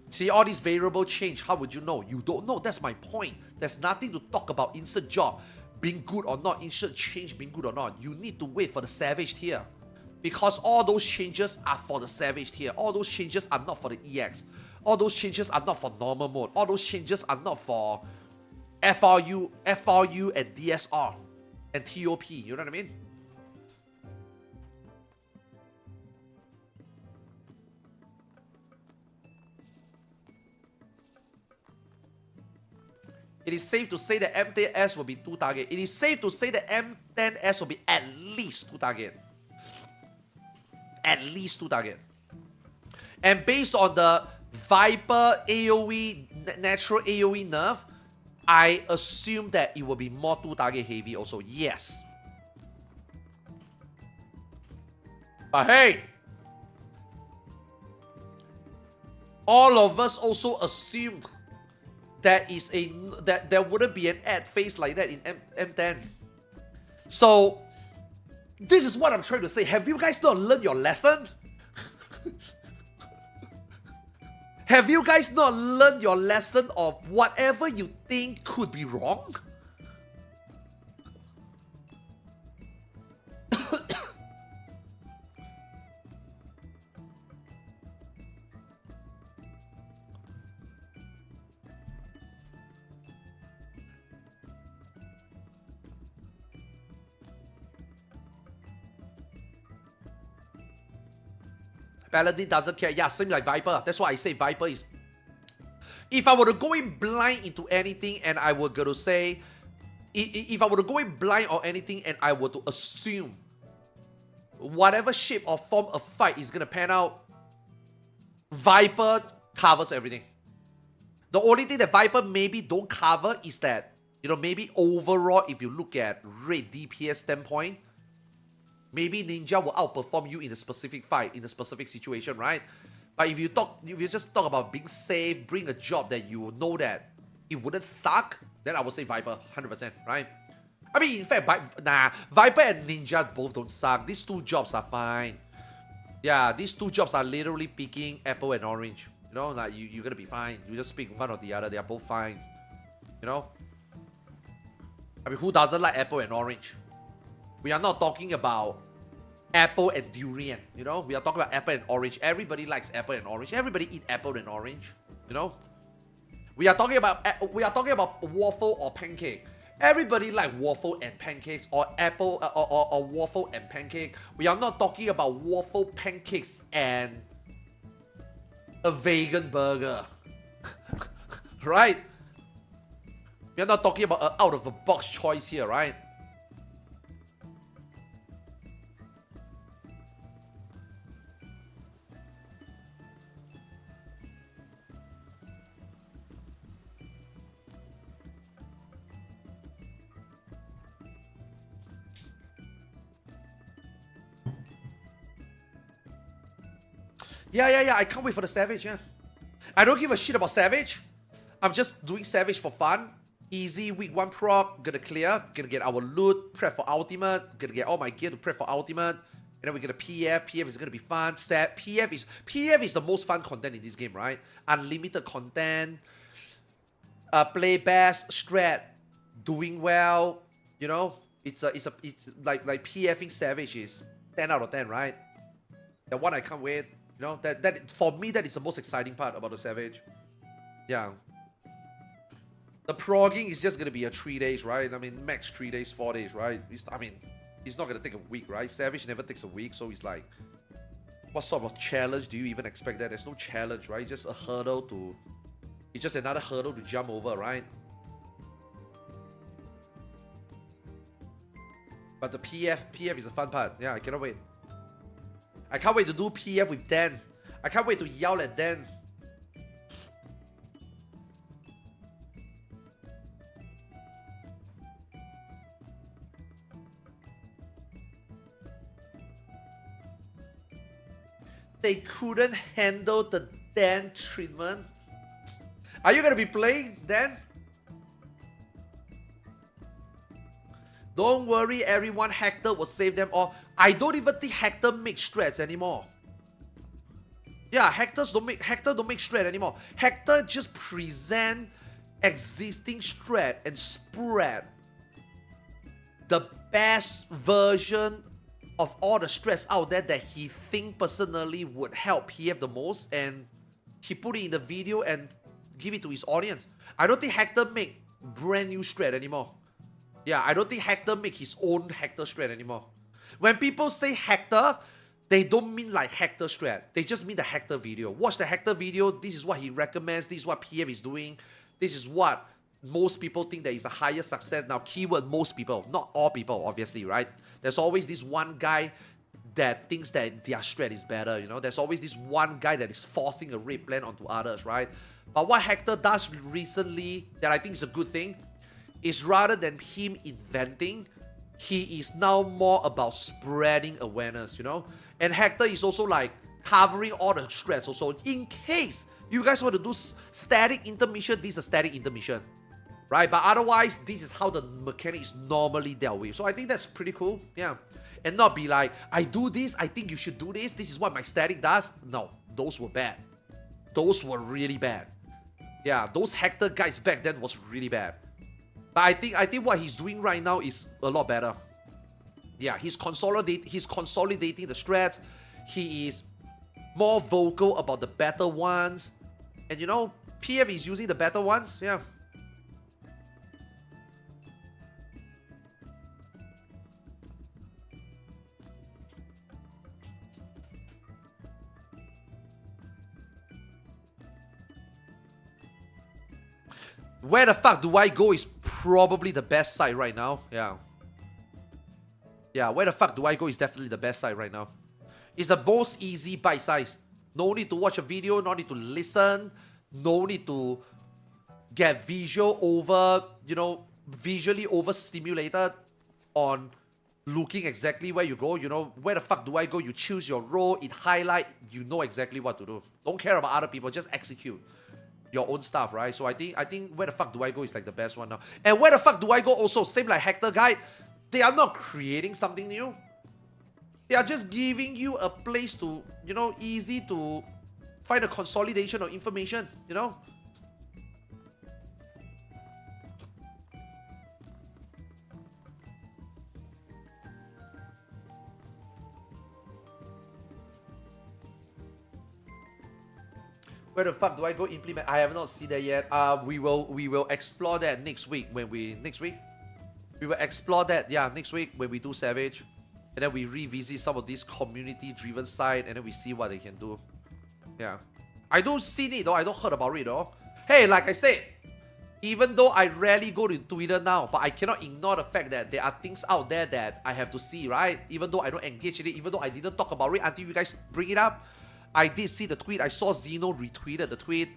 A: See, all these variable change, how would you know? You don't know, that's my point. There's nothing to talk about insert job being good or not, insert change being good or not. You need to wait for the Savage tier. Because all those changes are for the Savage tier. All those changes are not for the EX. All those changes are not for normal mode. All those changes are not for FRU and DSR and TOP, you know what I mean? It is safe to say that M10S will be 2 target. It is safe to say that M10S will be at least 2 target. At least 2 target. And based on the Viper AoE, natural AoE nerf, I assume that it will be more 2 target heavy also. Yes. But hey, all of us also assumed that there wouldn't be an ad phase like that in M10. So this is what I'm trying to say. Have you guys not learned your lesson? Have you guys not learned your lesson of whatever you think could be wrong? Paladin doesn't care. Yeah, same like Viper. That's why I say Viper is... If I were to go in blind into anything and I were going to say... If I were to go in blind or anything and I were to assume whatever shape or form of fight is going to pan out, Viper covers everything. The only thing that Viper maybe don't cover is that, you know, maybe overall if you look at rate DPS standpoint, maybe Ninja will outperform you in a specific fight, in a specific situation, right? But if you just talk about being safe, bring a job that you know that it wouldn't suck, then I would say Viper, 100%, right? I mean, in fact, Viper and Ninja both don't suck. These two jobs are fine. Yeah, these two jobs are literally picking apple and orange. You know, like you're gonna be fine. You just pick one or the other. They are both fine. You know? I mean, who doesn't like apple and orange? We are not talking about apple and durian. You know? We are talking about apple and orange. Everybody likes apple and orange. Everybody eat apple and orange. You know? We are talking about waffle or pancake. Everybody like waffle and pancakes or apple or waffle and pancake. We are not talking about waffle, pancakes, and a vegan burger. Right? We are not talking about an out-of-the-box choice here, right? Yeah. I can't wait for the Savage, yeah. I don't give a shit about Savage. I'm just doing Savage for fun. Easy, week 1 proc, gonna clear. Gonna get our loot, prep for Ultimate. Gonna get all my gear to prep for Ultimate. And then we're gonna PF. PF is gonna be fun. PF is the most fun content in this game, right? Unlimited content. Play best, strat, doing well. You know? It's like PFing Savage is 10 out of 10, right? The one I can't wait. You know, that for me, that is the most exciting part about the Savage. Yeah. The progging is just gonna be a 3 days, right? I mean, max 3 days, 4 days, right? I mean, it's not gonna take a week, right? Savage never takes a week, so it's like, what sort of challenge do you even expect that? There's no challenge, right? Just a hurdle to, it's just another hurdle to jump over, right? But the PF is a fun part. Yeah, I cannot wait. I can't wait to do PF with Dan. I can't wait to yell at Dan. They couldn't handle the Dan treatment. Are you gonna be playing Dan? Don't worry, everyone. Hector will save them all. I don't even think Hector makes strats anymore. Yeah, Hector don't make strat anymore. Hector just present existing strat and spread the best version of all the strats out there that he think personally would help PF the most, and he put it in the video and give it to his audience. I don't think Hector make brand new strat anymore. Yeah, I don't think Hector make his own Hector strat anymore. When people say Hector, they don't mean like Hector strat. They just mean the Hector video. Watch the Hector video. This is what he recommends. This is what PF is doing. This is what most people think that is a higher success. Now, keyword most people, not all people, obviously, right? There's always this one guy that thinks that their strat is better, you know? There's always this one guy that is forcing a raid plan onto others, right? But what Hector does recently that I think is a good thing is rather than him inventing, he is now more about spreading awareness, you know? And Hector is also like covering all the strats also. In case you guys want to do static intermission, this is a static intermission, right? But otherwise, this is how the mechanic is normally dealt with. So I think that's pretty cool, yeah. And not be like, I do this, I think you should do this, this is what my static does. No, those were bad. Those were really bad. Yeah, those Hector guys back then was really bad. But I think what he's doing right now is a lot better. Yeah, he's consolidating the strats. He is more vocal about the better ones. And you know, PF is using the better ones. Yeah. Where the fuck do I go is probably the best site right now. Yeah. Yeah, where the fuck do I go is definitely the best site right now. It's the most easy bite size. No need to watch a video, no need to listen, no need to get visually overstimulated on looking exactly where you go. You know, where the fuck do I go? You choose your role, it highlight, you know exactly what to do. Don't care about other people, just execute. your own stuff, right? So I think where the fuck do I go is like the best one now. And where the fuck do I go also, same like Hector Guide, they are not creating something new. They are just giving you a place to, you know, easy to find a consolidation of information, you know? Where the fuck do I go implement? I have not seen that yet. We will explore that next week when we we will explore that, yeah, next week when we do Savage. And then we revisit some of these community-driven side, and then we see what they can do. Yeah. I don't see it though, I don't heard about it though. Hey, like I said, even though I rarely go to Twitter now, but I cannot ignore the fact that there are things out there that I have to see, right? Even though I don't engage in it, even though I didn't talk about it until you guys bring it up. I did see the tweet. I saw Zeno retweeted the tweet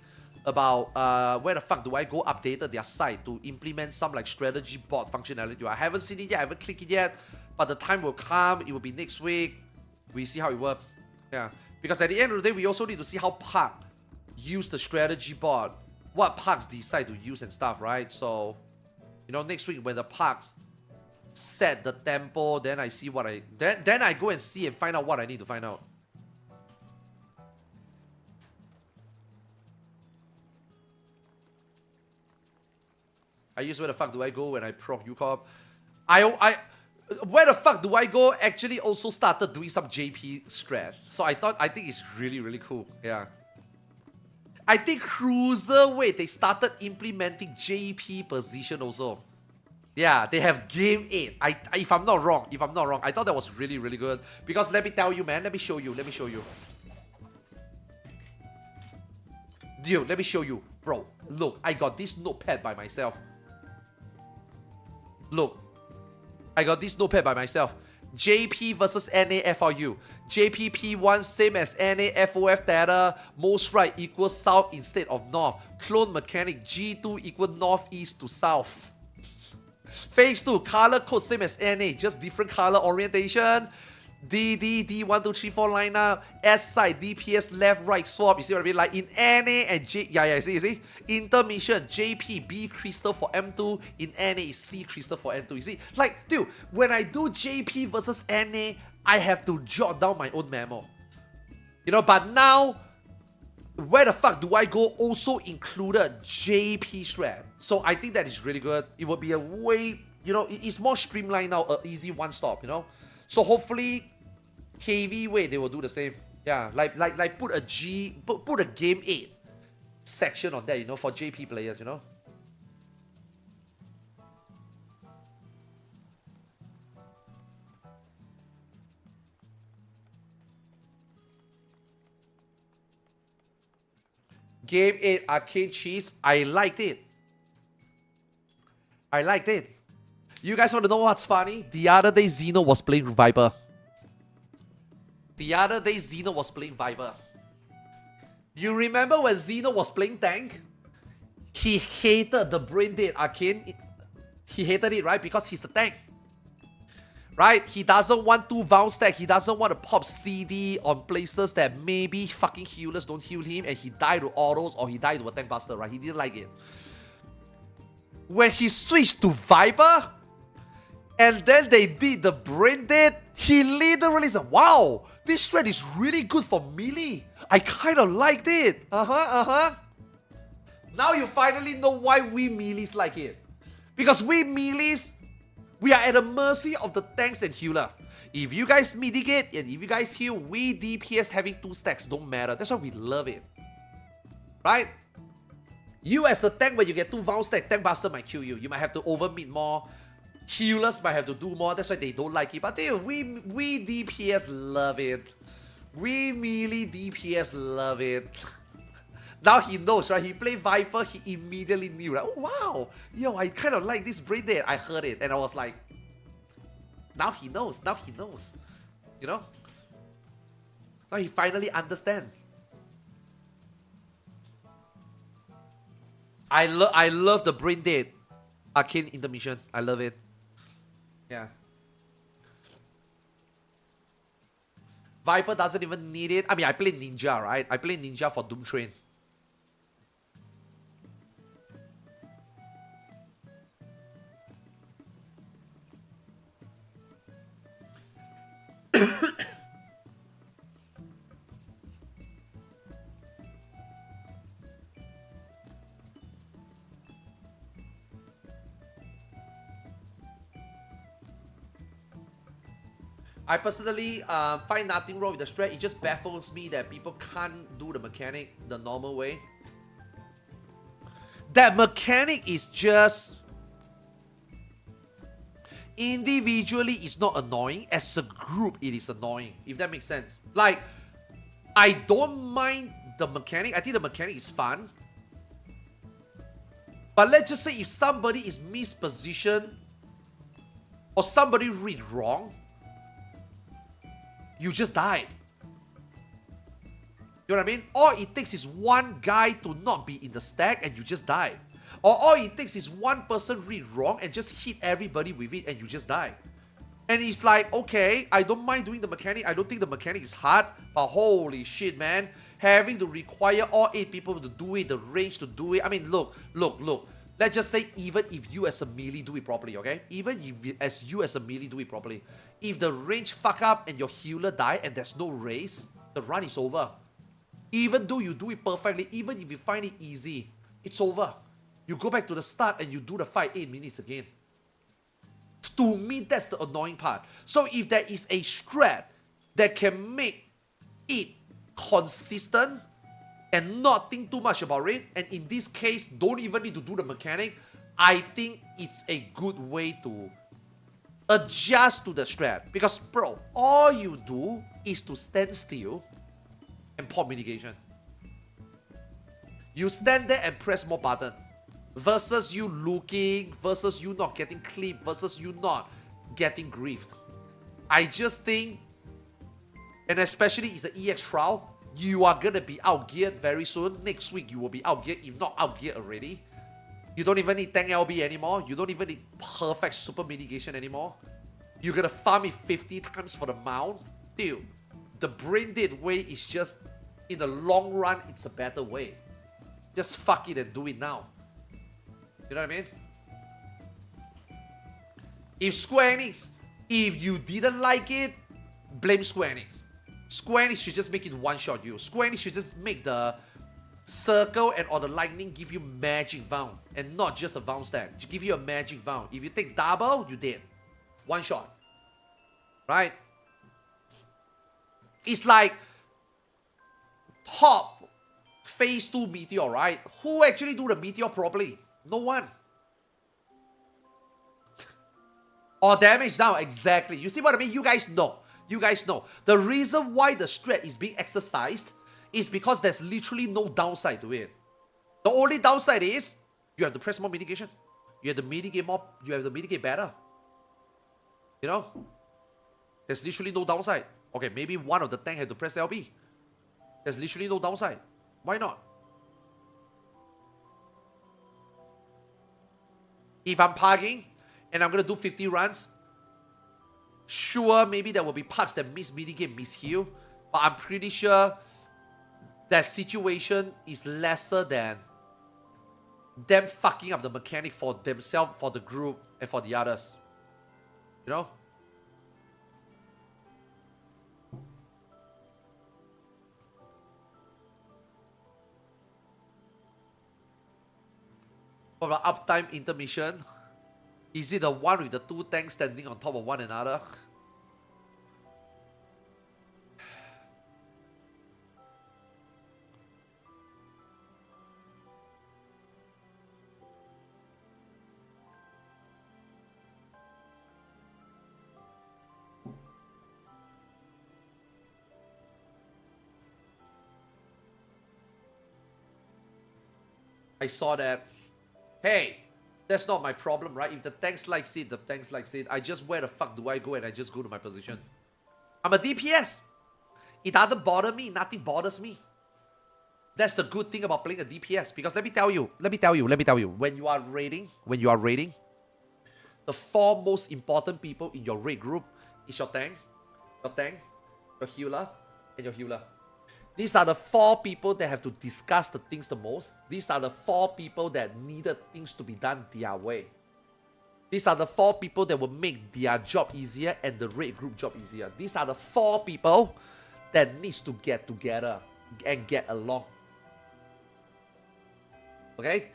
A: about where the fuck do I go updated their site to implement some like strategy bot functionality. I haven't seen it yet, I haven't clicked it yet, but the time will come, it will be next week. We see how it works. Yeah. Because at the end of the day, we also need to see how Park use the strategy bot, what Parks decide to use and stuff, right? So, you know, next week when the Parks set the tempo, then I see what then I go and see and find out what I need to find out. I use where the fuck do I go when I proc UCorp. Where the fuck do I go actually also started doing some JP strat. So I think it's really, really cool. Yeah. I think Cruiserweight, they started implementing JP position also. Yeah, they have game 8. If I'm not wrong, I thought that was really, really good. Because let me tell you, man, let me show you. Dude, let me show you. Bro, look, I got this notepad by myself. Look, I got this notepad by myself. JP versus NA FRU. JP P1 same as NA FOF data. Most right equals south instead of north. Clone mechanic G2 equal northeast to south. Phase 2 color code same as NA, just different color orientation. D 1 2 3 4 lineup. S side DPS left right swap. You see what I mean? Like in NA and J, yeah, you see. Intermission JP B crystal for M2. In NA is C crystal for N2. You see, like dude, when I do JP versus NA, I have to jot down my own memo. You know, but now where the fuck do I go also included JP strat. So I think that is really good. It will be a way, you know, it's more streamlined now, an easy one stop, you know. So hopefully heavyweight they will do the same. Yeah, like put a game 8 section on that, you know, for JP players, you know. Game 8 arcade cheese, I liked it. You guys want to know what's funny? The other day Zeno was playing Viper. You remember when Zeno was playing tank? He hated the brain dead arcane. He hated it, right? Because he's a tank. Right? He doesn't want to vow stack. He doesn't want to pop CD on places that maybe fucking healers don't heal him and he died to autos or he died to a tank buster, right? He didn't like it. When he switched to Viper, and then they did the brain dead, he literally said, wow, this strat is really good for melee. I kind of liked it. Now you finally know why we melees like it. Because we melees, we are at the mercy of the tanks and healer. If you guys mitigate and if you guys heal, we DPS having 2 stacks don't matter. That's why we love it. Right? You as a tank, when you get 2 vow stack, tank buster might kill you. You might have to overmid more. Healers might have to do more. That's why they don't like it. But dude, we DPS love it. We melee DPS love it. Now he knows, right? He played Viper, he immediately knew, right? Oh wow, yo, I kind of like this brain dead. I heard it and I was like, now he knows. You know? Now he finally understands. I love the brain dead arcane intermission. I love it. Yeah. Viper doesn't even need it. I mean, I play Ninja, right? I play Ninja for Doom Train. I personally find nothing wrong with the strat. It just baffles me that people can't do the mechanic the normal way. That mechanic is just... individually, it's not annoying. As a group, it is annoying. If that makes sense. Like, I don't mind the mechanic. I think the mechanic is fun. But let's just say if somebody is mispositioned or somebody read wrong, you just die. You know what I mean? All it takes is one guy to not be in the stack and you just die. Or all it takes is one person read wrong and just hit everybody with it and you just die. And it's like, okay, I don't mind doing the mechanic. I don't think the mechanic is hard. But holy shit, man. Having to require all 8 people to do it, the range to do it. I mean, look. Let's just say even if you as a melee do it properly, okay? Even if you as a melee do it properly. If the range fuck up and your healer die and there's no race, the run is over. Even though you do it perfectly, even if you find it easy, it's over. You go back to the start and you do the fight 8 minutes again. To me, that's the annoying part. So if there is a strat that can make it consistent and not think too much about it, and in this case, don't even need to do the mechanic, I think it's a good way to adjust to the strat. Because, bro, all you do is to stand still and pop mitigation. You stand there and press more button. Versus you looking, versus you not getting clipped, versus you not getting griefed. I just think, and especially it's an EX trial, you are gonna be outgeared very soon. Next week you will be outgeared, if not outgeared already. You don't even need tank LB anymore. You don't even need perfect super mitigation anymore. You're gonna farm it 50 times for the mount. Dude, the brain dead way is just, in the long run, it's a better way. Just fuck it and do it now. You know what I mean? If Square Enix, if you didn't like it, blame Square Enix. Square Enix should just make it one-shot you. Square Enix should just make the circle and or the lightning give you magic bound. And not just a bound stack. To give you a magic bound. If you take double, you dead. One shot. Right? It's like top phase 2 meteor, right? Who actually do the meteor properly? No one. Or damage down, exactly. You see what I mean? You guys know. You guys know. The reason why the strat is being exercised is because there's literally no downside to it. The only downside is you have to press more mitigation. You have to mitigate more. You have to mitigate better. You know? There's literally no downside. Okay, maybe one of the tank had to press LB. There's literally no downside. Why not? If I'm parking and I'm going to do 50 runs, sure, maybe there will be parts that miss mitigate, miss heal, but I'm pretty sure that situation is lesser than them fucking up the mechanic for themselves, for the group, and for the others. You know? For the uptime intermission, is it the one with the 2 tanks standing on top of one another? I saw that. Hey, that's not my problem, right? If the tanks likes it, the tanks likes it. I just, where the fuck do I go and I just go to my position? I'm a DPS. It doesn't bother me. Nothing bothers me. That's the good thing about playing a DPS. Because let me tell you. When you are raiding, the 4 most important people in your raid group is your tank, your healer, and your healer. These are the 4 people that have to discuss the things the most. These are the 4 people that needed things to be done their way. These are the 4 people that will make their job easier and the raid group job easier. These are the 4 people that needs to get together and get along. Okay?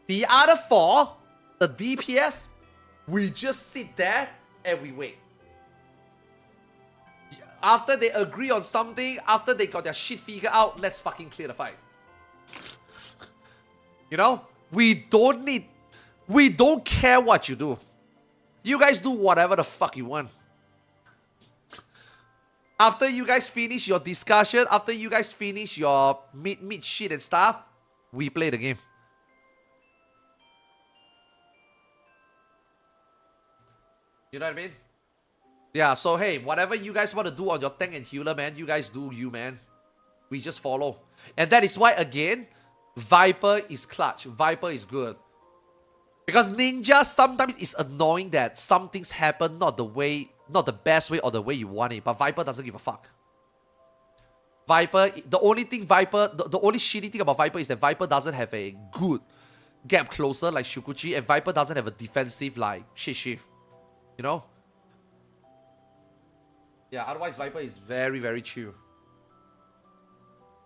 A: The other 4, the DPS, we just sit there and we wait. After they agree on something, after they got their shit figured out, let's fucking clear the fight. You know? We don't care what you do. You guys do whatever the fuck you want. After you guys finish your discussion, after you guys finish your mid shit and stuff, we play the game. You know what I mean? Yeah, so hey, whatever you guys want to do on your tank and healer, man, you guys do you, man. We just follow. And that is why, again, Viper is clutch. Viper is good. Because Ninja sometimes is annoying that some things happen not the best way or the way you want it. But Viper doesn't give a fuck. Viper, the only shitty thing about Viper is that Viper doesn't have a good gap closer like Shukuchi, and Viper doesn't have a defensive like shit shift. You know? Yeah, otherwise Viper is very, very chill.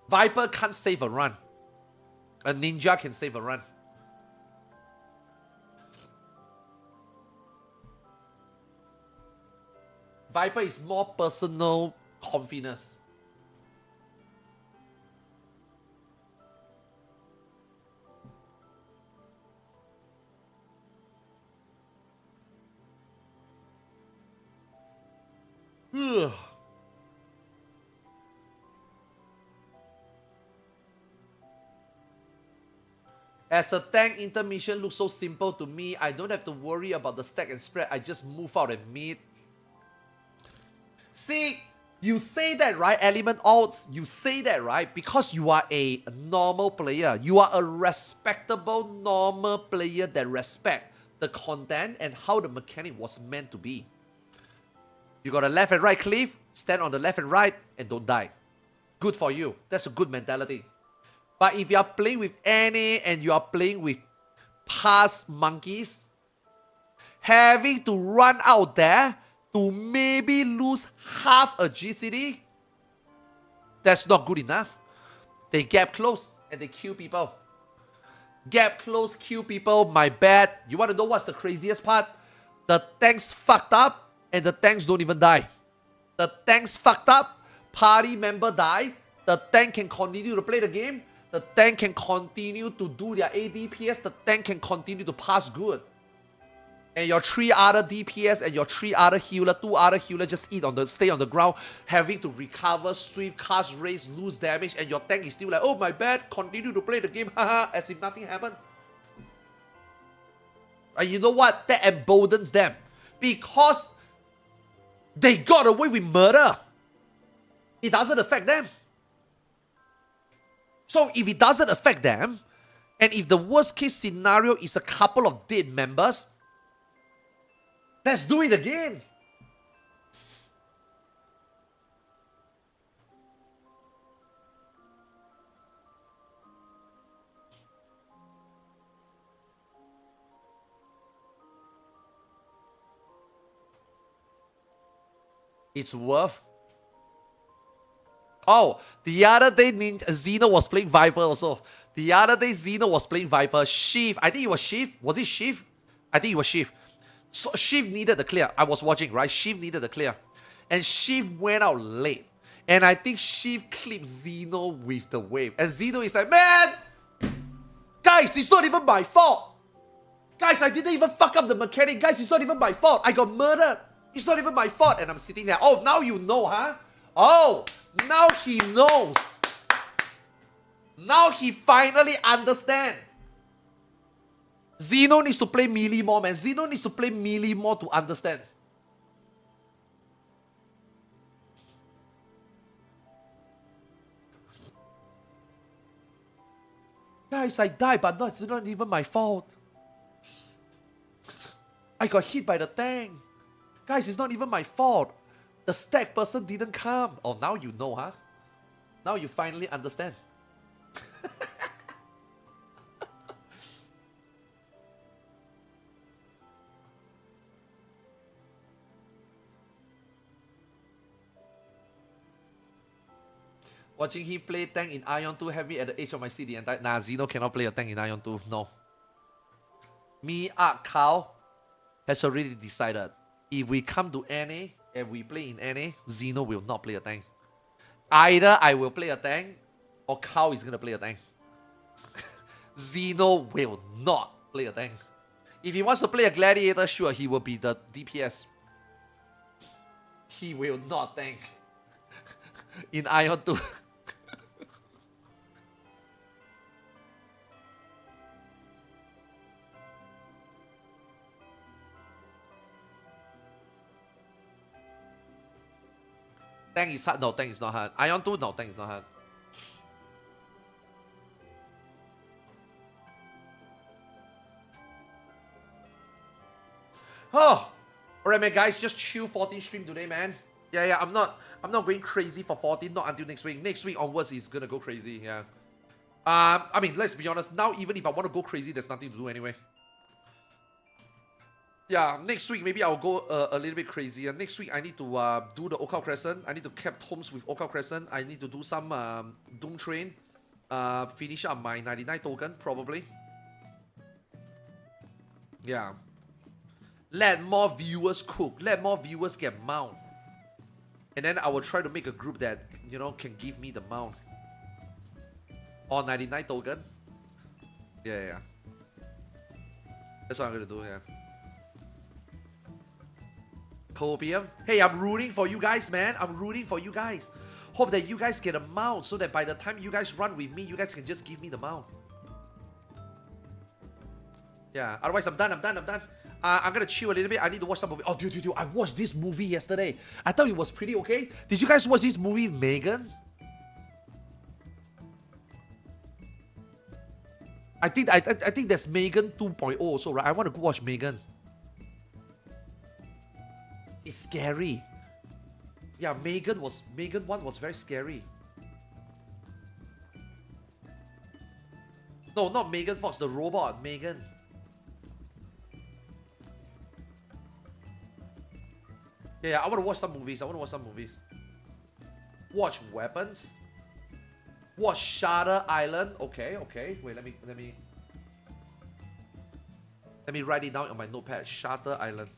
A: Viper can't save a run. A Ninja can save a run. Viper is more personal confidence. Ugh. As a tank, intermission looks so simple to me. I don't have to worry about the stack and spread. I just move out and mid. See, you say that, right, Element Alt? You say that, right, because you are a normal player. You are a respectable, normal player that respect the content and how the mechanic was meant to be. You got a left and right cliff, stand on the left and right, and don't die. Good for you. That's a good mentality. But if you are playing with NA and you are playing with past monkeys, having to run out there to maybe lose half a GCD, that's not good enough. They gap close and they kill people. Gap close, kill people, my bad. You want to know what's the craziest part? The tanks fucked up and the tanks don't even die. The tanks fucked up, party member die, the tank can continue to play the game, the tank can continue to do their ADPS, the tank can continue to pass good. And your 3 other DPS and your 3 other healer, 2 other healer just stay on the ground, having to recover, swift, cast, raise, lose damage, and your tank is still like, oh my bad, continue to play the game, haha, as if nothing happened. And you know what? That emboldens them. Because they got away with murder. It doesn't affect them. So if it doesn't affect them, and if the worst case scenario is a couple of dead members, let's do it again. It's worth. Oh, the other day Xeno was playing Viper also. The other day Xeno was playing Viper. Shift. I think it was Shift. Was it Shift? I think it was Shift. So Shift needed the clear. I was watching, right? Shift needed the clear. And Shift went out late. And I think Shift clipped Xeno with the wave. And Xeno is like, man! Guys, it's not even my fault! Guys, I didn't even fuck up the mechanic. Guys, it's not even my fault. I got murdered. It's not even my fault. And I'm sitting there. Oh, now you know, huh? Oh, now he knows. Now he finally understands. Xeno needs to play melee more, man. Xeno needs to play melee more to understand. Guys, I died, but it's not even my fault. I got hit by the tank. Guys, it's not even my fault. The stack person didn't come. Oh, now you know, huh? Now you finally understand. Watching him play tank in Ion 2 have me at the edge of my seat the entire... Nah, Xeno cannot play a tank in Ion 2. No. Me, Ark, Cow has already decided. If we come to NA, and we play in NA, Xeno will not play a tank. Either I will play a tank, or Cow is gonna play a tank. Xeno will not play a tank. If he wants to play a gladiator, sure, he will be the DPS. He will not tank. In Ion 2. Tank is hard. No, tank is not hard. Ion 2, no, tank is not hard. Oh, alright, man, guys, just chill 14 stream today, man. Yeah, I'm not going crazy for 14. Not until next week. Next week onwards, is gonna go crazy. Yeah. I mean, let's be honest. Now, even if I want to go crazy, there's nothing to do anyway. Yeah, next week maybe I'll go a little bit crazier. Next week I need to do the Okao Crescent. I need to cap tomes with Okao Crescent. I need to do some Doom Train. Finish up my 99 token, probably. Yeah. Let more viewers cook. Let more viewers get mount. And then I will try to make a group that, you know, can give me the mount. Or 99 token. Yeah. That's what I'm gonna do, yeah. Copium. Hey, I'm rooting for you guys, man. I'm rooting for you guys. Hope that you guys get a mount so that by the time you guys run with me, you guys can just give me the mount. Yeah, otherwise I'm done. I'm gonna chill a little bit. I need to watch some movie. Oh, dude, I watched this movie yesterday. I thought it was pretty okay. Did you guys watch this movie, Megan? I think there's Megan 2.0 also, right? I want to go watch Megan. It's scary. Yeah, Megan 1 was very scary. No, not Megan Fox, the robot, Megan. Yeah, I want to watch some movies. Watch Weapons. Watch Shutter Island. Okay. Wait, let me write it down on my notepad. Shutter Island.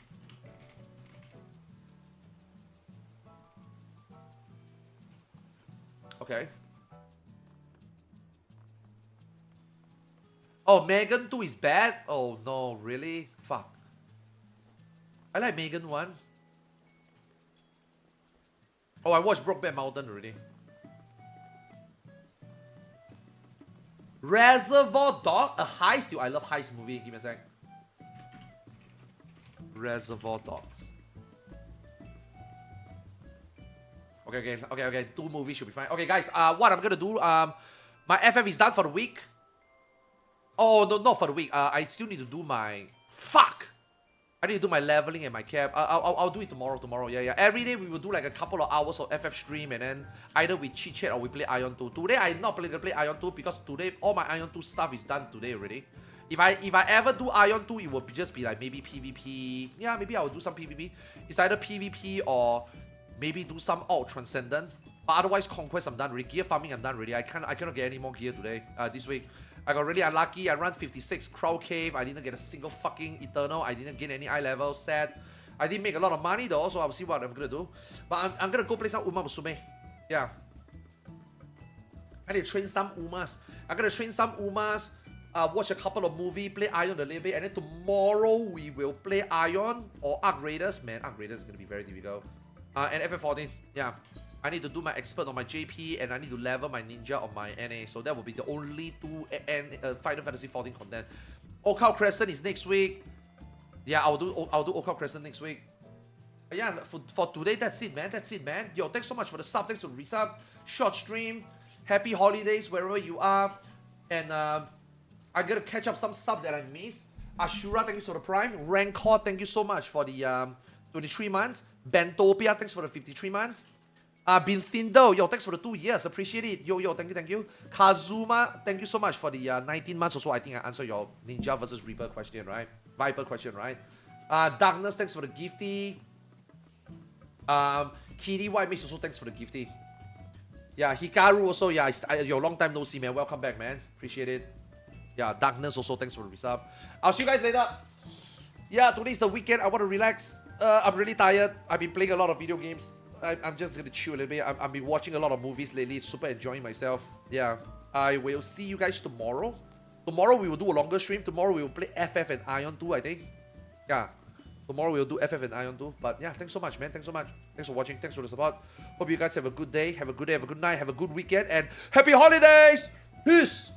A: Okay. Oh, Megan 2 is bad? Oh no, really? Fuck. I like Megan 1. Oh, I watched Brokeback Mountain already. Reservoir Dogs? A heist? Dude, I love heist movie. Give me a sec. Reservoir Dogs. Okay. 2 movies should be fine. Okay, guys, what I'm gonna do, my FF is done for the week. Oh, no, not for the week. I still need to do my... Fuck! I need to do my leveling and my cap. I'll do it tomorrow. Yeah. Every day we will do like a couple of hours of FF stream and then either we chit chat or we play Ion 2. Today I'm not gonna play Ion 2 because today all my Ion 2 stuff is done today already. If I ever do Ion 2, it will just be like maybe PvP. Yeah, maybe I will do some PvP. It's either PvP or maybe do some alt transcendence. But otherwise, conquest I'm done already. Gear farming I'm done already. I cannot get any more gear today. This week. I got really unlucky. I ran 56 Crowd Cave. I didn't get a single fucking Eternal. I didn't gain any eye level. Sad. I didn't make a lot of money though, so I'll see what I'm gonna do. But I'm gonna go play some Uma Musume. Yeah. I need to train some Umas. I'm gonna train some Umas. Watch a couple of movies, play Ion a little bit, and then tomorrow we will play Ion or Arc Raiders. Man, Arc Raiders is gonna be very difficult. And FF14. Yeah. I need to do my expert on my JP and I need to level my ninja on my NA. So that will be the only 2 Final Fantasy 14 content. Okao Crescent is next week. Yeah, I'll do Okao Crescent next week. But yeah, for today, that's it, man. Yo, thanks so much for the sub. Thanks for the resub. Short stream. Happy holidays wherever you are. And I'm gonna catch up some sub that I missed. Ashura, thank you for the prime. Rancor, thank you so much for the 23 months. Bentopia, thanks for the 53 months. Binfindo, yo, thanks for the 2 years. Appreciate it. Yo, thank you. Kazuma, thank you so much for the 19 months or so. I think I answered your Ninja versus Reaper question, right? Viper question, right? Darkness, thanks for the gifty. Kitty White Mix also, thanks for the gifty. Yeah, Hikaru also, yeah, your long time no see, man. Welcome back, man. Appreciate it. Yeah, Darkness also, thanks for the resub. I'll see you guys later. Yeah, today's the weekend. I want to relax. I'm really tired. I've been playing a lot of video games. I'm just gonna chill a little bit. I've been watching a lot of movies lately. Super enjoying myself. Yeah. I will see you guys tomorrow. Tomorrow we will do a longer stream. Tomorrow we will play FF and Ion 2, I think. Yeah. Tomorrow we'll do FF and Ion 2. But yeah, thanks so much, man. Thanks so much. Thanks for watching. Thanks for the support. Hope you guys have a good day. Have a good day. Have a good night. Have a good weekend. And happy holidays! Peace!